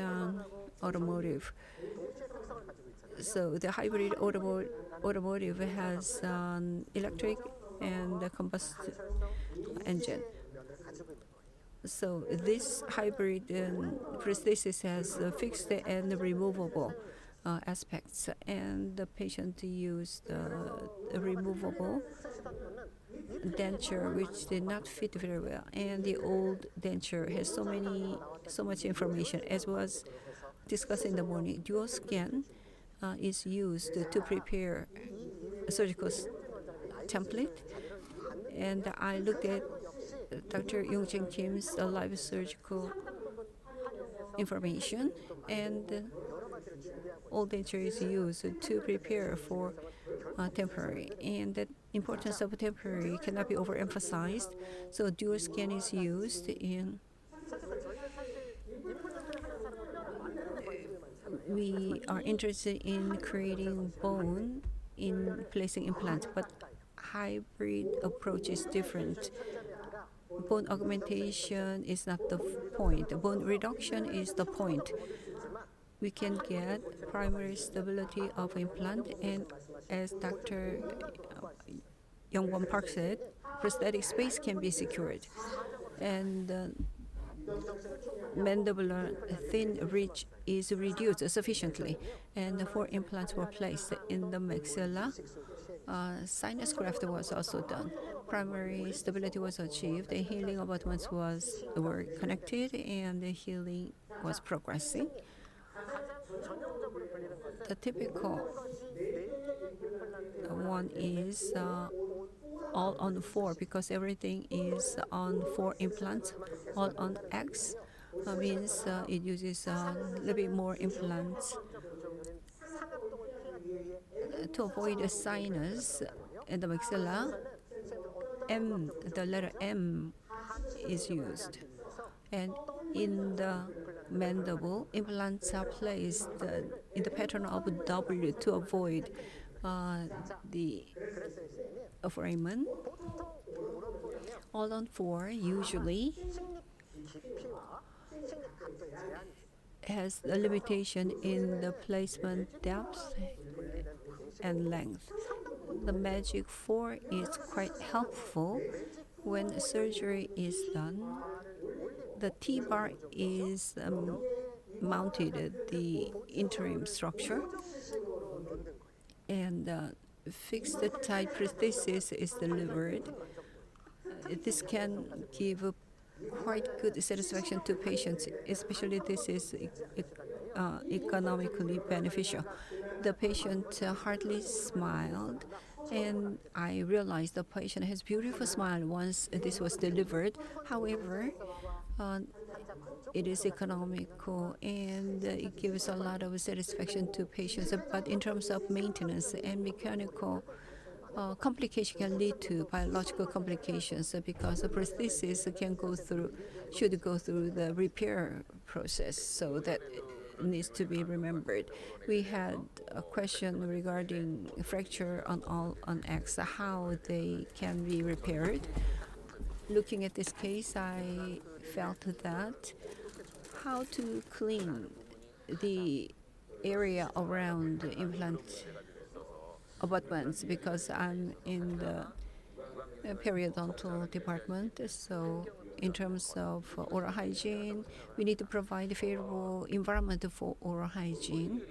Speaker 2: automotive. So the hybrid automotive has electric and a combustion engine. So this hybrid prosthesis has fixed and removable aspects, and the patient used a removable denture which did not fit very well, and the old denture has so much information. As was discussed in the morning, dual scan is used to prepare a surgical template, and I looked at Dr. Yong-Jin Kim's live surgical information, and all denture is used to prepare for temporary, and the importance of temporary cannot be overemphasized. So dual scan is used in we are interested in creating bone in placing implants, but hybrid approach is different. Bone augmentation is not the point. Bone reduction is the point. We can get primary stability of implant, and as Dr. Yong-Jin Park said, prosthetic space can be secured, and mandibular thin ridge is reduced sufficiently, and the 4 implants were placed in the maxilla. Sinus graft was also done. Primary stability was achieved. The healing abutments were connected, and the healing was progressing. The typical one is all on 4 because everything is on 4 implants. All on X means it uses a little bit more implants to avoid a sinus in the maxilla. The letter M is used, and in the mandible, implants are placed in the pattern of W to avoid the foramen. All on 4 usually has a limitation in the placement depth and length. The magic 4 is quite helpful when surgery is done. The T-bar is mounted at the interim structure, and fixed type prosthesis is delivered. This can give quite good satisfaction to patients, especially this is economically beneficial. The patient hardly smiled, and I realized the patient has beautiful smile once this was delivered. However, it is economical, and it gives a lot of satisfaction to patients. But in terms of maintenance and mechanical complication can lead to biological complications because the prosthesis should go through the repair process, so that needs to be remembered. We had a question regarding fracture on X, how they can be repaired. Looking at this case, I felt that how to clean the area around the implant abutments, because I'm in the periodontal department. So in terms of oral hygiene, we need to provide a favorable environment for oral hygiene.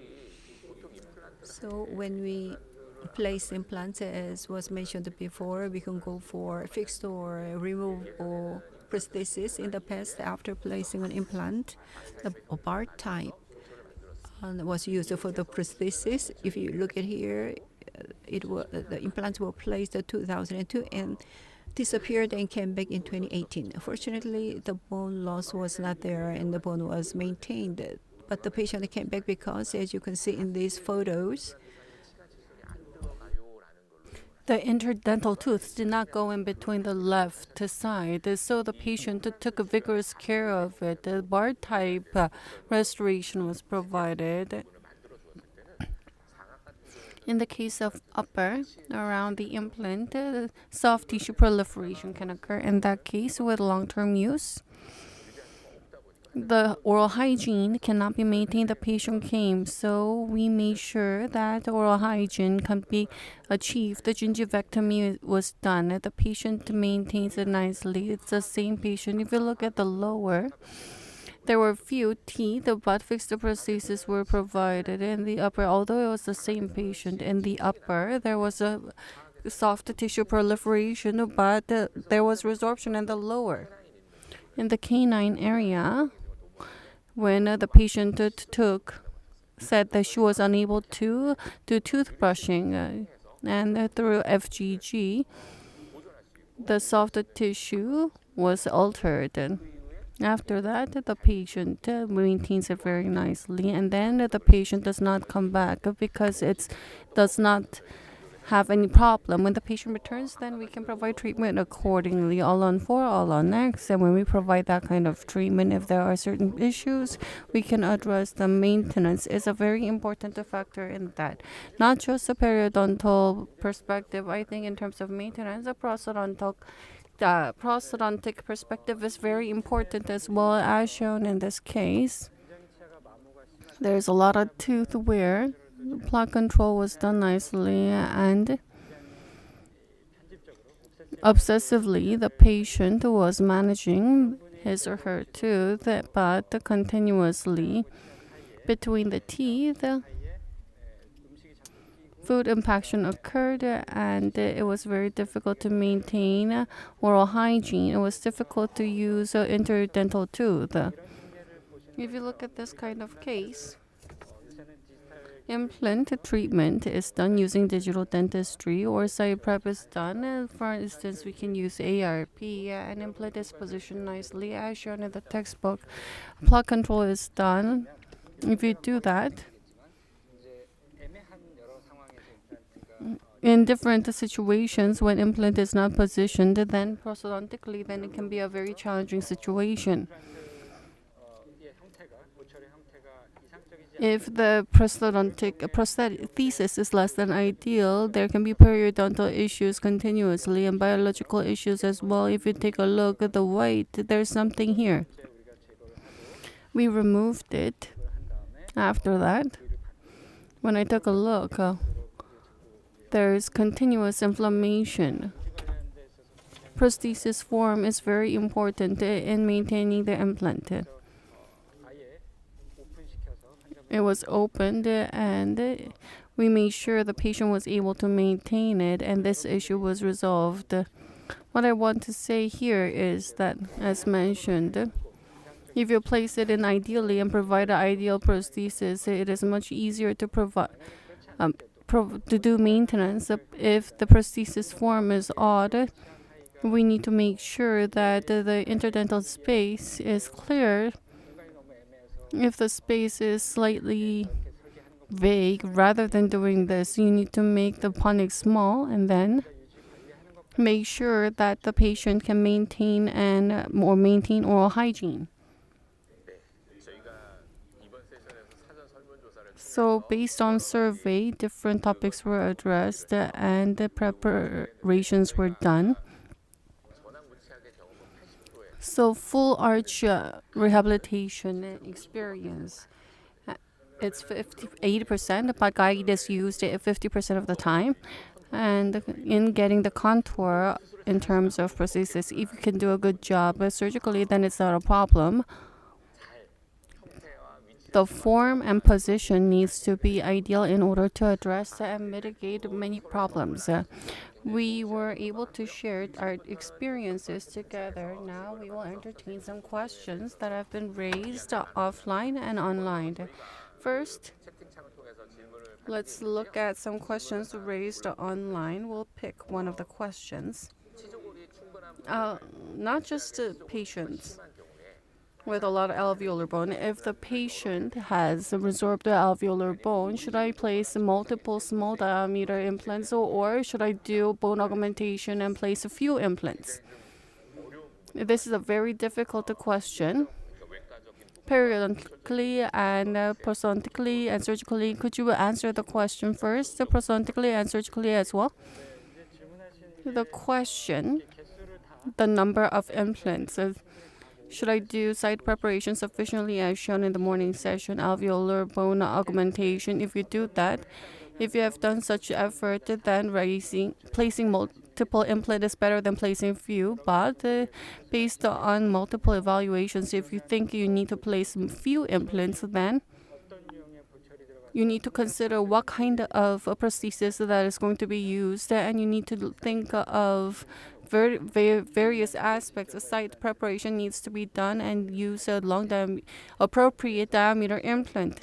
Speaker 2: So when we place implants, as was mentioned before, we can go for fixed or removable prosthesis. In the past, after placing an implant, the bar type was used for the prosthesis. If you look at here, the implants were placed in 2002 and disappeared and came back in 2018. Fortunately, the bone loss was not there and the bone was maintained. But the patient came back because, as you can see in these photos,
Speaker 4: the interdental tooth did not go in between the left side, so the patient took vigorous care of it. The bar type restoration was provided. In the case of upper, around the implant, soft tissue proliferation can occur. In that case, with long-term use, the oral hygiene cannot be maintained. The patient came, so we made sure that oral hygiene can be achieved. The gingivectomy was done. The patient maintains it nicely. It's the same patient. If you look at the lower, there were few teeth, but fixed prosthesis were provided. In the upper, although it was the same patient, in the upper there was a soft tissue proliferation, but there was resorption in the lower. In the canine area, when the patient said that she was unable to do toothbrushing, and through FGG, the soft tissue was altered. After that, the patient maintains it very nicely, and then the patient does not come back because it does not have any problem. When the patient returns, then we can provide treatment accordingly, all on 4, all on X. And when we provide that kind of treatment, if there are certain issues, we can address the maintenance. Is a very important factor in that. Not just a periodontal perspective. I think in terms of maintenance, the prosthodontic perspective is very important as well, as shown in this case. There's a lot of tooth wear. Plaque control was done nicely, and obsessively the patient was managing his or her tooth, but continuously between the teeth food impaction occurred, and it was very difficult to maintain oral hygiene. It was difficult to use interdental tooth. If you look at this kind of case, implant treatment is done using digital dentistry, or site prep is done. For instance, we can use ARP, and implant is positioned nicely as shown in the textbook. Plaque control is done. If you do that, in different situations, when implant is not positioned, then prosthodontically, then it can be a very challenging situation. If the prosthesis is less than ideal, there can be periodontal issues continuously and biological issues as well. If you take a look at the white, there's something here. We removed it. After that, when I took a look, there's continuous inflammation. Prosthesis form is very important in maintaining the implant. It was opened, and we made sure the patient was able to maintain it, and this issue was resolved. What I want to say here is that, as mentioned, if you place it in ideally and provide an ideal prosthesis, it is much easier to provide to do maintenance. If the prosthesis form is odd, we need to make sure that the interdental space is clear. If the space is slightly vague, rather than doing this, you need to make the punning small and then make sure that the patient can maintain oral hygiene. So based on survey, different topics were addressed and the preparations were done. So full arch rehabilitation experience, it's 80%, but guide is used 50% of the time. And in getting the contour in terms of prosthesis, if you can do a good job surgically, then it's not a problem. The form and position needs to be ideal in order to address and mitigate many problems. We were able to share our experiences together. Now we will entertain some questions that have been raised offline and online. First, let's look at some questions raised online. We'll pick one of the questions. Not just patients with a lot of alveolar bone. If the patient has resorbed the alveolar bone, should I place multiple small diameter implants, or should I do bone augmentation and place a few implants? This is a very difficult question. Periodontally and prosthodontically and surgically, could you answer the question first, prosthodontically and surgically as well? The question, the number of implants. Should I do site preparation sufficiently as shown in the morning session, alveolar bone augmentation? If you do that, if you have done such effort, then placing multiple implants is better than placing few. But based on multiple evaluations, if you think you need to place few implants, then you need to consider what kind of a prosthesis that is going to be used, and you need to think of various aspects. A site preparation needs to be done and use a appropriate diameter implant.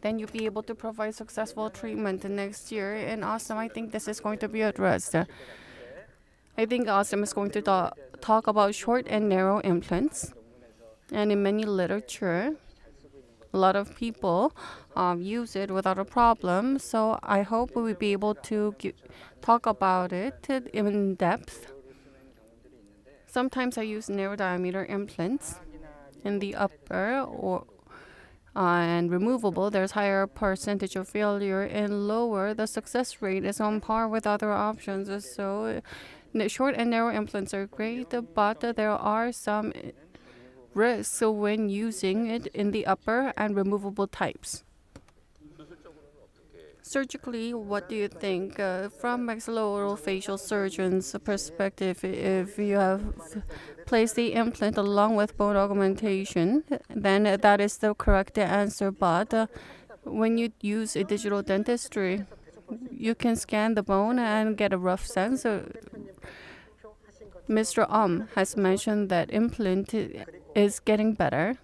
Speaker 4: Then you'll be able to provide successful treatment next year. In Osstem, I think this is going to be addressed. I think Osstem is going to talk about short and narrow implants. And in many literature, a lot of people use it without a problem. So I hope we will be able to talk about it in depth. Sometimes I use narrow diameter implants in the upper or and removable. There's higher percentage of failure, and lower the success rate is on par with other options. So the short and narrow implants are great, but there are some risks when using it in the upper and removable types. Surgically, what do you think? From maxillofacial surgeon's perspective, if you have placed the implant along with bone augmentation, then that is the correct answer. But when you use a digital dentistry, you can scan the bone and get a rough sense. Mr. Has mentioned that implant is getting better.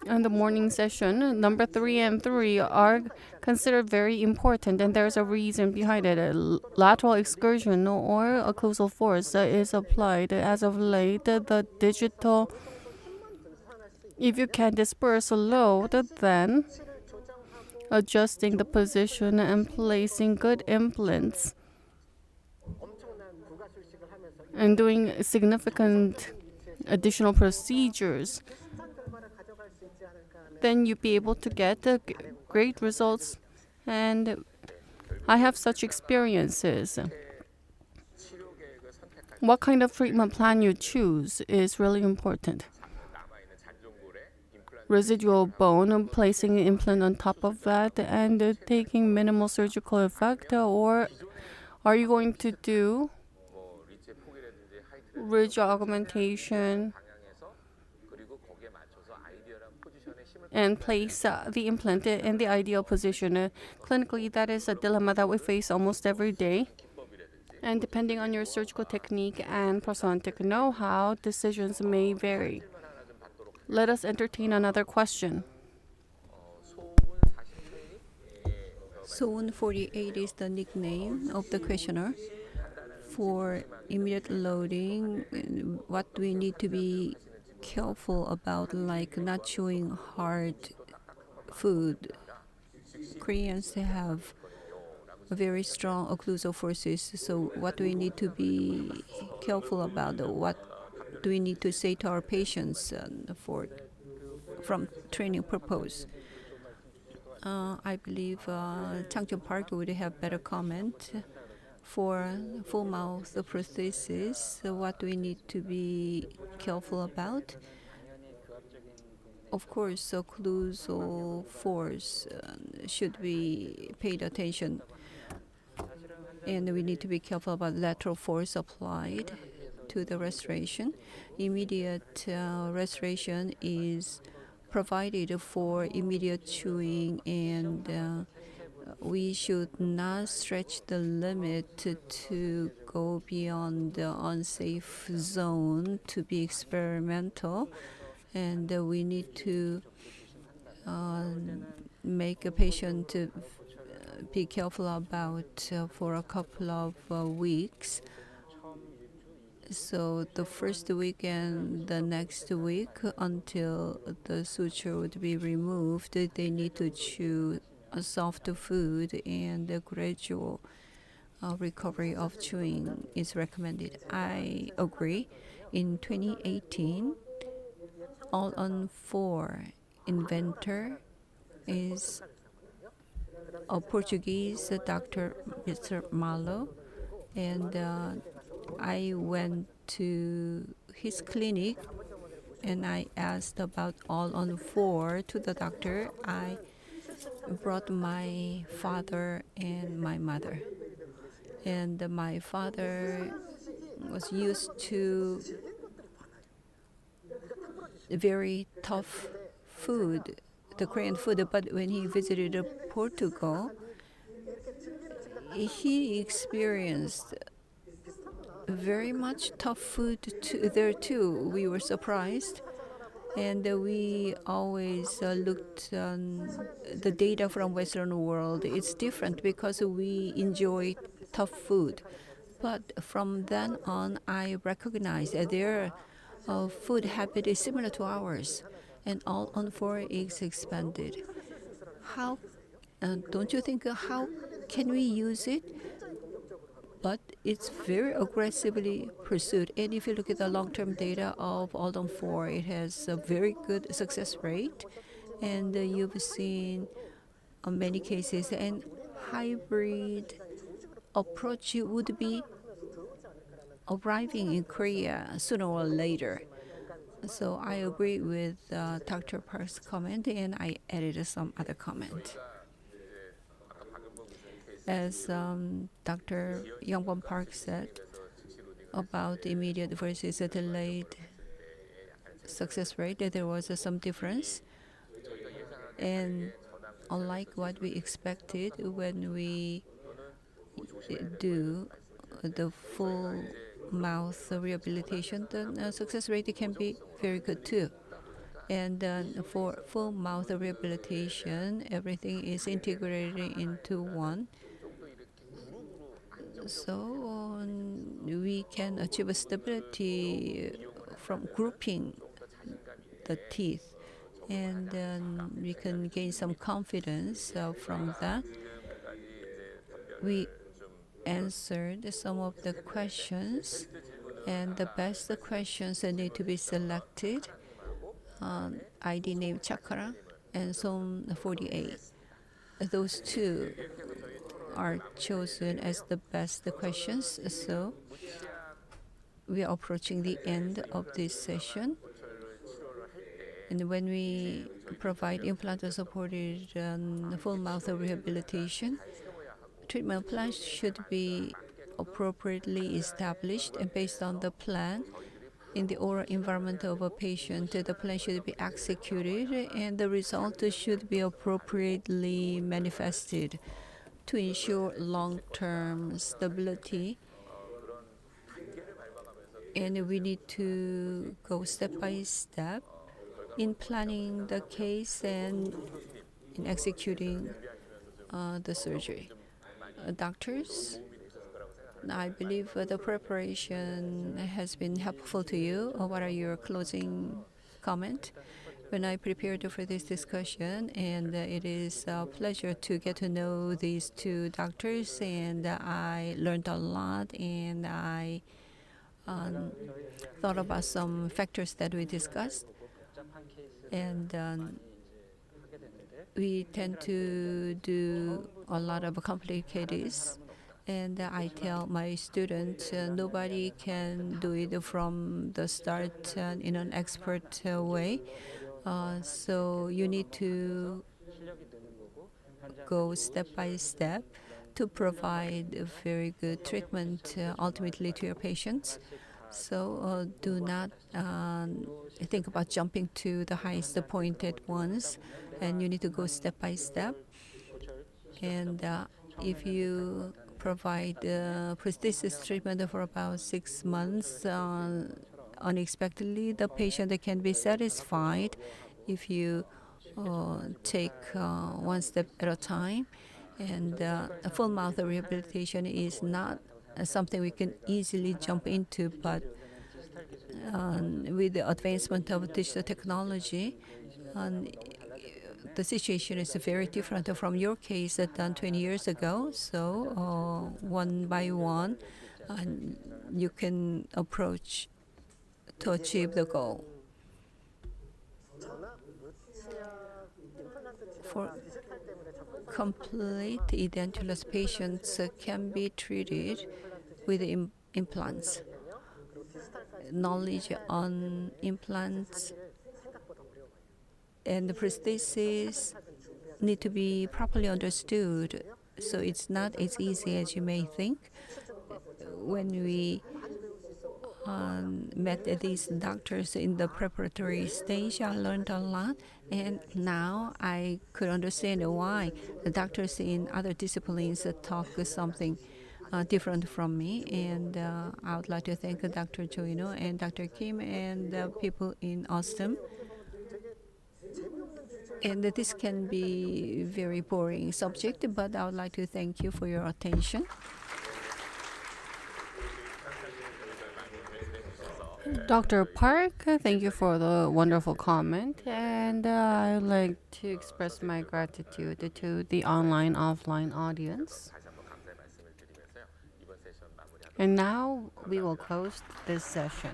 Speaker 4: In the morning session, number 3 and 3 are considered very important, and there's a reason behind it. Lateral excursion or occlusal force is applied. As of late, the digital, if you can disperse a load, then adjusting the position and placing good implants and doing significant additional procedures, then you'll be able to get great results. And I have such experiences. What kind of treatment plan you choose is really important. Residual bone, placing an implant on top of that, and taking minimal surgical effect, or are you going to do ridge augmentation and place the implant in the ideal position? Clinically, that is a dilemma that we face almost every day. And depending on your surgical technique and prosthetic know-how, decisions may vary. Let us entertain another question.
Speaker 2: Soon 48 is the nickname of the questioner. For immediate loading, what do we need to be careful about, like not chewing hard food? Koreans have very strong occlusal forces, so what do we need to be careful about? What do we need to say to our patients from training purpose? I believe Chang-Joo Park would have better comment. For full mouth prosthesis, what do we need to be careful about? Of course, occlusal force should be paid attention, and we need to be careful about lateral force applied to the restoration. Immediate restoration is provided for immediate chewing, and we should not stretch the limit to go beyond the unsafe zone to be experimental. And we need to make a patient be careful about for a couple of weeks. So the first week and the next week, until the suture would be removed, they need to chew a soft food, and a gradual recovery of chewing is recommended. I agree. In 2018, All-on-4 inventor is a Portuguese doctor, Mr. Malo, and I went to his clinic and I asked about All-on-4 to the doctor. I brought my father and my mother, and my father was used to very tough food, the Korean food, but when he visited Portugal, he experienced very much tough food there too. We were surprised. And we always looked on the data from Western world. It's different because we enjoy tough food. But from then on, I recognized that their food habit is similar to ours. and all on 4 is expanded. How don't you think how can we use it? But it's very aggressively pursued. And if you look at the long-term data of Aldon 4, it has a very good success rate. And you've seen many cases. And hybrid approach would be arriving in Korea sooner or later. So I agree with Dr. Park's comment, and I added some other comment. As Dr. Yong-Jin Park said about immediate versus a delayed success rate, there was some difference. And unlike what we expected when we do the full mouth rehabilitation, the success rate can be very good too. And for full mouth rehabilitation, everything is integrated into one. So we can achieve stability from grouping the teeth, and then we can gain some confidence from that. We answered some of the questions, and the best questions need to be selected. ID name Chakra and Som 48. Those two are chosen as the best questions. So we are approaching the end of this session. And when we provide implant-supported full mouth rehabilitation, treatment plans should be appropriately established, and based on the plan, in the oral environment of a patient, the plan should be executed, and the result should be appropriately manifested to ensure long-term stability. And we need to go step by step in planning the case and in executing the surgery. Doctors, I believe the preparation has been helpful to you. What are your closing comments? When I prepared for this discussion, and it is a pleasure to get to know these two doctors, and I learned a lot, and I thought about some factors that we discussed. And we tend to do a lot of complicated, and I tell my students nobody can do it from the start in an expert way. So you need to go step by step to provide a very good treatment ultimately to your patients. So do not think about jumping to the highest point at once, and you need to go step by step. And if you provide prosthesis treatment for about 6 months, unexpectedly, the patient can be satisfied if you take one step at a time. And a full mouth rehabilitation is not something we can easily jump into, but with the advancement of digital technology, the situation is very different from your case done 20 years ago. So one by one, you can approach to achieve the goal. For complete edentulous patients can be treated with implants. Knowledge on implants and the prosthesis need to be properly understood. So it's not as easy as you may think. When we met these doctors in the preparatory stage, I learned a lot, and now I could understand why the doctors in other disciplines talk something different from me. And I would like to thank Dr. Jo and Dr. Kim and the people in Osstem. And this can be a very boring subject, but I would like to thank you for your attention.
Speaker 4: Dr. Park, thank you for the wonderful comment, and I'd like to express my gratitude to the online offline audience. And now we will close this session.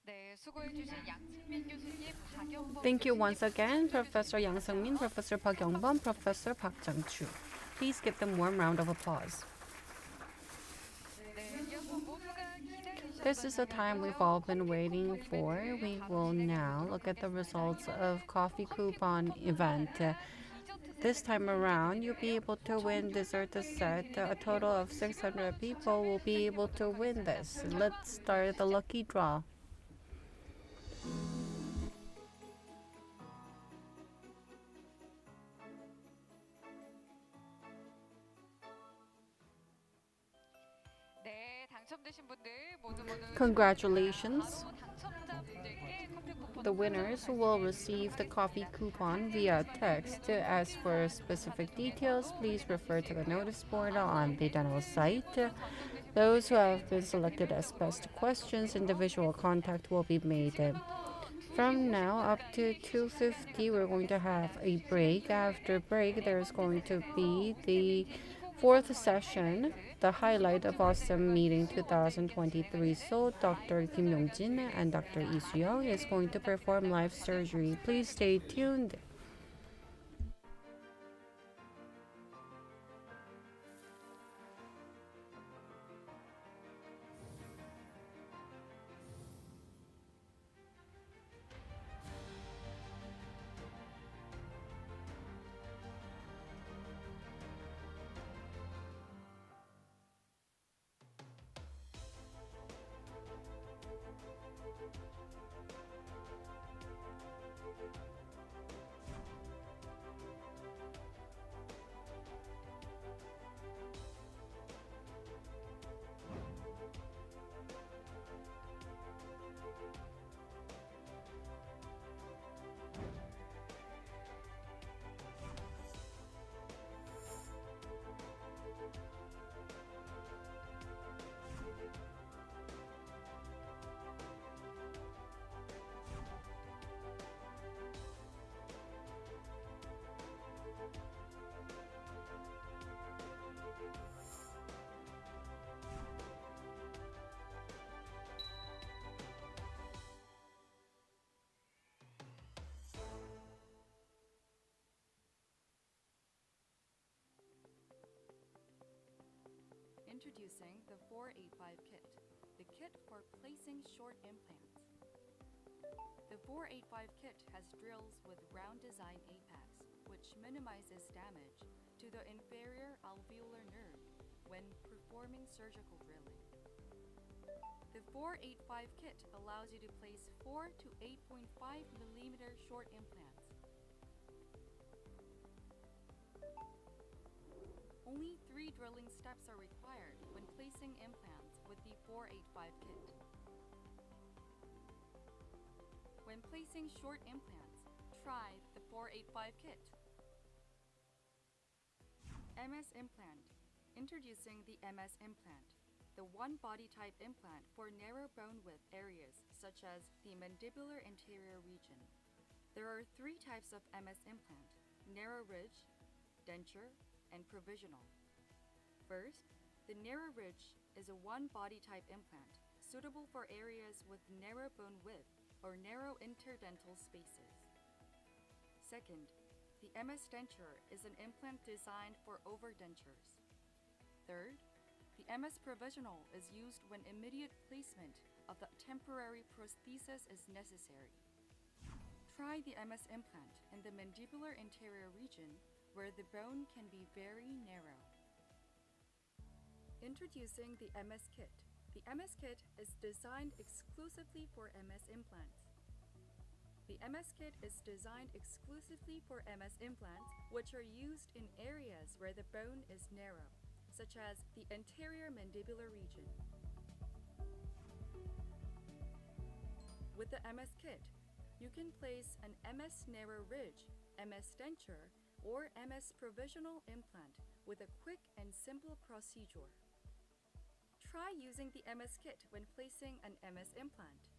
Speaker 7: 네, 수고해주신 양승민 교수님, 박영범
Speaker 4: Thank you
Speaker 7: 교수님,
Speaker 4: once again,
Speaker 7: 박정주
Speaker 4: Professor Yang Seung-min,
Speaker 7: 교수님께서
Speaker 4: Professor Park Yong-Bum, Professor Park Jang-Chu. Please give them a warm round of applause.
Speaker 7: 네, 이어서 모두가 기다리셨던
Speaker 4: This is the time we've all been waiting for. We will now look at the results of coffee coupon event. This time around, you'll be able to win dessert set. A total of 600 people will be able to win this. Let's start the lucky draw.
Speaker 7: 네, 당첨되신 분들 모두
Speaker 4: Congratulations.
Speaker 7: 당첨자분들께 커피 쿠폰
Speaker 4: The winners will receive the coffee coupon via text. As for specific details, please refer to the notice board on the dental site. Those who have been selected as best questions, individual contact will be made. From now up to 2:50, we're going to have a break. After break, there's going to be the fourth session, the highlight of Osstem Meeting 2023. So Dr. Kim Yong-Jin and Dr. Lee Soo-Young is going to perform live surgery. Please stay tuned.
Speaker 5: Introducing the 485 kit, the kit for placing short implants. The 485 kit has drills with round design apex, which minimizes damage to the inferior alveolar nerve when performing surgical drilling. The 485 kit allows you to place 4 to 8.5 millimeter short implants. Only 3 drilling steps are required when placing implants with the 485 kit. When placing short implants, try the 485 kit. MS Implant. Introducing the MS Implant, the one body type implant for narrow bone width areas such as the mandibular anterior region. There are 3 types of MS implant: narrow ridge, denture, and provisional. First, the narrow ridge is a one body type implant suitable for areas with narrow bone width or narrow interdental spaces. Second, the MS denture is an implant designed for overdentures. Third, the MS provisional is used when immediate placement of the temporary prosthesis is necessary. Try the MS implant in the mandibular anterior region where the bone can be very narrow. Introducing the MS kit. The MS kit is designed exclusively for MS implants. The MS kit is designed exclusively for MS implants, which are used in areas where the bone is narrow, such as the anterior mandibular region. With the MS kit, you can place an MS narrow ridge, MS denture, or MS provisional implant with a quick and simple procedure. Try using the MS kit when placing an MS implant.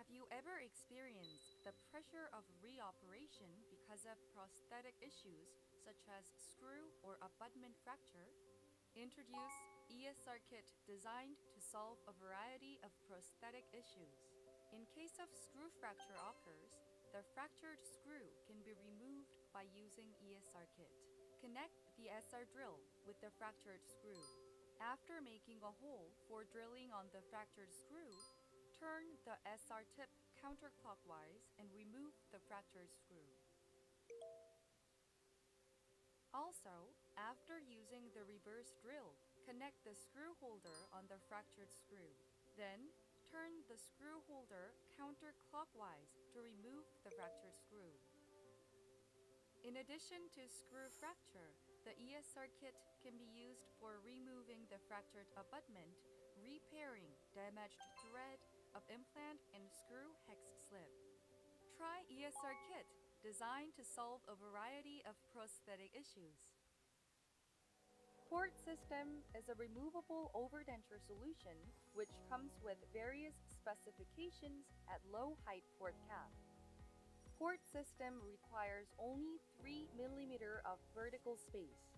Speaker 5: Have you ever experienced the pressure of reoperation because of prosthetic issues such as screw or abutment fracture? Introduce ESR kit designed to solve a variety of prosthetic issues. In case of screw fracture occurs, the fractured screw can be removed by using ESR kit. Connect the SR drill with the fractured screw. After making a hole for drilling on the fractured screw, turn the SR tip counterclockwise and remove the fractured screw. Also, after using the reverse drill, connect the screw holder on the fractured screw. Then, turn the screw holder counterclockwise to remove the fractured screw. In addition to screw fracture, the ESR kit can be used for removing the fractured abutment, repairing damaged thread of implant and screw hex slip. Try ESR kit designed to solve a variety of prosthetic issues.
Speaker 1: Port system is a removable overdenture solution which comes with various specifications at low height port cap. Port system requires only 3 mm of vertical space,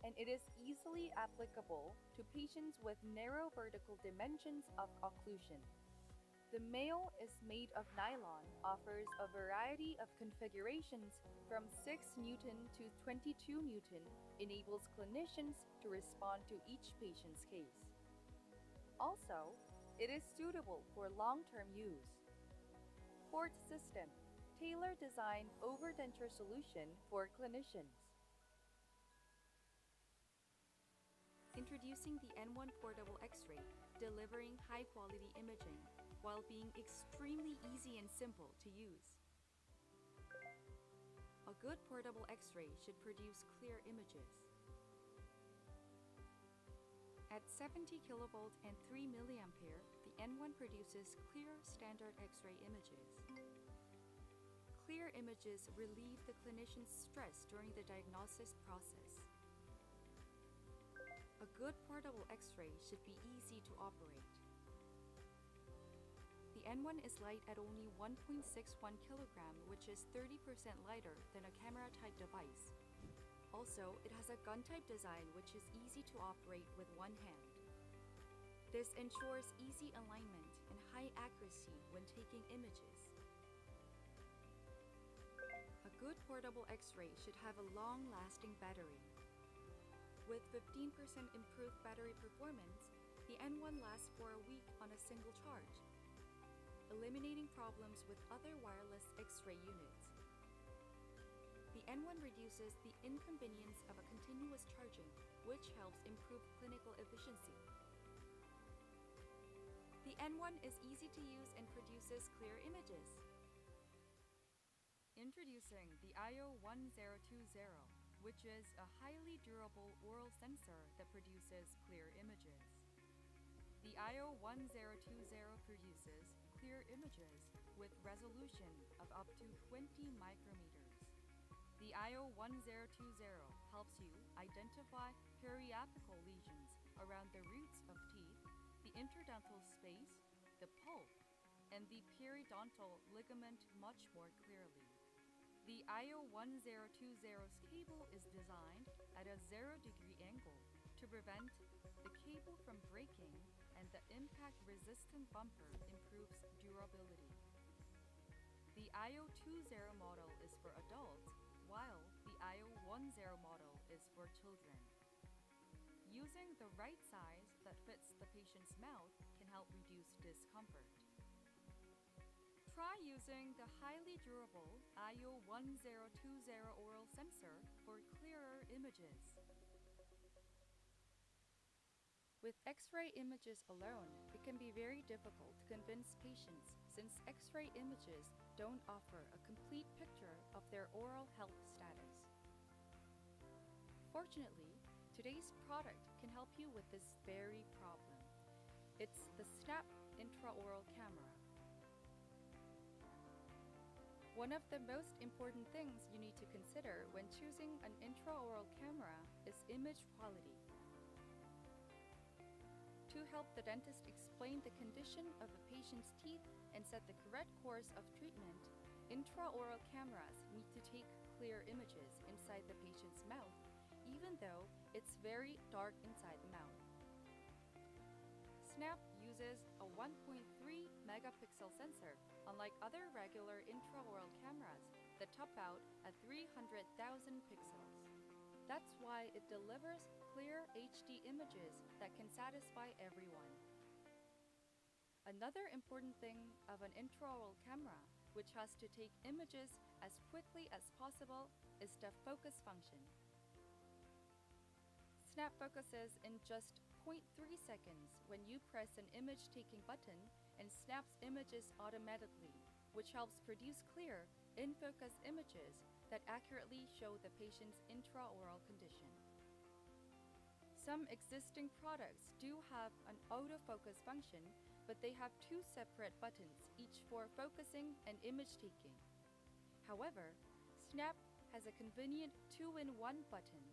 Speaker 1: and it is easily applicable to patients with narrow vertical dimensions of occlusion. The male is made of nylon, offers a variety of configurations from 6 Newton to 22 Newton, enables clinicians to respond to each patient's case. Also, it is suitable for long-term use. Port system, tailor-designed overdenture solution for clinicians.
Speaker 5: Introducing the N1 portable X-ray, delivering high-quality imaging while being extremely easy and simple to use. A good portable X-ray should produce clear images. At 70 kV and 3 mA, the N1 produces clear standard X-ray images. Clear images relieve the clinician's stress during the diagnosis process. A good portable X-ray should be easy to operate. The N1 is light at only 1.61 kg, which is 30% lighter than a camera-type device. Also, it has a gun-type design which is easy to operate with one hand. This ensures easy alignment and high accuracy when taking images. A good portable X-ray should have a long-lasting battery. With 15% improved battery performance, the N1 lasts for a week on a single charge, eliminating problems with other wireless X-ray units. The N1 reduces the inconvenience of a continuous charging, which helps improve clinical efficiency. The N1 is easy to use and produces clear images. Introducing the IO1020, which is a highly durable oral sensor that produces clear images. The IO1020 produces clear images with resolution of up to 20 micrometers. The IO1020 helps you identify periapical lesions around the roots of teeth, the interdental space, the pulp, and the periodontal ligament much more clearly. The IO1020's cable is designed at a 0-degree angle to prevent the cable from breaking, and the impact-resistant bumper improves durability. The IO20 model is for adults, while the IO10 model is for children. Using the right size that fits the patient's mouth can help reduce discomfort. Try using the highly durable IO1020 oral sensor for clearer images. With X-ray images alone, it can be very difficult to convince patients since X-ray images don't offer a complete picture of their oral health status. Fortunately, Today's product can help you with this very problem. It's the Snap Intraoral Camera. One of the most important things you need to consider when choosing an intraoral camera is image quality. To help the dentist explain the condition of a patient's teeth and set the correct course of treatment, intraoral cameras need to take clear images inside the patient's mouth, even though it's very dark inside the mouth. Snap uses a 1.3 megapixel sensor, unlike other regular intraoral cameras that top out at 300,000 pixels. That's why it delivers clear HD images that can satisfy everyone. Another important thing of an intraoral camera, which has to take images as quickly as possible, is the focus function. Snap focuses in just 0.3 seconds when you press an image-taking button and snaps images automatically, which helps produce clear, in-focus images that accurately show the patient's intraoral condition. Some existing products do have an autofocus function, but they have two separate buttons, each for focusing and image-taking. However, Snap has a convenient 2-in-1 button.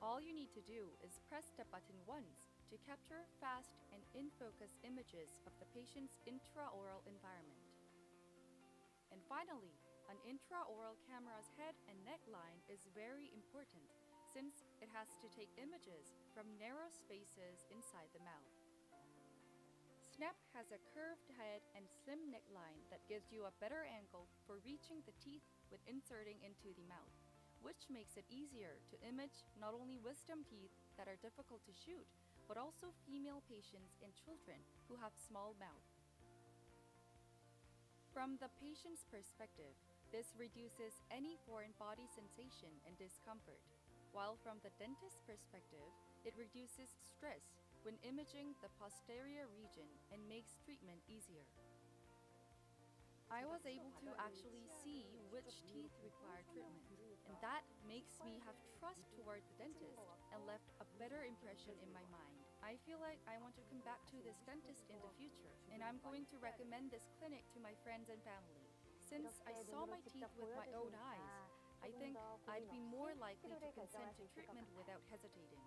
Speaker 5: All you need to do is press the button once to capture fast and in-focus images of the patient's intraoral environment. And finally, an intraoral camera's head and neck line is very important since it has to take images from narrow spaces inside the mouth. Snap has a curved head and slim neckline that gives you a better angle for reaching the teeth when inserting into the mouth, which makes it easier to image not only wisdom teeth that are difficult to shoot, but also female patients and children who have small mouth. From the patient's perspective, this reduces any foreign body sensation and discomfort, while from the dentist's perspective, it reduces stress when imaging the posterior region and makes treatment easier. I was able to actually see which teeth require treatment, and that makes me have trust toward the dentist and left a better impression in my mind. I feel like I want to come back to this dentist in the future, and I'm going to recommend this clinic to my friends and family. Since I saw my teeth with my own eyes, I think I'd be more likely to consent to treatment without hesitating.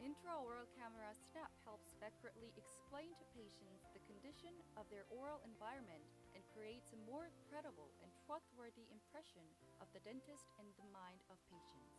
Speaker 5: Intraoral camera Snap helps accurately explain to patients the condition of their oral environment and creates a more credible and trustworthy impression of the dentist in the mind of patients.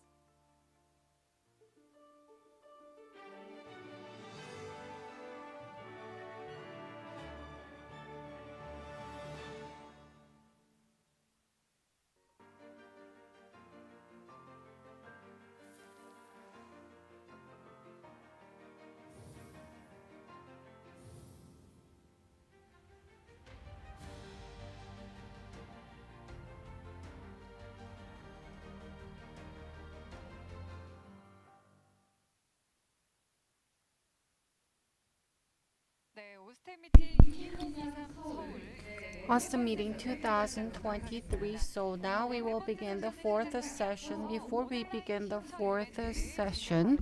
Speaker 7: 네, 오스템 미팅 2023 서울 이제
Speaker 4: Osstem Meeting 2023. So now we will begin the fourth session. Before we begin the fourth session,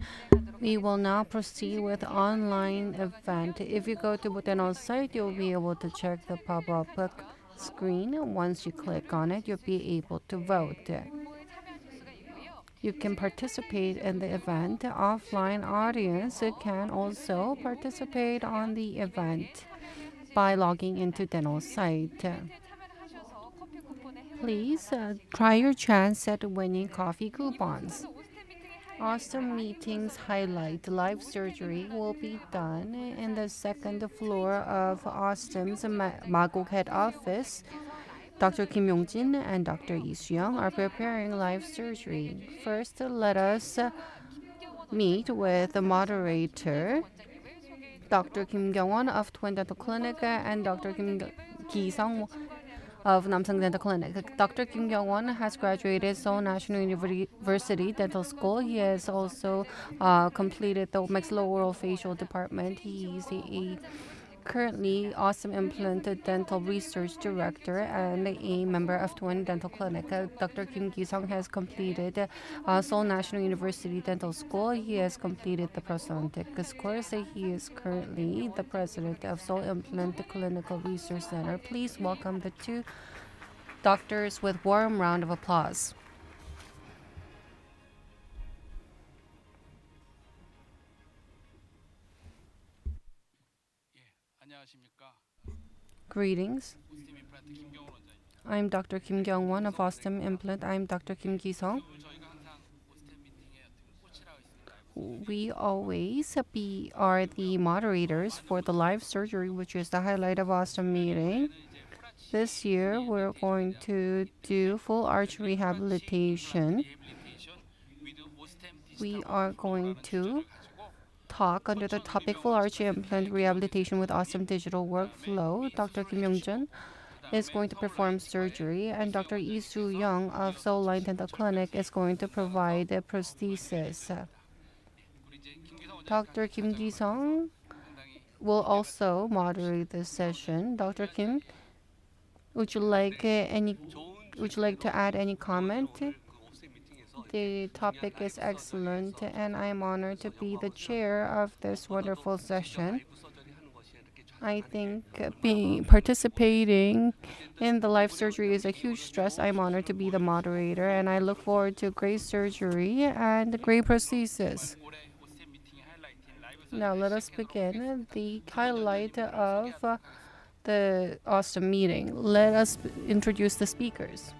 Speaker 4: we will now proceed with online event. If you go to Butanol's site, you'll be able to check the pop-up screen. Once you click on it, you'll be able to vote.
Speaker 7: 홍보에 참여하실 수가 있고요.
Speaker 4: You can participate in the event. Offline audience can also participate on the event by logging into Denol's site.
Speaker 7: 이벤트에 참여를 하셔서 커피 쿠폰에 행운을
Speaker 4: Please
Speaker 7: 받아가시기
Speaker 4: try your chance at winning coffee coupons.
Speaker 7: 이곳에서는 오스템 미팅의
Speaker 4: Osstem Meeting's highlight live surgery will be done in the second floor of Osstem's Magok head office. Dr. Kim Yong-Jin and Dr. Lee Soo-Young are preparing live surgery. First, let us meet with the moderator, Dr. Kim Kyung-won of Twin Dental Clinic and Dr. Kim Ki-sung of Namsang Dental Clinic. Dr. Kim Kyung-won has graduated Seoul National University Dental School. He has also completed the maxillofacial department. He's a currently Osstem Implant Dental Research Director and a member of Twin Dental Clinic. Dr. Kim Gi-sung has completed Seoul National University Dental School. He has completed the Prosthetic course. He is currently the president of Seoul Implant Clinical Research Center. Please welcome the two doctors with warm round of applause. Greetings. I'm Dr. Kim Kyung-won of Osstem Implant. I'm Dr. Kim Gi-sung. We always are the moderators for the live surgery, which is the highlight of Osstem Meeting. This year, we're going to do full arch rehabilitation. We are going to talk under the topic full arch implant rehabilitation with Osstem digital workflow. Dr. Kim Yong-Jin is going to perform surgery, and Dr. Lee Soo-Young of Seoul Dental Clinic is going to provide a prosthesis. Dr. Kim Gi-sung will also moderate this session. Dr. Kim, would you like to add any comment? The topic is excellent, and I am honored to be the chair of this wonderful session. I think participating in the live surgery is a huge stress. I'm honored to be the moderator, and I look forward to great surgery and great prosthesis. Now let us begin the highlight of the Osstem meeting. Let us introduce the speakers.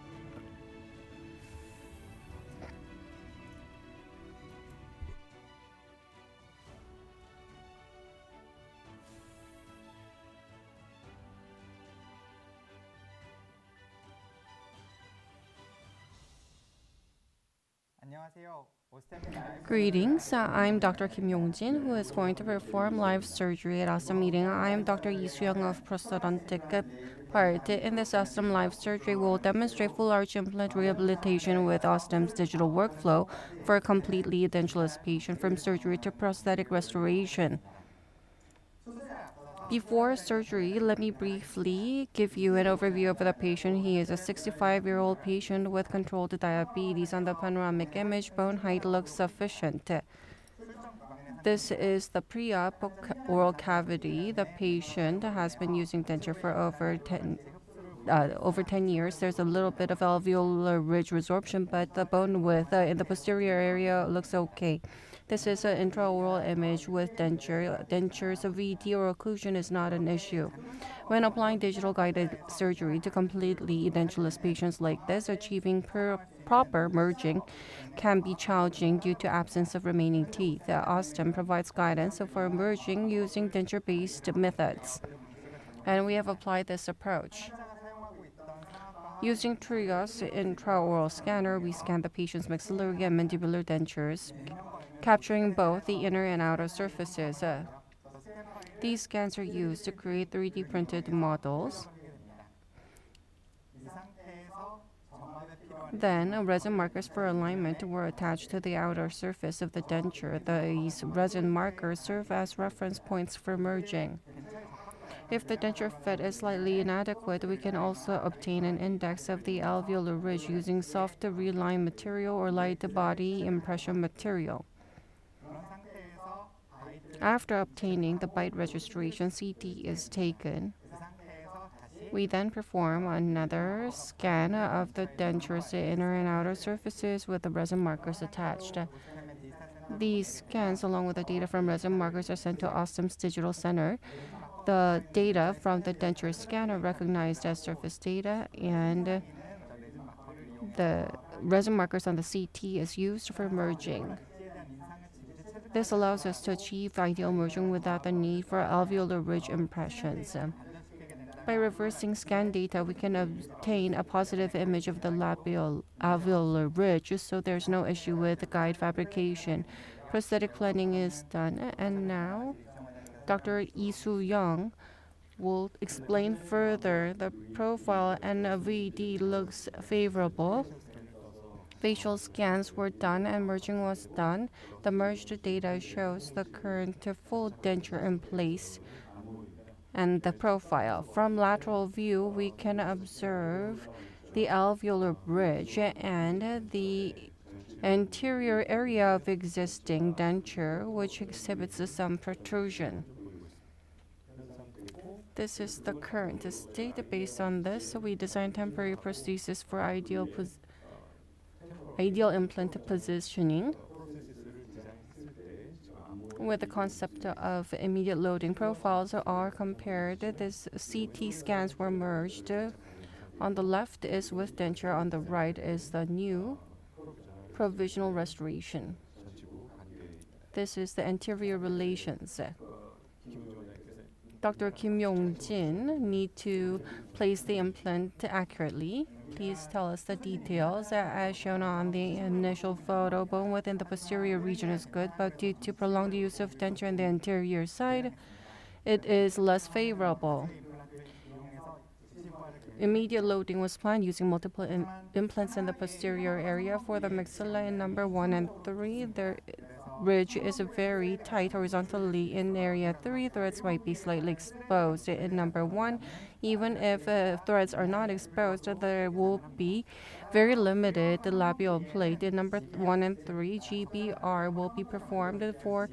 Speaker 4: Greetings, I'm Dr. Kim Yong-jin, who is going to perform live surgery at Osstem Meeting. I am Dr. Soo-Young of Prosthetic part. In this Osstem live surgery, we'll demonstrate full arch implant rehabilitation with Osstem's digital workflow for a completely edentulous patient from surgery to prosthetic restoration. Before surgery, let me briefly give you an overview of the patient. He is a 65-year-old patient with controlled diabetes. On the panoramic image, bone height looks sufficient. This is the pre-op oral cavity. The patient has been using denture for over 10 years. There's a little bit of alveolar ridge resorption, but the bone width in the posterior area looks okay. This is an intraoral image with denture. Denture's VT or occlusion is not an issue. When applying digital guided surgery to completely edentulous patients like this, achieving proper merging can be challenging due to absence of remaining teeth. Osstem provides guidance for merging using denture-based methods, and we have applied this approach. Using Trios intraoral scanner, we scan the patient's maxillary and mandibular dentures, capturing both the inner and outer surfaces. These scans are used to create 3D printed models. Then, resin markers for alignment were attached to the outer surface of the denture. These resin markers serve as reference points for merging. If the denture fit is slightly inadequate, we can also obtain an index of the alveolar ridge using soft reline material or light body impression material. After obtaining the bite registration, CT is taken. We then perform another scan of the denture's inner and outer surfaces with the resin markers attached. These scans, along with the data from resin markers, are sent to Osstem's digital center. The data from the denture scanner recognized as surface data, and the resin markers on the CT is used for merging. This allows us to achieve ideal merging without the need for alveolar ridge impressions. By reversing scan data, we can obtain a positive image of the alveolar ridge, so there's no issue with the guide fabrication. Prosthetic planning is done, and now Dr. Lee Soo-Young will explain further. The profile and VD looks favorable. Facial scans were done and merging was done. The merged data shows the current full denture in place. and the profile. From lateral view, we can observe the alveolar bridge and the anterior area of existing denture, which exhibits some protrusion. This is the current state. Based on this, we designed temporary prosthesis for ideal implant positioning. With the concept of immediate loading, profiles are compared. This CT scans were merged. On the left is with denture, on the right is the new provisional restoration. This is the anterior relations. Dr. Kim Yong-Jin need to place the implant accurately. Please tell us the details. As shown on the initial photo, bone within the posterior region is good, but due to prolonged use of denture in the anterior side, it is less favorable. Immediate loading was planned using multiple implants in the posterior area. For the maxilla in number 1 and 3, their ridge is very tight horizontally. In area 3, threads might be slightly exposed. In number 1, even if threads are not exposed, there will be very limited labial plate. In number 1 and 3, GBR will be performed for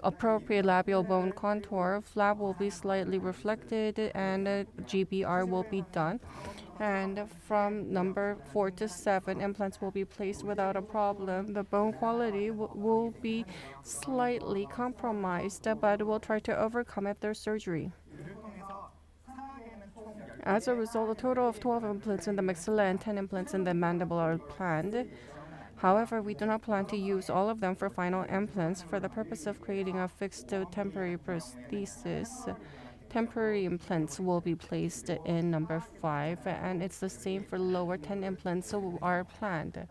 Speaker 4: appropriate labial bone contour. Flap will be slightly reflected and GBR will be done. And from number 4 to 7, implants will be placed without a problem. The bone quality will be slightly compromised, but we'll try to overcome after surgery. As a result, a total of 12 implants in the maxilla and 10 implants in the mandible are planned. However, we do not plan to use all of them for final implants. For the purpose of creating a fixed temporary prosthesis, temporary implants will be placed in number 5, and it's the same for lower 10 implants are planned.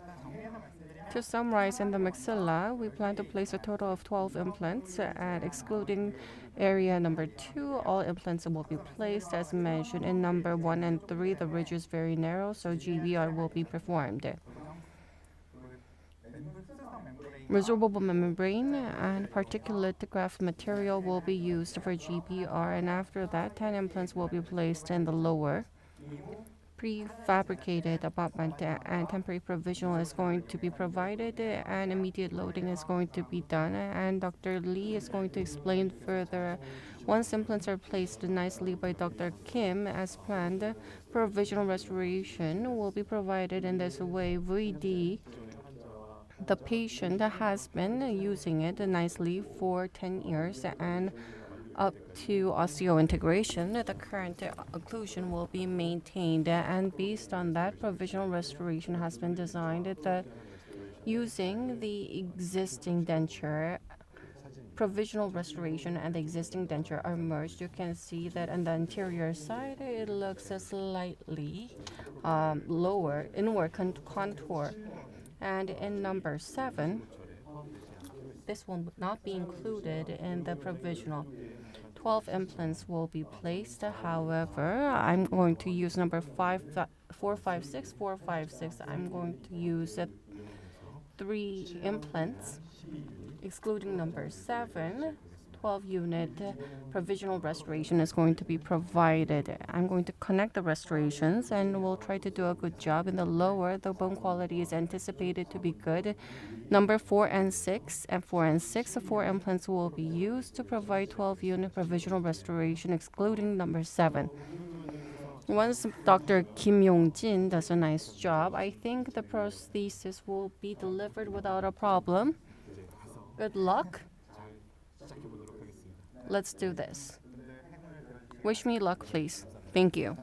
Speaker 4: To summarize, in the maxilla, we plan to place a total of 12 implants, and excluding area number 2, all implants will be placed. As mentioned, in number 1 and 3, the ridge is very narrow, so GBR will be performed. Resorbable membrane and particulate graft material will be used for GBR, and after that, 10 implants will be placed in the lower. Prefabricated abutment and temporary provisional is going to be provided, and immediate loading is going to be done, and Dr. Lee is going to explain further. Once implants are placed nicely by Dr. Kim as planned, provisional restoration will be provided in this way. VD, the patient has been using it nicely for 10 years and up to osseointegration. The current occlusion will be maintained, and based on that, provisional restoration has been designed using the existing denture. Provisional restoration and the existing denture are merged. You can see that on the anterior side, it looks slightly lower inward contour. And in number 7, this will not be included in the provisional. 12 implants will be placed. However, I'm going to use number 456. I'm going to use 3 implants, excluding number 7. 12-unit provisional restoration is going to be provided. I'm going to connect the restorations, and we'll try to do a good job. In the lower, the bone quality is anticipated to be good. Number 4 and 6, 4 implants will be used to provide 12-unit provisional restoration, excluding number 7. Once Dr. Kim Yong-Jin does a nice job, I think the prosthesis will be delivered without a problem. Good luck. Let's do this. Wish me luck, please. Thank you.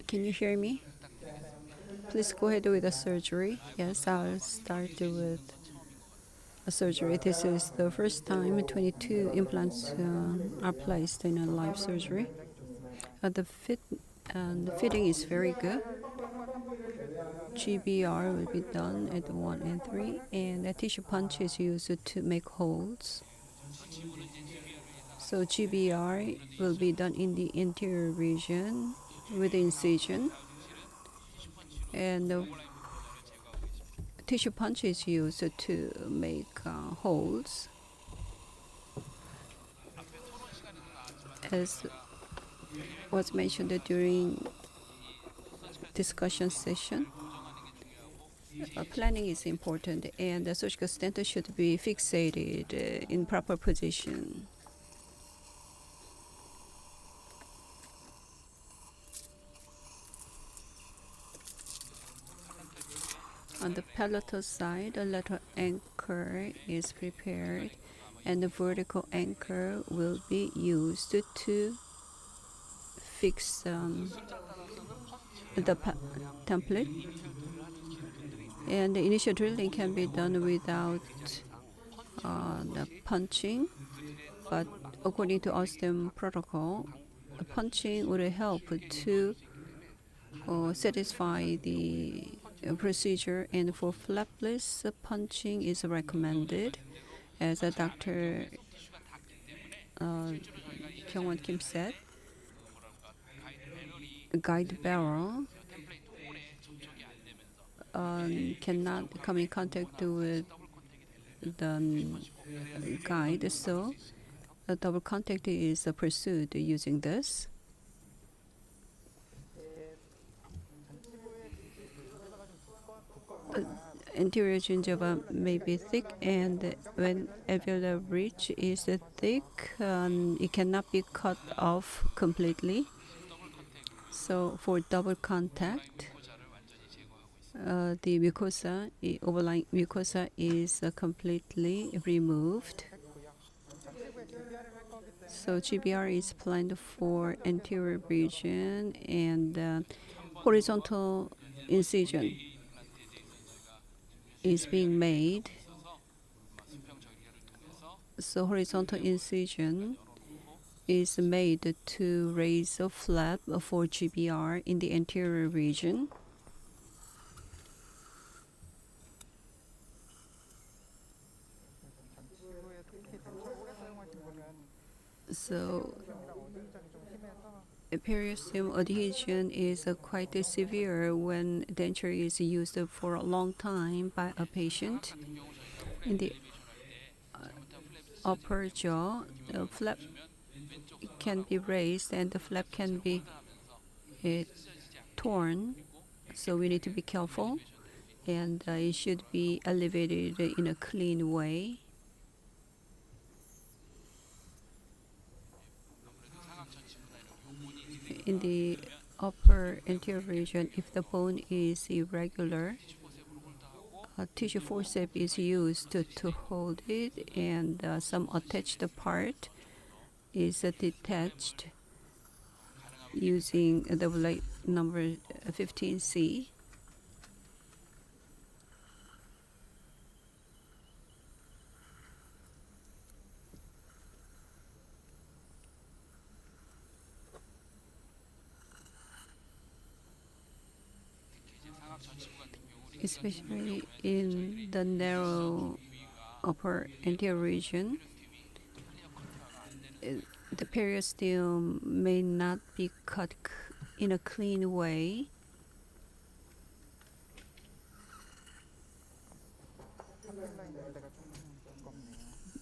Speaker 2: Can you hear me? Please go ahead with the surgery. Yes, I'll start with a surgery. This is the first time 22 implants are placed in a live surgery. The fit and the fitting is very good. GBR will be done at 1 and 3, and a tissue punch is used to make holes. So GBR will be done in the anterior region with incision, and the tissue punch is used to make holes. As was mentioned during discussion session, planning is important, and the surgical stent should be fixated in proper position. On the palatal side, a lateral anchor is prepared, and the vertical anchor will be used to fix the template. And the initial drilling can be done without the punching, but according to Osstem protocol, the punching would help to satisfy the procedure, and for flapless punching is recommended, as Dr. Jong-In Kim said. A guide barrel cannot come in contact with the guide, so a double contact is pursued using this. Anterior gingiva may be thick, and when alveolar ridge is thick, it cannot be cut off completely. So for double contact, the mucosa, overlying mucosa, is completely removed. So GBR is planned for anterior region, and horizontal incision is being made. So horizontal incision is made to raise a flap for GBR in the anterior region. So periosteum adhesion is quite severe when denture is used for a long time by a patient. In the upper jaw, the flap can be raised and the flap can be torn, so we need to be careful, and it should be elevated in a clean way. In the upper anterior region, if the bone is irregular, a tissue forceps is used to hold it, and some attached part is detached using the blade number 15C. Especially in the narrow upper anterior region, the periosteum may not be cut in a clean way.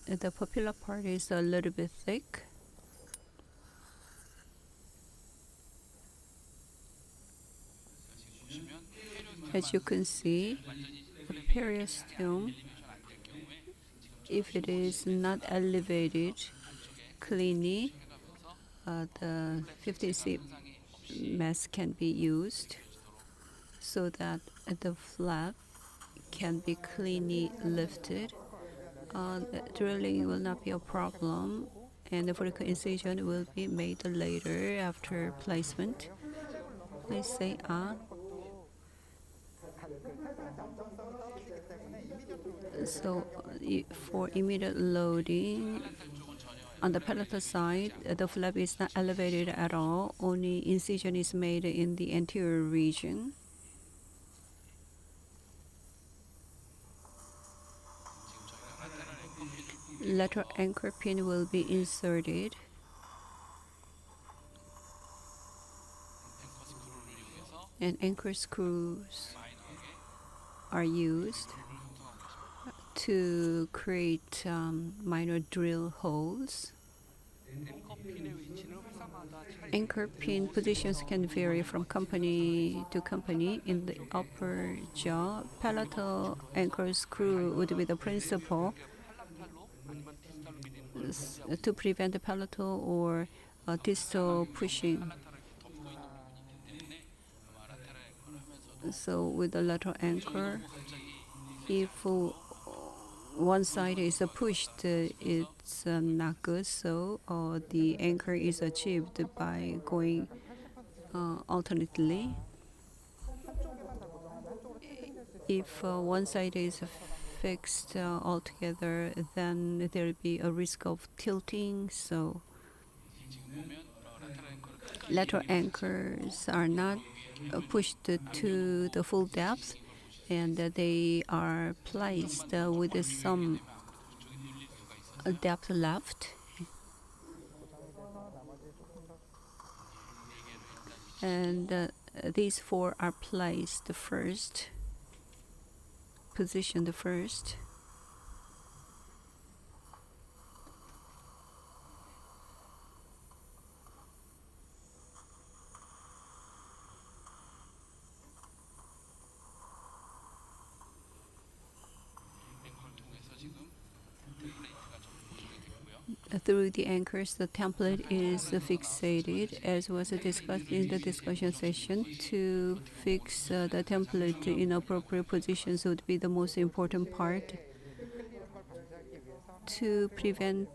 Speaker 2: The papilla part is a little bit thick. As you can see, the periosteum, if it is not elevated cleanly, the 15C mask can be used so that the flap can be cleanly lifted. Drilling will not be a problem, and the vertical incision will be made later after placement. Please say ah. So for immediate loading, On the palatal side, the flap is not elevated at all. Only incision is made in the anterior region. Lateral anchor pin will be inserted. And anchor screws are used to create minor drill holes. Anchor pin positions can vary from company to company. In the upper jaw, palatal anchor screw would be the principal to prevent the palatal or distal pushing. So with the lateral anchor, if one side is pushed, it's not good. So the anchor is achieved by going alternately. If one side is fixed altogether, then there will be a risk of tilting. So lateral anchors are not pushed to the full depth, and they are placed with some depth left. And these four are placed first, positioned first. Through the anchors, the template is fixated, as was discussed in the discussion session. To fix the template in appropriate positions would be the most important part. To prevent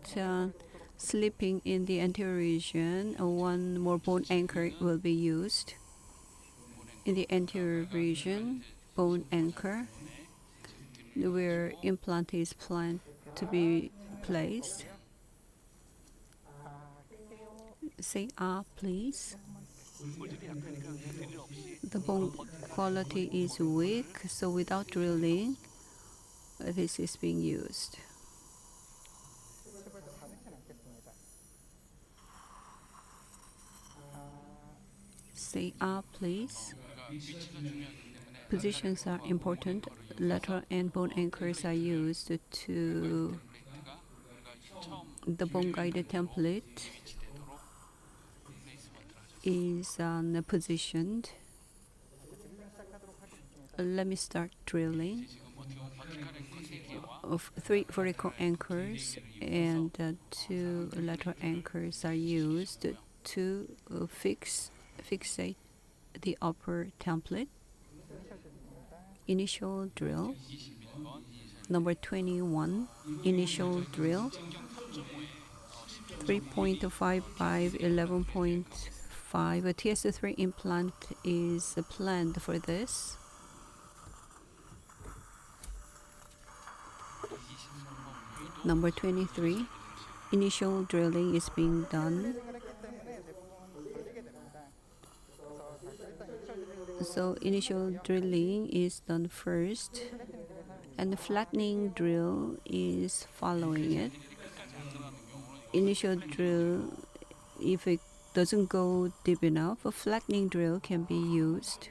Speaker 2: slipping in the anterior region, one more bone anchor will be used. In the anterior region, bone anchor, where implant is planned to be placed. Say ah, please. The bone quality is weak, so without drilling, this is being used. Say ah, please. Positions are important. Lateral and bone anchors are used to the bone guided template is positioned. Let me start drilling. Of 3 vertical anchors and 2 lateral anchors are used to fixate the upper template. Initial drill. Number 21, initial drill. 3.5 by 11.5. A TS3 implant is planned for this. Number 23, initial drilling is being done. So initial drilling is done first, and the flattening drill is following it. Initial drill, if it doesn't go deep enough, a flattening drill can be used.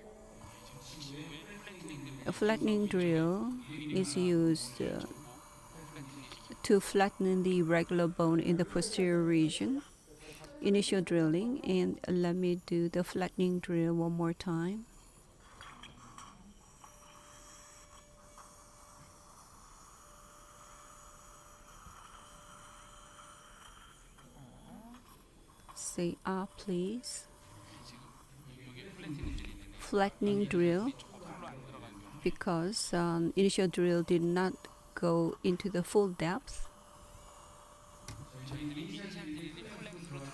Speaker 2: A flattening drill is used to flatten the irregular bone in the posterior region. Initial drilling, and let me do the flattening drill one more time. Say ah, please. Flattening drill, because initial drill did not go into the full depth.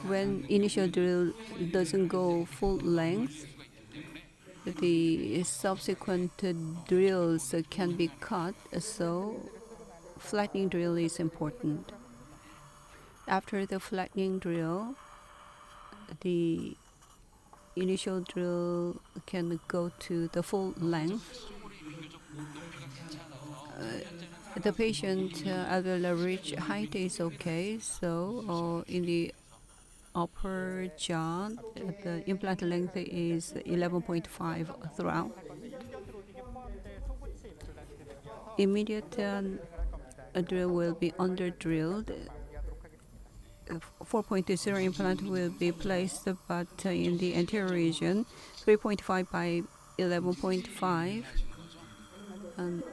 Speaker 2: When initial drill doesn't go full length, the subsequent drills can be cut, so flattening drill is important. After the flattening drill, the initial drill can go to the full length. The patient alveolar ridge height is okay, so in the upper jaw, the implant length is 11.5 throughout. Immediate drill will be under drilled. 4.0 implant will be placed, but in the anterior region, 3.5 by 11.5, and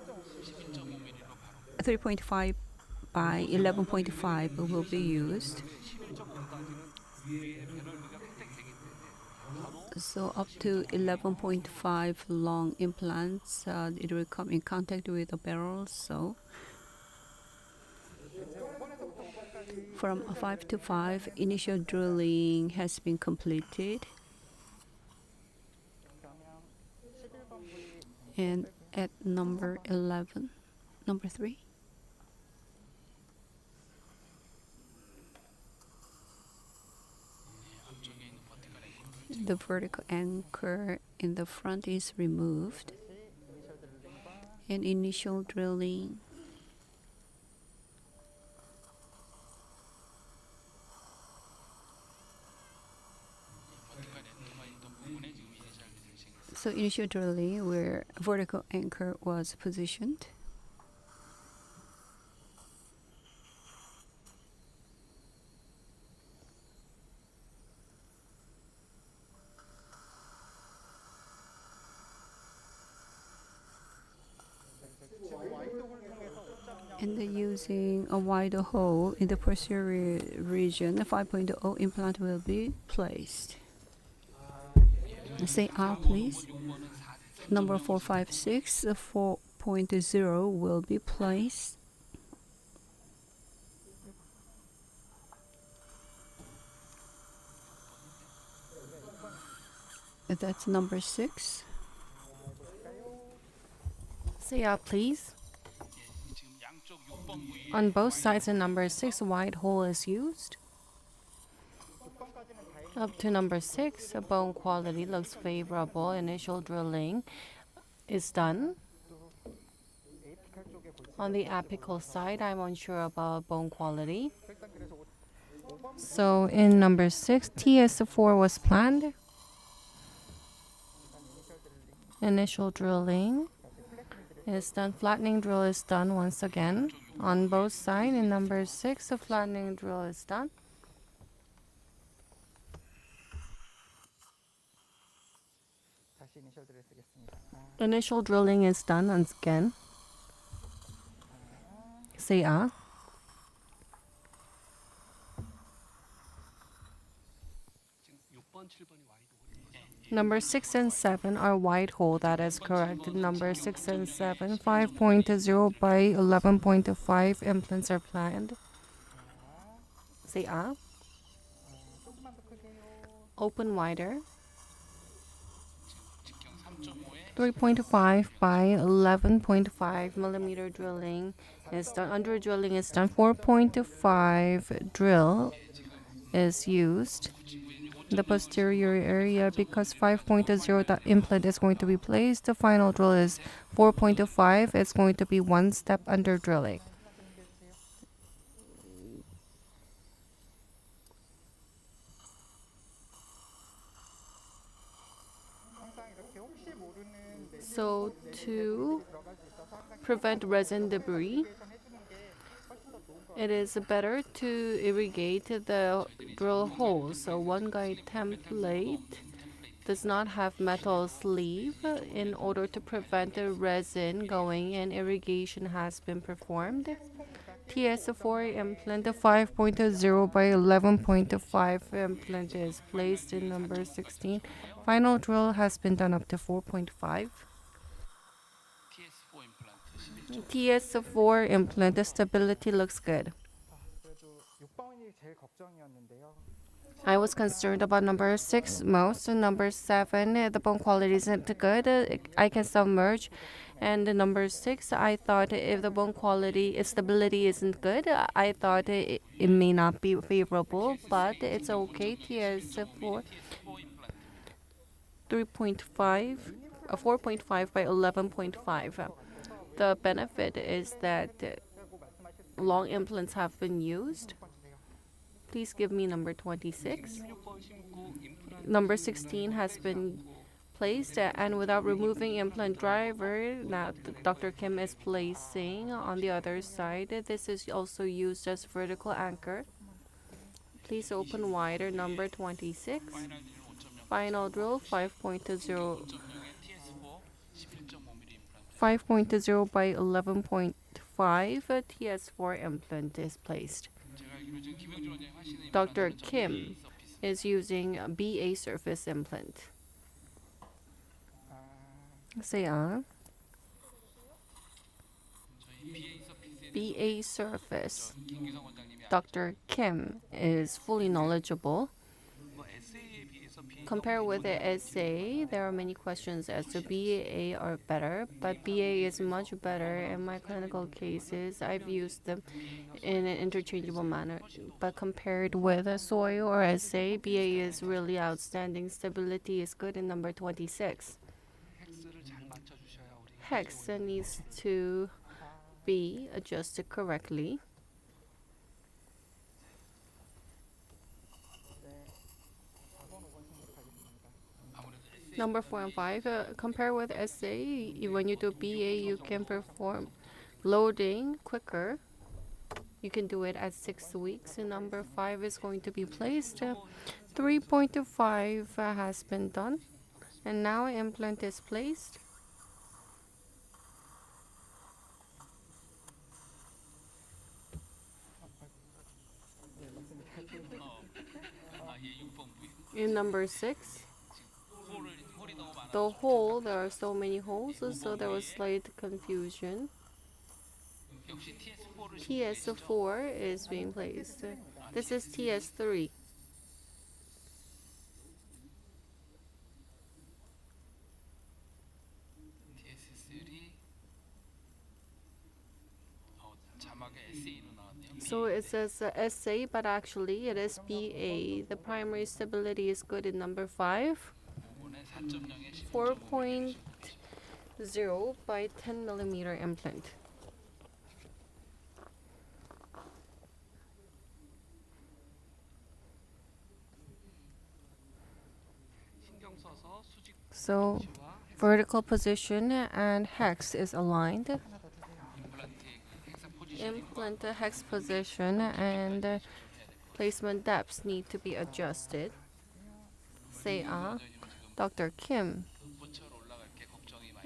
Speaker 2: 3.5 by 11.5 will be used. So up to 11.5 long implants, it will come in contact with the barrel. So from 5 to 5, initial drilling has been completed. And at number 11, number 3. The vertical anchor in the front is removed. And initial drilling. So initial drilling where vertical anchor was positioned. And using a wider hole in the posterior region, a 5.0 implant will be placed. Say R, please. Number 456, 4.0 will be placed. That's number 6.
Speaker 4: Say R, please. On both sides in number 6, a wide hole is used. Up to number 6, bone quality looks favorable. Initial drilling is done. On the apical side, I'm unsure about bone quality. So in number 6, TS4 was planned. Initial drilling is done. Flattening drill is done once again. On both sides in number 6, a flattening drill is done. Initial drilling is done once again. Say ah. Number 6 and 7 are wide hole. That is correct. Number 6 and 7, 5.0 by 11.5 implants are planned. Say ah. Open wider. 3.5 by 11.5 millimeter drilling is done. Under drilling is done. 4.5 drill is used. The posterior area, because 5.0 the implant is going to be placed, the final drill is 4.5. It's going to be one step under drilling. So to prevent resin debris, it is better to irrigate the drill holes. So one guide template does not have metal sleeve. In order to prevent the resin going in, irrigation has been performed. TS4 implant, the 5.0 by 11.5 implant is placed in number 16. Final drill has been done up to 4.5. TS4 implant, the stability looks good. I was concerned about number 6 most. And number 7, the bone quality isn't good. I can submerge. And the number 6, I thought if the bone quality, if stability isn't good, I thought it may not be favorable, but it's okay. TS4 3.5, 4.5 by 11.5. The benefit is that long implants have been used. Please give me number 26. Number 16 has been placed, and without removing implant driver, now Dr. Kim is placing on the other side. This is also used as vertical anchor. Please open wider. Number 26. Final drill 5.0 by 11.5. TS4 implant is placed. Dr. Kim is using a BA surface implant. Say on. BA surface. Dr. Kim is fully knowledgeable. Compare with the SA, there are many questions as to BA are better, but BA is much better. In my clinical cases, I've used them in an interchangeable manner. But compared with a soil or SA, BA is really outstanding. Stability is good in number 26. Hex needs to be adjusted correctly. Number 4 and 5, compare with SA. When you do BA, you can perform loading quicker. You can do it at 6 weeks. And number 5 is going to be placed. 3.5 has been done. And now implant is placed. In number 6, the hole, there are so many holes, so there was slight confusion. TS4 is being placed. This is TS3. So it says SA, but actually it is BA. The primary stability is good in number 5. 4.0 by 10 millimeter implant. So vertical position and hex is aligned. Implant hex position and placement depths need to be adjusted. Say Dr. Kim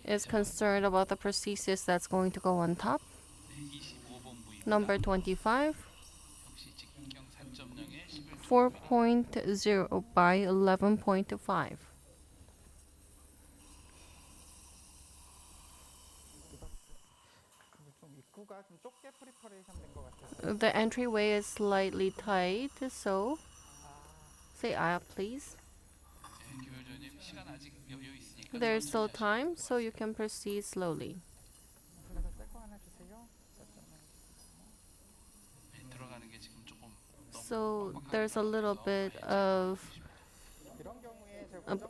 Speaker 4: is concerned about the prosthesis that's going to go on top. Number 25. 4.0 by 11.5. The entryway is slightly tight, so say please. There's still time, so you can proceed slowly. So there's a little bit of,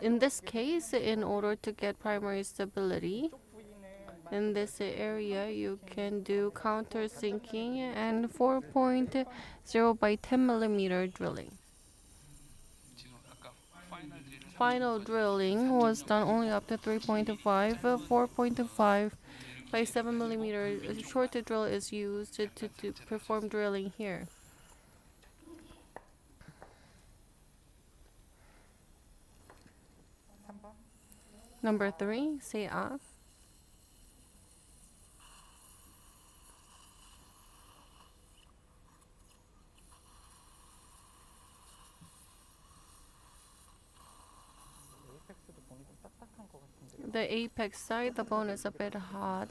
Speaker 4: in this case, in order to get primary stability, in this area, you can do countersinking and 4.0 by 10 millimeter drilling. Final drilling was done only up to 3.5, 4.5 by 7 millimeter. A short drill is used to perform drilling here. Number 3, say The apex side, the bone is a bit hard.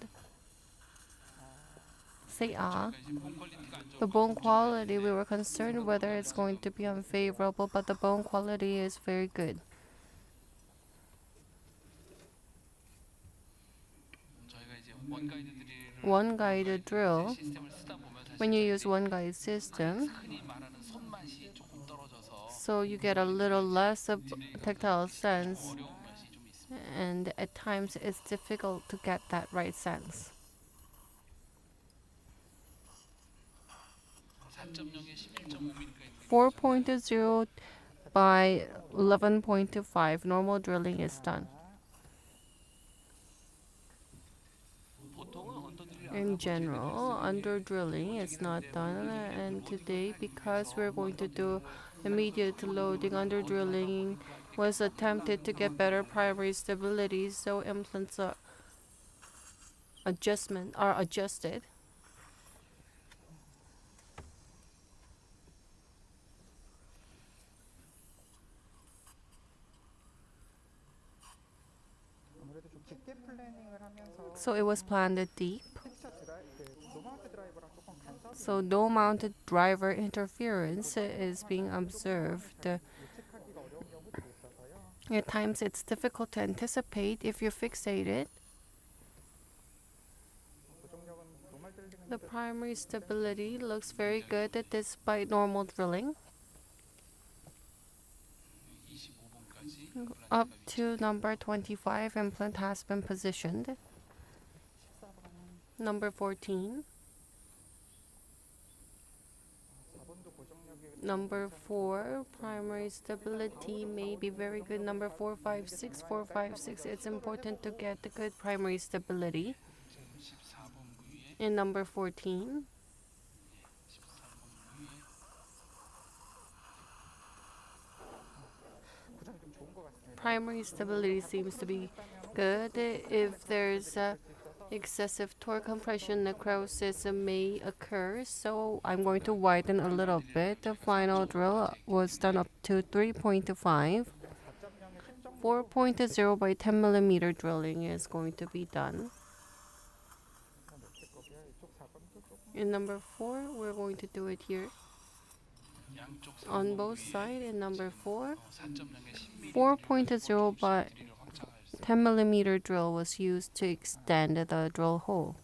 Speaker 4: say ah. The bone quality, we were concerned whether it's going to be unfavorable, but the bone quality is very good. One guided drill, when you use one guide system, so you get a little less of tactile sense, and at times it's difficult to get that right sense. 4.0 by 11.25 normal drilling is done. In general, under drilling is not done, and today, because we're going to do immediate loading, under drilling was attempted to get better primary stability, so implants are adjusted. So it was planned deep. So no mounted driver interference is being observed. At times it's difficult to anticipate if you fixate it. The primary stability looks very good despite normal drilling. Up to number 25, implant has been positioned. Number 14. Number 4, primary stability may be very good. Number 4, 5, 6, 4, 5, 6. It's important to get the good primary stability. In number 14, primary stability seems to be good. If there's excessive torque compression, necrosis may occur, so I'm going to widen a little bit. The final drill was done up to 3.5. 4.0 by 10 millimeter drilling is going to be done. In number 4, we're going to do it here on both sides. In number 4, 4.0 by 10 millimeter drill was used to extend the drill hole.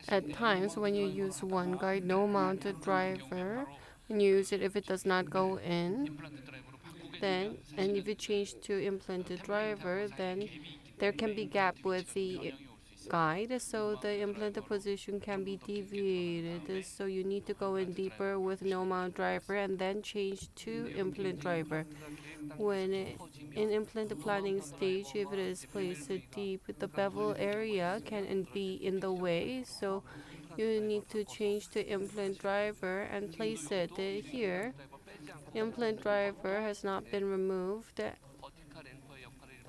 Speaker 4: At times, when you use one guide, no mounted driver, when you use it, if it does not go in, then, and if you change to implanted driver, then there can be gap with the guide, so the implanted position can be deviated. So you need to go in deeper with no mount driver and then change to implant driver. When in implant planning stage, if it is placed deep, the bevel area can be in the way, so you need to change to implant driver and place it here. Implant driver has not been removed,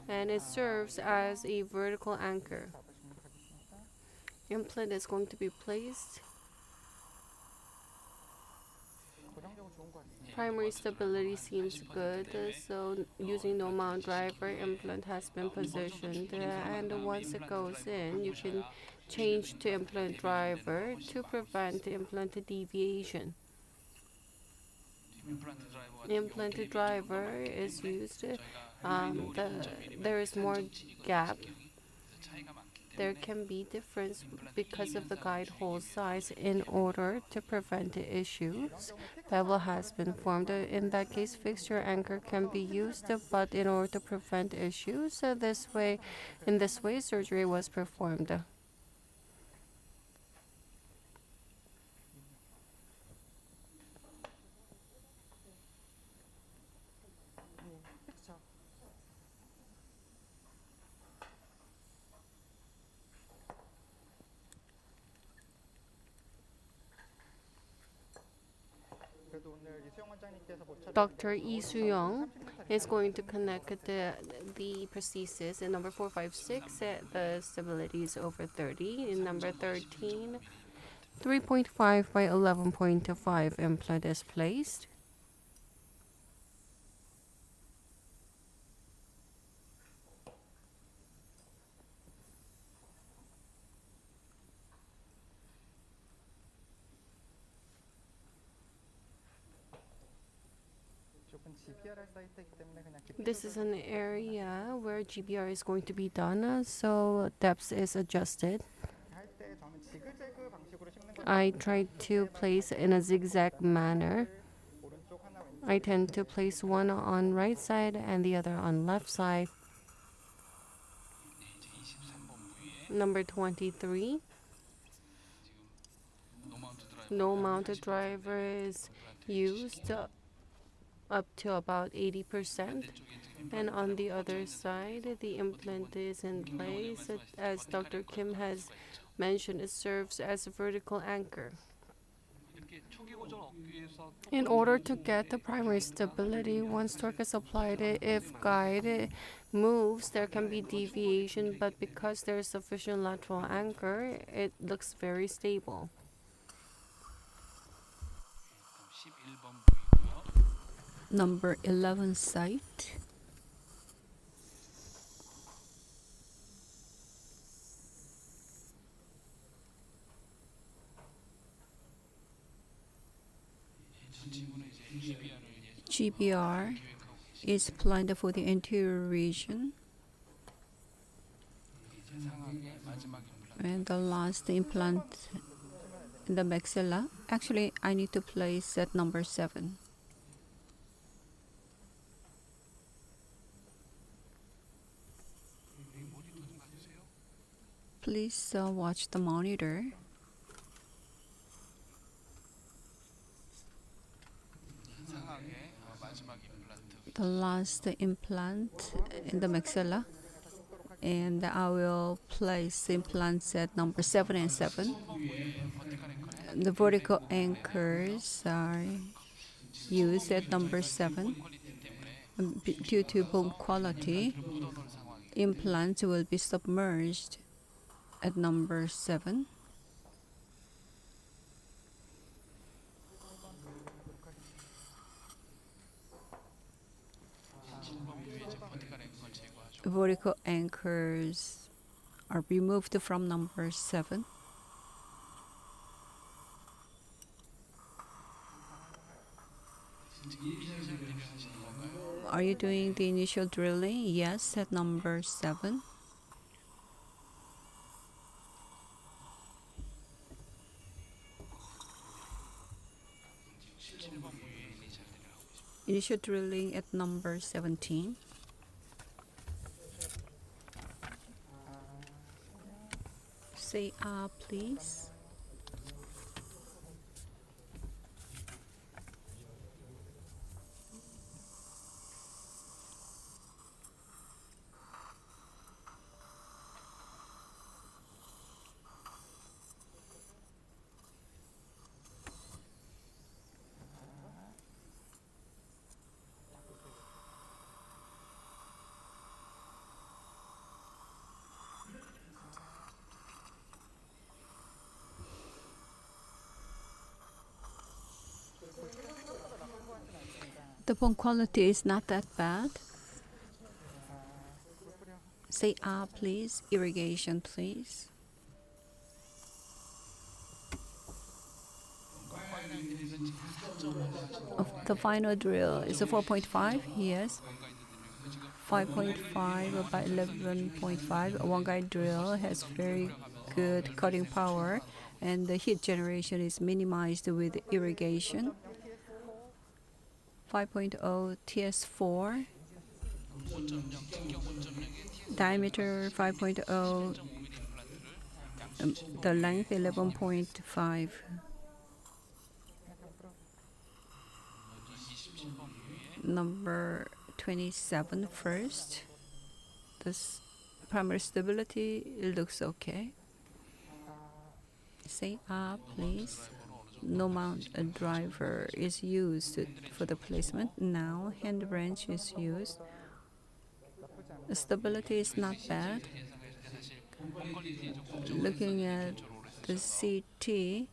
Speaker 4: and it serves as a vertical anchor. Implant is going to be placed. Primary stability seems good, so using no mount driver, implant has been positioned, and once it goes in, you can change to implant driver to prevent implant deviation. Implanted driver is used. There is more gap. There can be difference because of the guide hole size. In order to prevent the issues, bevel has been formed. In that case, fixture anchor can be used, but in order to prevent issues, in this way, surgery was performed. Dr. Lee Soo-Young is going to connect the prosthesis. In number 4, 5, 6, the stability is over 30. In number 13, 3.5 by 11.5 implant is placed. This is an area where GBR is going to be done, so depth is adjusted. I tried to place in a zigzag manner. I tend to place one on right side and the other on left side. Number 23. No mounted driver is used up to about 80%. And on the other side, the implant is in place. As Dr. Kim has mentioned, it serves as a vertical anchor. In order to get the primary stability, once torque is applied, if guide moves, there can be deviation, but because there is sufficient lateral anchor, it looks very stable.
Speaker 2: Number 11 site. GBR is planned for the anterior region. And the last implant in the maxilla. Actually, I need to place at number 7. Please watch the monitor. The last implant in the maxilla, and I will place implants at number 7 and 7. The vertical anchors are used at number 7. Due to bone quality, implants will be submerged at number 7. Vertical anchors are removed from number 7. Are you doing the initial drilling? Yes, at number 7. Initial drilling at number 17. Say please. The bone quality is not that bad. Say please. Irrigation, please. The final drill is a 4.5. Yes. 5.5 by 11.5. One guide drill has very good cutting power, and the heat generation is minimized with irrigation. 5.0 TS4. Diameter 5.0. The length 11.5. Number 27 first. This primary stability looks okay. Say please. no mount driver is used for the placement. Now hand wrench is used. The stability is not bad. Looking at the CT,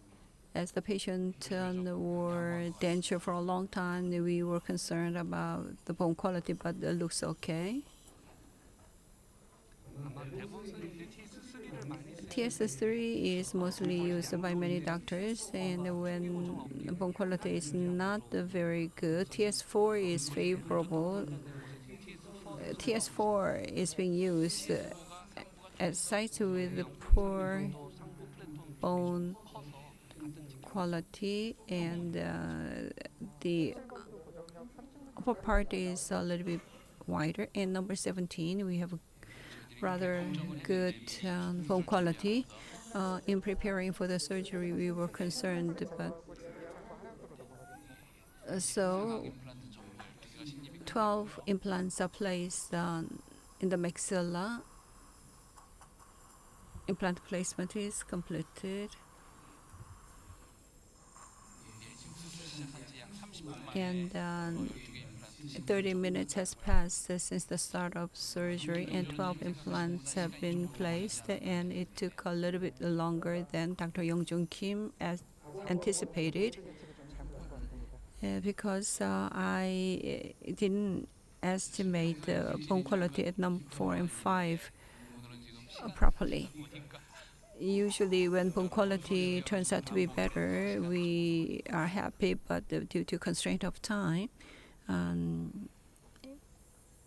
Speaker 2: as the patient wore denture for a long time, we were concerned about the bone quality, but it looks okay. TS3 is mostly used by many doctors, and when bone quality is not very good, TS4 is favorable. TS4 is being used at sites with poor bone quality, and the upper part is a little bit wider. And number 17, we have rather good bone quality. In preparing for the surgery, we were concerned, but so 12 implants are placed in the maxilla. Implant placement is completed. And 30 minutes has passed since the start of surgery, and 12 implants have been placed, and it took a little bit longer than Dr. Yong-Jin Kim as anticipated, because I didn't estimate the bone quality at number 4 and 5 properly. Usually when bone quality turns out to be better, we are happy, but due to constraint of time,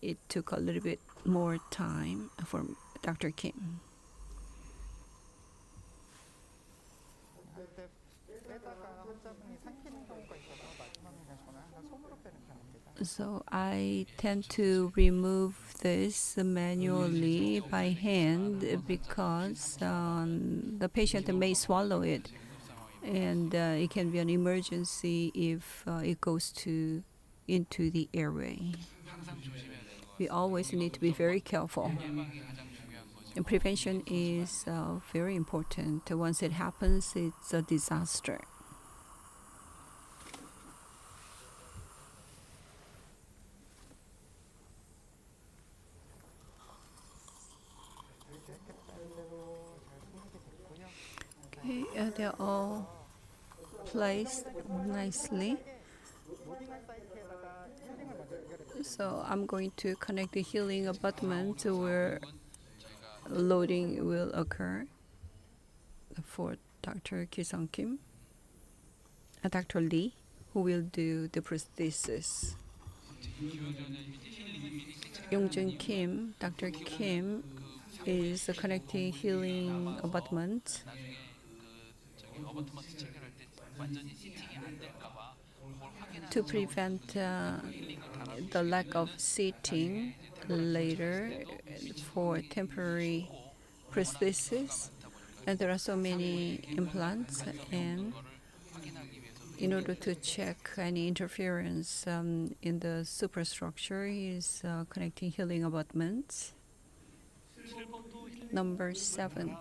Speaker 2: it took a little bit more time for Dr. Kim. So I tend to remove this manually by hand because the patient may swallow it, and it can be an emergency if it goes into the airway. We always need to be very careful. And prevention is very important. Once it happens, it's a disaster. Okay, they're all placed nicely. So I'm going to connect the healing abutment where loading will occur for Dr. Ki-Sung Kim, Dr. Lee, who will do the prosthesis. Yong-Jin Kim, Dr. Kim is connecting healing abutment. To prevent the lack of seating later for temporary prosthesis. And there are so many implants, and in order to check any interference in the superstructure, he is connecting healing abutments. Number 7.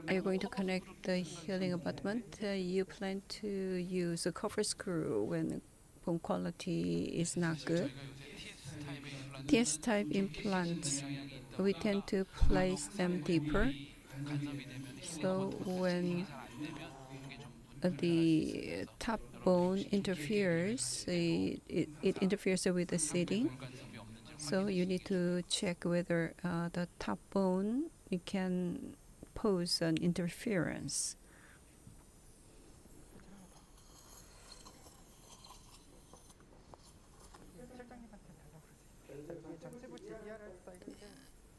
Speaker 2: Are you going to connect the healing abutment? You plan to use a cover screw when bone quality is not good. TS-type implants, we tend to place them deeper. So when the top bone interferes, it interferes with the seating. So you need to check whether the top bone can pose an interference.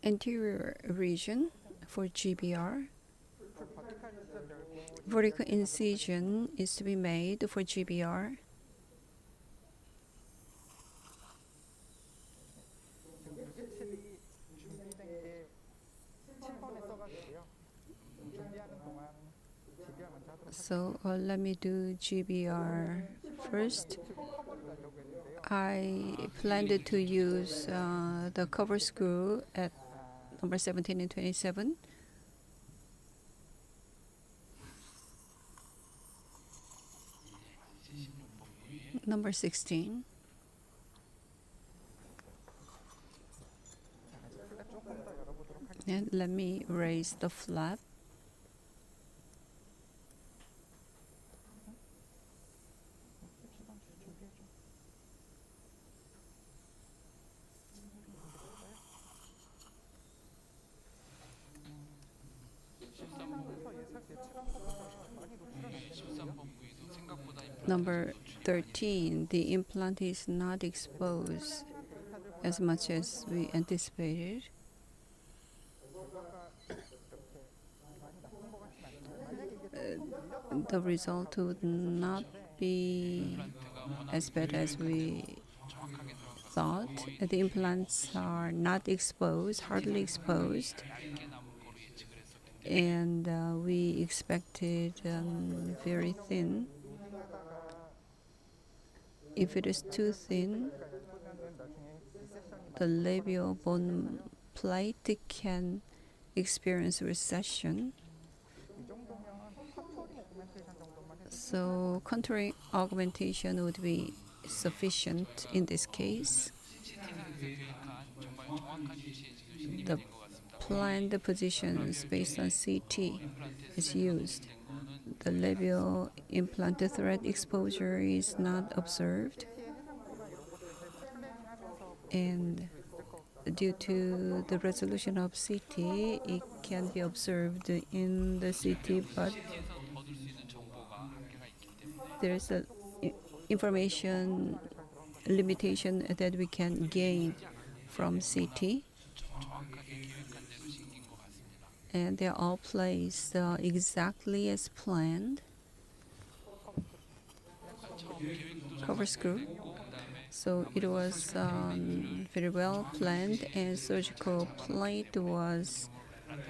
Speaker 2: Anterior region for GBR. Vertical incision is to be made for GBR. So let me do GBR first. I planned to use the cover screw at number 17 and 27. Number 16. And let me raise the flap. Number 13, the implant is not exposed as much as we anticipated. The result would not be as bad as we thought. The implants are not exposed, hardly exposed, and we expected very thin. If it is too thin, the labial bone plate can experience recession. So contouring augmentation would be sufficient in this case. The planned positions based on CT is used. The labial implant thread exposure is not observed. And due to the resolution of CT, it can be observed in the CT, but there is an information limitation that we can gain from CT. And they're all placed exactly as planned. Cover screw. So it was very well planned, and surgical plate was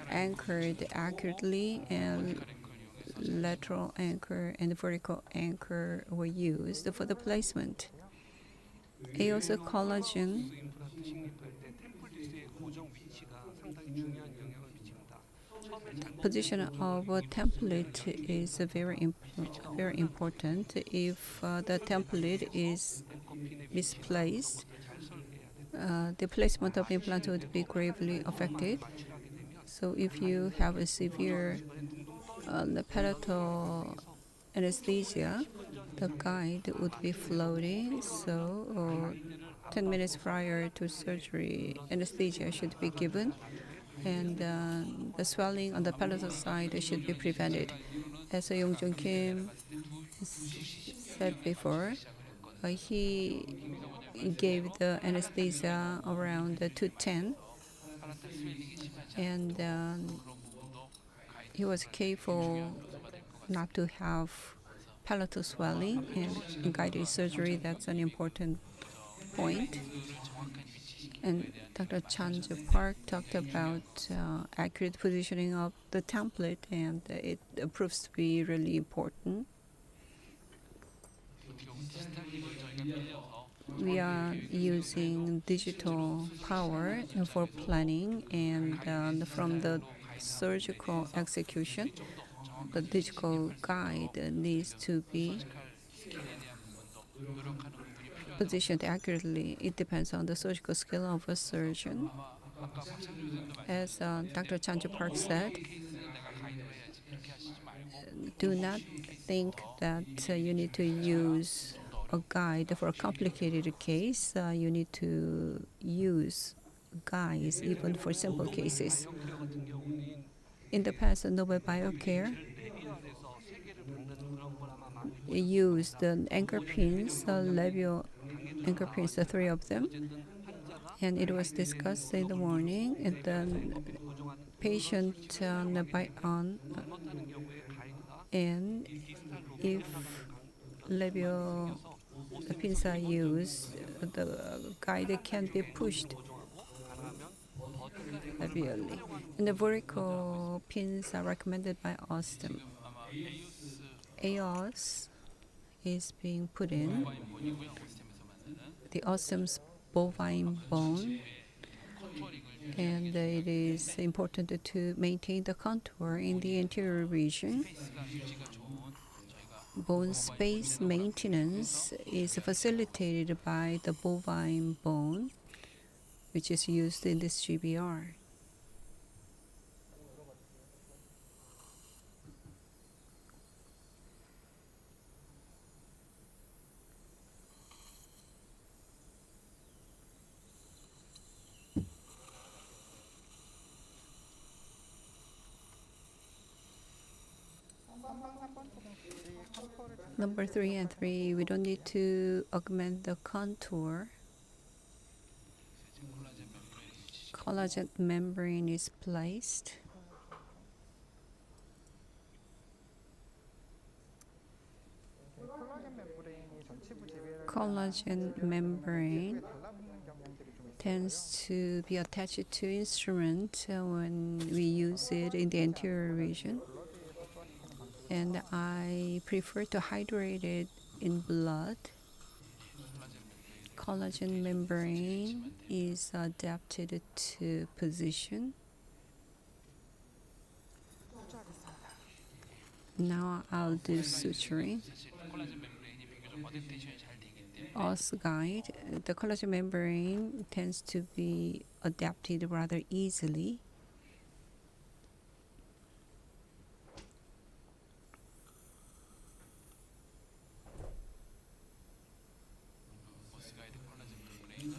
Speaker 2: anchored accurately, and lateral anchor and vertical anchor were used for the placement. AOS collagen position of a template is very important. If the template is misplaced, the placement of implant would be gravely affected. So if you have a severe palatal anesthesia, the guide would be floating. So 10 minutes prior to surgery, anesthesia should be given, and the swelling on the palatal side should be prevented. As Yong-Jin Kim said before, he gave the anesthesia around 2:10, and he was careful not to have palatal swelling and guided surgery. That's an important point. And Dr. Chang-Joo Park talked about accurate positioning of the template, and it proves to be really important. We are using digital power for planning, and from the surgical execution, the digital guide needs to be positioned accurately. It depends on the surgical skill of a surgeon. As Dr. Chang-Joo Park said, do not think that you need to use a guide for a complicated case. You need to use guides even for simple cases. In the past, Nobel Biocare used the anchor pins, labial anchor pins, the 3 of them, and it was discussed in the morning. And then patient on, and if labial pins are used, the guide can be pushed labially. And the vertical pins are recommended by Osstem. AOS is being put in. The Osstem's bovine bone, and it is important to maintain the contour in the anterior region. bone space maintenance is facilitated by the bovine bone, which is used in this GBR. Number 3 and 3, we don't need to augment the contour. Collagen membrane is placed. Collagen membrane tends to be attached to instrument when we use it in the anterior region. And I prefer to hydrate it in blood. Collagen membrane is adapted to position. Now I'll do suturing. Os guide, the collagen membrane tends to be adapted rather easily.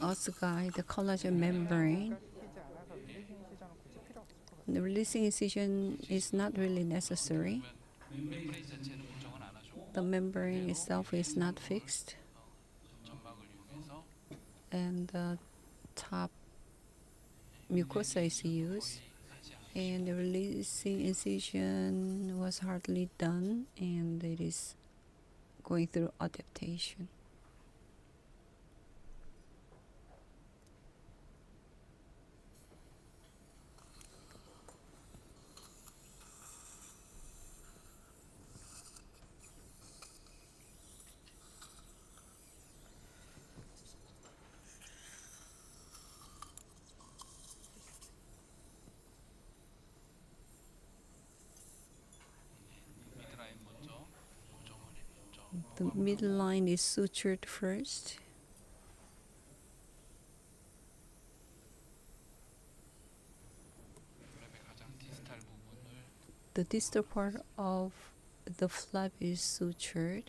Speaker 2: Os guide, the collagen membrane. The releasing incision is not really necessary. The membrane itself is not fixed, and the top mucosa is used, and the releasing incision was hardly done, and it is going through adaptation. The midline is sutured first. The distal part of the flap is sutured.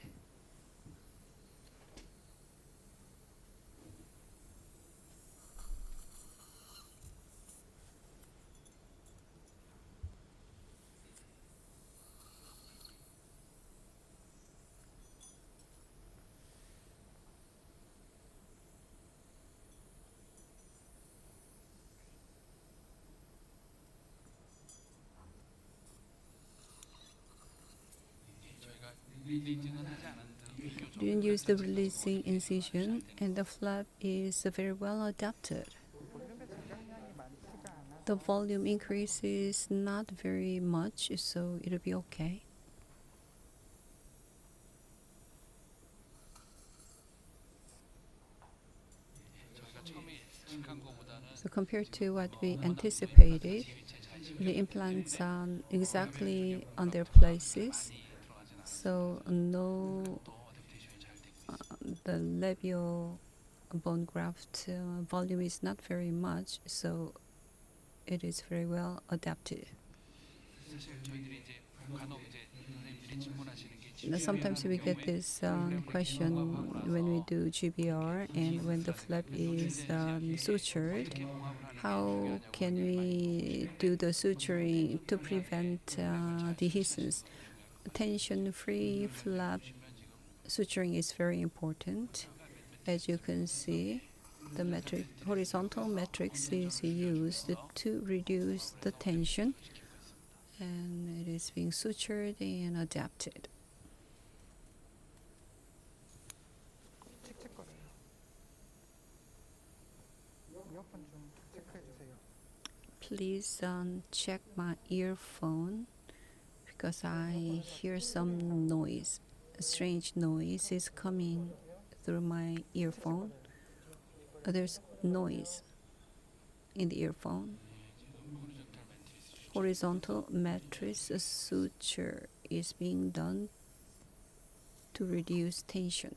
Speaker 2: Didn't use the releasing incision, and the flap is very well adapted. The volume increase is not very much, so it'll be okay. So compared to what we anticipated, the implants are exactly on their places. So no, the labial bone graft volume is not very much, so it is very well adapted. Sometimes we get this question when we do GBR and when the flap is sutured. How can we do the suturing to prevent dehiscence? Tension-free flap suturing is very important. As you can see, the horizontal matrix is used to reduce the tension, and it is being sutured and adapted. Please check my earphone because I hear some noise. A strange noise is coming through my earphone. There's noise in the earphone. Horizontal matrix suture is being done to reduce tension.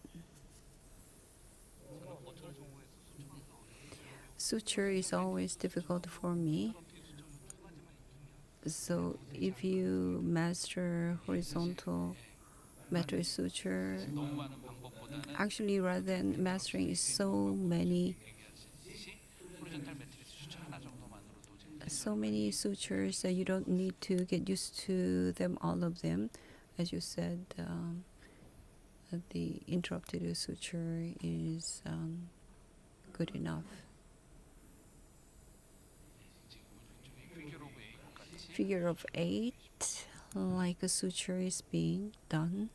Speaker 2: Suture is always difficult for me. So if you master horizontal metric suture, actually rather than mastering so many sutures, you don't need to get used to them, all of them. As you said, the interrupted suture is good enough. Figure of 8, like a suture is being done.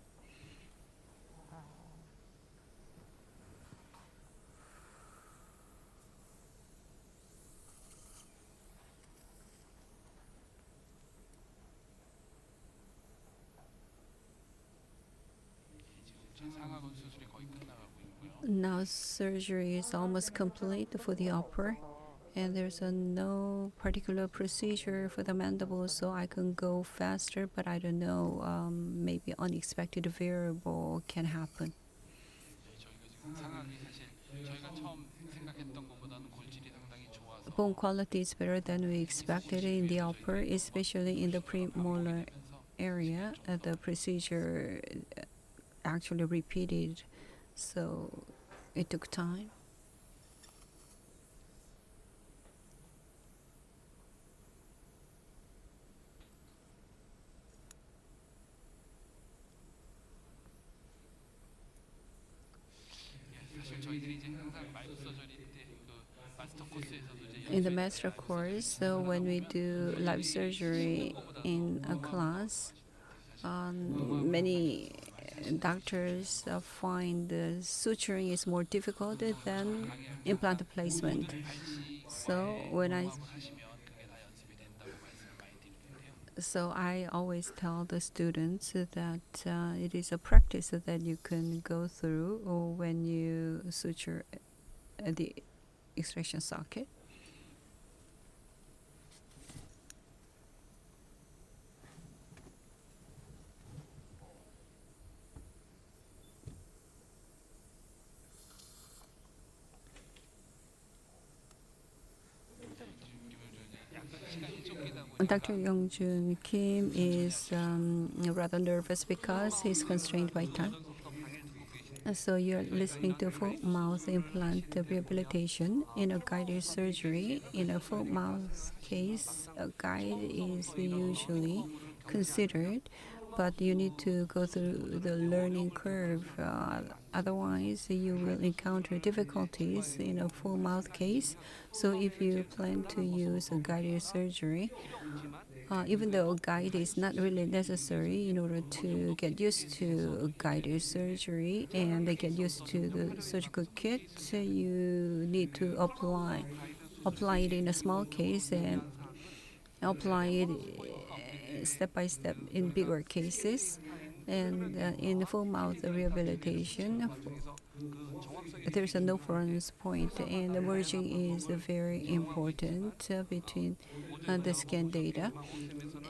Speaker 2: Now surgery is almost complete for the upper, and there's no particular procedure for the mandible, so I can go faster, but I don't know, maybe unexpected variable can happen. Bone quality is better than we expected in the upper, especially in the premolar area. The procedure actually repeated, so it took time. In the master course, so when we do live surgery in a class, many doctors find the suturing is more difficult than implant placement. So I always tell the students that it is a practice that you can go through when you suture the extraction socket. Dr. Yong-Jin Kim is rather nervous because he's constrained by time. So you're listening to full mouth implant rehabilitation in a guided surgery. In a full mouth case, a guide is usually considered, but you need to go through the learning curve. Otherwise, you will encounter difficulties in a full mouth case. So if you plan to use a guided surgery, even though a guide is not really necessary in order to get used to guided surgery and get used to the surgical kit, you need to apply it in a small case and apply it step by step in bigger cases. And in full mouth rehabilitation, there's a no reference point, and the merging is very important between the scan data.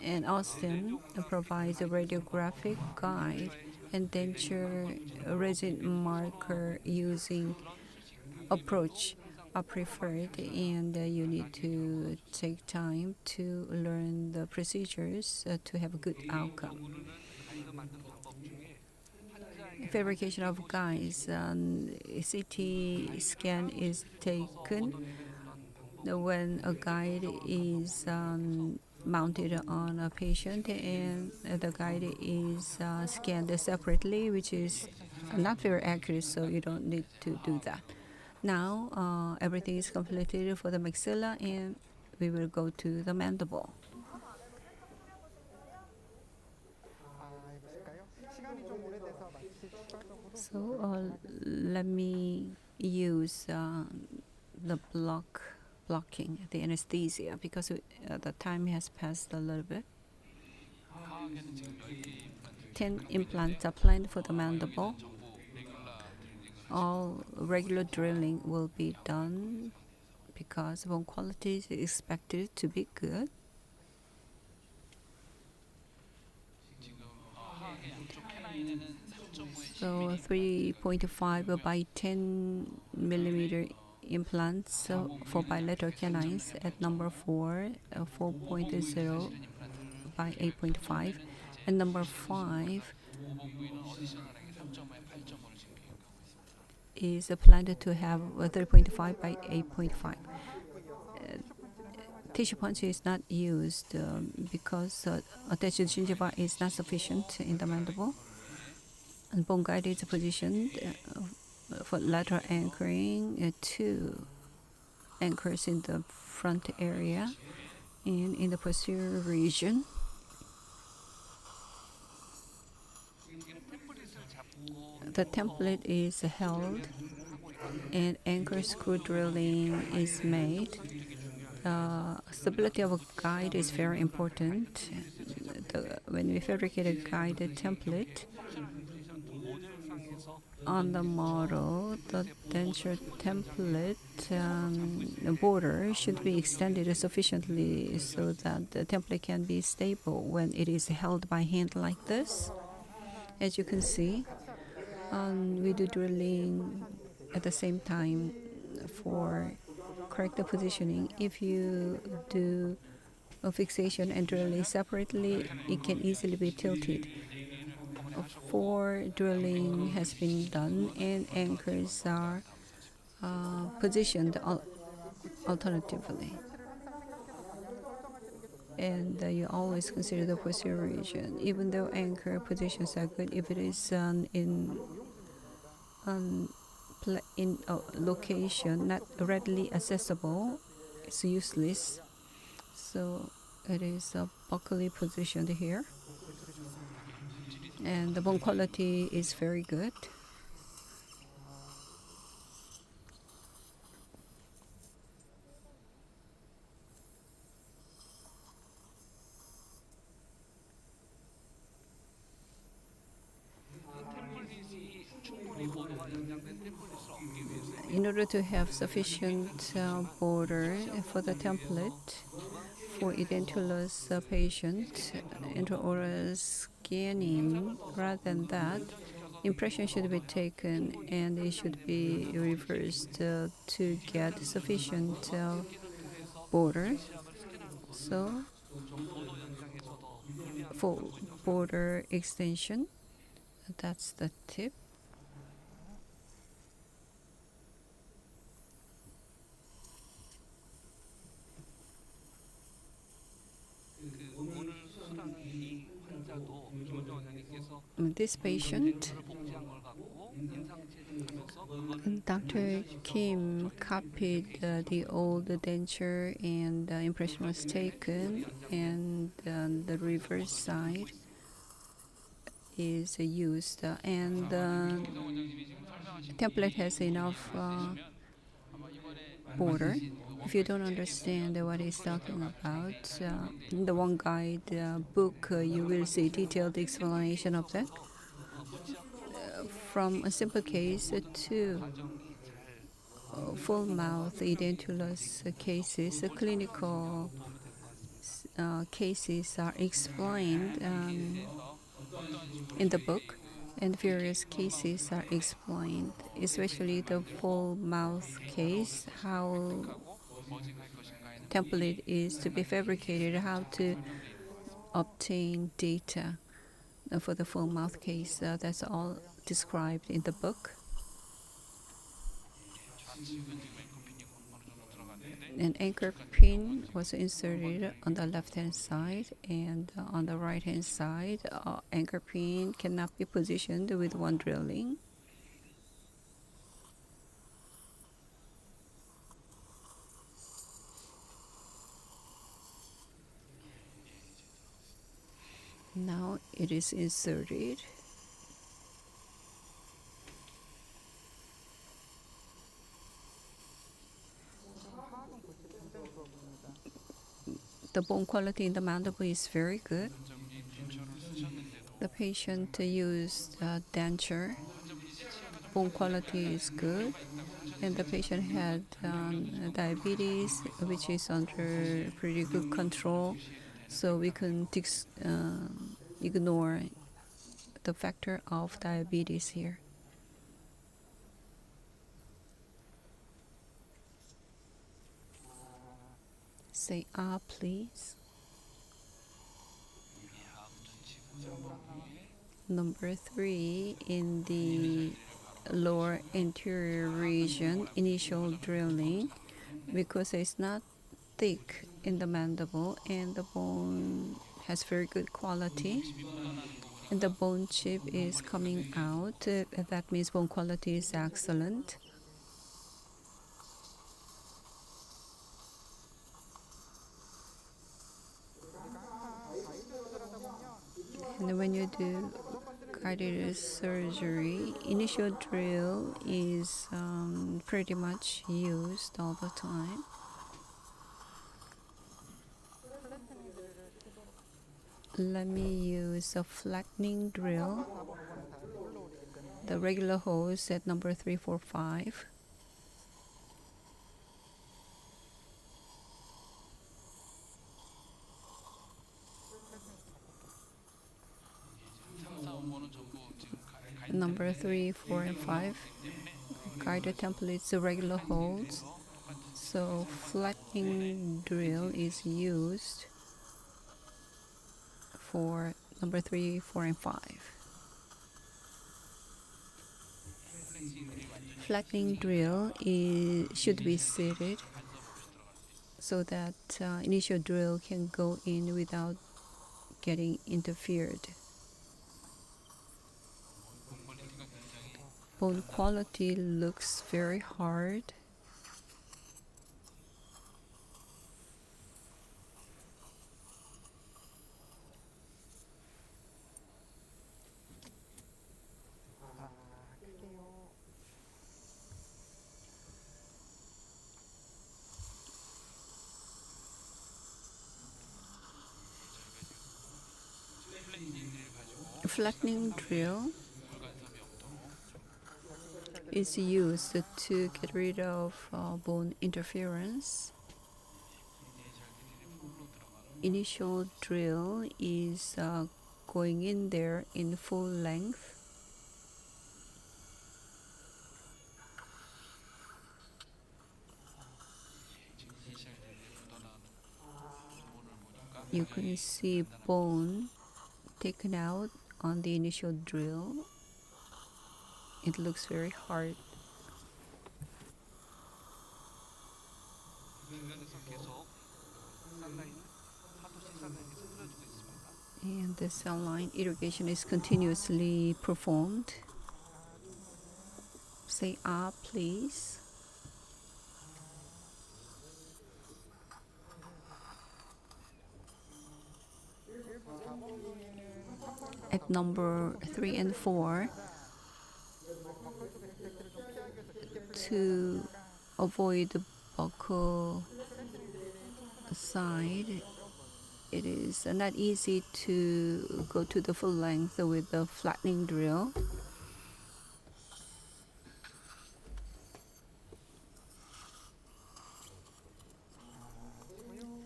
Speaker 2: And Osstem provides a radiographic guide and denture resin marker using approach are preferred, and you need to take time to learn the procedures to have a good outcome. Fabrication of guides. CT scan is taken when a guide is mounted on a patient, and the guide is scanned separately, which is not very accurate, so you don't need to do that. Now everything is completed for the maxilla, and we will go to the mandible. So let me use the blocking, the anesthesia, because the time has passed a little bit. 10 implants are planned for the mandible. All regular drilling will be done because bone quality is expected to be good. So 3.5 by 10 millimeter implants for bilateral canines at number 4, 4.0 by 8.5, and number 5 is planned to have 3.5 by 8.5. Tissue punch is not used because attached gingiva is not sufficient in the mandible. And bone guide is positioned for lateral anchoring, 2 anchors in the front area and in the posterior region. The template is held and anchor screw drilling is made. Stability of a guide is very important. When we fabricate a guided template, on the model, the denture template border should be extended sufficiently so that the template can be stable when it is held by hand like this. As you can see, we do drilling at the same time for correct positioning. If you do a fixation and drilling separately, it can easily be tilted. 4 drilling has been done and anchors are positioned alternatively. And you always consider the posterior region. Even though anchor positions are good, if it is in a location not readily accessible, it's useless. So it is buccally positioned here. And the bone quality is very good. In order to have sufficient border for the template for Edentulous patient, intraoral scanning, rather than that, impression should be taken and it should be reversed to get sufficient border. So for border extension, that's the tip. This patient, Dr. Kim copied the old denture and the impression was taken, and the reverse side is used, and the template has enough border. If you don't understand what he's talking about, in the one guide book, you will see detailed explanation of that. From a simple case to full mouth edentulous cases, clinical cases are explained in the book, and various cases are explained, especially the full mouth case, how template is to be fabricated, how to obtain data for the full mouth case. That's all described in the book. An anchor pin was inserted on the left-hand side, and on the right-hand side, anchor pin cannot be positioned with one drilling. Now it is inserted. The bone quality in the mandible is very good. The patient used denture. Bone quality is good. And the patient had diabetes, which is under pretty good control. So we can ignore the factor of diabetes here. Say ah, please. Number 3, in the lower anterior region, initial drilling, because it's not thick in the mandible and the bone has very good quality and the bone chip is coming out. That means bone quality is excellent. And when you do guided surgery, initial drill is pretty much used all the time. Let me use a flattening drill. The regular holes at number 3, 4, 5. Number 3, 4, and 5. Guided templates, the regular holes. So flattening drill is used for number 3, 4, and 5. Flattening drill should be seated so that initial drill can go in without getting interfered. Bone quality looks very hard. Flattening drill is used to get rid of bone interference. Initial drill is going in there in full length. You can see bone taken out on the initial drill. It looks very hard. And the cell line irrigation is continuously performed. Say ah, please. At number 3 and 4, to avoid the buccal side, it is not easy to go to the full length with the flattening drill.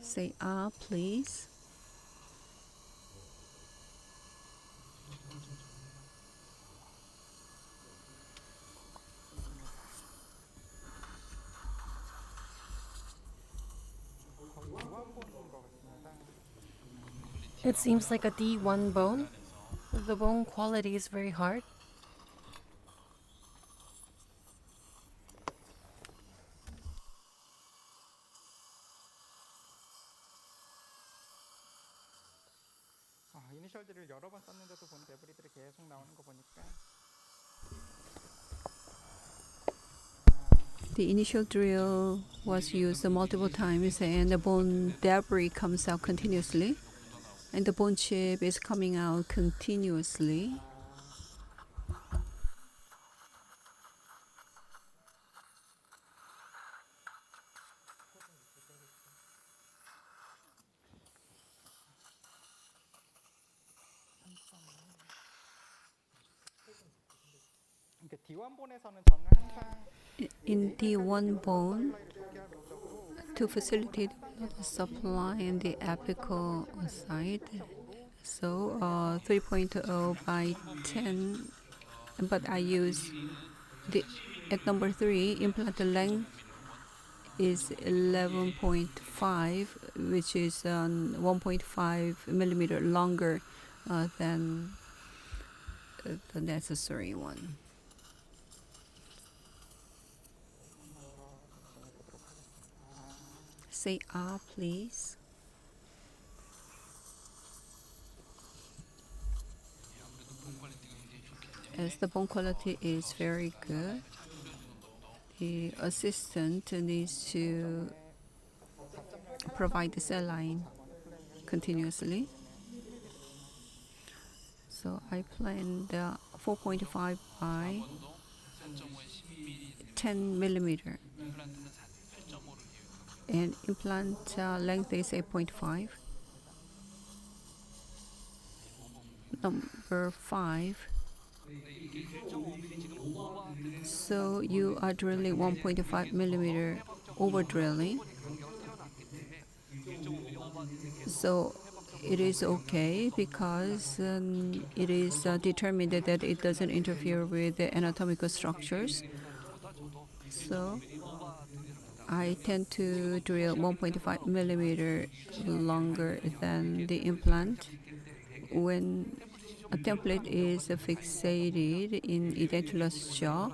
Speaker 2: Say ah, please.
Speaker 4: It seems like a D1 bone. The bone quality is very hard.
Speaker 8: 이니셜들을 여러 번 썼는데도 본 데브리들이 계속 나오는 거 보니까
Speaker 2: The initial drill was used multiple times and the bone debris comes out continuously and the bone chip is coming out continuously.
Speaker 8: D1본에서는 저는 항상
Speaker 2: In D1 bone, to facilitate the supply in the apical side, So 3.0 by 10, but I use at number 3, implant length is 11.5, which is 1.5 millimeter longer than the necessary one. Say ah, please. As the bone quality is very good, the assistant needs to provide the saline continuously. So I planned 4.5 by 10 millimeter. And implant length is 8.5. Number 5. So you are drilling 1.5 millimeter over drilling. So it is okay because it is determined that it doesn't interfere with the anatomical structures. So I tend to drill 1.5 millimeter longer than the implant. When a template is fixated in Edentulous jaw,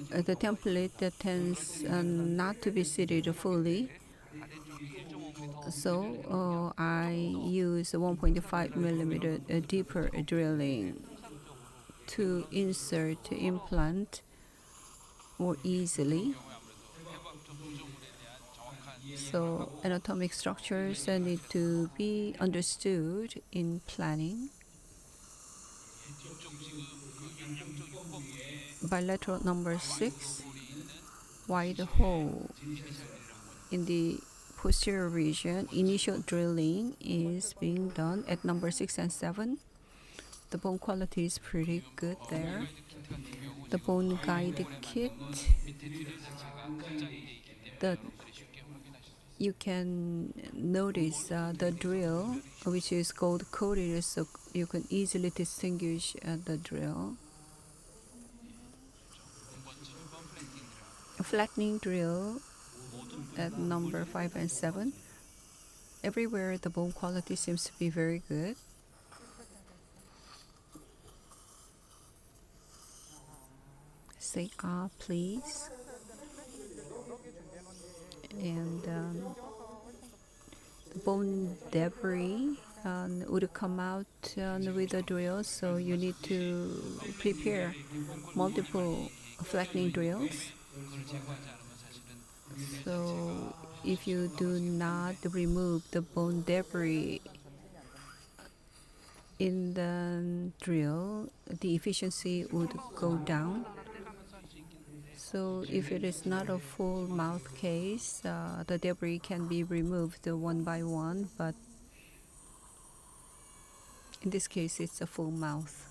Speaker 2: the template tends not to be seated fully. So I use 1.5 millimeter deeper drilling to insert implant more easily. So anatomic structures need to be understood in planning. Bilateral number 6, wide hole. In the posterior region, initial drilling is being done at number 6 and 7. The bone quality is pretty good there. The bone guide kit, you can notice the drill, which is gold coated, so you can easily distinguish the drill. A flattening drill at number 5 and 7. Everywhere the bone quality seems to be very good. Say ah, please. And the bone debris would come out with the drill, so you need to prepare multiple flattening drills. So if you do not remove the bone debris in the drill, the efficiency would go down. So if it is not a full mouth case, the debris can be removed one by one, but in this case it's a full mouth.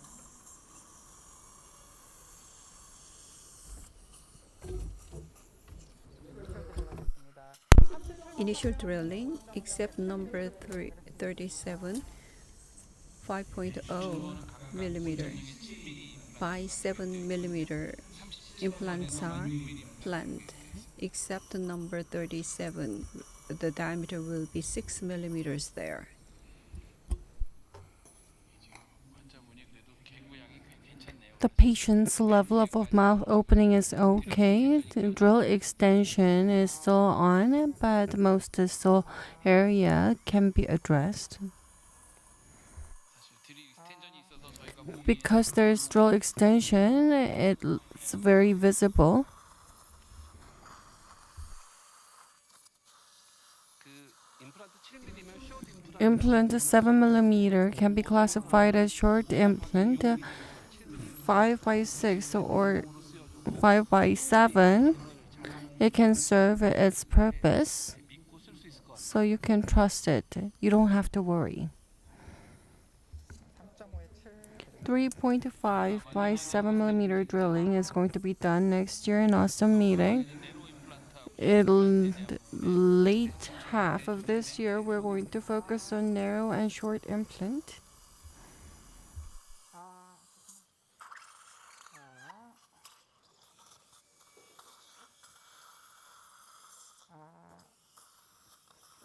Speaker 2: Initial drilling, except number 37, 5.0 millimeter by 7 millimeter implants are planned, except the number 37. The diameter will be 6 millimeters there.
Speaker 4: The patient's level of mouth opening is okay. The drill extension is still on, but most distal area can be addressed. Because there's drill extension, it's very visible. Implant 7 millimeter can be classified as short implant. 5 by 6 or 5 by 7, it can serve its purpose, so you can trust it. You don't have to worry. 3.5 by 7 millimeter drilling is going to be done next year in Osstem Meeting. In the late half of this year, we're going to focus on narrow and short implant.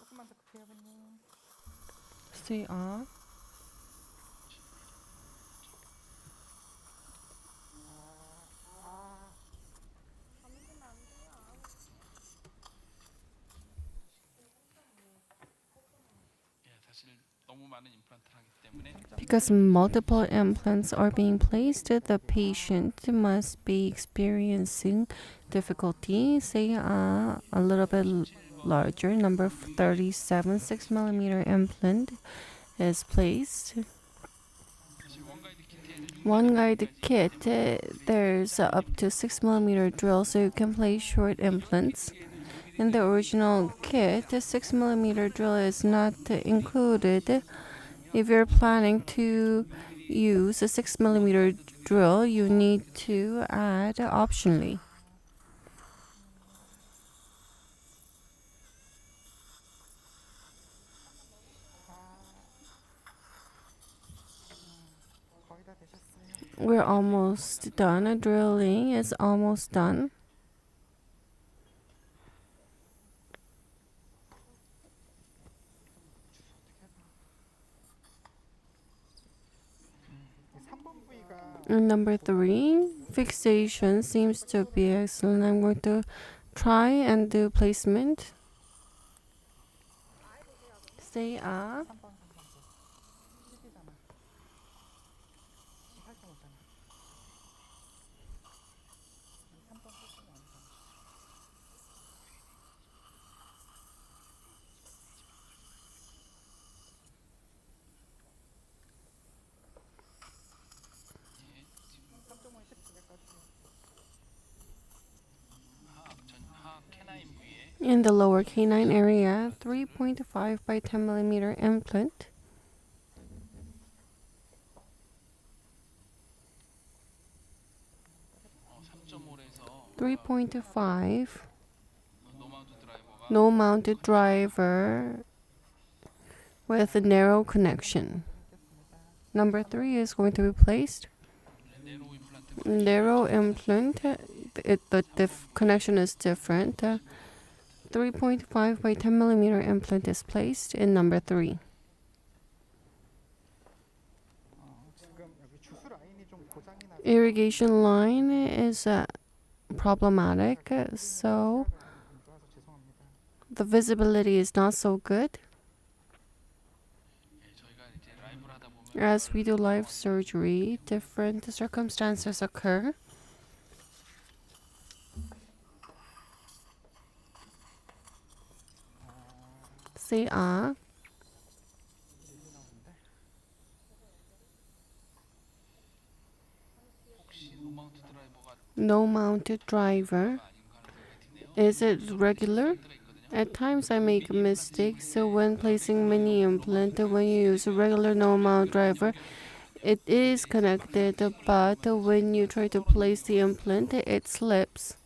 Speaker 8: 조금만 더 급해요, 아버님.
Speaker 4: Say ah. Because multiple implants are being placed, the patient must be experiencing difficulty. Say a little bit larger. Number 37, 6mm implant is placed. One guide kit, there's up to 6mm drill, so you can place short implants. In the original kit, the 6mm drill is not included. If you're planning to use a 6mm drill, you need to add optionally. We're almost done. Drilling is almost done. Number 3, fixation seems to be excellent. I'm going to try and do placement. Say ah. In the lower canine area, 3.5 by 10mm implant. .5 no mounted driver with a narrow connection. Number 3 is going to be placed. Narrow implant, the connection is different. 3.5 by 10mm implant is placed in number 3. Irrigation line is problematic, so the visibility is not so good. As we do live surgery, different circumstances occur. Say ah. No mounted driver. Is it regular? At times I make mistakes, so when placing mini implant, when you use a regular no mount driver, it is connected, but when you try to place the implant, it slips.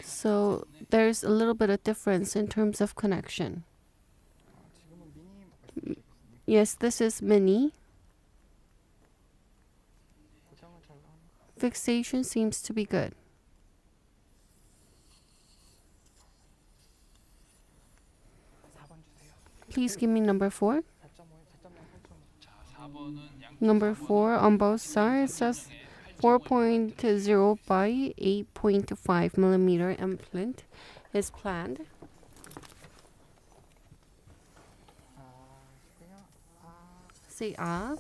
Speaker 4: So there's a little bit of difference in terms of connection. Yes, this is mini. Fixation seems to be good. Please give me number 4. Number 4 on both sides, 4.0 by 8.5mm implant is planned. Say ah.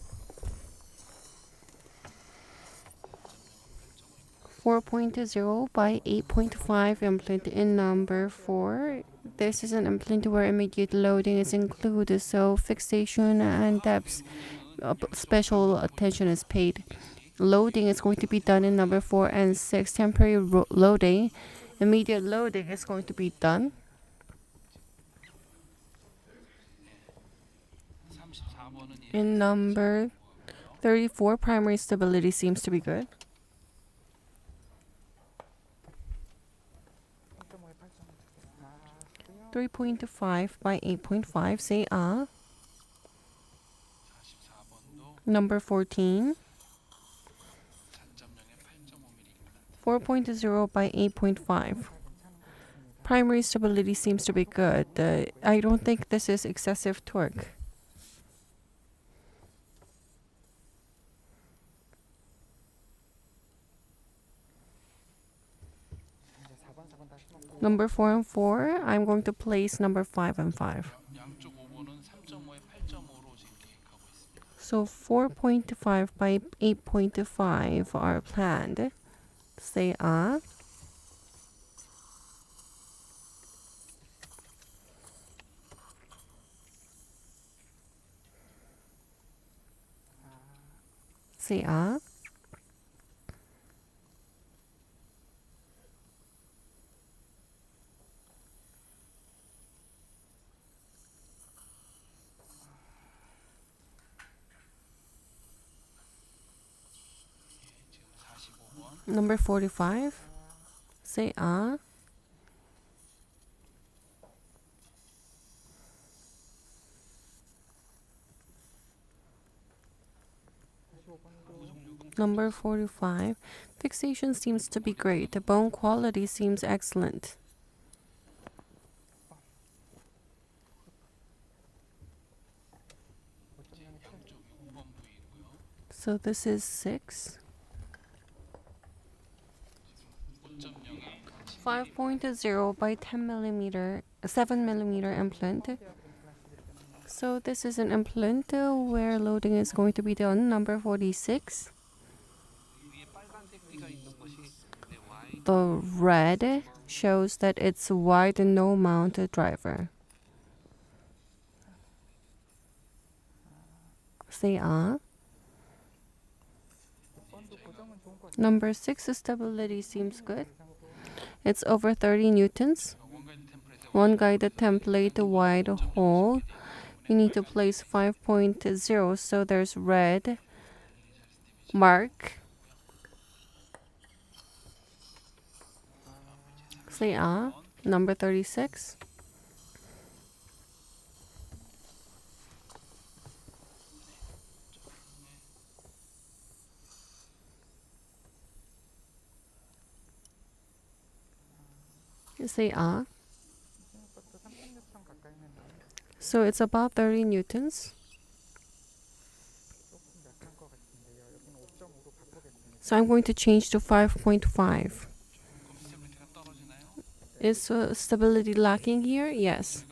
Speaker 4: 4.0 by 8.5 implant in number 4. This is an implant where immediate loading is included, so fixation and depth special attention is paid. Loading is going to be done in number 4 and 6. Temporary loading, immediate loading is going to be done. In number 34, primary stability seems to be good. 3.5 by 8.5. Say ah. Number 14. 4.0 by 8.5. Primary stability seems to be good. I don't think this is excessive torque. Number 4 and 4, I'm going to place number 5 and 5. So 4.5 by 8.5 are planned. Say ah. Say ah. Number 45. Say ah. Number 45. Fixation seems to be great. The bone quality seems excellent. So this is 6. 5.0 by 10 millimeter, 7 millimeter implant. So this is an implant where loading is going to be done. Number 46. The red shows that it's wide and no mount driver. Say ah. Number 6, stability seems good. It's over 30 newtons. One guided template, wide hole. You need to place 5.0, so there's red mark. Say ah. Number 36. Say ah. So it's about 30 newtons. So I'm going to change to 5.5. Is stability lacking here? Yes.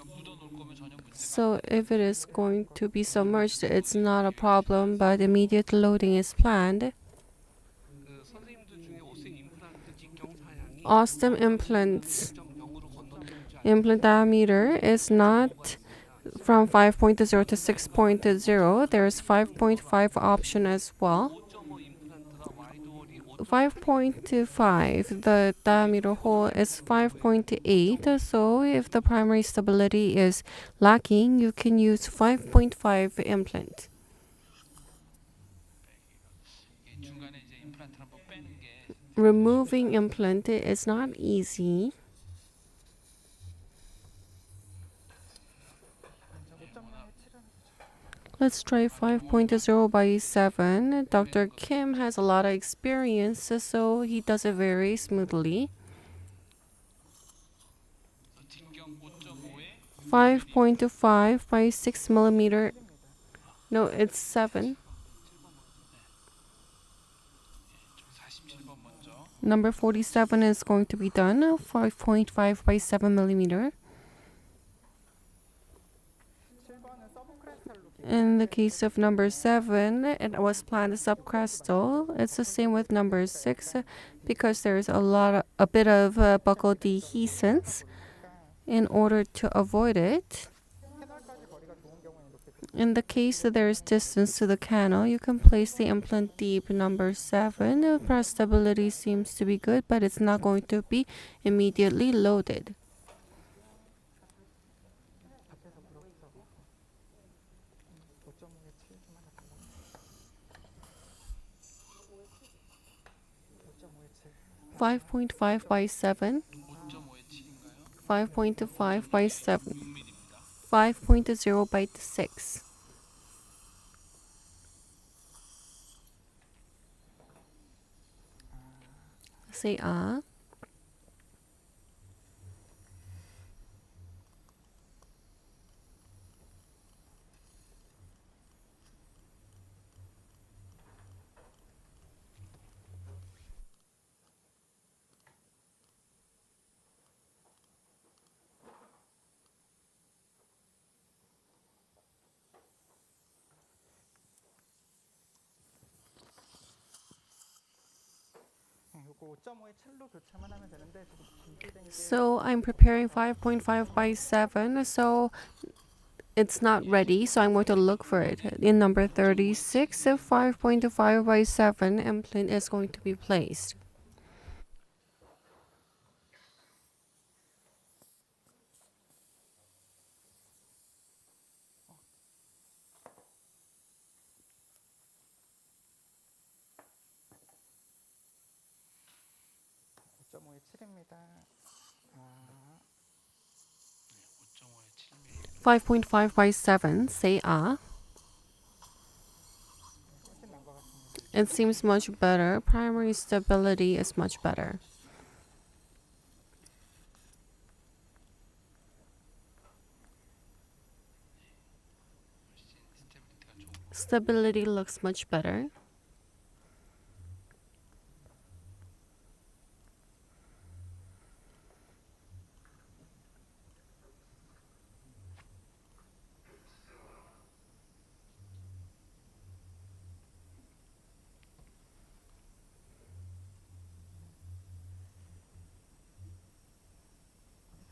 Speaker 4: So if it is going to be submerged, it's not a problem, but immediate loading is planned. Osstem implants. Implant diameter is not from 5.0 to 6.0. There's 5.5 option as well. 5.5, the diameter hole is 5.8. So if the primary stability is lacking, you can use 5.5 implant. Removing implant is not easy. Let's try 5.0 by 7. Dr. Kim has a lot of experience, so he does it very smoothly. 5.5 by 6 millimeter. No, it's 7. Number 47 is going to be done. 5.5 by 7 millimeter. In the case of number 7, it was planned subcrestal. It's the same with number 6 because there's a bit of buccal dehiscence. In order to avoid it, in the case that there is distance to the canal, you can place the implant deep. Number 7, press stability seems to be good, but it's not going to be immediately loaded. .5 by 7. 5.5 by 7. 5.0 by 6. Say ah.
Speaker 8: 요거 5.5에 첼로 교체만 하면 되는데 지금 준비된 게
Speaker 4: So I'm preparing 5.5 by 7. So it's not ready. So I'm going to look for it. In number 36, 5.5 by 7 implant is going to be placed.
Speaker 8: (5.5에 7입니다)
Speaker 4: 5.5 by 7. Say ah.
Speaker 8: 훨씬 나은 것 같습니다.
Speaker 4: It seems much better. Primary stability is much better. Stability looks much better.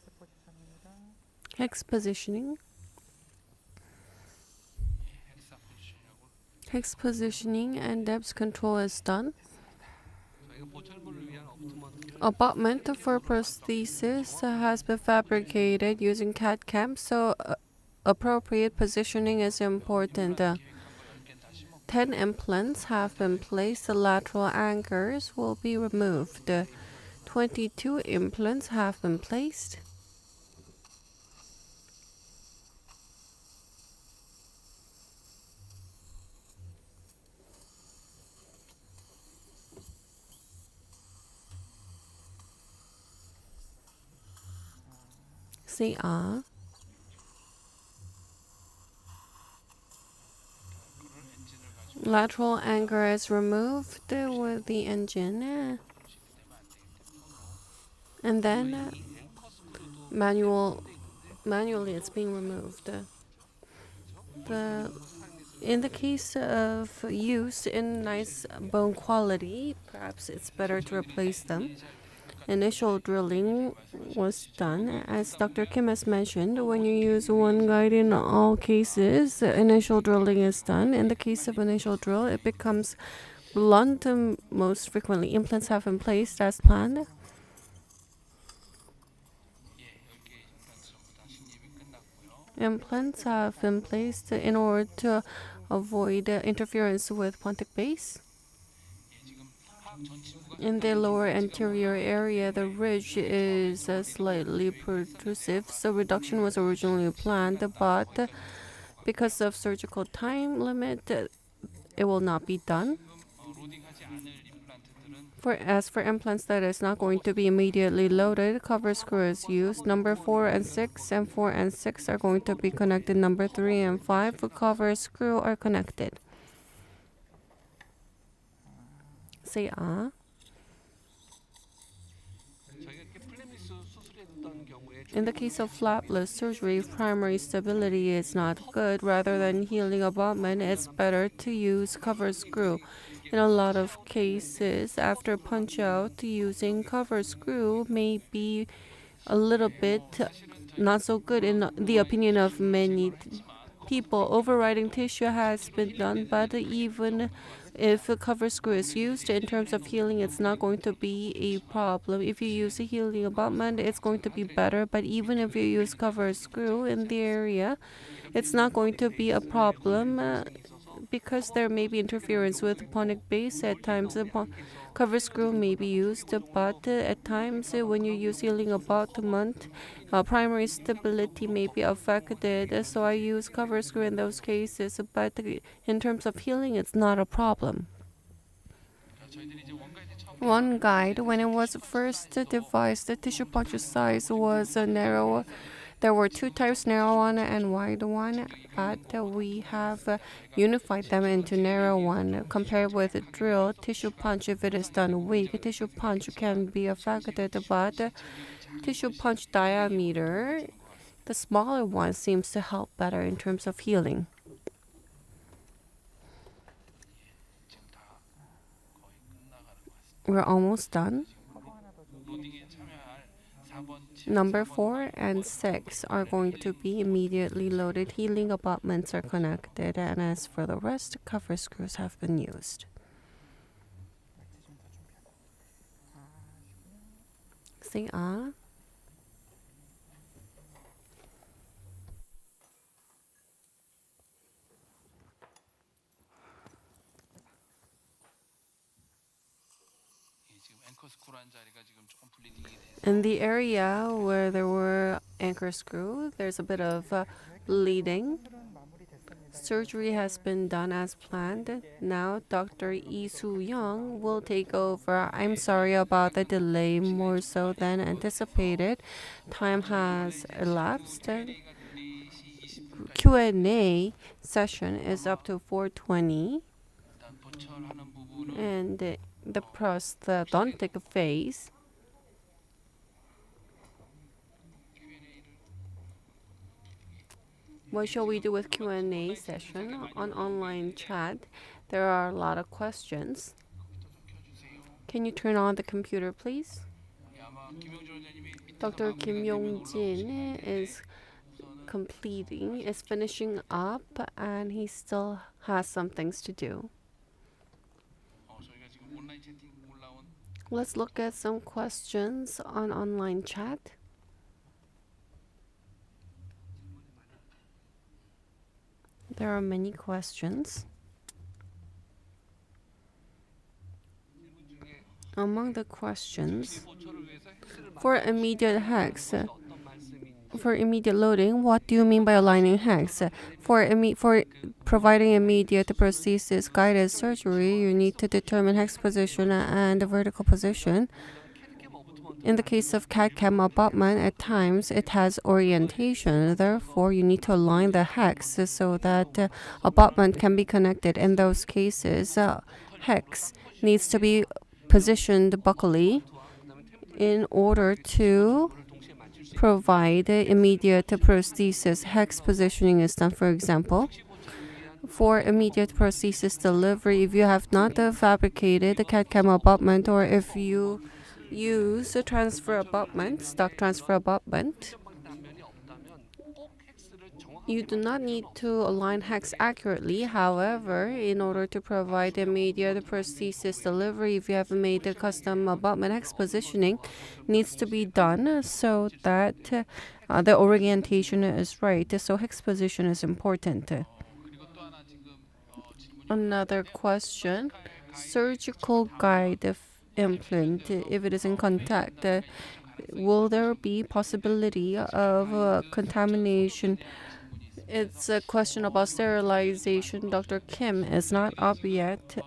Speaker 8: 엑스 포지션입니다.
Speaker 4: Hex positioning. Hex positioning and depth control is done. Abutment for prosthesis has been fabricated using CAD/CAM, so appropriate positioning is important. 10 implants have been placed. The lateral anchors will be removed. 22 implants have been placed. Say ah. Lateral anchor is removed with the engine. And then manually it's being removed. In the case of use in nice bone quality, perhaps it's better to replace them. Initial drilling was done. As Dr. Kim has mentioned, when you use one guide in all cases, initial drilling is done. In the case of initial drill, it becomes blunt most frequently. Implants have been placed as planned. Implants have been placed in order to avoid interference with pontic base. In the lower anterior area, the ridge is slightly protrusive, so reduction was originally planned, but because of surgical time limit, it will not be done. As for implants that is not going to be immediately loaded, cover screw is used. Number 4 and 6 and 4 and 6 are going to be connected. Number 3 and 5 for cover screw are connected. Say ah. In the case of flapless surgery, primary stability is not good. Rather than healing abutment, it's better to use cover screw. In a lot of cases, after punch out, using cover screw may be a little bit not so good in the opinion of many people. Overriding tissue has been done, but even if a cover screw is used, in terms of healing, it's not going to be a problem. If you use a healing abutment, it's going to be better, but even if you use cover screw in the area, it's not going to be a problem because there may be interference with pontic base at times. cover screw may be used, but at times when you use healing abutment, primary stability may be affected. So I use cover screw in those cases, but in terms of healing, it's not a problem. One guide, when it was first devised, the tissue punch size was narrow. There were two types, narrow one and wide one, but we have unified them into narrow one. Compared with a drill, tissue punch, if it is done weak, tissue punch can be affected, but tissue punch diameter, the smaller one seems to help better in terms of healing. We're almost done. Number 4 and 6 are going to be immediately loaded. Healing abutments are connected, and as for the rest, cover screws have been used. Say ah. In the area where there were anchor screw, there's a bit of bleeding. Surgery has been done as planned. Now Dr. Soo-Young will take over. I'm sorry about the delay, more so than anticipated. Time has elapsed. Q&A session is up to 4:20. And the prosthodontic phase. What shall we do with Q&A session? On online chat, there are a lot of questions. Can you turn on the computer, please? Dr. Kim Yong-Jin is finishing up, and he still has some things to do. Let's look at some questions on online chat. There are many questions. Among the questions, for immediate hex, for immediate loading, what do you mean by aligning hex? For providing immediate prosthesis guided surgery, you need to determine hex position and vertical position. In the case of CAD/CAM abutment, at times it has orientation. Therefore, you need to align the hex so that abutment can be connected. In those cases, hex needs to be positioned buccally in order to provide immediate prosthesis. Hex positioning is done, for example, for immediate prosthesis delivery. If you have not fabricated the CAD/CAM abutment, or if you use a transfer abutment, stock transfer abutment, you do not need to align hex accurately. However, in order to provide immediate prosthesis delivery, if you have made a custom abutment, hex positioning needs to be done so that the orientation is right. So hex position is important. Another question, surgical guide implant, if it is in contact, will there be possibility of contamination? It's a question about sterilization. Dr. Kim is not up yet.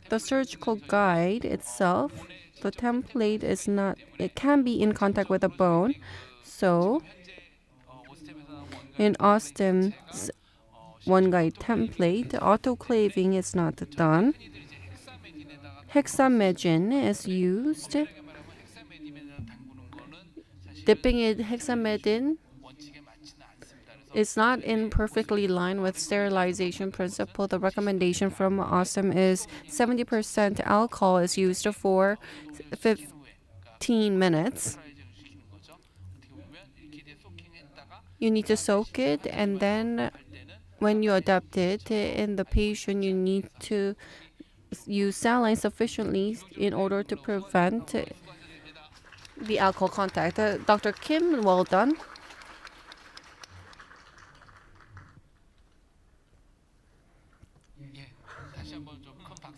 Speaker 4: The surgical guide itself, the template is not, it can be in contact with the bone. So in Osstem's one guide template, autoclaving is not done. Hexamedin is used. Dipping in hexamedin is not in perfectly line with sterilization principle. The recommendation from Osstem is 70% alcohol is used for 15 minutes. You need to soak it, and then when you adapt it in the patient, you need to use saline sufficiently in order to prevent the alcohol contact. Dr. Kim, well done.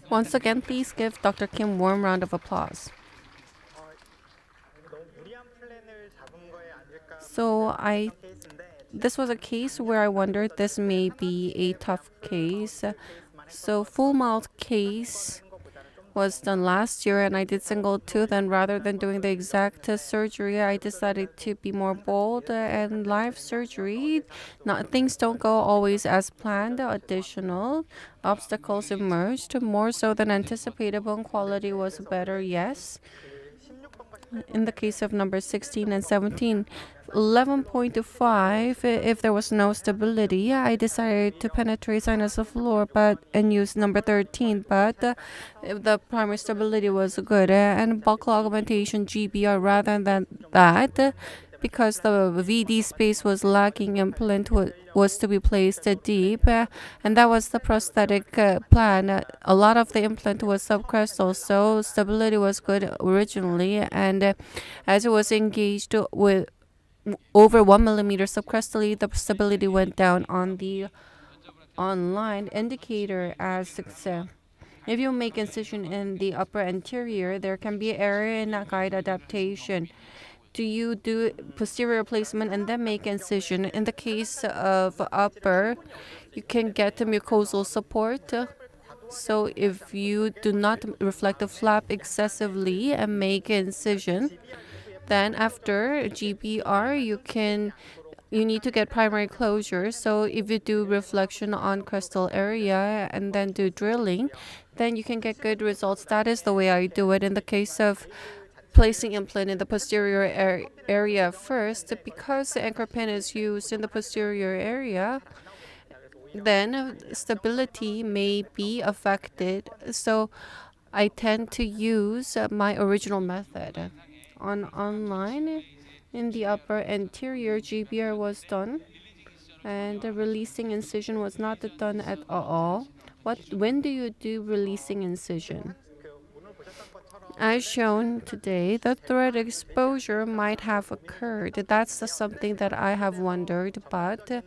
Speaker 4: Once again, please give Dr. Kim a warm round of applause. So this was a case where I wondered this may be a tough case. So full mouth case was done last year and I did single tooth, and rather than doing the exact surgery, I decided to be more bold and live surgery. Things don't go always as planned. Additional obstacles emerged. More so than anticipated, bone quality was better, yes. In the case of number 16 and 17, 11.5, if there was no stability, I decided to penetrate sinus of floor and use number 13, but if the primary stability was good, and buccal augmentation GBR rather than that, because the VD space was lacking, implant was to be placed deep, and that was the prosthetic plan. A lot of the implant was subcrestal, so stability was good originally, and as it was engaged with over 1 millimeter subcrestally, the stability went down on the online indicator as success. If you make incision in the upper anterior, there can be error in guide adaptation. Do you do posterior placement and then make incision? In the case of upper, you can get the mucosal support. So if you do not reflect the flap excessively and make incision, then after GBR, you need to get primary closure. So if you do reflection on crestal area and then do drilling, then you can get good results. That is the way I do it. In the case of placing implant in the posterior area first, because the anchor pin is used in the posterior area, then stability may be affected. So I tend to use my original method. Online, in the upper anterior, GBR was done, and the releasing incision was not done at all. When do you do releasing incision? As shown today, the thread exposure might have occurred. That's something that I have wondered, but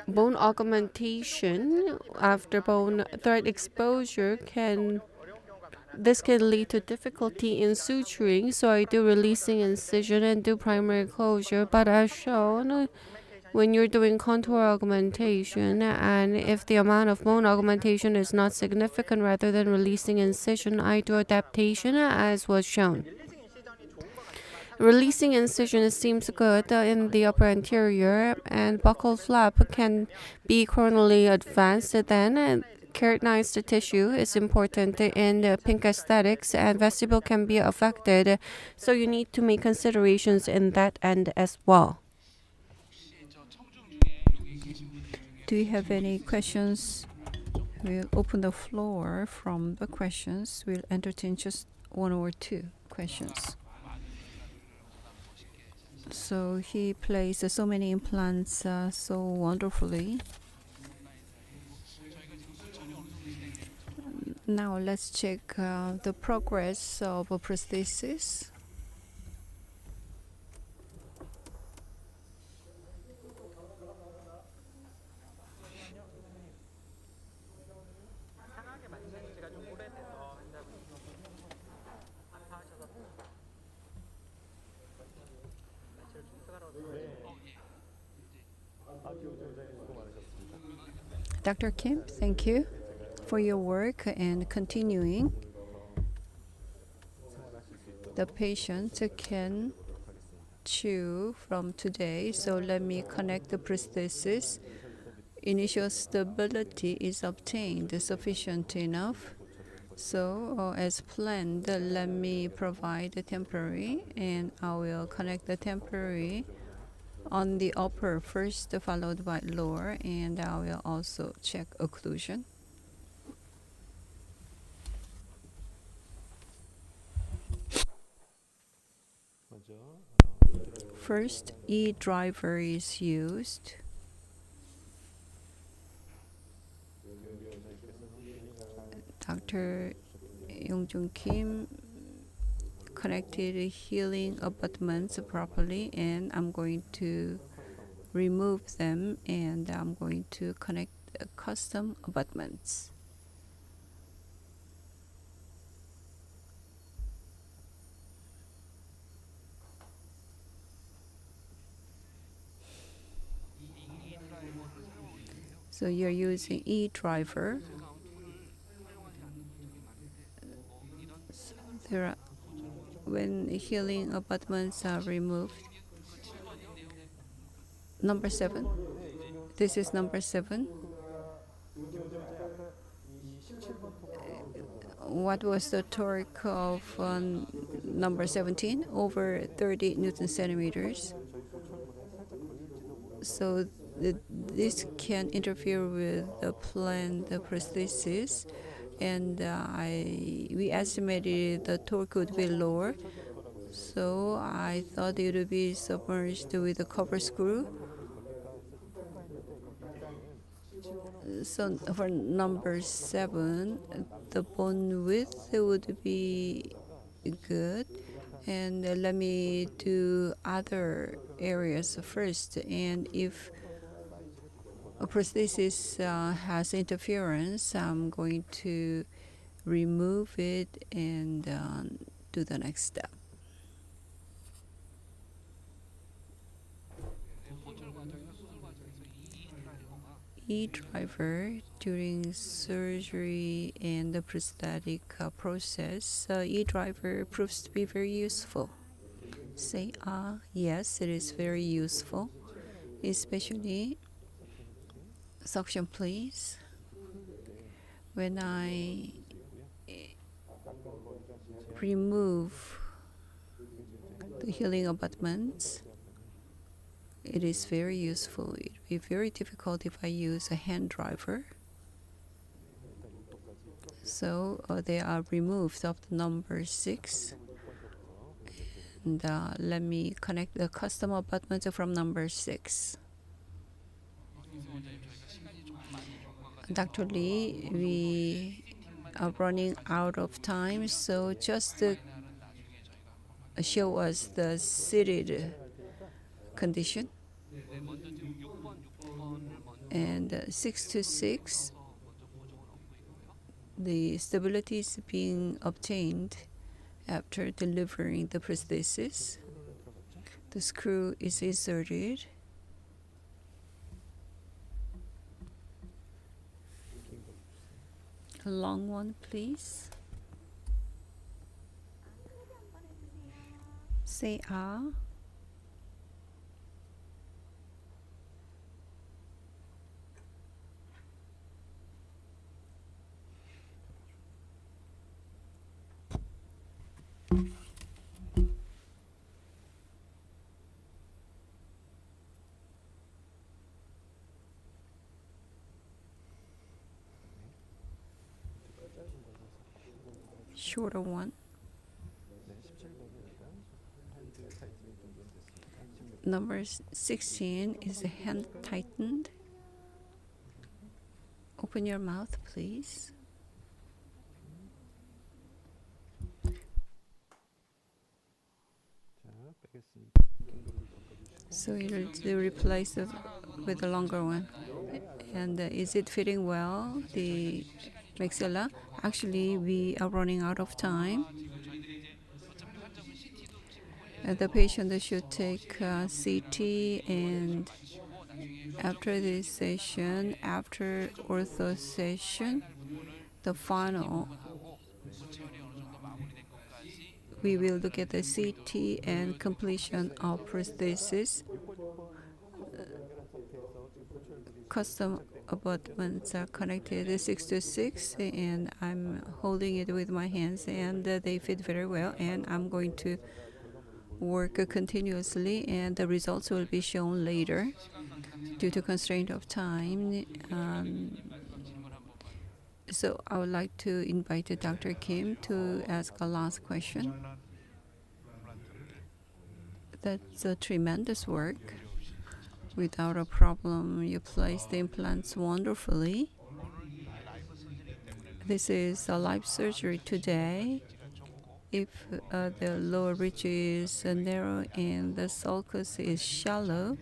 Speaker 4: bone augmentation after bone thread exposure can lead to difficulty in suturing, so I do releasing incision and do primary closure. But as shown, when you're doing contour augmentation, and if the amount of bone augmentation is not significant, rather than releasing incision, I do adaptation as was shown. Releasing incision seems good in the upper anterior, and buccal flap can be coronally advanced. Then keratinized tissue is important in pink aesthetics, and vestibule can be affected. So you need to make considerations in that end as well.
Speaker 2: Do you have any questions? We'll open the floor from the questions. We'll entertain just one or two questions. So he plays so many implants so wonderfully. Now let's check the progress of a prosthesis. Dr. Kim, thank you for your work and continuing. The patient can chew from today, so let me connect the prosthesis. Initial stability is obtained sufficient enough. So as planned, let me provide the temporary, and I will connect the temporary on the upper first, followed by lower, and I will also check occlusion. First, E driver is used. Dr. Yong-Jin Kim connected healing abutments properly, and I'm going to remove them, and I'm going to connect custom abutments. So you're using e-driver. There are, when healing abutments are removed. Number 7. This is number 7. What was the torque of number 17? Over 30 Newton centimeters. So this can interfere with the planned prosthesis, and we estimated the torque would be lower. So I thought it would be submerged with a cover screw. So for number 7, the bone width would be good. And let me do other areas first. And if a prosthesis has interference, I'm going to remove it and do the next step. E-driver during surgery and the prosthetic process, e-driver proves to be very useful. Say yes, it is very useful, especially suction please. When I remove the healing abutments, it is very useful. It would be very difficult if I use a hand driver. So they are removed up to number 6. And let me connect the custom abutments from number 6. Dr. Lee, we are running out of time, so just show us the seated condition. And 6 to 6, the stability is being obtained after delivering the prosthesis. The screw is inserted. A long one, please. Say ah. Shorter one. Number 16 is the hand tightened. Open your mouth, please. So you'll replace it with a longer one. And is it fitting well, the maxilla? Actually, we are running out of time. The patient should take CT, and after this session, after ortho session, the final, we will look at the CT and completion of prosthesis. Custom abutments are connected 6 to 6, and I'm holding it with my hands, and they fit very well, and I'm going to work continuously, and the results will be shown later. Due to constraint of time, so I would like to invite Dr. Kim to ask a last question. That's a tremendous work. Without a problem, you place the implants wonderfully. This is a live surgery today. If the lower ridge is narrow and the sulcus is shallow,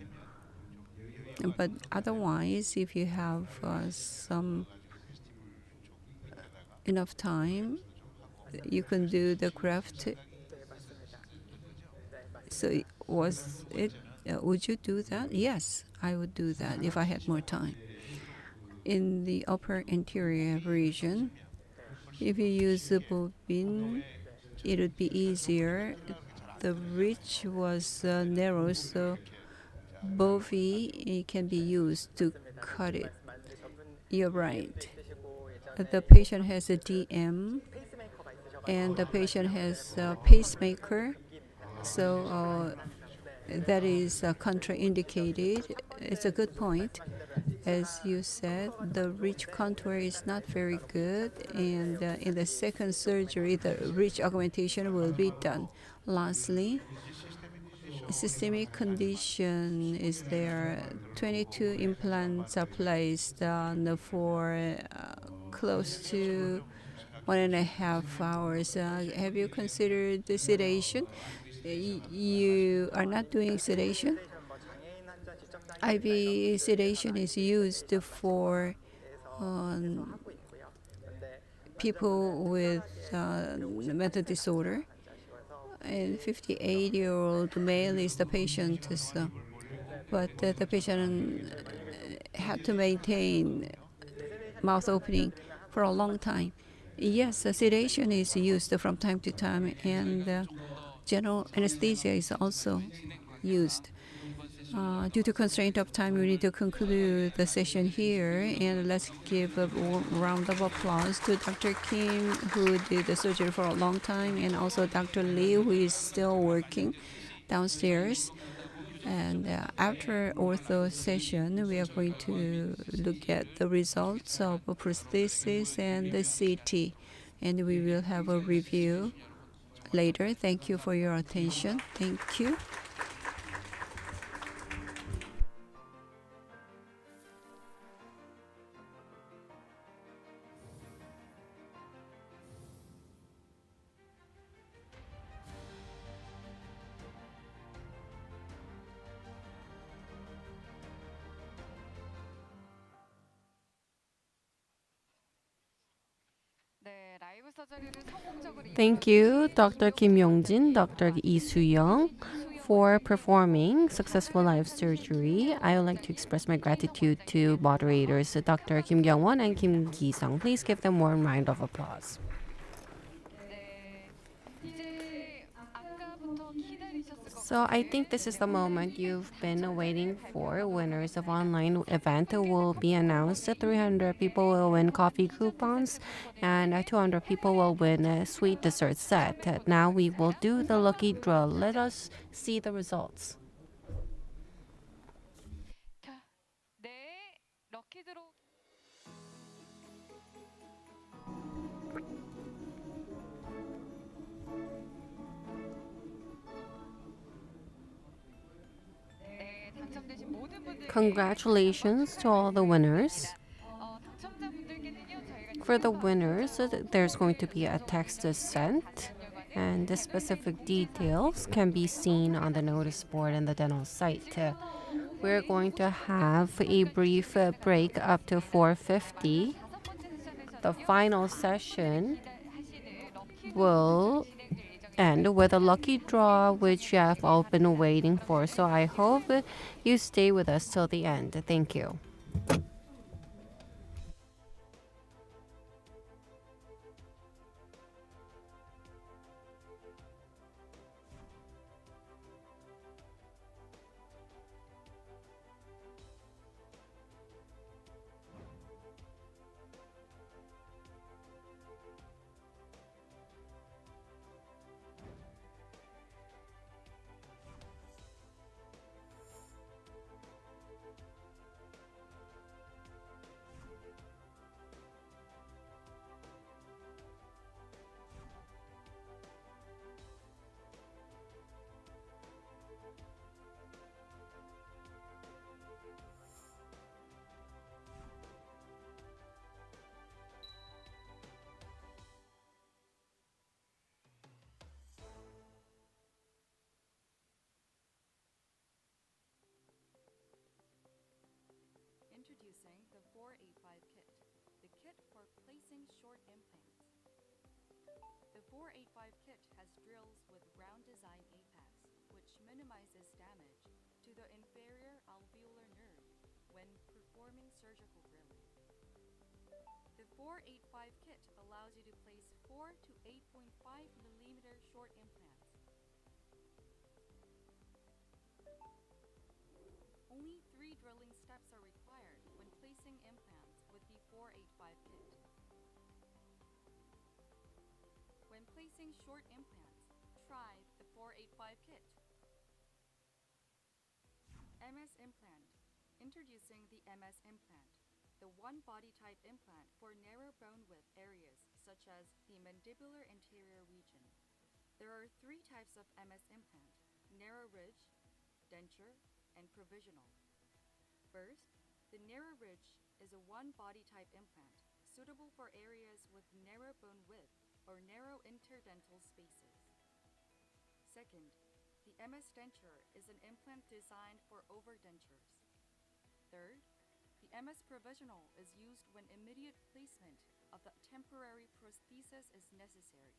Speaker 2: but otherwise, if you have some enough time, you can do the graft. So would you do that? Yes, I would do that if I had more time. in the upper anterior region. If you use a bovine, it would be easier. The reach was narrow, so bovine can be used to cut it. You're right. The patient has a DM, and the patient has a pacemaker, so that is contraindicated. It's a good point. As you said, the ridge contour is not very good, and in the second surgery, the ridge augmentation will be done. Lastly, systemic condition is there. 22 implants are placed for close to 1.5 hours. Have you considered the sedation? You are not doing sedation? IV sedation is used for people with mental disorder. And 58-year-old male is the patient, but the patient had to maintain mouth opening for a long time. Yes, sedation is used from time to time, and general anesthesia is also used. Due to constraint of time, we need to conclude the session here, and let's give a warm round of applause to Dr. Kim, who did the surgery for a long time, and also Dr. Lee, who is still working downstairs. And after ortho session, we are going to look at the results of prosthesis and the CT, and we will have a review later. Thank you for your attention. Thank you.
Speaker 4: Thank you, Dr. Kim Yong-Jin, Dr. Lee Soo-Young, for performing successful live surgery. I would like to express my gratitude to moderators, Dr. Kim Kyung-won and Kim Ki-sung. Please give them one round of applause. So I think this is the moment you've been waiting for. Winners of online event will be announced. 300 people will win coffee coupons, and 200 people will win a sweet dessert set. Now we will do the lucky draw. Let us see the results. Congratulations to all the winners. For the winners, there's going to be a text sent, and the specific details can be seen on the notice board and the dental site. We're going to have a brief break up to 4:50. The final session will end with a lucky draw, which you have all been waiting for. So I hope you stay with us till the end. Thank you.
Speaker 5: Introducing the 485 kit, the kit for placing short implants. The 485 kit has drills with round design apex, which minimizes damage to the inferior alveolar nerve when performing surgical drilling. 485 kit allows you to place 4 to 8.5 millimeter short implants. Only 3 drilling steps are required when placing implants with the 485 kit. When placing short implants, try the 485 kit. MS implant. Introducing the MS implant, the one body type implant for narrow bone width areas such as the mandibular anterior region. There are 3 types of MS implant: narrow ridge, denture, and provisional. First, the narrow ridge is a one body type implant suitable for areas with narrow bone width or narrow interdental spaces. Second, the MS denture is an implant designed for overdentures. Third, the MS provisional is used when immediate placement of the temporary prosthesis is necessary.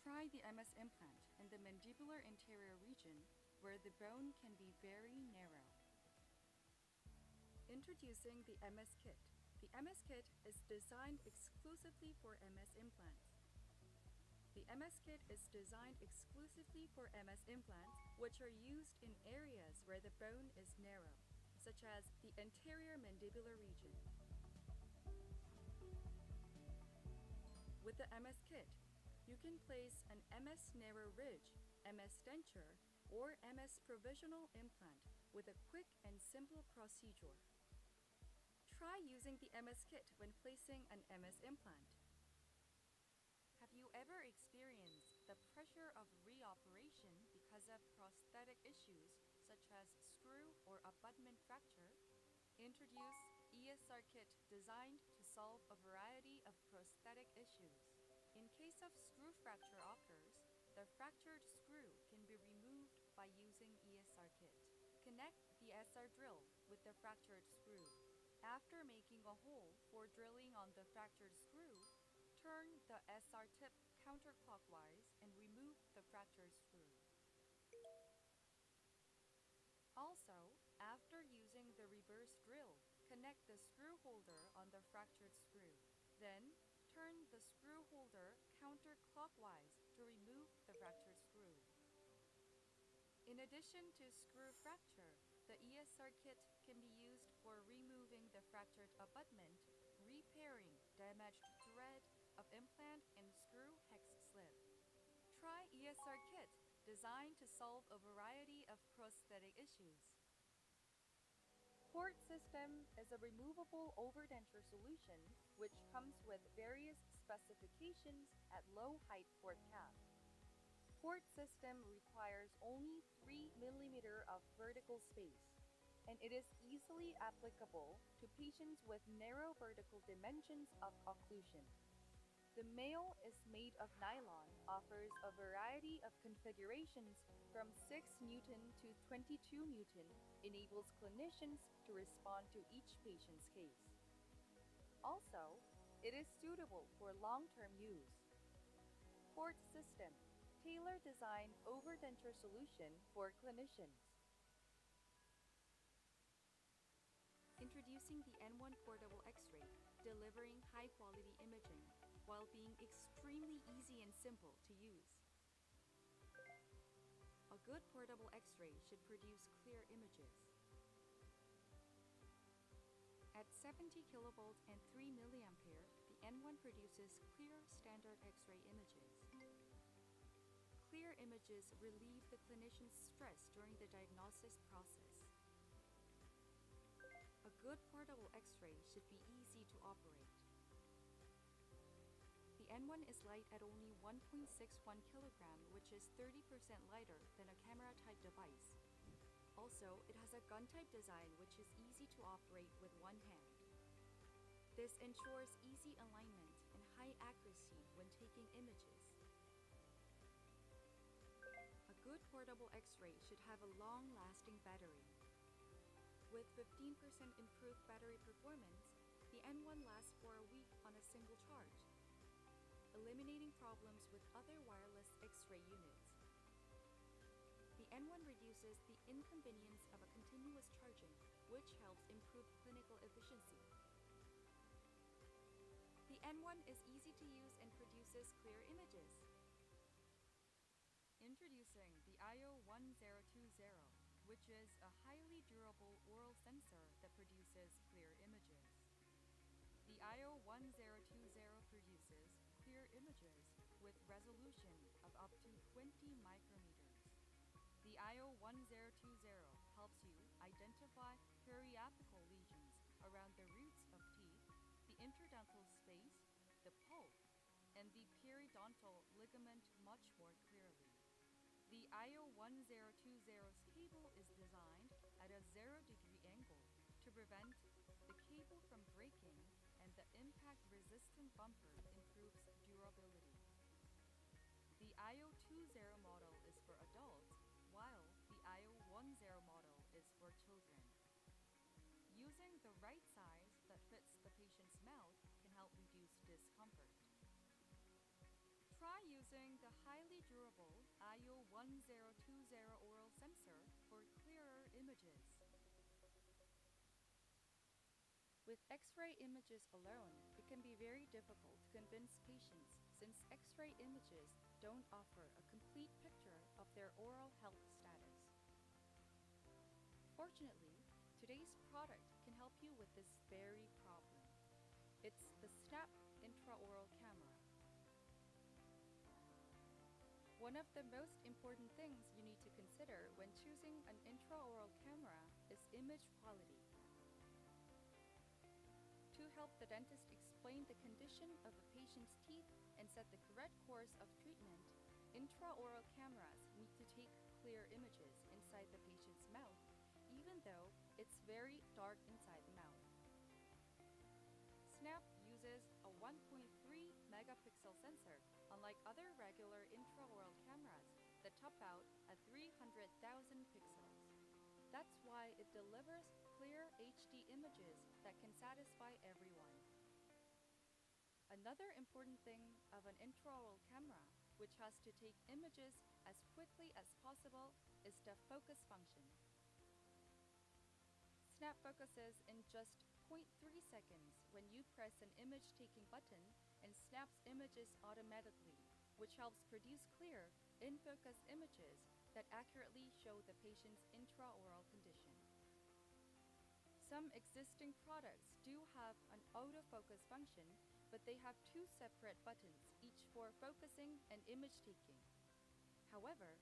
Speaker 5: Try the MS implant in the mandibular anterior region where the bone can be very narrow. Introducing the MS kit. The MS kit is designed exclusively for MS implants. The MS kit is designed exclusively for MS implants, which are used in areas where the bone is narrow, such as the anterior mandibular region. With the MS kit, you can place an MS narrow ridge, MS denture, or MS provisional implant with a quick and simple procedure. Try using the MS kit when placing an MS implant. Have you ever experienced the pressure of reoperation because of prosthetic issues such as screw or abutment fracture? Introduce ESR kit designed to solve a variety of prosthetic issues. In case of screw fracture occurs, the fractured screw can be removed by using ESR kit. Connect the SR drill with the fractured screw. After making a hole for drilling on the fractured screw, turn the SR tip counterclockwise and remove the fractured screw. Also, after using the reverse drill, connect the screw holder on the fractured screw. Then, turn the screw holder counterclockwise to remove the fractured screw. In addition to screw fracture, the ESR kit can be used for removing the fractured abutment, repairing damaged thread of implant and screw hex slip. Try ESR kit designed to solve a variety of prosthetic issues.
Speaker 1: Port system is a removable overdenture solution which comes with various specifications at low height port cap. Port system requires only 3 mm of vertical space, and it is easily applicable to patients with narrow vertical dimensions of occlusion. The male is made of nylon, offers a variety of configurations from 6 Newton to 22 Newton, enables clinicians to respond to each patient's case. Also, it is suitable for long-term use. Port system, tailor-designed overdenture solution for clinicians.
Speaker 5: Introducing the N1 portable X-ray, delivering high-quality imaging while being extremely easy and simple to use. A good portable X-ray should produce clear images. At 70 kilovolts and 3 milliampere, the N1 produces clear standard X-ray images. Clear images relieve the clinician's stress during the diagnosis process. A good portable X-ray should be easy to operate. The N1 is light at only 1.61 kilogram, which is 30% lighter than a camera-type device. Also, it has a gun-type design which is easy to operate with one hand. This ensures easy alignment and high accuracy when taking images. A good portable X-ray should have a long-lasting battery. With 15% improved battery performance, the N1 lasts for a week on a single charge, eliminating problems with other wireless X-ray units. The N1 reduces the inconvenience of a continuous charging, which helps improve clinical efficiency. The N1 is easy to use and produces clear images. Introducing the IO1020, which is a highly durable oral sensor that produces clear images. The IO1020 produces clear images with resolution of up to 20 micrometers. The IO1020 helps you identify periapical lesions around the roots of teeth, the interdental space, the pulp, and the periodontal ligament much more clearly. The IO1020's cable is designed at a 0-degree angle to prevent the cable from breaking, and the impact-resistant bumper improves durability. The IO20 model is for adults, while the IO10 model is for children. Using the right size that fits the patient's mouth can help reduce discomfort. Try using the highly durable IO1020 oral sensor for clearer images. With X-ray images alone, it can be very difficult to convince patients since X-ray images don't offer a complete picture of their oral health status. Fortunately, today's product can help you with this very problem. It's the Snap intraoral camera. One of the most important things you need to consider when choosing an intraoral camera is image quality. To help the dentist explain the condition of a patient's teeth and set the correct course of treatment, intraoral cameras need to take clear images inside the patient's mouth, even though it's very dark inside the mouth. Snap uses a 1.3 megapixel sensor, unlike other regular intraoral cameras that top out at 300,000 pixels. That's why it delivers clear HD images that can satisfy everyone. Another important thing of an intraoral camera, which has to take images as quickly as possible, is the focus function. Snap focuses in just 0.3 seconds when you press an image-taking button and snaps images automatically, which helps produce clear, in-focus images that accurately show the patient's intraoral condition. Some existing products do have an autofocus function, but they have two separate buttons, each for focusing and image-taking. However,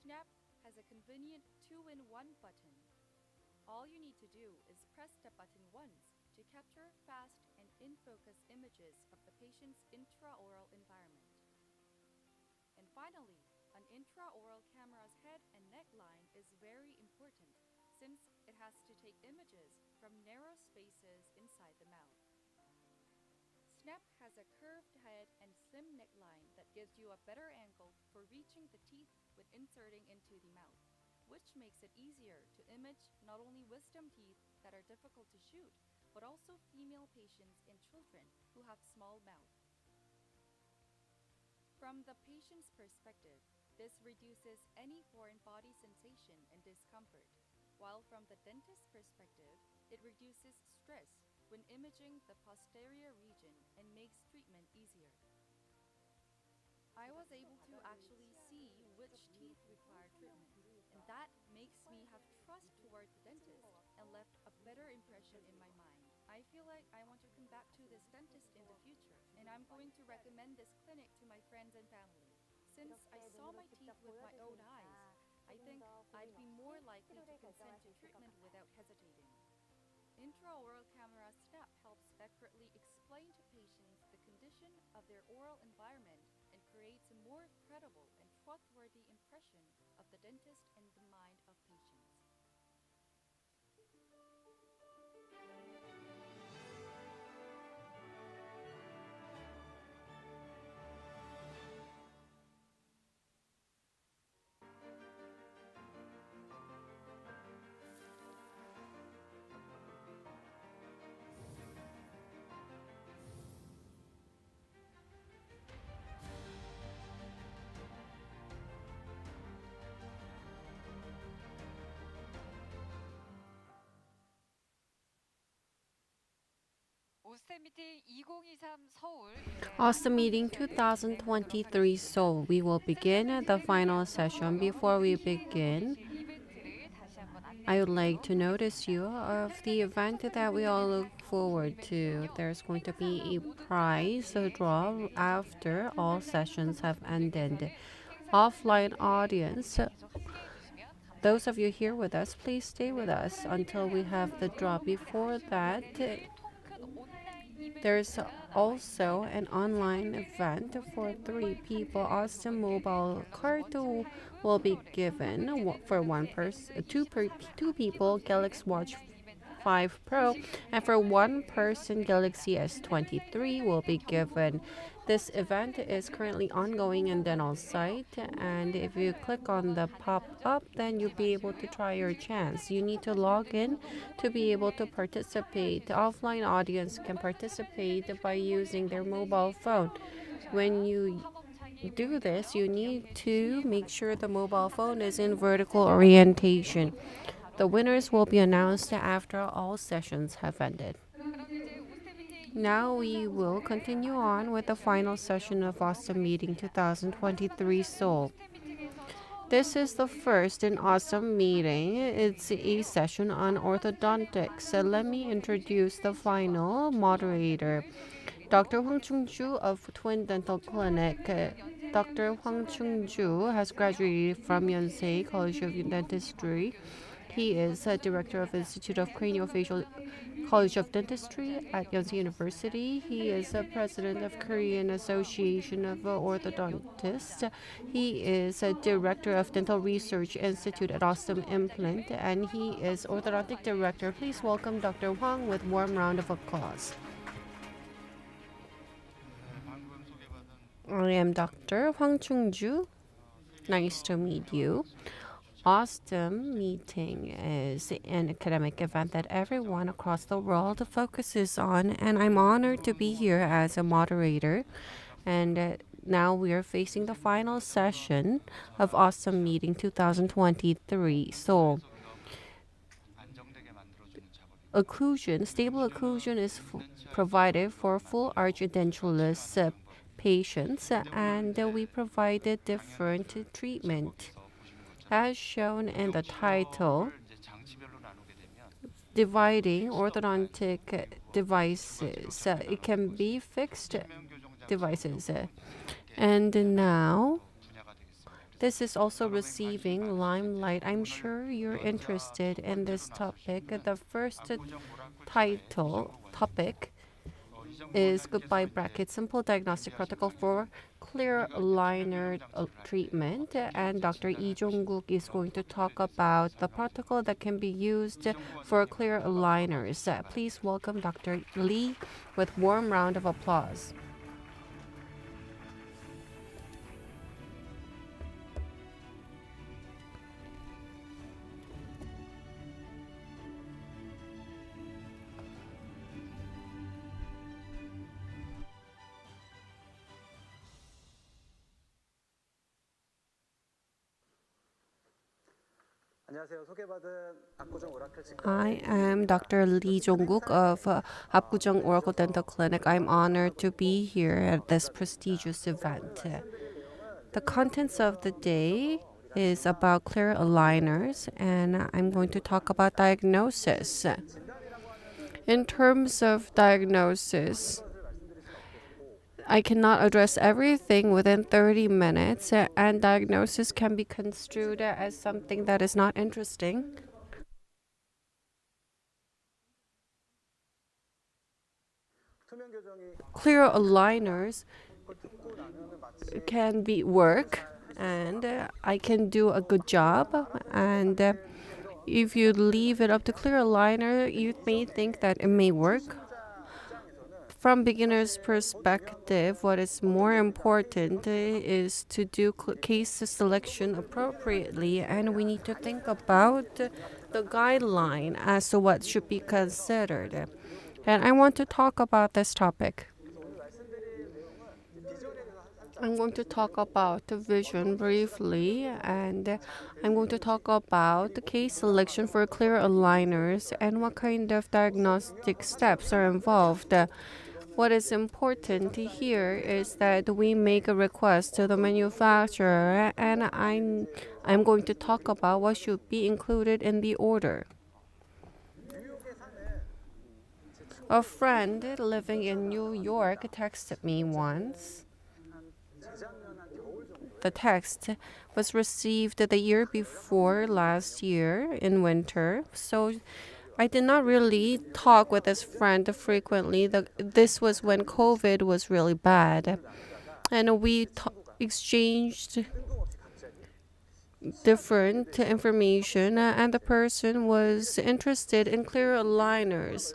Speaker 5: Snap has a convenient 2-in-1 button. All you need to do is press the button once to capture fast and in-focus images of the patient's intraoral environment. And finally, an intraoral camera's head and neck line is very important since it has to take images from narrow spaces inside the mouth. Snap has a curved head and slim neckline that gives you a better angle for reaching the teeth when inserting into the mouth, which makes it easier to image not only wisdom teeth that are difficult to shoot, but also female patients and children who have small mouth. From the patient's perspective, this reduces any foreign body sensation and discomfort, while from the dentist's perspective, it reduces stress when imaging the posterior region and makes treatment easier. I was able to actually see which teeth require treatment, and that makes me have trust toward the dentist and left a better impression in my mind. I feel like I want to come back to this dentist in the future, and I'm going to recommend this clinic to my friends and family. Since I saw my teeth with my own eyes, I think I'd be more likely to consent to treatment without hesitating. Intraoral camera Snap helps accurately explain to patients the condition of their oral environment and creates a more credible and trustworthy impression of the dentist in the mind of patients.
Speaker 4: Osstem Meeting 2023 Seoul. We will begin the final session. Before we begin, I would like to notice you of the event that we all look forward to. There's going to be a prize draw after all sessions have ended. Offline audience, those of you here with us, please stay with us until we have the draw. Before that, there's also an online event for 3 people. Osstem mobile card will be given for one person, two people. Galaxy Watch 5 Pro, and for one person, Galaxy S23 will be given. This event is currently ongoing in Dental's site, and if you click on the pop-up, then you'll be able to try your chance. You need to log in to be able to participate. The offline audience can participate by using their mobile phone. When you do this, you need to make sure the mobile phone is in vertical orientation. The winners will be announced after all sessions have ended. Now we will continue on with the final session of Osstem Meeting 2023 Seoul. This is the first in Osstem Meeting. It's a session on orthodontics. So let me introduce the final moderator, Dr. Hwang Chung-Ju of Twin Dental Clinic. Dr. Hwang Chung-Ju has graduated from Yonsei College of Dentistry. He is a director of Institute of Craniofacial College of Dentistry at Yonsei University. He is a president of Korean Association of Orthodontists. He is a director of Dental Research Institute at Osstem Implant, and he is orthodontic director. Please welcome Dr. Hwang with warm round of applause. I am Dr. Hwang Chung-Ju. Nice to meet you. Osstem Meeting is an academic event that everyone across the world focuses on, and I'm honored to be here as a moderator. And now we are facing the final session of Osstem Meeting 2023. So, stable occlusion is provided for full arch edentulous patients, and we provided different treatment. As shown in the title, dividing orthodontic devices. It can be fixed devices. And now, this is also receiving limelight. I'm sure you're interested in this topic. The first topic is goodbye bracket, simple diagnostic protocol for clear aligner treatment, and Dr. Lee Jong-Guk is going to talk about the protocol that can be used for clear aligners. Please welcome Dr. Lee with warm round of applause. I am Dr. Lee Jong-Guk of Apgujeong Oracle Dental Clinic. I'm honored to be here at this prestigious event. The contents of the day is about clear aligners, and I'm going to talk about diagnosis. In terms of diagnosis, I cannot address everything within 30 minutes, and diagnosis can be construed as something that is not interesting. Clear aligners can be work, and I can do a good job. And if you leave it up to clear aligner, you may think that it may work. From beginner's perspective, what is more important is to do case selection appropriately, and we need to think about the guideline as to what should be considered. And I want to talk about this topic. I'm going to talk about the vision briefly, and I'm going to talk about the case selection for clear aligners and what kind of diagnostic steps are involved. What is important here is that we make a request to the manufacturer, and I'm going to talk about what should be included in the order. A friend living in New York texted me once. The text was received the year before last year in winter, so I did not really talk with this friend frequently. This was when COVID was really bad, and we exchanged different information, and the person was interested in clear aligners.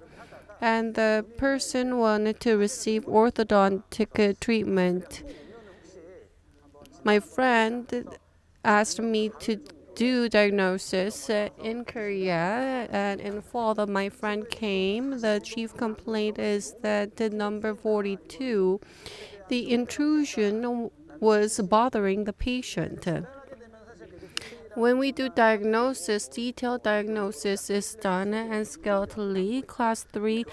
Speaker 4: And the person wanted to receive orthodontic treatment. My friend asked me to do diagnosis in Korea, and in fall that my friend came. The chief complaint is that the number 42, the intrusion was bothering the patient. When we do diagnosis, detailed diagnosis is done, and skeletally, class 3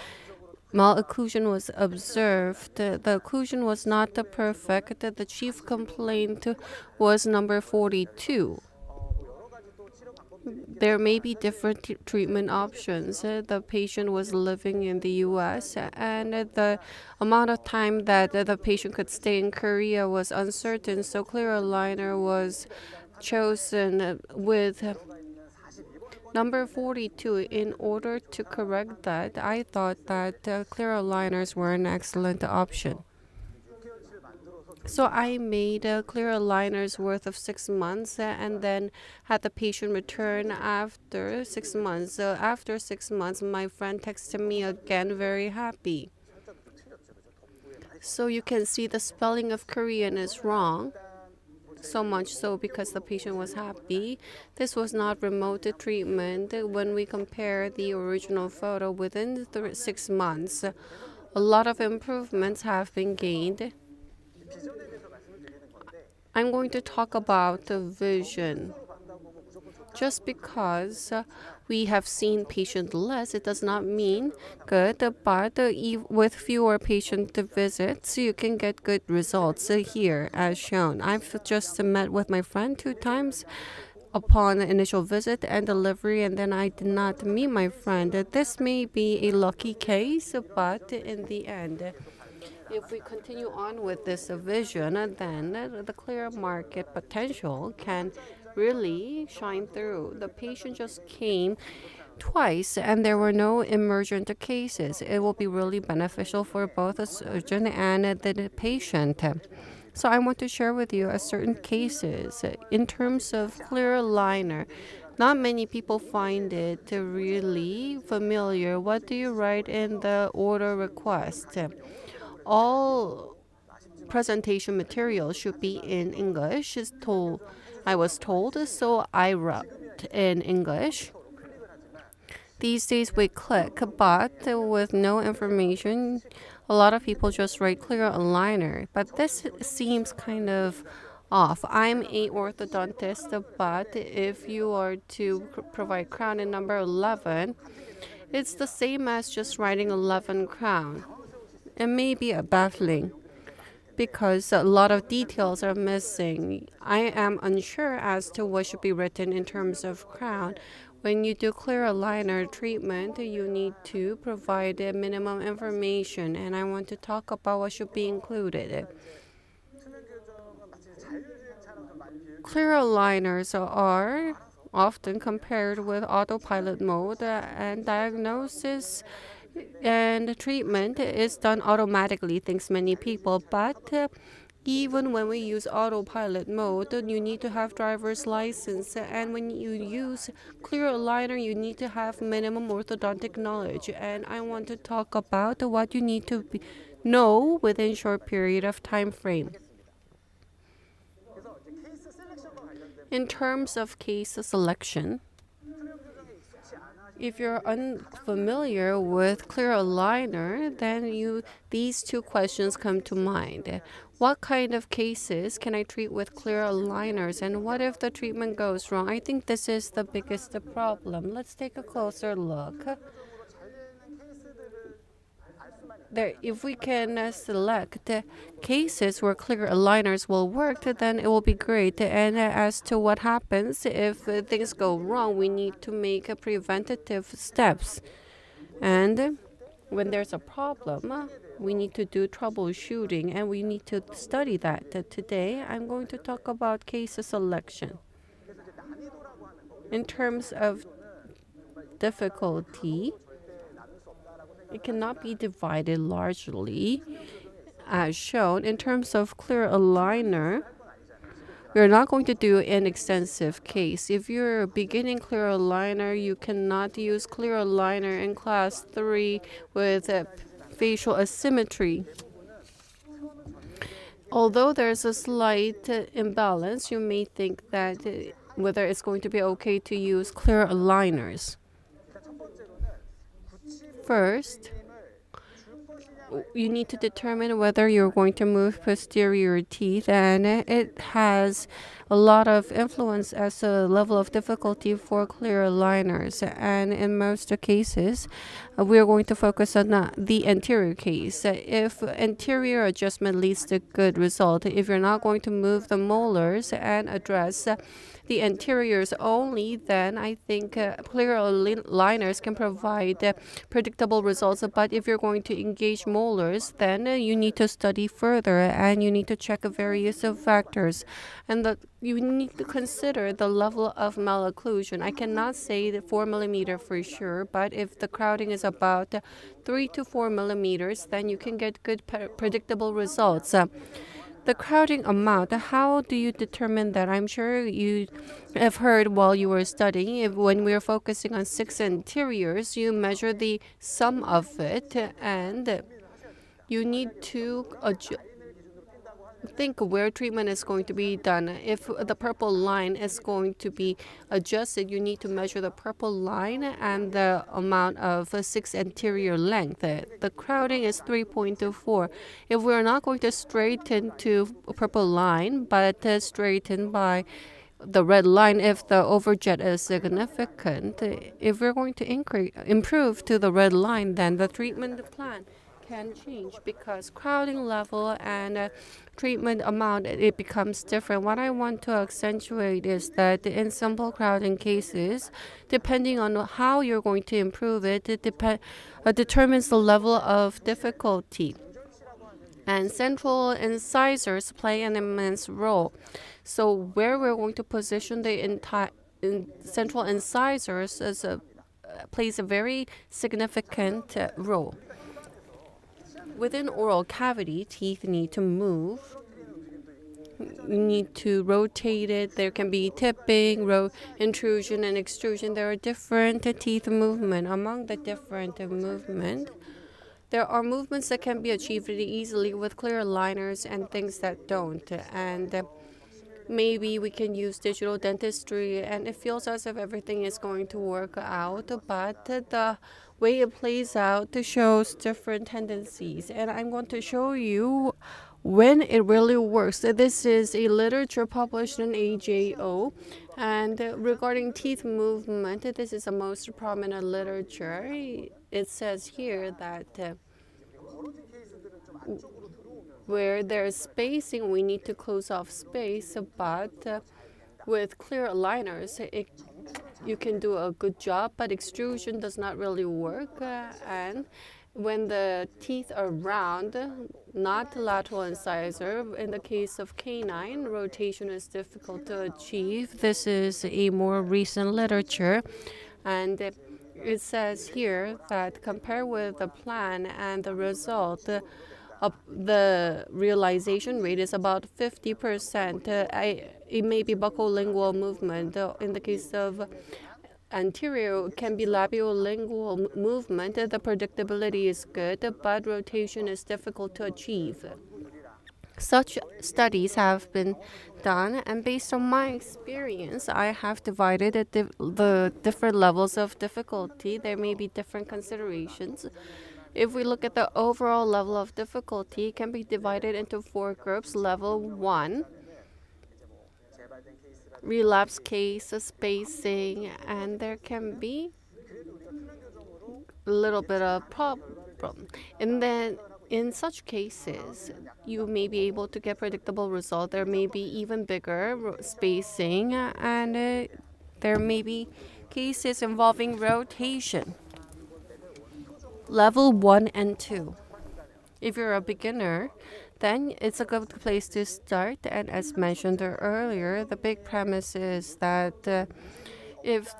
Speaker 4: malocclusion was observed. The occlusion was not perfect. The chief complaint was number 42. There may be different treatment options. The patient was living in the US, and the amount of time that the patient could stay in Korea was uncertain, so clear aligner was chosen with number 42. In order to correct that, I thought that clear aligners were an excellent option. So I made clear aligners worth of 6 months and then had the patient return after 6 months. After 6 months, my friend texted me again, very happy. So you can see the spelling of Korean is wrong. So much so because the patient was happy. This was not remote treatment. When we compare the original photo within 6 months, a lot of improvements have been gained. I'm going to talk about the vision. Just because we have seen patients less, it does not mean good, but with fewer patient visits, you can get good results here as shown. I've just met with my friend 2 times upon the initial visit and delivery, and then I did not meet my friend. This may be a lucky case, but in the end, if we continue on with this vision, then the clear market potential can really shine through. The patient just came twice and there were no emergent cases. It will be really beneficial for both the surgeon and the patient. So I want to share with you certain cases. In terms of clear aligner, not many people find it really familiar. What do you write in the order request? All presentation material should be in English, I was told, so I wrote in English. These days we click, but with no information, a lot of people just write clear aligner. But this seems kind of off. I'm a orthodontist, but if you are to provide crown in number 11, it's the same as just writing 11 crown. It may be baffling because a lot of details are missing. I am unsure as to what should be written in terms of crown. When you do clear aligner treatment, you need to provide minimum information, and I want to talk about what should be included. Clear aligners are often compared with autopilot mode, and diagnosis and treatment is done automatically, thinks many people. But even when we use autopilot mode, you need to have driver's license. And when you use clear aligner, you need to have minimum orthodontic knowledge. And I want to talk about what you need to know within short period of time frame. In terms of case selection, if you're unfamiliar with clear aligner, then these 2 questions come to mind. What kind of cases can I treat with clear aligners, and what if the treatment goes wrong? I think this is the biggest problem. Let's take a closer look. If we can select cases where clear aligners will work, then it will be great. And as to what happens if things go wrong, we need to make preventative steps. And when there's a problem, we need to do troubleshooting, and we need to study that. Today, I'm going to talk about case selection. In terms of difficulty, it cannot be divided largely as shown. In terms of clear aligner, we're not going to do an extensive case. If you're beginning clear aligner, you cannot use clear aligner in class 3 with facial asymmetry. Although there's a slight imbalance, you may think that whether it's going to be okay to use clear aligners. First, you need to determine whether you're going to move posterior teeth, and it has a lot of influence as a level of difficulty for clear aligners. And in most cases, we are going to focus on the anterior case. If anterior adjustment leads to good result, if you're not going to move the molars and address the anteriors only, then I think clear aligners can provide predictable results. But if you're going to engage molars, then you need to study further, and you need to check various factors. And you need to consider the level of malocclusion. I cannot say that 4 millimeter for sure, but if the crowding is about 3 to 4 millimeters, then you can get good predictable results. The crowding amount, how do you determine that? I'm sure you have heard while you were studying, when we are focusing on 6 anteriors, you measure the sum of it, and you need to think where treatment is going to be done. If the purple line is going to be adjusted, you need to measure the purple line and the amount of 6 anterior length. The crowding is 3.24. If we're not going to straighten to purple line, but straighten by the red line if the overjet is significant, if we're going to improve to the red line, then the treatment plan can change, because crowding level and treatment amount, it becomes different. What I want to accentuate is that in simple crowding cases, depending on how you're going to improve it, it determines the level of difficulty. And central incisors play an immense role. So where we're going to position the central incisors plays a very significant role. Within oral cavity, teeth need to move. You need to rotate it. There can be tipping, intrusion, and extrusion. There are different teeth movement. Among the different movement, there are movements that can be achieved really easily with clear aligners and things that don't. And maybe we can use digital dentistry, and it feels as if everything is going to work out, but the way it plays out shows different tendencies. And I'm going to show you when it really works. This is a literature published in AJO, and regarding teeth movement, this is the most prominent literature. It says here that where there's spacing, we need to close off space, but with clear aligners, you can do a good job, but extrusion does not really work. And when the teeth are round, not lateral incisor, in the case of canine, rotation is difficult to achieve. This is a more recent literature, and it says here that compared with the plan and the result, the realization rate is about 50%. It may be buccolingual movement. In the case of anterior, it can be labiolingual movement. The predictability is good, but rotation is difficult to achieve. Such studies have been done, and based on my experience, I have divided the different levels of difficulty. There may be different considerations. If we look at the overall level of difficulty, it can be divided into 4 groups. Level 1, relapse case, spacing, and there can be a little bit of problem. And then in such cases, you may be able to get predictable result. There may be even bigger spacing, and there may be cases involving rotation. Level 1 and 2. If you're a beginner, then it's a good place to start. And as mentioned earlier, the big premise is that if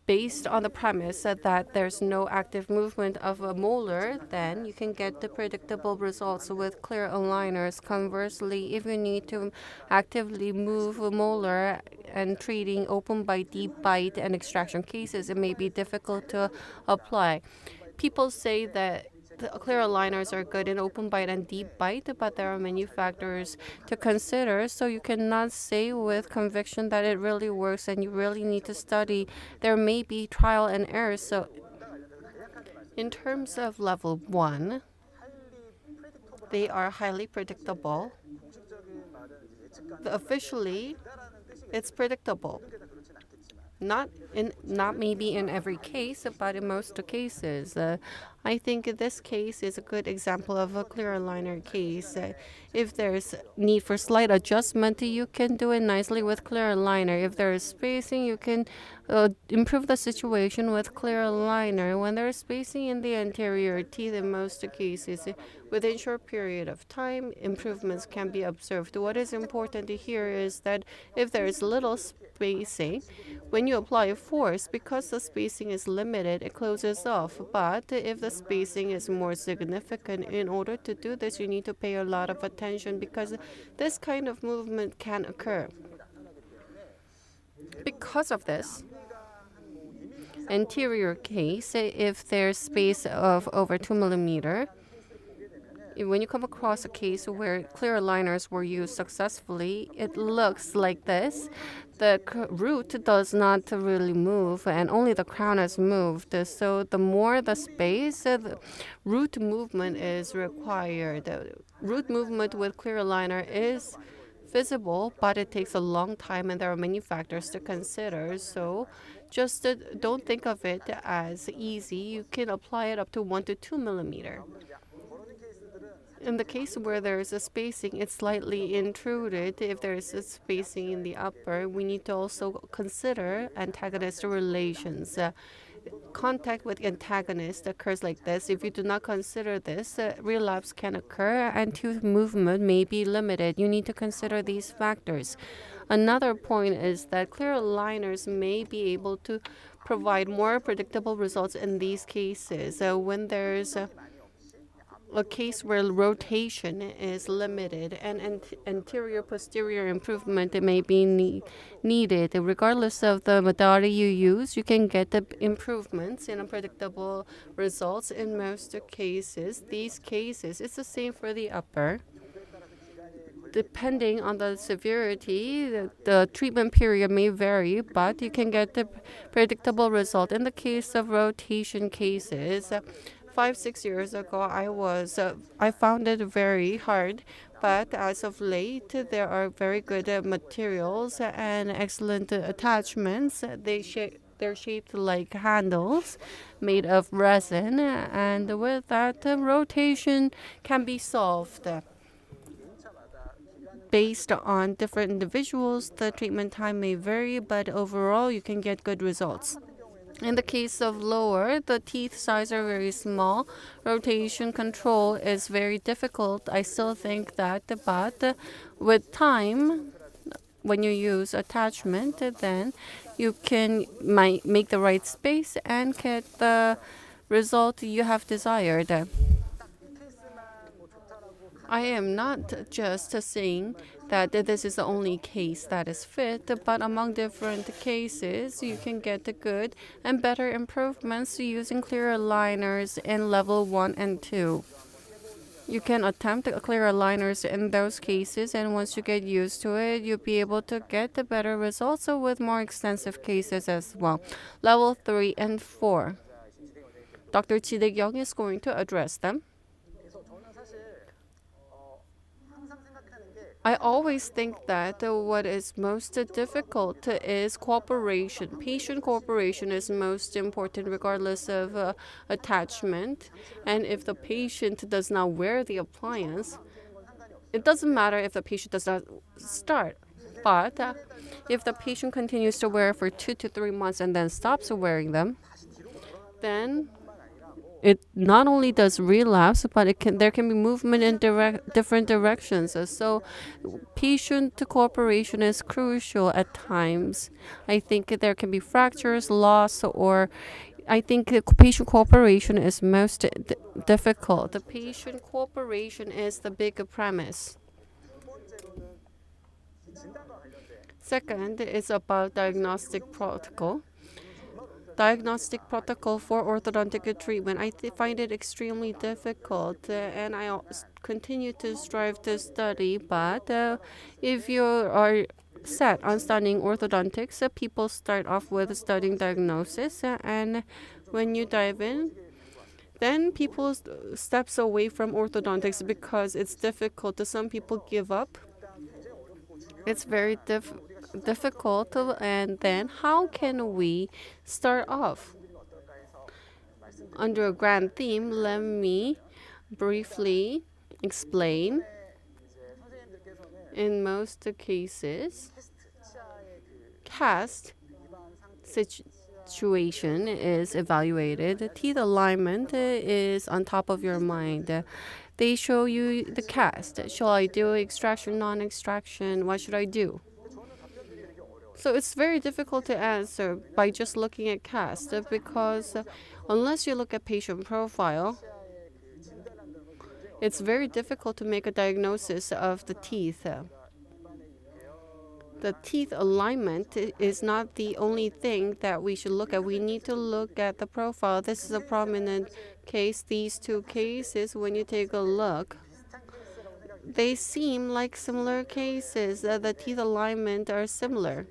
Speaker 4: based on the premise that there's no active movement of a molar, then you can get the predictable results with clear aligners. Conversely, if you need to actively move a molar and treating open bite, deep bite, and extraction cases, it may be difficult to apply. People say that the clear aligners are good in open bite and deep bite, but there are many factors to consider, so you cannot say with conviction that it really works, and you really need to study. There may be trial and error. So in terms of level 1, they are highly predictable. Officially, it's predictable. Not maybe in every case, but in most cases. I think this case is a good example of a clear aligner case. If there's need for slight adjustment, you can do it nicely with clear aligner. If there is spacing, you can improve the situation with clear aligner. When there is spacing in the anterior teeth, in most cases, within short period of time, improvements can be observed. What is important here is that if there is little spacing, when you apply force, because the spacing is limited, it closes off. But if the spacing is more significant, in order to do this, you need to pay a lot of attention because this kind of movement can occur. Because of this, anterior case, if there's space of over 2 millimeter, when you come across a case where clear aligners were used successfully, it looks like this. The root does not really move, and only the crown has moved. So the more the space, the root movement is required. Root movement with clear aligner is visible, but it takes a long time, and there are many factors to consider. So just don't think of it as easy. You can apply it up to 1 to 2 millimeter. In the case where there is a spacing, it's slightly intruded. If there is a spacing in the upper, we need to also consider antagonist relations. Contact with antagonist occurs like this. If you do not consider this, relapse can occur and tooth movement may be limited. You need to consider these factors. Another point is that clear aligners may be able to provide more predictable results in these cases. When there's a case where rotation is limited and anterior-posterior improvement may be needed. Regardless of the modality you use, you can get the improvements in predictable results in most cases. These cases, it's the same for the upper. Depending on the severity, the treatment period may vary, but you can get the predictable result. In the case of rotation cases, 5-6 years ago, I found it very hard, but as of late, there are very good materials and excellent attachments. They're shaped like handles made of resin, and with that, rotation can be solved. Based on different individuals, the treatment time may vary, but overall, you can get good results. In the case of lower, the teeth size are very small. Rotation control is very difficult. I still think that, but with time, when you use attachment, then you might make the right space and get the result you have desired. I am not just saying that this is the only case that is fit, but among different cases, you can get the good and better improvements using clear aligners in level 1 and 2. You can attempt clear aligners in those cases, and once you get used to it, you'll be able to get the better results with more extensive cases as well. Level 3 and 4. Dr. Ji-Young is going to address them. I always think that what is most difficult is cooperation. Patient cooperation is most important regardless of attachment. And if the patient does not wear the appliance, it doesn't matter if the patient does not start. But if the patient continues to wear for 2 to 3 months and then stops wearing them, then it not only does relapse, but there can be movement in different directions. So patient cooperation is crucial at times. I think there can be fractures, loss, or I think patient cooperation is most difficult. The patient cooperation is the big premise. Second is about diagnostic protocol. Diagnostic protocol for orthodontic treatment. I find it extremely difficult, and I continue to strive to study. But if you are set on studying orthodontics, people start off with studying diagnosis, and when you dive in, then people steps away from orthodontics because it's difficult. Some people give up. It's very difficult, and then how can we start off? Under a grand theme, let me briefly explain. In most cases, cast situation is evaluated. Teeth alignment is on top of your mind. They show you the cast. Shall I do extraction, non-extraction? What should I do? So it's very difficult to answer by just looking at cast because unless you look at patient profile, it's very difficult to make a diagnosis of the teeth. The teeth alignment is not the only thing that we should look at. We need to look at the profile. This is a prominent case. These two cases, when you take a look, they seem like similar cases. The teeth alignment are similar.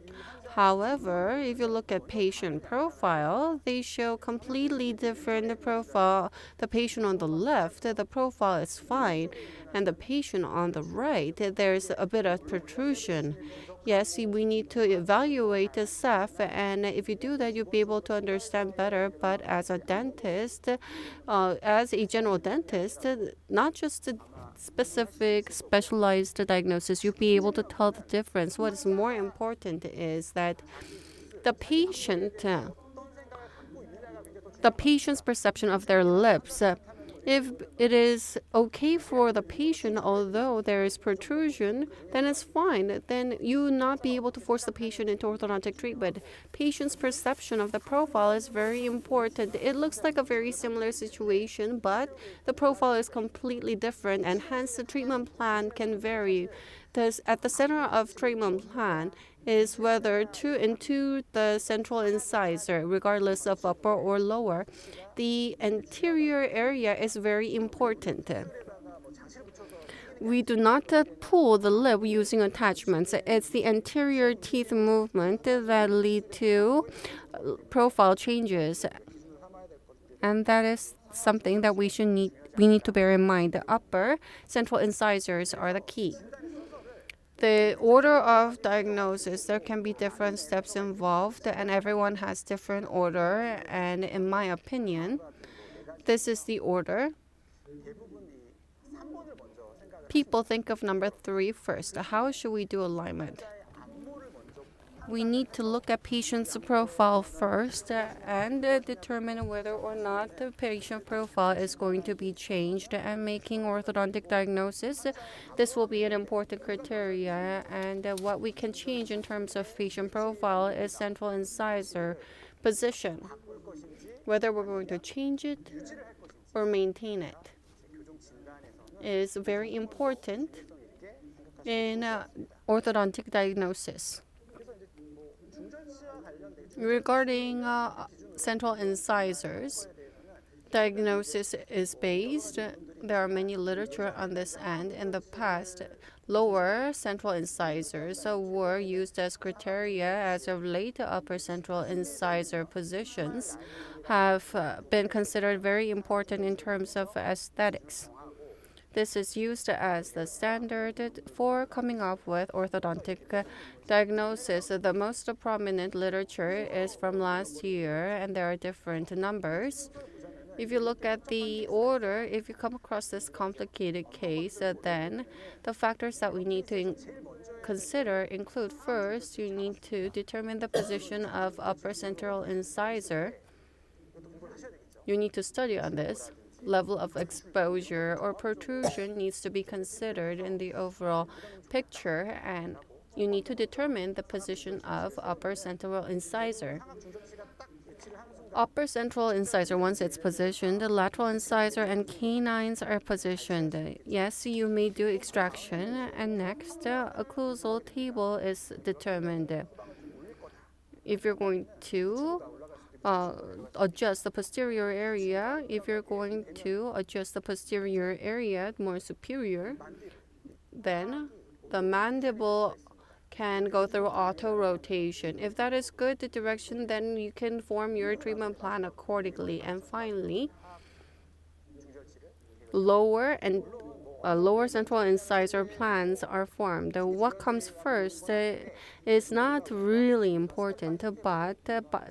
Speaker 4: However, if you look at patient profile, they show completely different profile. The patient on the left, the profile is fine, and the patient on the right, there's a bit of protrusion. Yes, we need to evaluate the SEF, and if you do that, you'll be able to understand better. But as a dentist, as a general dentist, not just the specific specialized diagnosis, you'll be able to tell the difference. What is more important is that the patient's perception of their lips. If it is okay for the patient, although there is protrusion, then it's fine. Then you will not be able to force the patient into orthodontic treatment. Patient's perception of the profile is very important. It looks like a very similar situation, but the profile is completely different, and hence the treatment plan can vary. Thus, at the center of treatment plan is whether into the central incisor, regardless of upper or lower. The anterior area is very important. We do not pull the lip using attachments. It's the anterior teeth movement that lead to profile changes. And that is something that we need to bear in mind. The upper central incisors are the key. The order of diagnosis, there can be different steps involved, and everyone has different order. And in my opinion, this is the order. People think of number 3 first. How should we do alignment? We need to look at patient's profile first and determine whether or not the patient profile is going to be changed, and making orthodontic diagnosis. This will be an important criteria, and what we can change in terms of patient profile is central incisor position, whether we're going to change it or maintain it is very important in orthodontic diagnosis. Regarding central incisors, diagnosis is based. There are many literature on this end. In the past, lower central incisors were used as criteria as of late. Upper central incisor positions have been considered very important in terms of aesthetics. This is used as the standard for coming up with orthodontic diagnosis. The most prominent literature is from last year, and there are different numbers. If you look at the order, if you come across this complicated case, then the factors that we need to consider include: first, you need to determine the position of upper central incisor. You need to study on this. Level of exposure or protrusion needs to be considered in the overall picture, and you need to determine the position of upper central incisor. Upper central incisor, once it's positioned, the lateral incisor and canines are positioned. Yes, you may do extraction, and next, occlusal table is determined. If you're going to adjust the posterior area, more superior, then the mandible can go through auto rotation. If that is good, the direction, then you can form your treatment plan accordingly. And finally, lower central incisor plans are formed. What comes first is not really important, but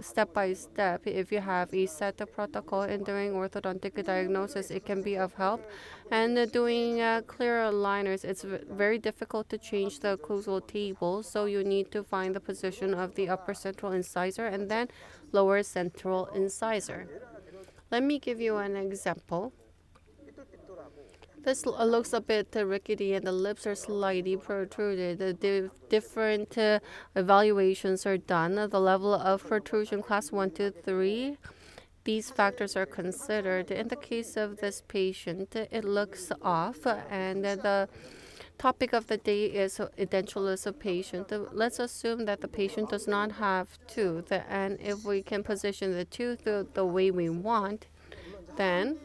Speaker 4: step by step, if you have a set of protocol in doing orthodontic diagnosis, it can be of help. And doing clear aligners, it's very difficult to change the occlusal table, so you need to find the position of the upper central incisor and then lower central incisor. Let me give you an example. This looks a bit rickety and the lips are slightly protruded. The different evaluations are done. The level of protrusion, class 1 to 3, these factors are considered. In the case of this patient, it looks off, and the topic of the day is Edentulous patient. Let's assume that the patient does not have tooth, and if we can position the tooth the way we want, then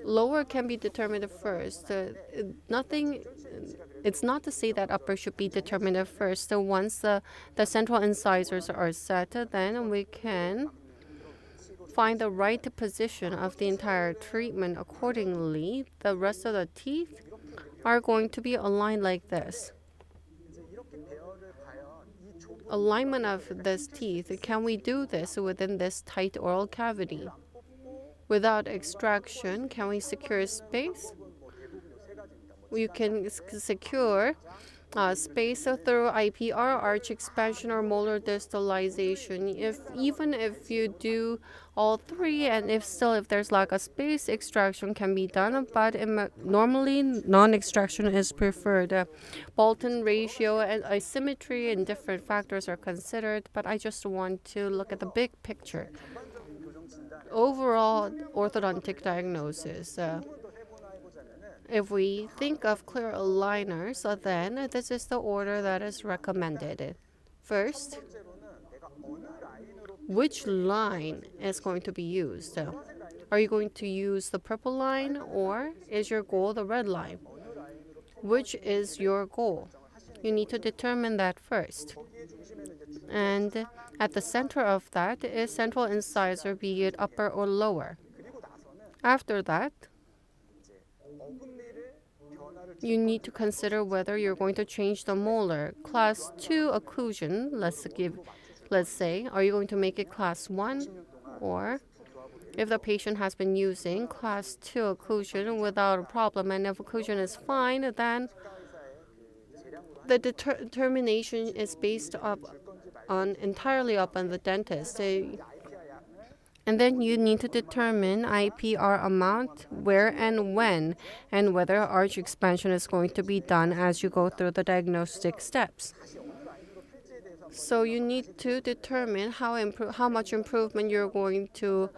Speaker 4: lower can be determined first. It's not to say that upper should be determined first. So once the central incisors are set, then we can find the right position of the entire treatment accordingly. The rest of the teeth are going to be aligned like this. Alignment of this teeth, can we do this within this tight oral cavity? Without extraction, can we secure space? You can secure space through IPR, arch expansion, or molar distalization. Even if you do all three, and if there's lack of space, extraction can be done, but normally non-extraction is preferred. Bolton ratio and asymmetry and different factors are considered, but I just want to look at the big picture. Overall orthodontic diagnosis. If we think of clear aligners, then this is the order that is recommended. First, which line is going to be used? Are you going to use the purple line, or is your goal the red line? Which is your goal? You need to determine that first. And at the center of that is central incisor, be it upper or lower. After that, you need to consider whether you're going to change the molar. Class 2 occlusion, let's say, are you going to make it class 1? Or if the patient has been using class 2 occlusion without a problem, and if occlusion is fine, then the determination is based entirely upon the dentist. And then you need to determine IPR amount, where and when, and whether arch expansion is going to be done as you go through the diagnostic steps. So you need to determine how much improvement you're going to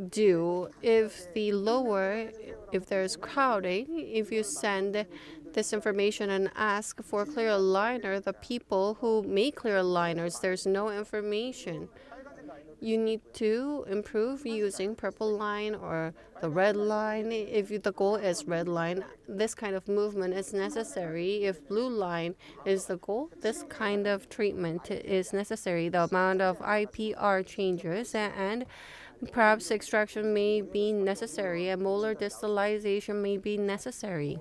Speaker 4: do. If there's crowding, if you send this information and ask for clear aligner, the people who make clear aligners, there's no information. You need to improve using purple line or the red line. If the goal is red line, this kind of movement is necessary. If blue line is the goal, this kind of treatment is necessary. The amount of IPR changes and perhaps extraction may be necessary and molar distalization may be necessary.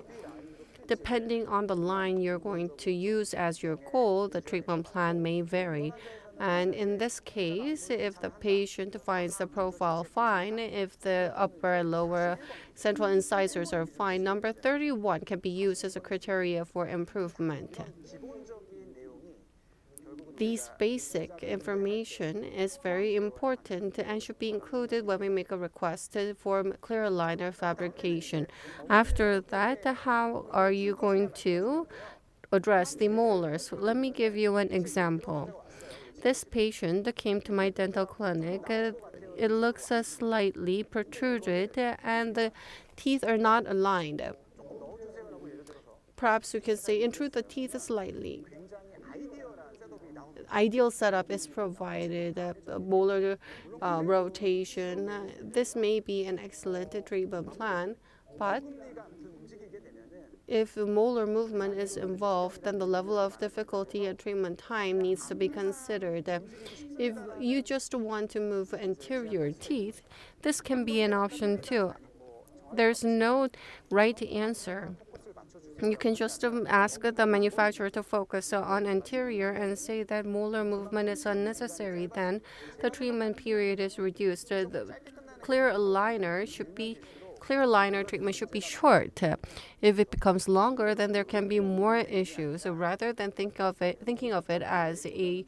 Speaker 4: Depending on the line you're going to use as your goal, the treatment plan may vary. And in this case, if the patient finds the profile fine, if the upper and lower central incisors are fine, number 31 can be used as a criteria for improvement. These basic information is very important and should be included when we make a request for clear aligner fabrication. After that, how are you going to address the molars? Let me give you an example. This patient came to my dental clinic. It looks slightly protruded and the teeth are not aligned. Perhaps you can say intrude the teeth slightly. Ideal setup is provided, molar rotation. This may be an excellent treatment plan, but if molar movement is involved, then the level of difficulty and treatment time needs to be considered. If you just want to move anterior teeth, this can be an option too. There's no right answer. You can just ask the manufacturer to focus on anterior and say that molar movement is unnecessary. Then the treatment period is reduced. The clear aligner treatment should be short. If it becomes longer, then there can be more issues. So rather than thinking of it as a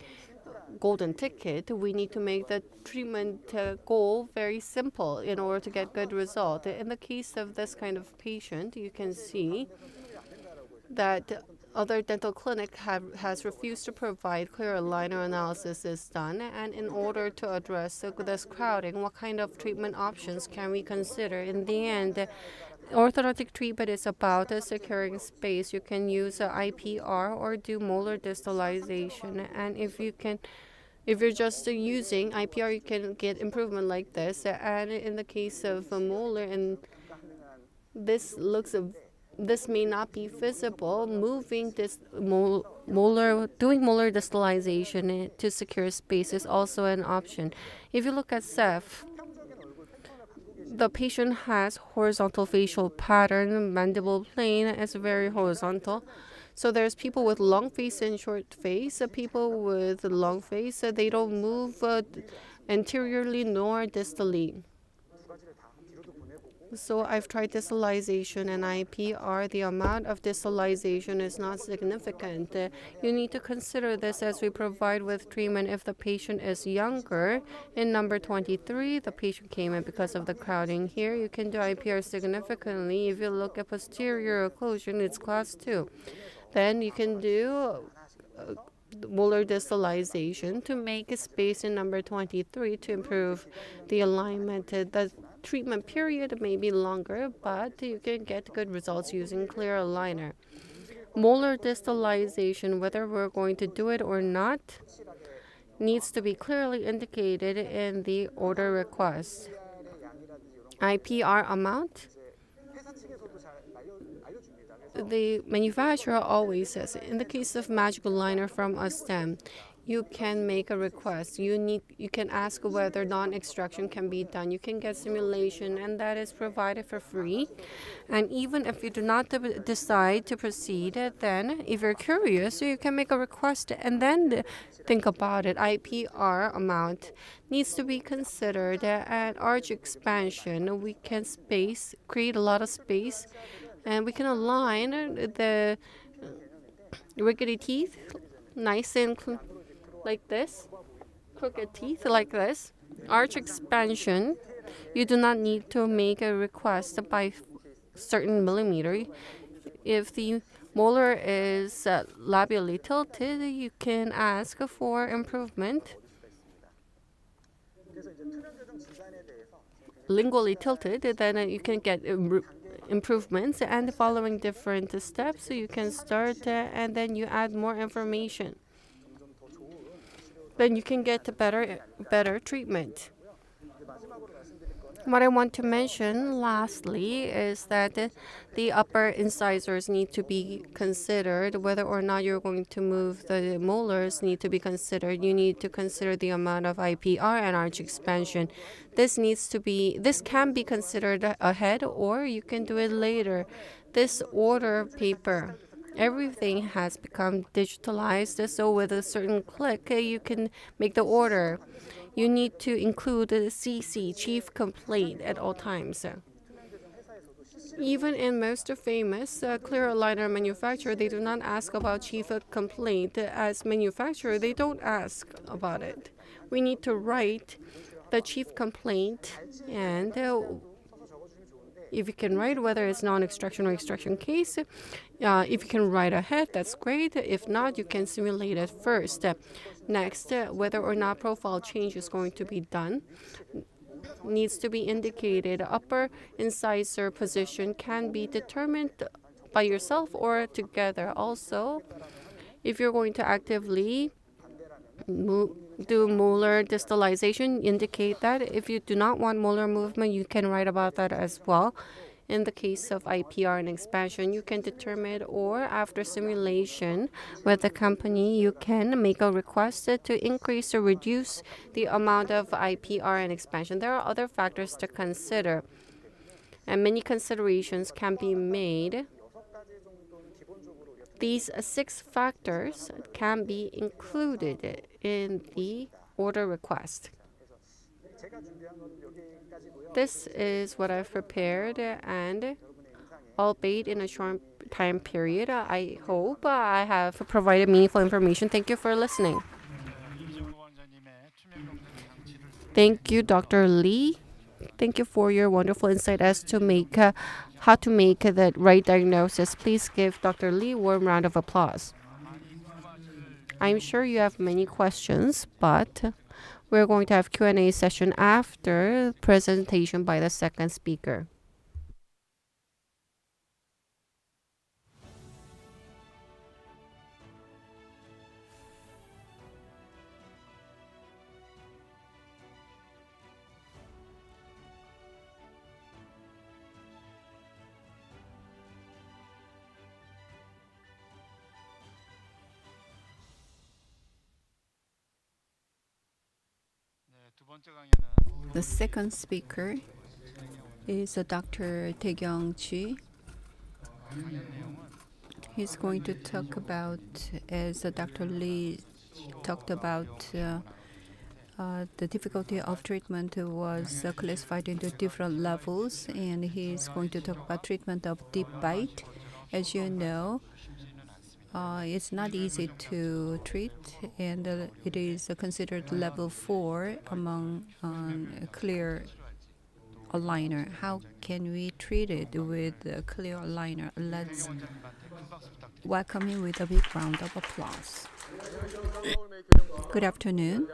Speaker 4: golden ticket, we need to make the treatment goal very simple in order to get good result. In the case of this kind of patient, you can see that other dental clinic has refused to provide clear aligner analysis is done, and in order to address this crowding, what kind of treatment options can we consider? In the end, orthodontic treatment is about securing space. You can use IPR or do molar distalization, and if you're just using IPR, you can get improvement like this. And in the case of molar, and this may not be feasible. Moving this doing molar distalization to secure space is also an option. If you look at SEF, the patient has horizontal facial pattern, mandible plane is very horizontal. So there's people with long face and short face. People with long face, they don't move anteriorly nor distally. So I've tried distalization and IPR. The amount of distalization is not significant. You need to consider this as we provide with treatment if the patient is younger. In number 23, the patient came in because of the crowding. Here, you can do IPR significantly. If you look at posterior occlusion, it's class 2. Then you can do molar distalization to make a space in number 23 to improve the alignment. The treatment period may be longer, but you can get good results using clear aligner. Molar distalization, whether we're going to do it or not, needs to be clearly indicated in the order request. IPR amount, the manufacturer always says, in the case of magical liner from Osstem, you can make a request. You can ask whether non-extraction can be done. You can get simulation, and that is provided for free. And even if you do not decide to proceed, then if you're curious, you can make a request and then think about it. IPR amount needs to be considered. At arch expansion, we can create a lot of space, and we can align the rickety teeth nice and like this, crooked teeth like this. Arch expansion, you do not need to make a request by certain millimeter. If the molar is labially tilted, you can ask for improvement. Lingually tilted, then you can get improvements, and following different steps, so you can start and then you add more information. Then you can get a better treatment. What I want to mention lastly is that the upper incisors need to be considered. Whether or not you're going to move the molars need to be considered. You need to consider the amount of IPR and arch expansion. This can be considered ahead, or you can do it later. This order paper, everything has become digitalized, so with a certain click, you can make the order. You need to include the CC, chief complaint, at all times. Even in most famous clear aligner manufacturer, they do not ask about chief complaint. As manufacturer, they don't ask about it. We need to write the chief complaint, and if you can write whether it's non-extraction or extraction case, if you can write ahead, that's great. If not, you can simulate it first. Next, whether or not profile change is going to be done needs to be indicated. Upper incisor position can be determined by yourself or together. Also, if you're going to actively do molar distalization, indicate that. If you do not want molar movement, you can write about that as well. In the case of IPR and expansion, you can determine, or after simulation with the company, you can make a request to increase or reduce the amount of IPR and expansion. There are other factors to consider, and many considerations can be made. These 6 factors can be included in the order request. This is what I've prepared, and albeit in a short time period, I hope I have provided meaningful information. Thank you for listening. Thank you, Dr. Lee. Thank you for your wonderful insight as to how to make the right diagnosis. Please give Dr. Lee a warm round of applause. I'm sure you have many questions, but we're going to have Q&A session after presentation by the second speaker.
Speaker 2: The second speaker is Dr. Taekyung-ji. He's going to talk about, as Dr. Lee talked about, the difficulty of treatment was classified into different levels, and he's going to talk about treatment of deep bite. As you know, it's not easy to treat, and it is considered level 4 among clear aligner. How can we treat it with a clear aligner? Let's welcome him with a big round of applause. Good afternoon.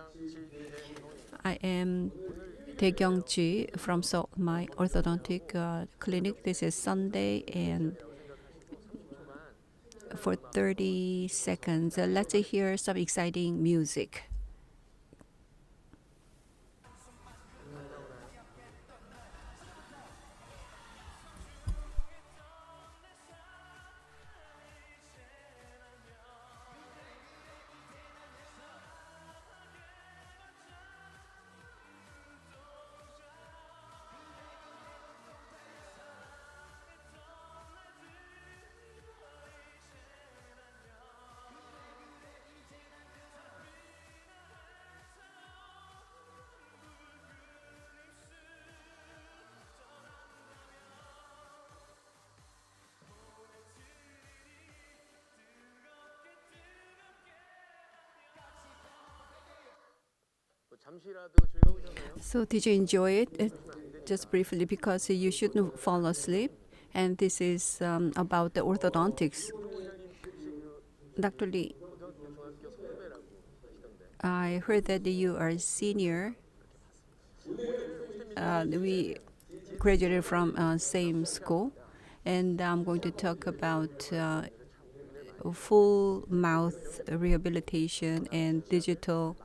Speaker 2: I am Taekyung-ji from Seoul, my orthodontic clinic. This is Sunday, and for 30 seconds, let's hear some exciting music. So did you enjoy it? Just briefly, because you shouldn't fall asleep. And this is about the orthodontics. Dr. Lee, I heard that you are a senior. We graduated from same school. And I'm going to talk about full mouth rehabilitation and digital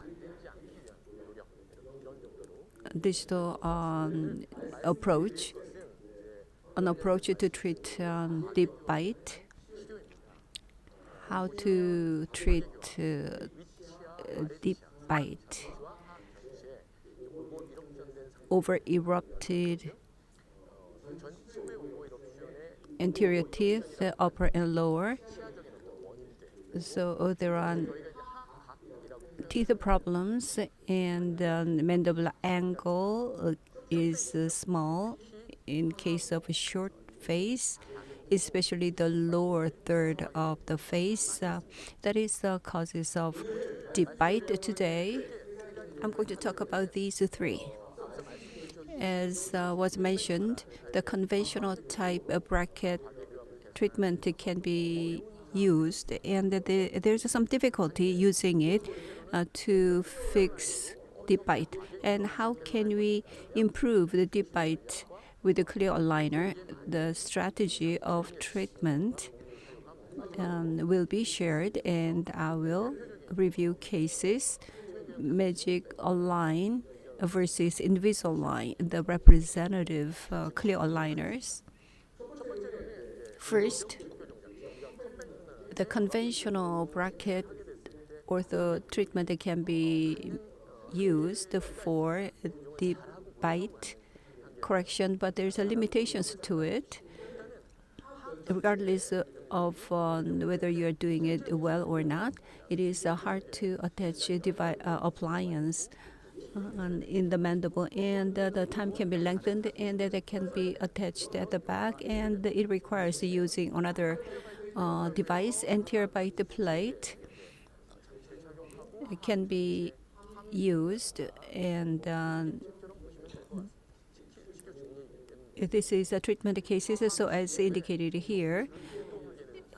Speaker 2: approach, an approach to treat deep bite, how to treat deep bite, over erupted anterior teeth, upper and lower. So there are teeth problems, and mandibular angle is small in case of a short face, especially the lower third of the face. That is the causes of deep bite. Today, I'm going to talk about these three. As was mentioned, the conventional type of bracket treatment can be used, and there's some difficulty using it to fix deep bite. And how can we improve the deep bite with the clear aligner? The strategy of treatment will be shared, and I will review cases. Magic Align versus Invisalign, the representative clear aligners. First, the conventional bracket ortho treatment can be used for deep bite correction, but there's a limitations to it. Regardless of whether you're doing it well or not, it is hard to attach appliance in the mandible, and the time can be lengthened, and that it can be attached at the back, and it requires using another device. Anterior bite plate can be used, and this is a treatment cases, so as indicated here,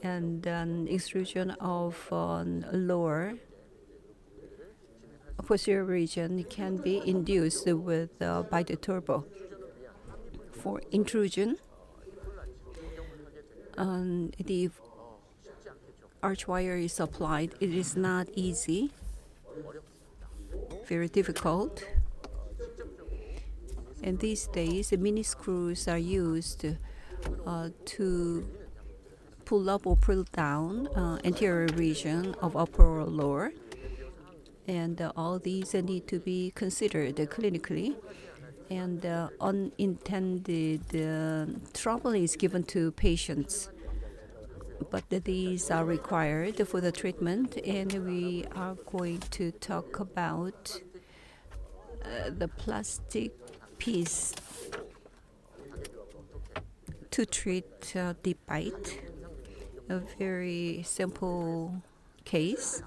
Speaker 2: and extrusion of lower posterior region can be induced with bite turbo. For intrusion, the arch wire is applied. It is not easy, very difficult. And these days, mini screws are used to pull up or pull down anterior region of upper or lower. And all these need to be considered clinically. And unintended trouble is given to patients. But these are required for the treatment, and we are going to talk about the plastic piece to treat deep bite. A very simple case.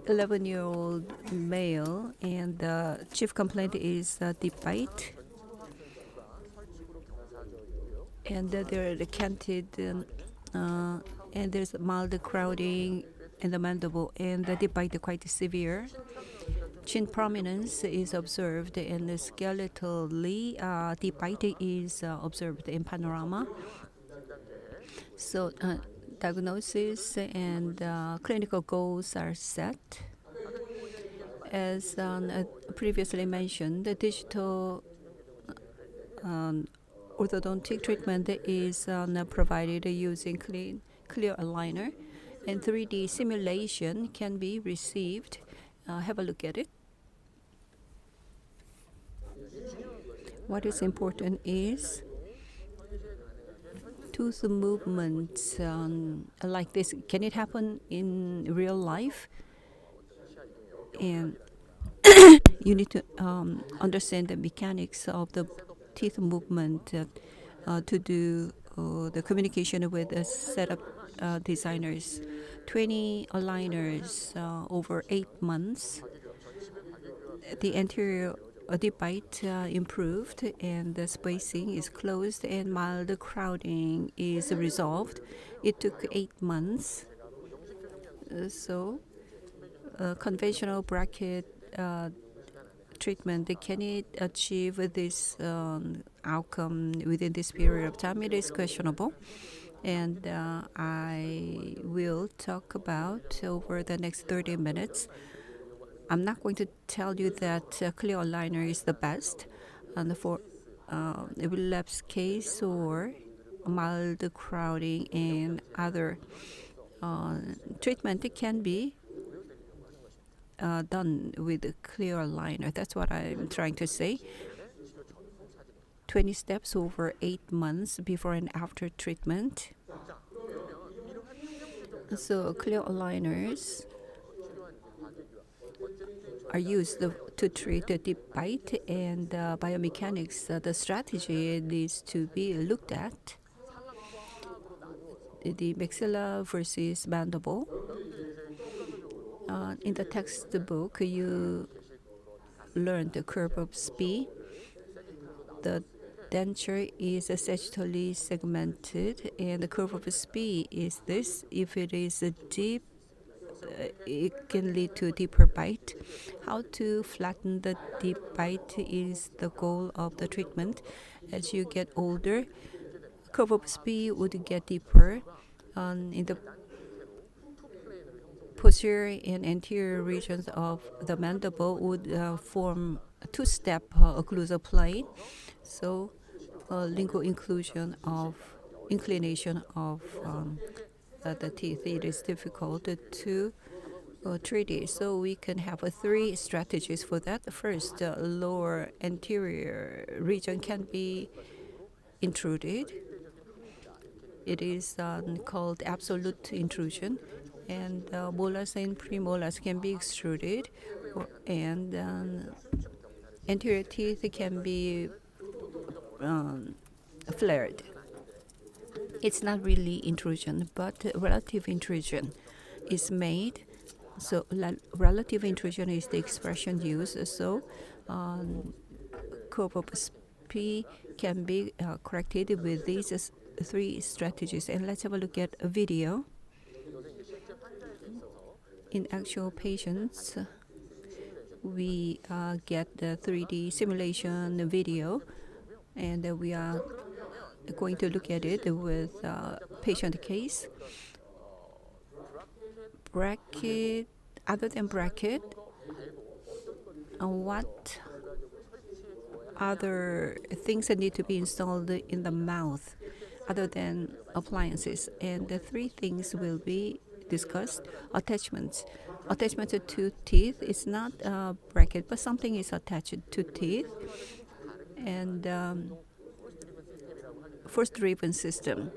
Speaker 2: 11-year-old male, and the chief complaint is deep bite. And they're decanted, and there's mild crowding in the mandible, and the deep bite is quite severe. Chin prominence is observed, and skeletally deep bite is observed in panorama. So diagnosis and clinical goals are set. As previously mentioned, the digital orthodontic treatment is provided using clear aligner, and 3D simulation can be received. Have a look at it. What is important is tooth movements like this. Can it happen in real life? And you need to understand the mechanics of the teeth movement to do the communication with a set of designers. 20 aligners over 8 months. The anterior deep bite improved, and the spacing is closed, and mild crowding is resolved. It took 8 months. So conventional bracket treatment, can it achieve this outcome within this period of time? It is questionable. And I will talk about over the next 30 minutes. I'm not going to tell you that clear aligner is the best. And for a relapse case or mild crowding and other treatment, it can be done with a clear aligner. That's what I'm trying to say. 20 steps over 8 months before and after treatment. So clear aligners are used to treat a deep bite, and biomechanics, the strategy needs to be looked at. The maxilla versus mandible. In the textbook, you learn the curve of Spee. The denture is sagittally segmented, and the curve of Spee is this. If it is deep, it can lead to deeper bite. How to flatten the deep bite is the goal of the treatment. As you get older, curve of Spee would get deeper. In the posterior and anterior regions of the mandible would form a two-step occlusal plane. So lingual inclusion of inclination of the teeth, it is difficult to treat it. So we can have 3 strategies for that. First, lower anterior region can be intruded. It is called absolute intrusion, and molars and premolars can be extruded, and anterior teeth can be flared. It's not really intrusion, but relative intrusion is made. So relative intrusion is the expression used. So curve of Spee can be corrected with these 3 strategies. And let's have a look at a video. In actual patients, we get the 3D simulation video, and we are going to look at it with patient case. Bracket, other than bracket, what other things that need to be installed in the mouth other than appliances? And the 3 things will be discussed. Attachments. Attachment to teeth is not a bracket, but something is attached to teeth. And force-driven system.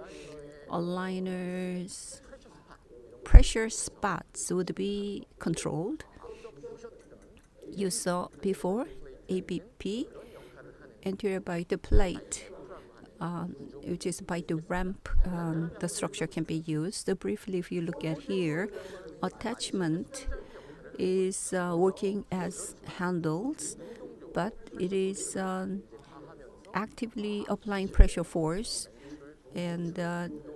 Speaker 2: Aligners. Pressure spots would be controlled. You saw before, ABP, anterior bite plate, which is by the ramp, the structure can be used. Briefly, if you look at here, attachment is working as handles, but it is actively applying pressure force, and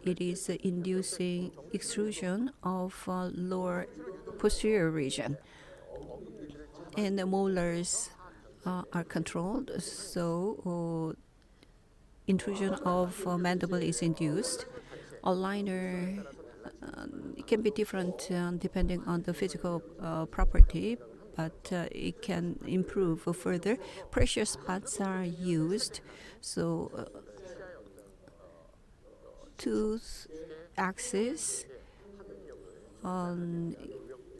Speaker 2: it is inducing extrusion of lower posterior region. And the molars are controlled, so intrusion of mandible is induced. Aligner can be different depending on the physical property, but it can improve further. Pressure spots are used, so tooth axis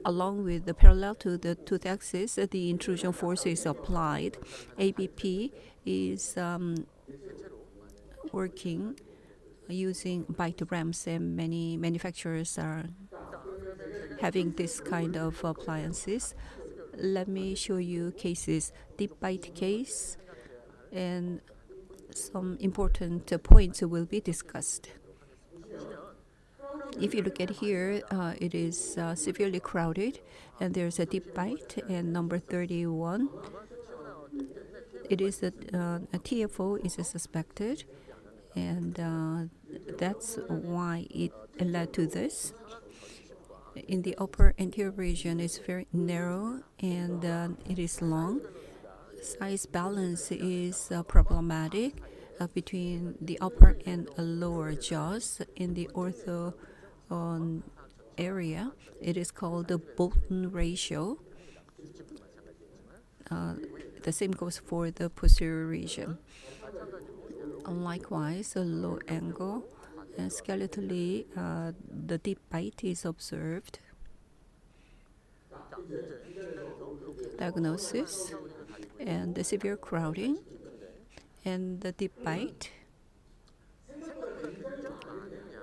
Speaker 2: along with the parallel to the tooth axis, the intrusion force is applied. ABP is working using bite ramps, and many manufacturers are having this kind of appliances. Let me show you cases. Deep bite case, and some important points will be discussed. If you look at here, it is severely crowded, and there's a deep bite. And number 31, it is a TFO is suspected, and that's why it led to this. In the upper anterior region, it's very narrow and it is long. size balance is problematic between the upper and lower jaws in the ortho area. It is called the Bolton ratio. The same goes for the posterior region. Likewise, a low angle and skeletally, the deep bite is observed. Diagnosis and the severe crowding and the deep bite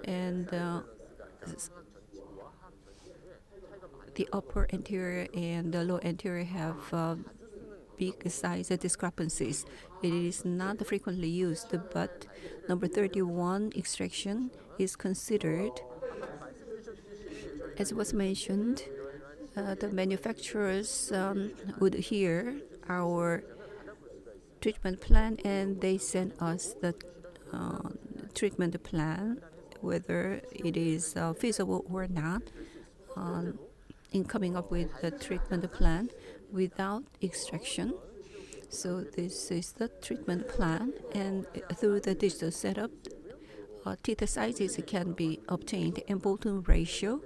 Speaker 2: and the upper anterior and the lower anterior have big size discrepancies. It is not frequently used, but number 31 extraction is considered. As was mentioned, the manufacturers would hear our treatment plan and they send us the treatment plan, whether it is feasible or not, in coming up with the treatment plan without extraction. So this is the treatment plan, and through the digital setup, teeth sizes can be obtained, and Bolton ratio.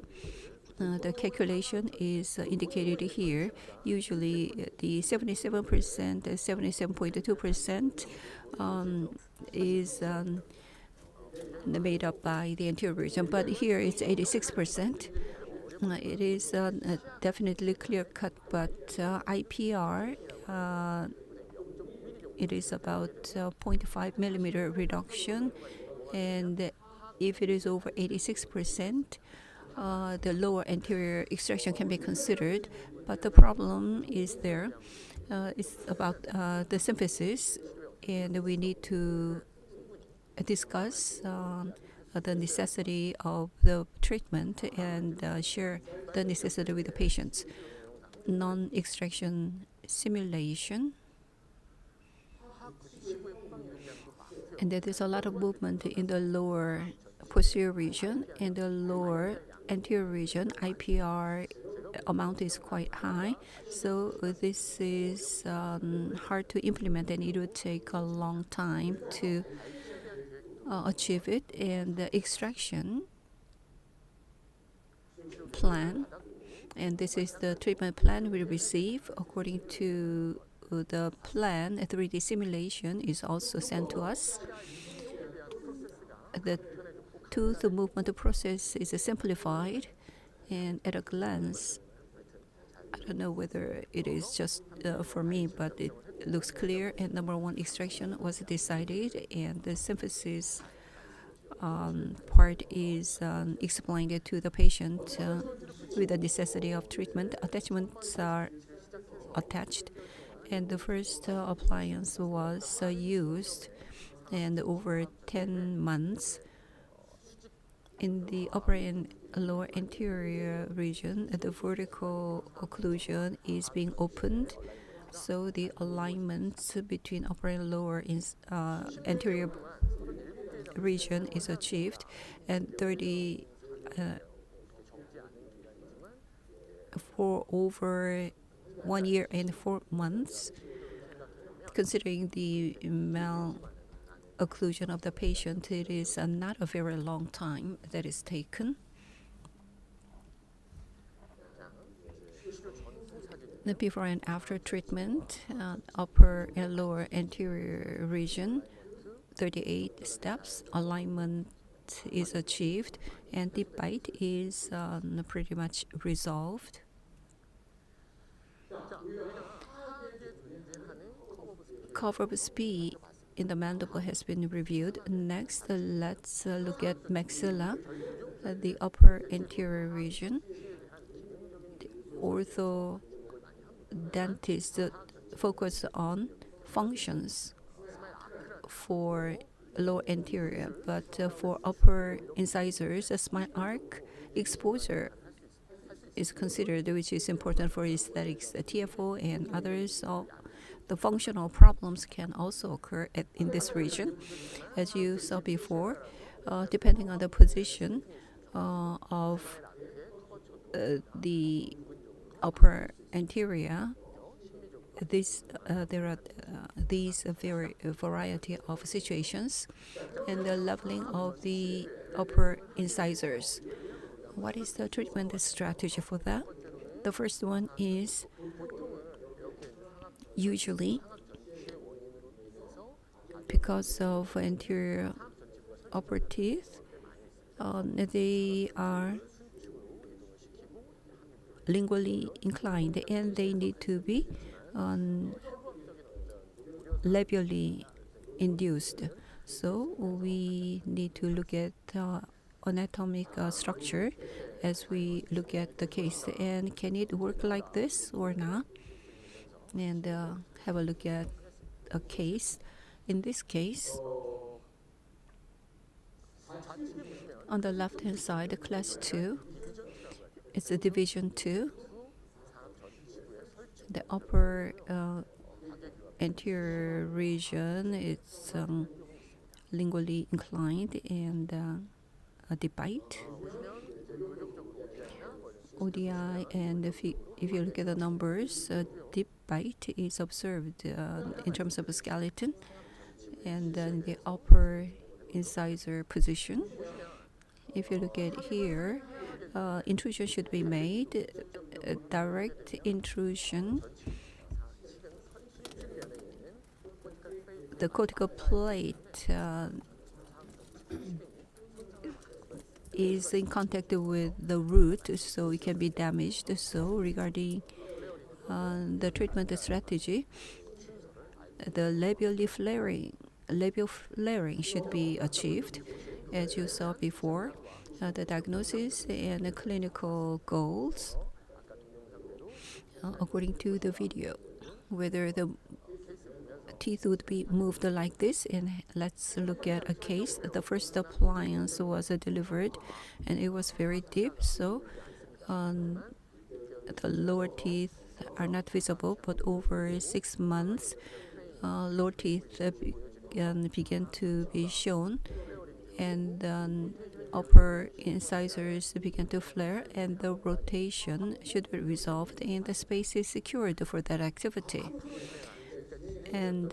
Speaker 2: The calculation is indicated here. Usually the 77%, 77.2% is made up by the anterior region, but here it's 86%. It is definitely clear cut, but IPR, it is about 0.5 millimeter reduction, and if it is over 86%, the lower anterior extraction can be considered, but the problem is there. It's about the symphysis, and we need to discuss the necessity of the treatment and share the necessity with the patients. Non-extraction simulation. And there is a lot of movement in the lower posterior region and the lower anterior region. IPR amount is quite high, so this is hard to implement, and it would take a long time to achieve it. And the extraction plan, and this is the treatment plan we receive. According to the plan, a 3D simulation is also sent to us. The tooth movement process is simplified, and at a glance, I don't know whether it is just for me, but it looks clear, and number one extraction was decided, and the symphysis part is explained to the patient with the necessity of treatment. Attachments are attached, and the first appliance was used, and over 10 months in the upper and lower anterior region, the vertical occlusion is being opened, so the alignment between upper and lower anterior region is achieved, and 30 for over 1 year and 4 months, considering the occlusion of the patient, it is not a very long time that is taken. The before and after treatment, upper and lower anterior region, 38 steps, alignment is achieved, and deep bite is pretty much resolved. Curve of speed in the mandible has been reviewed. Next, let's look at maxilla, the upper anterior region. The ortho dentist focus on functions for lower anterior, but for upper incisors, a smile arc exposure is considered, which is important for aesthetics. The TFO and others, the functional problems can also occur in this region. As you saw before, depending on the position of the upper anterior, there are these very variety of situations, and the leveling of the upper incisors. What is the treatment strategy for that? The first one is usually because of anterior upper teeth, they are lingually inclined and they need to be labially induced. So we need to look at anatomic structure as we look at the case. And can it work like this or not? And have a look at a case. In this case, on the left-hand side, class 2, it's a division 2. The upper anterior region, it's lingually inclined and a deep bite. ODI, and if you look at the numbers, deep bite is observed in terms of a skeleton, and then the upper incisor position. If you look at here, intrusion should be made, direct intrusion. The cortical plate is in contact with the root, so it can be damaged. So regarding the treatment strategy, the labial flaring should be achieved, as you saw before. The diagnosis and the clinical goals, according to the video, whether the teeth would be moved like this. And let's look at a case. The first appliance was delivered and it was very deep, so the lower teeth are not visible, but over 6 months lower teeth began to be shown, and then upper incisors began to flare, and the rotation should be resolved and the space is secured for that activity. And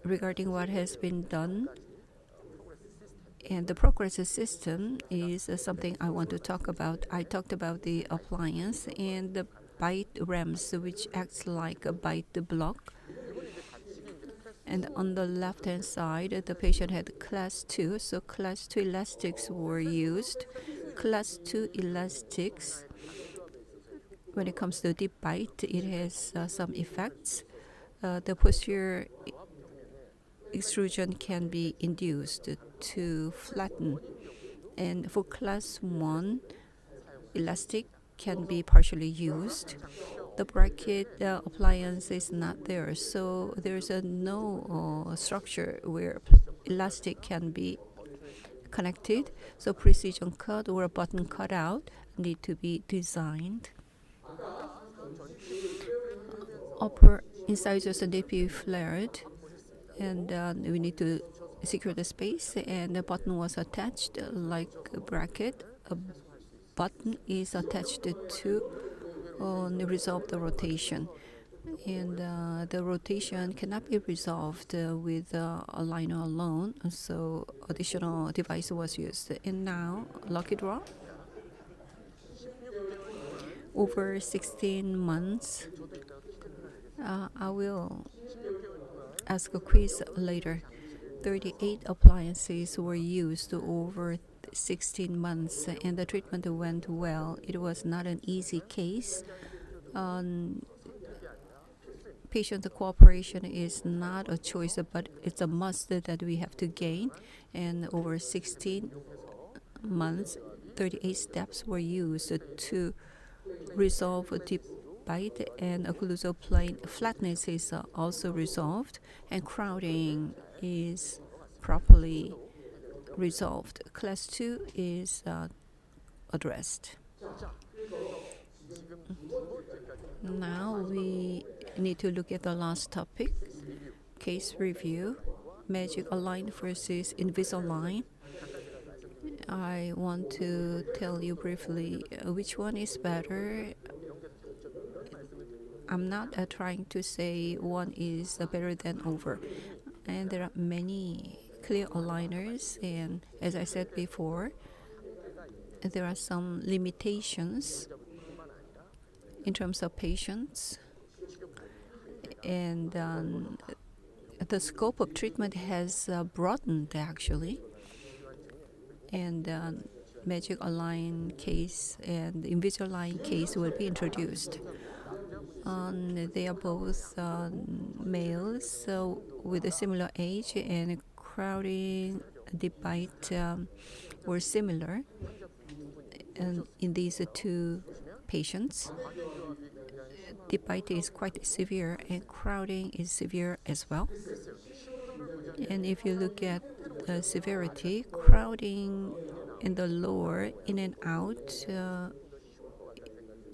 Speaker 2: regarding what has been done and the progress system is something I want to talk about. I talked about the appliance and the bite ramps, which acts like a bite block. And on the left-hand side, the patient had class 2, so class 2 elastics were used. Class 2 elastics, when it comes to deep bite, it has some effects. The posterior extrusion can be induced to flatten. And for class 1, elastic can be partially used. The bracket appliance is not there, so there's no structure where elastic can be connected. So precision cut or button cutout need to be designed. Upper incisors need to be flared, and we need to secure the space, and the button was attached like a bracket. A button is attached to resolve the rotation, and the rotation cannot be resolved with a liner alone, so additional device was used. And now lucky draw. Over 16 months, I will ask a quiz later. 38 appliances were used over 16 months, and the treatment went well. It was not an easy case. Patient cooperation is not a choice, but it's a must that we have to gain. And over 16 months, 38 steps were used to resolve a deep bite, and occlusal plane flatness is also resolved, and crowding is properly resolved. Class 2 is addressed. Now we need to look at the last topic, case review, Magic Align versus Invisalign. I want to tell you briefly which one is better. I'm not trying to say one is better than over. And there are many clear aligners, and as I said before, there are some limitations in terms of patients, and the scope of treatment has broadened actually, and Magic Align case and Invisalign case will be introduced. They are both males, so with a similar age, and crowding, deep bite were similar. And in these two patients, deep bite is quite severe, and crowding is severe as well. And if you look at the severity, crowding in the lower, in and out,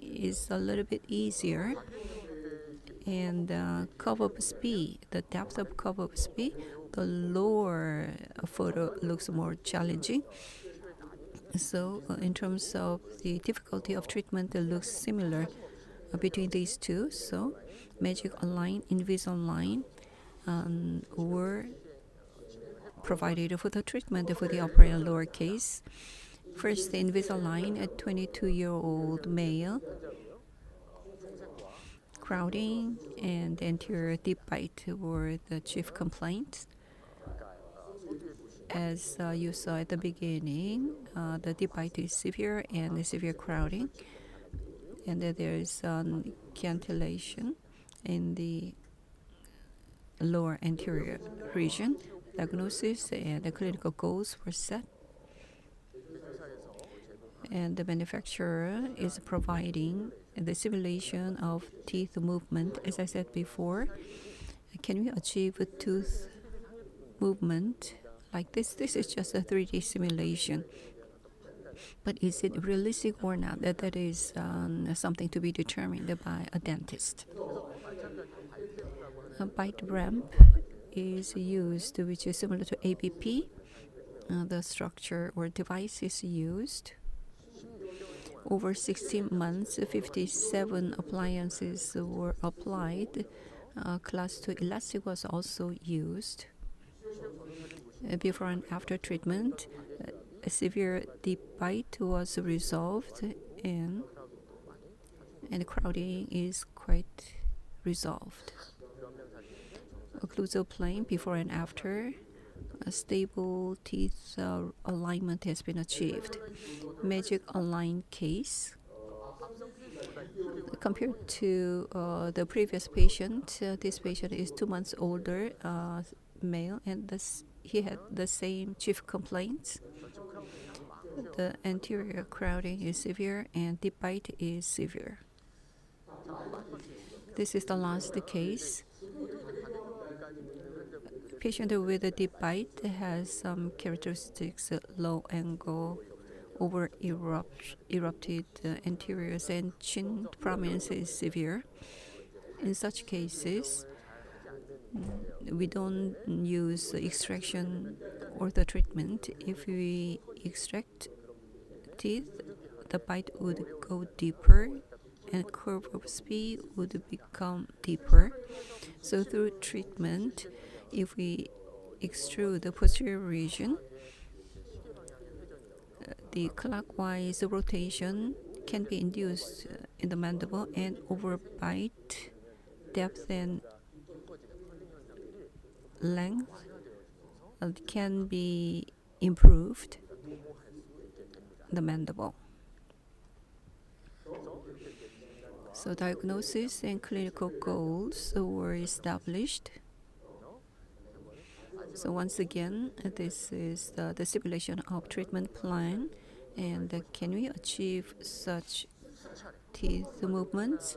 Speaker 2: is a little bit easier. And curve of speed, the depth of curve of speed, the lower photo looks more challenging. So in terms of the difficulty of treatment, it looks similar between these two. So Magic Align, Invisalign were provided for the treatment for the upper and lower case. First, the Invisalign, a 22-year-old male, crowding and anterior deep bite were the chief complaints. As you saw at the beginning, the deep bite is severe and the severe crowding, and there is cantillation in the lower anterior region. Diagnosis and the clinical goals were set, and the manufacturer is providing the simulation of teeth movement. As I said before, can we achieve a tooth movement like this? This is just a 3D simulation. But is it realistic or not? That is something to be determined by a dentist. A bite ramp is used, which is similar to ABP. The structure or device is used. Over 16 months, 57 appliances were applied. Class 2 elastic was also used. Before and after treatment, a severe deep bite was resolved, and crowding is quite resolved. Occlusal plane before and after, a stable teeth alignment has been achieved. Magic Align case. Compared to the previous patient, this patient is 2 months older, male, and he had the same chief complaints. The anterior crowding is severe and deep bite is severe. This is the last case. Patient with a deep bite has some characteristics: low angle, over erupted anteriors, and chin prominence is severe. In such cases, we don't use extraction ortho treatment. If we extract teeth, the bite would go deeper and curve of speed would become deeper. So through treatment, if we extrude the posterior region, the clockwise rotation can be induced in the mandible, and overbite depth and length can be improved the mandible. So diagnosis and clinical goals were established. So once again, this is the simulation of treatment plan, and can we achieve such teeth movements?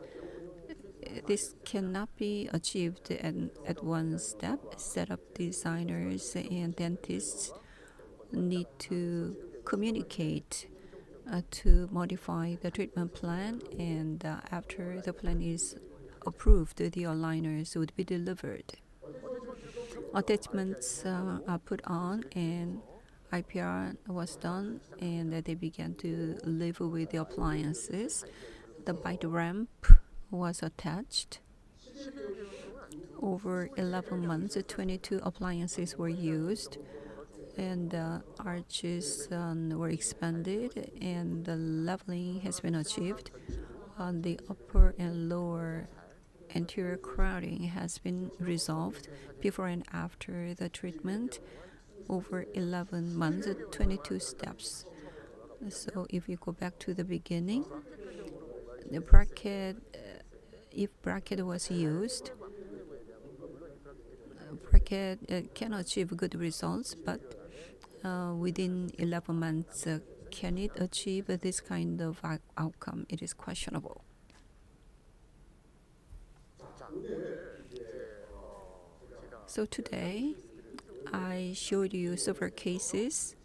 Speaker 2: This cannot be achieved at one step. Setup designers and dentists need to communicate to modify the treatment plan, and after the plan is approved, the aligners would be delivered. Attachments are put on, and IPR was done, and they began to live with the appliances. The bite ramp was attached. Over 11 months, 22 appliances were used, and arches were expanded, and the leveling has been achieved. The upper and lower anterior crowding has been resolved before and after the treatment. Over 11 months, 22 steps. So if you go back to the beginning, the bracket, if bracket was used, bracket can achieve good results, but within 11 months, can it achieve this kind of outcome? It is questionable. So today, I showed you several cases,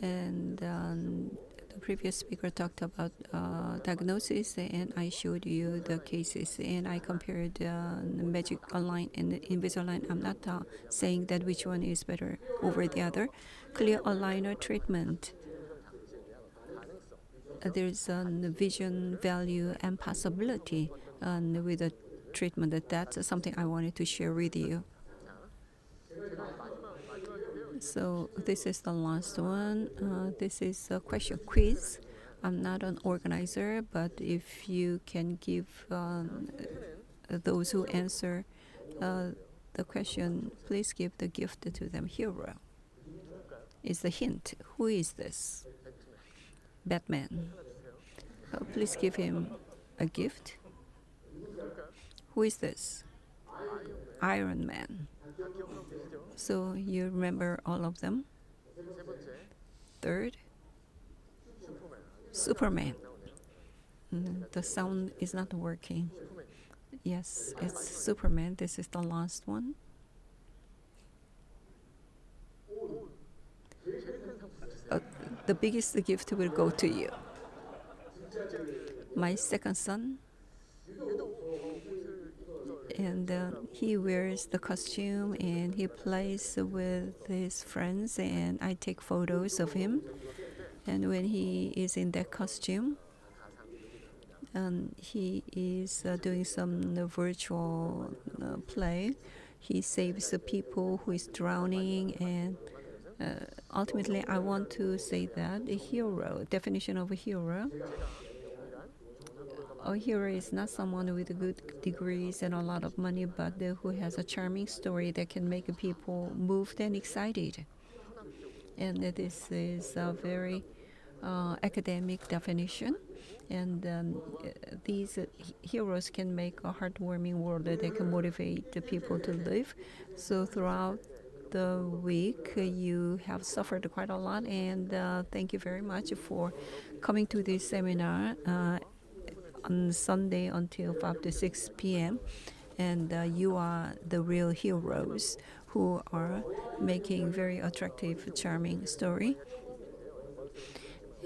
Speaker 2: and the previous speaker talked about diagnosis, and I showed you the cases, and I compared the Magic Align and the Invisalign. I'm not saying that which one is better over the other. Clear aligner treatment. There's a vision value and possibility with the treatment. That's something I wanted to share with you. So this is the last one. This is a question quiz. I'm not an organizer, but if you can give those who answer the question, please give the gift to them. Hero is the hint. Who is this? Batman. Please give him a gift. Who is this? Iron Man. So you remember all of them? Third, Superman. The sound is not working. Yes, it's Superman. This is the last one. The biggest gift will go to you. My second son. And he wears the costume and he plays with his friends, and I take photos of him. And when he is in that costume, he is doing some virtual play. He saves the people who is drowning, and ultimately I want to say that a hero, definition of a hero is not someone with good degrees and a lot of money, but who has a charming story that can make people moved and excited. And this is a very academic definition. And these heroes can make a heartwarming world that they can motivate the people to live. So throughout the week, you have suffered quite a lot. And thank you very much for coming to this seminar on Sunday until 5 to 6 p.m. And you are the real heroes who are making very attractive, charming story.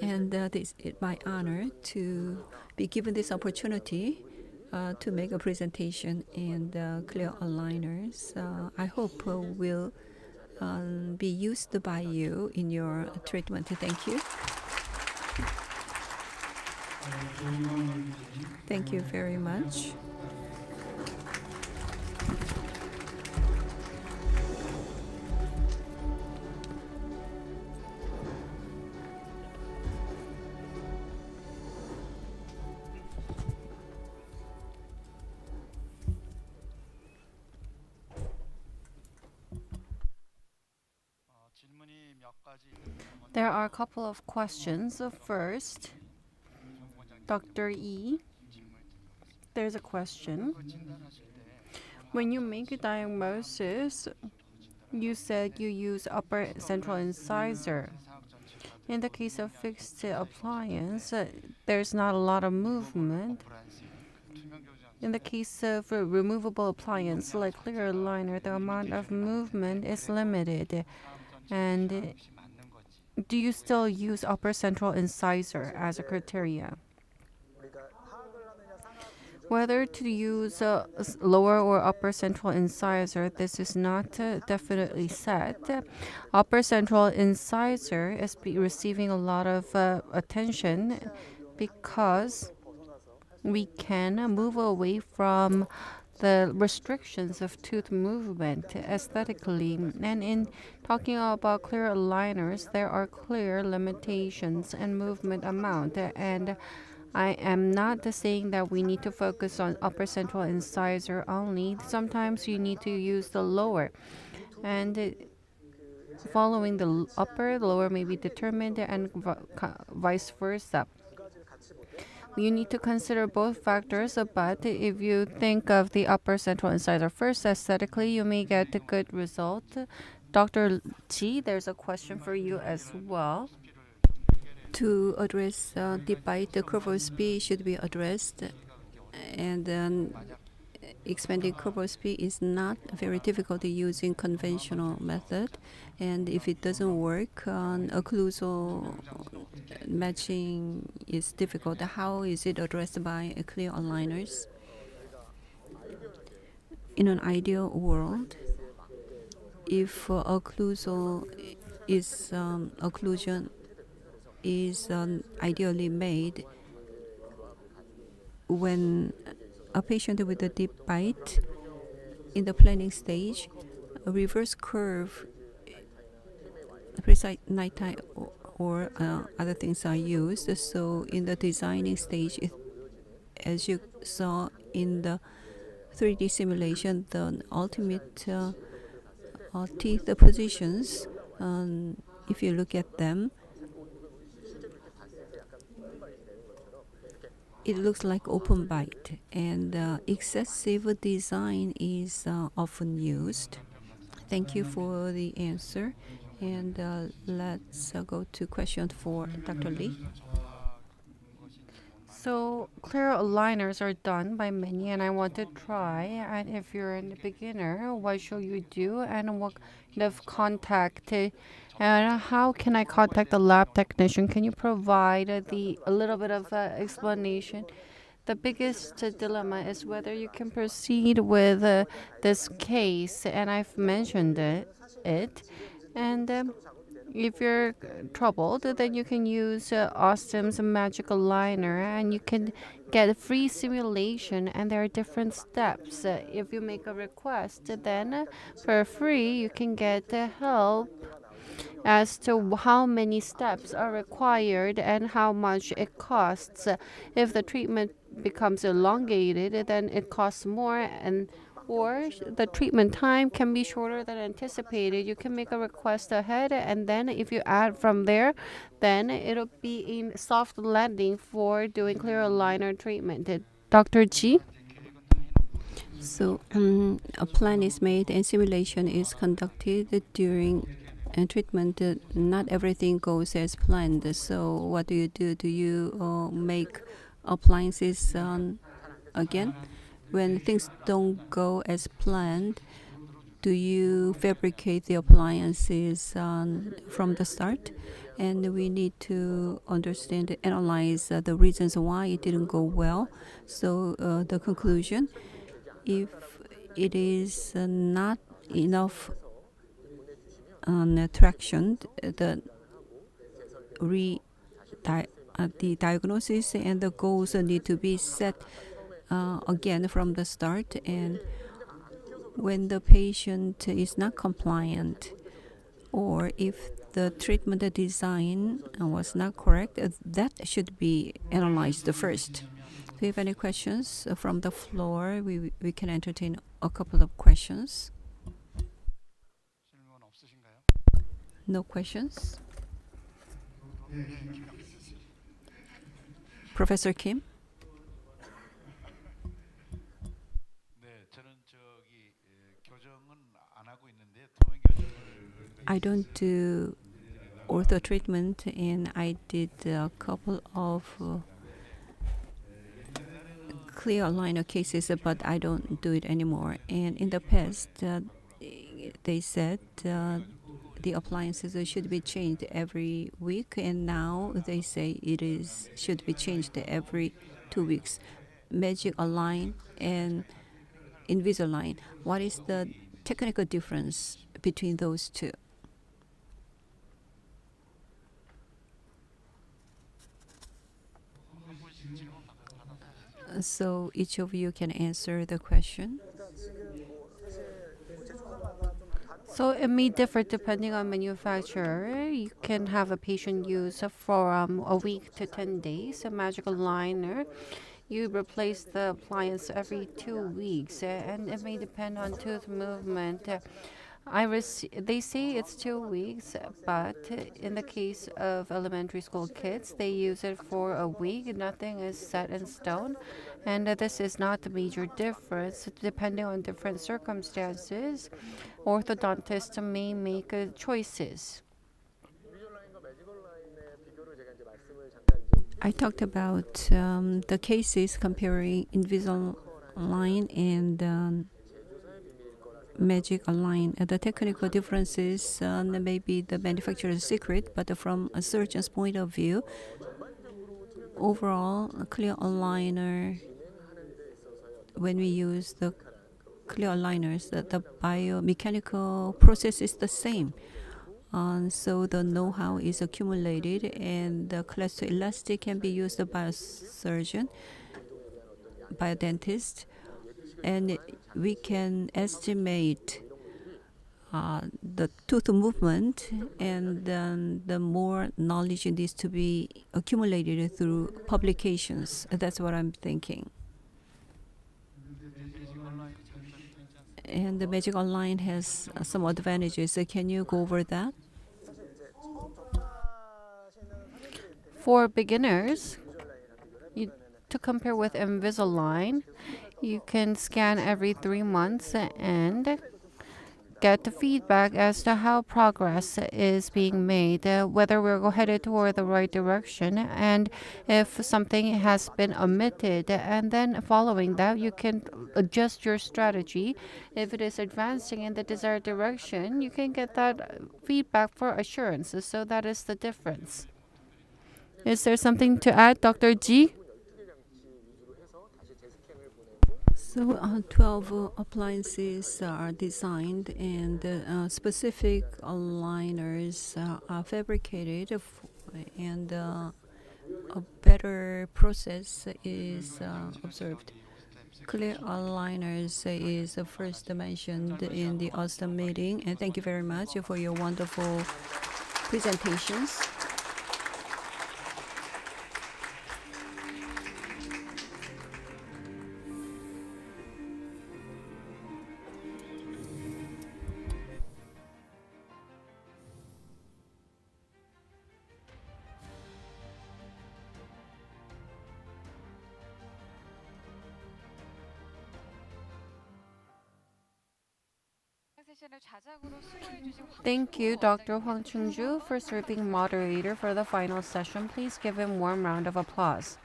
Speaker 2: And it's my honor to be given this opportunity to make a presentation. And clear aligners, I hope will be used by you in your treatment. Thank you. Thank you very much.
Speaker 4: There are a couple of questions. First, Dr. E, there's a question. When you make a diagnosis, you said you use upper central incisor. In the case of fixed appliance, there's not a lot of movement. In the case of removable appliance like clear aligner, the amount of movement is limited. And do you still use upper central incisor as a criteria? Whether to use lower or upper central incisor, this is not definitely set. Upper central incisor is receiving a lot of attention because we can move away from the restrictions of tooth movement aesthetically. And in talking about clear aligners, there are clear limitations and movement amount. And I am not saying that we need to focus on upper central incisor only. Sometimes you need to use the lower. And following the upper, the lower may be determined, and vice versa. You need to consider both factors, but if you think of the upper central incisor first, aesthetically, you may get a good result. Dr. Ji, there's a question for you as well.
Speaker 2: To address deep bite, the curval speed should be addressed, and then expanding curval speed is not very difficult using conventional method. And if it doesn't work, occlusal matching is difficult. How is it addressed by clear aligners? In an ideal world, if occlusion is ideally made, when a patient with a deep bite in the planning stage, a reverse curve, precise night time, or other things are used. So in the designing stage, as you saw in the 3D simulation, the ultimate teeth positions, if you look at them, it looks like open bite, and excessive design is often used. Thank you for the answer. And let's go to question for Dr. Lee.
Speaker 4: So clear aligners are done by many, and I want to try. And if you're a beginner, what should you do, and what kind of contact, and how can I contact the lab technician? Can you provide a little bit of explanation? The biggest dilemma is whether you can proceed with this case, and I've mentioned it. And if you're troubled, then you can use Osstem's magical liner, and you can get a free simulation, and there are different steps. If you make a request, then for free you can get help as to how many steps are required and how much it costs. If the treatment becomes elongated, then it costs more, and or the treatment time can be shorter than anticipated. You can make a request ahead, and then if you add from there, then it'll be a soft landing for doing clear aligner treatment. Dr. Ji?
Speaker 2: So a plan is made and simulation is conducted during treatment. Not everything goes as planned. So what do? Do you make appliances again? When things don't go as planned, do you fabricate the appliances from the start? And we need to understand, analyze the reasons why it didn't go well. So the conclusion, if it is not enough traction, the diagnosis and the goals need to be set again from the start. And when the patient is not compliant, or if the treatment design was not correct, that should be analyzed first. Do you have any questions from the floor? We can entertain a couple of questions. No questions? Professor Kim? I don't do ortho treatment, and I did a couple of clear aligner cases, but I don't do it anymore. And in the past, they said the appliances should be changed every week, and now they say should be changed every 2 weeks. Magic Align and Invisalign. What is the technical difference between those two? So each of you can answer the question.
Speaker 4: So it may differ depending on manufacturer. You can have a patient use for a week to 10 days. A magical liner, you replace the appliance every 2 weeks, and it may depend on tooth movement. They say it's 2 weeks, but in the case of elementary school kids, they use it for a week. Nothing is set in stone, and this is not the major difference. Depending on different circumstances, orthodontists may make choices.
Speaker 2: I talked about the cases comparing Invisalign and Magic Align. The technical differences may be the manufacturer's secret, but from a surgeon's point of view, overall, a clear aligner, when we use the clear aligners, the biomechanical process is the same. So the know-how is accumulated, and the class 2 elastic can be used by a surgeon, by a dentist, and we can estimate the tooth movement, and then the more knowledge needs to be accumulated through publications. That's what I'm thinking. And the Magic Online has some advantages. Can you go over that?
Speaker 4: For beginners, to compare with Invisalign, you can scan every 3 months and get the feedback as to how progress is being made, whether we're headed toward the right direction, and if something has been omitted. And then following that, you can adjust your strategy. If it is advancing in the desired direction, you can get that feedback for assurance. So that is the difference. Is there something to add, Dr. Ji?
Speaker 2: So 12 appliances are designed, and specific aligners are fabricated, and a better process is observed. Clear aligners is first mentioned in the Osstem meeting, and thank you very much for your wonderful presentations.
Speaker 4: Thank you, Dr. Hwang Chung-ju, for serving moderator for the final session. Please give him a warm round of applause.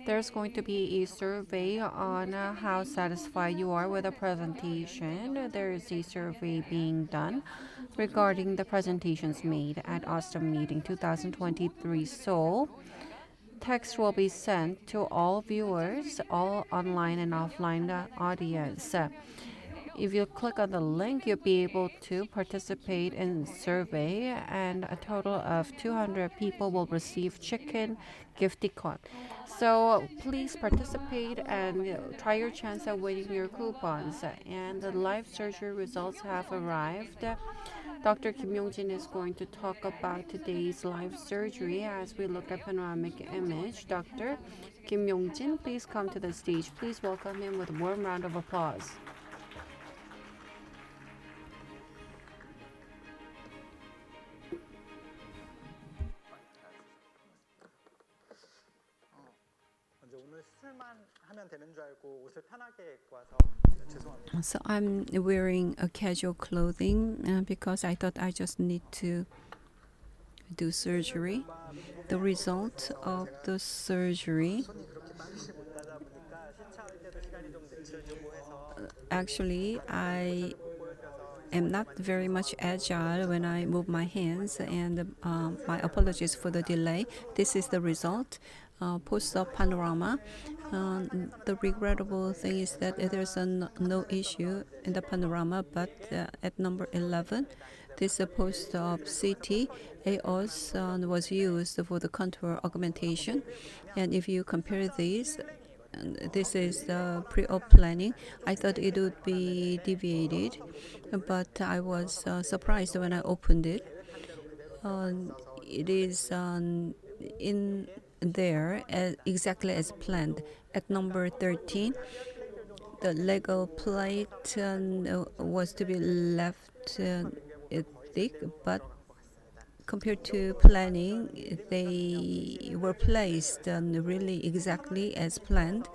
Speaker 4: There's going to be a survey on how satisfied you are with the presentation. There is a survey being done regarding the presentations made at Osstem Meeting 2023 Seoul. Text will be sent to all viewers, all online and offline audience. If you click on the link, you'll be able to participate in the survey, and a total of 200 people will receive chicken gifticon. So please participate and try your chance at winning your coupons. And the live surgery results have arrived. Dr. Kim Yong-Jin is going to talk about today's live surgery as we look at panoramic image. Dr. Kim Yong-Jin, please come to the stage. Please welcome him with a warm round of applause.
Speaker 2: So I'm wearing a casual clothing because I thought I just need to do surgery. The result of the surgery, actually, I am not very much agile when I move my hands, and my apologies for the delay. This is the result. Post-op panorama. The regrettable thing is that there's no issue in the panorama, but at number 11, this post-op CT, AOS was used for the contour augmentation. And if you compare these, this is the pre-op planning. I thought it would be deviated, but I was surprised when I opened it. It is in there exactly as planned. At number 13, the Lego plate was to be left thick, but compared to planning, they were placed really exactly as planned.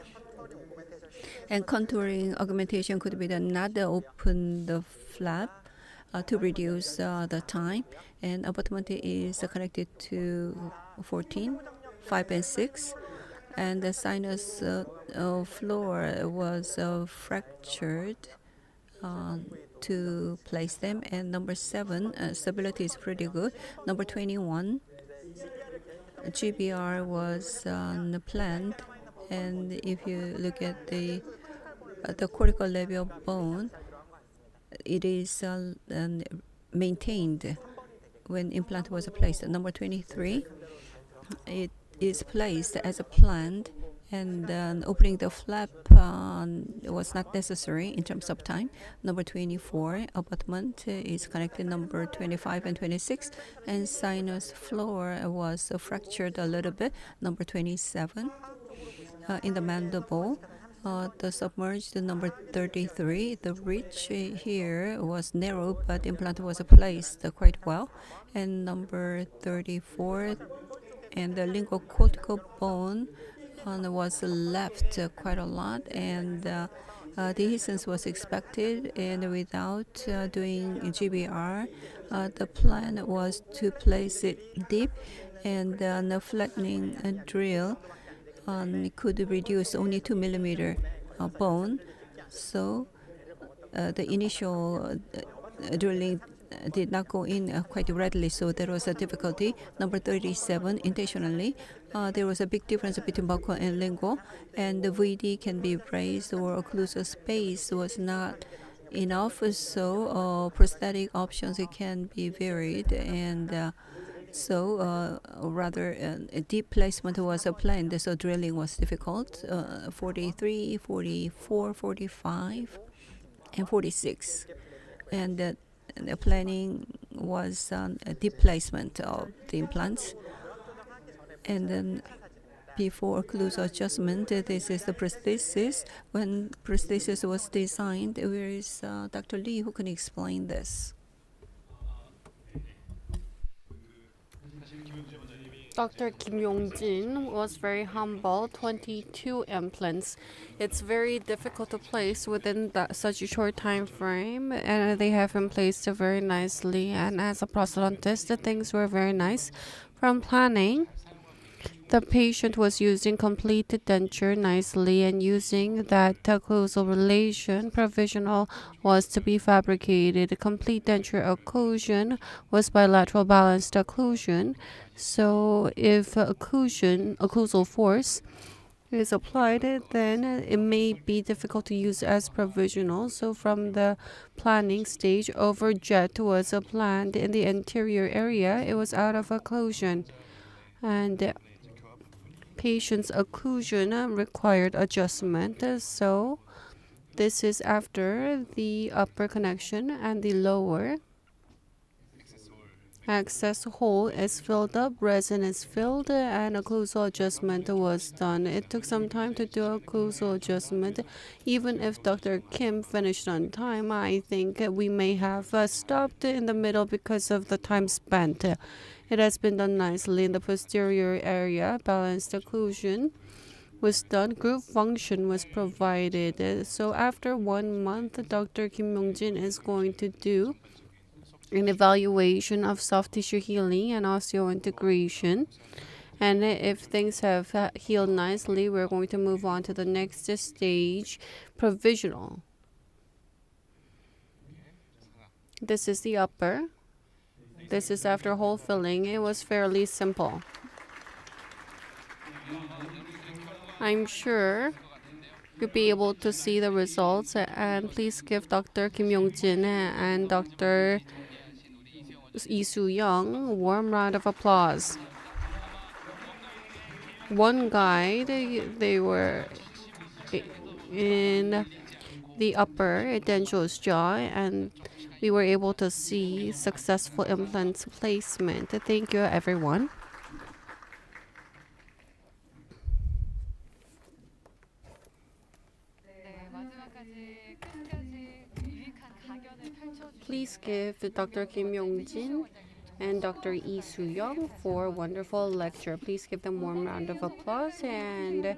Speaker 2: And contouring augmentation could be done not open the flap to reduce the time. And abutment is connected to 14, 5, and 6. And the sinus floor was fractured to place them. And number 7, stability is pretty good. Number 21, GBR was planned. And if you look at the cortical labial bone, it is maintained when implant was placed. Number 23, it is placed as a planned, and opening the flap was not necessary in terms of time. Number 24, abutment is connected. Number 25 and 26, and sinus floor was fractured a little bit. Number 27, in the mandible, the submerged. Number 33, the ridge here was narrow, but implant was placed quite well. And number 34, and the linguocortical bone was left quite a lot, and dehiscence was expected. And without doing GBR, the plan was to place it deep, and the flattening drill could reduce only 2 millimeter bone. So the initial drilling did not go in quite readily, so there was a difficulty. Number 37, intentionally, there was a big difference between buccal and lingual, and the VD can be raised or occlusal space was not enough, so prosthetic options can be varied, and so rather a deep placement was planned, so drilling was difficult. 43, 44, 45, and 46. And the planning was a deep placement of the implants. And then before occlusal adjustment, this is the prosthesis. When prosthesis was designed, where is Dr. Lee who can explain this?
Speaker 4: Dr. Kim Yong-Jin was very humble, 22 implants. It's very difficult to place within such a short time frame, and they have been placed very nicely. And as a prosthodontist, the things were very nice. From planning, the patient was using completed denture nicely, and using that occlusal relation, provisional was to be fabricated. Complete denture occlusion was bilateral balanced occlusion. So if occlusal force is applied, then it may be difficult to use as provisional. So from the planning stage, overjet was planned in the anterior area. It was out of occlusion, and patient's occlusion required adjustment. So this is after the upper connection, and the lower access hole is filled up, resin is filled, and occlusal adjustment was done. It took some time to do occlusal adjustment. Even if Dr. Kim finished on time, I think we may have stopped in the middle because of the time spent. It has been done nicely in the posterior area. Balanced occlusion was done. Group function was provided. So after 1 month, Dr. Kim Yong-Jin is going to do an evaluation of soft tissue healing and osseointegration. And if things have healed nicely, we're going to move on to the next stage, provisional. This is the upper. This is after hole filling. It was fairly simple. I'm sure you'll be able to see the results, and please give Dr. Kim Yong-Jin and Dr. Lee Soo-Young. Warm round of applause. One guy, they were in the upper Edentulous jaw, and we were able to see successful implant placement. Thank you, everyone. Please give Dr. Kim Yong-Jin and Dr. Lee Soo-Young for a wonderful lecture. Please give them a warm round of applause. And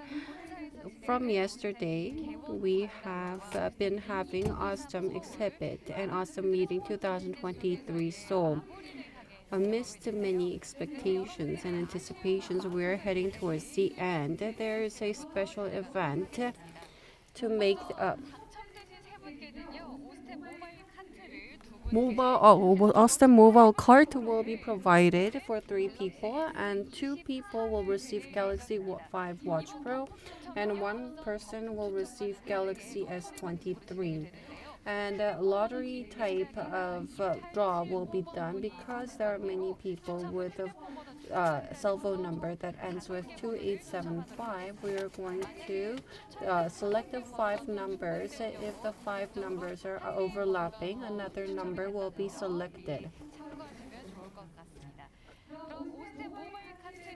Speaker 4: from yesterday, we have been having Osstem exhibit and Osstem Meeting 2023 Seoul. Amidst many expectations and anticipations, we're heading towards the end. There is a special event to make Osstem mobile cart will be provided for 3 people, and 2 people will receive Galaxy 5 Watch Pro, and 1 person will receive Galaxy S23. And a lottery type of draw will be done because there are many people with a cell phone number that ends with 2875. We are going to select the 5 numbers. If the 5 numbers are overlapping, another number will be selected.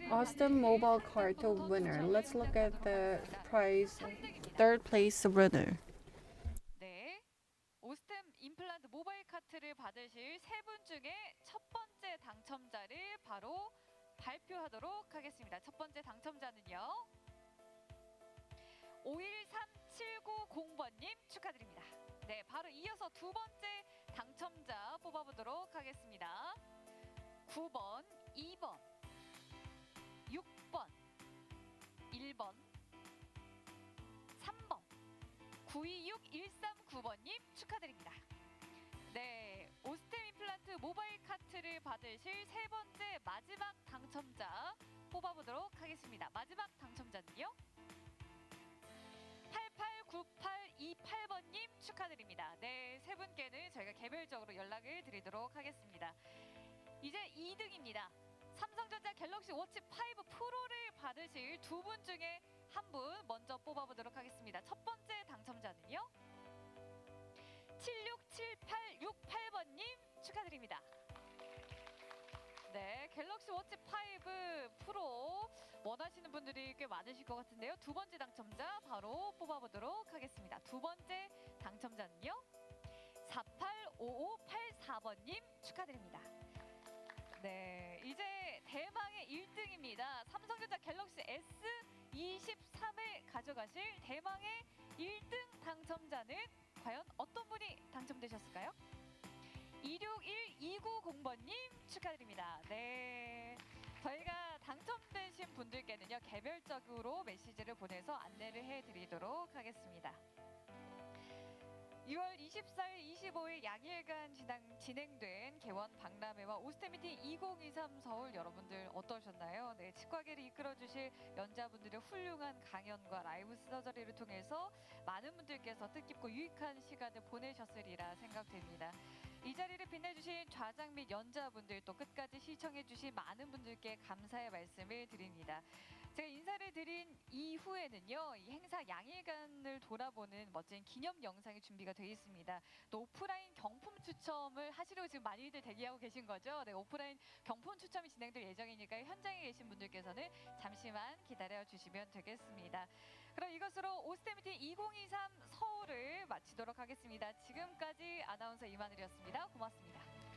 Speaker 4: Osstem mobile card winner. Let's look at the prize. 3rd place winner.
Speaker 7: 오스템 임플란트 모바일 카트를 받으실 3분 중에 첫 번째 당첨자를 바로 발표하도록 하겠습니다. 첫 번째 당첨자는요. 513790번님 축하드립니다. 네, 바로 이어서 두 번째 당첨자 뽑아보도록 하겠습니다. 9번, 2번, 6번, 1번, 3번, 926139번님 축하드립니다. 네, 오스템 임플란트 모바일 카트를 받으실 3번째 마지막 당첨자 뽑아보도록 하겠습니다. 마지막 당첨자는요. 889828번님 축하드립니다. 네, 3분께는 저희가 개별적으로 연락을 드리도록 하겠습니다. 이제 2등입니다. 삼성전자 갤럭시 워치 5 프로를 받으실 2분 중에 한 분 먼저 뽑아보도록 하겠습니다. 첫 번째 당첨자는요. 767868번님 축하드립니다. 네, 갤럭시 워치 5 프로 원하시는 분들이 꽤 많으실 것 같은데요. 두 번째 당첨자 바로 뽑아보도록 하겠습니다. 두 번째 당첨자는요. 485584번님 축하드립니다. 네, 이제 대망의 1등입니다. 삼성전자 갤럭시 S23을 가져가실 대망의 1등 당첨자는 과연 어떤 분이 당첨되셨을까요? 261290번님 축하드립니다. 네, 저희가 당첨되신 분들께는요 개별적으로 메시지를 보내서 안내를 해드리도록 하겠습니다. 6월 24일, 25일 양일간 진행된 개원 박람회와 오스템 미팅 2023 서울 여러분들 어떠셨나요? 네, 치과계를 이끌어주실 연자분들의 훌륭한 강연과 라이브 서저리를 통해서 많은 분들께서 뜻깊고 유익한 시간을 보내셨으리라 생각됩니다. 이 자리를 빛내주신 좌장 및 연자분들 또 끝까지 시청해주신 많은 분들께 감사의 말씀을 드립니다. 제가 인사를 드린 이후에는요, 이 행사 양일간을 돌아보는 멋진 기념 영상이 준비가 되어 있습니다. 또 오프라인 경품 추첨을 하시려고 지금 많이들 대기하고 계신 거죠? 네, 오프라인 경품 추첨이 진행될 예정이니까 현장에 계신 분들께서는 잠시만 기다려 주시면 되겠습니다. 그럼 이것으로 오스템 미팅 2023 서울을 마치도록 하겠습니다. 지금까지 아나운서 이만을이었습니다. 고맙습니다.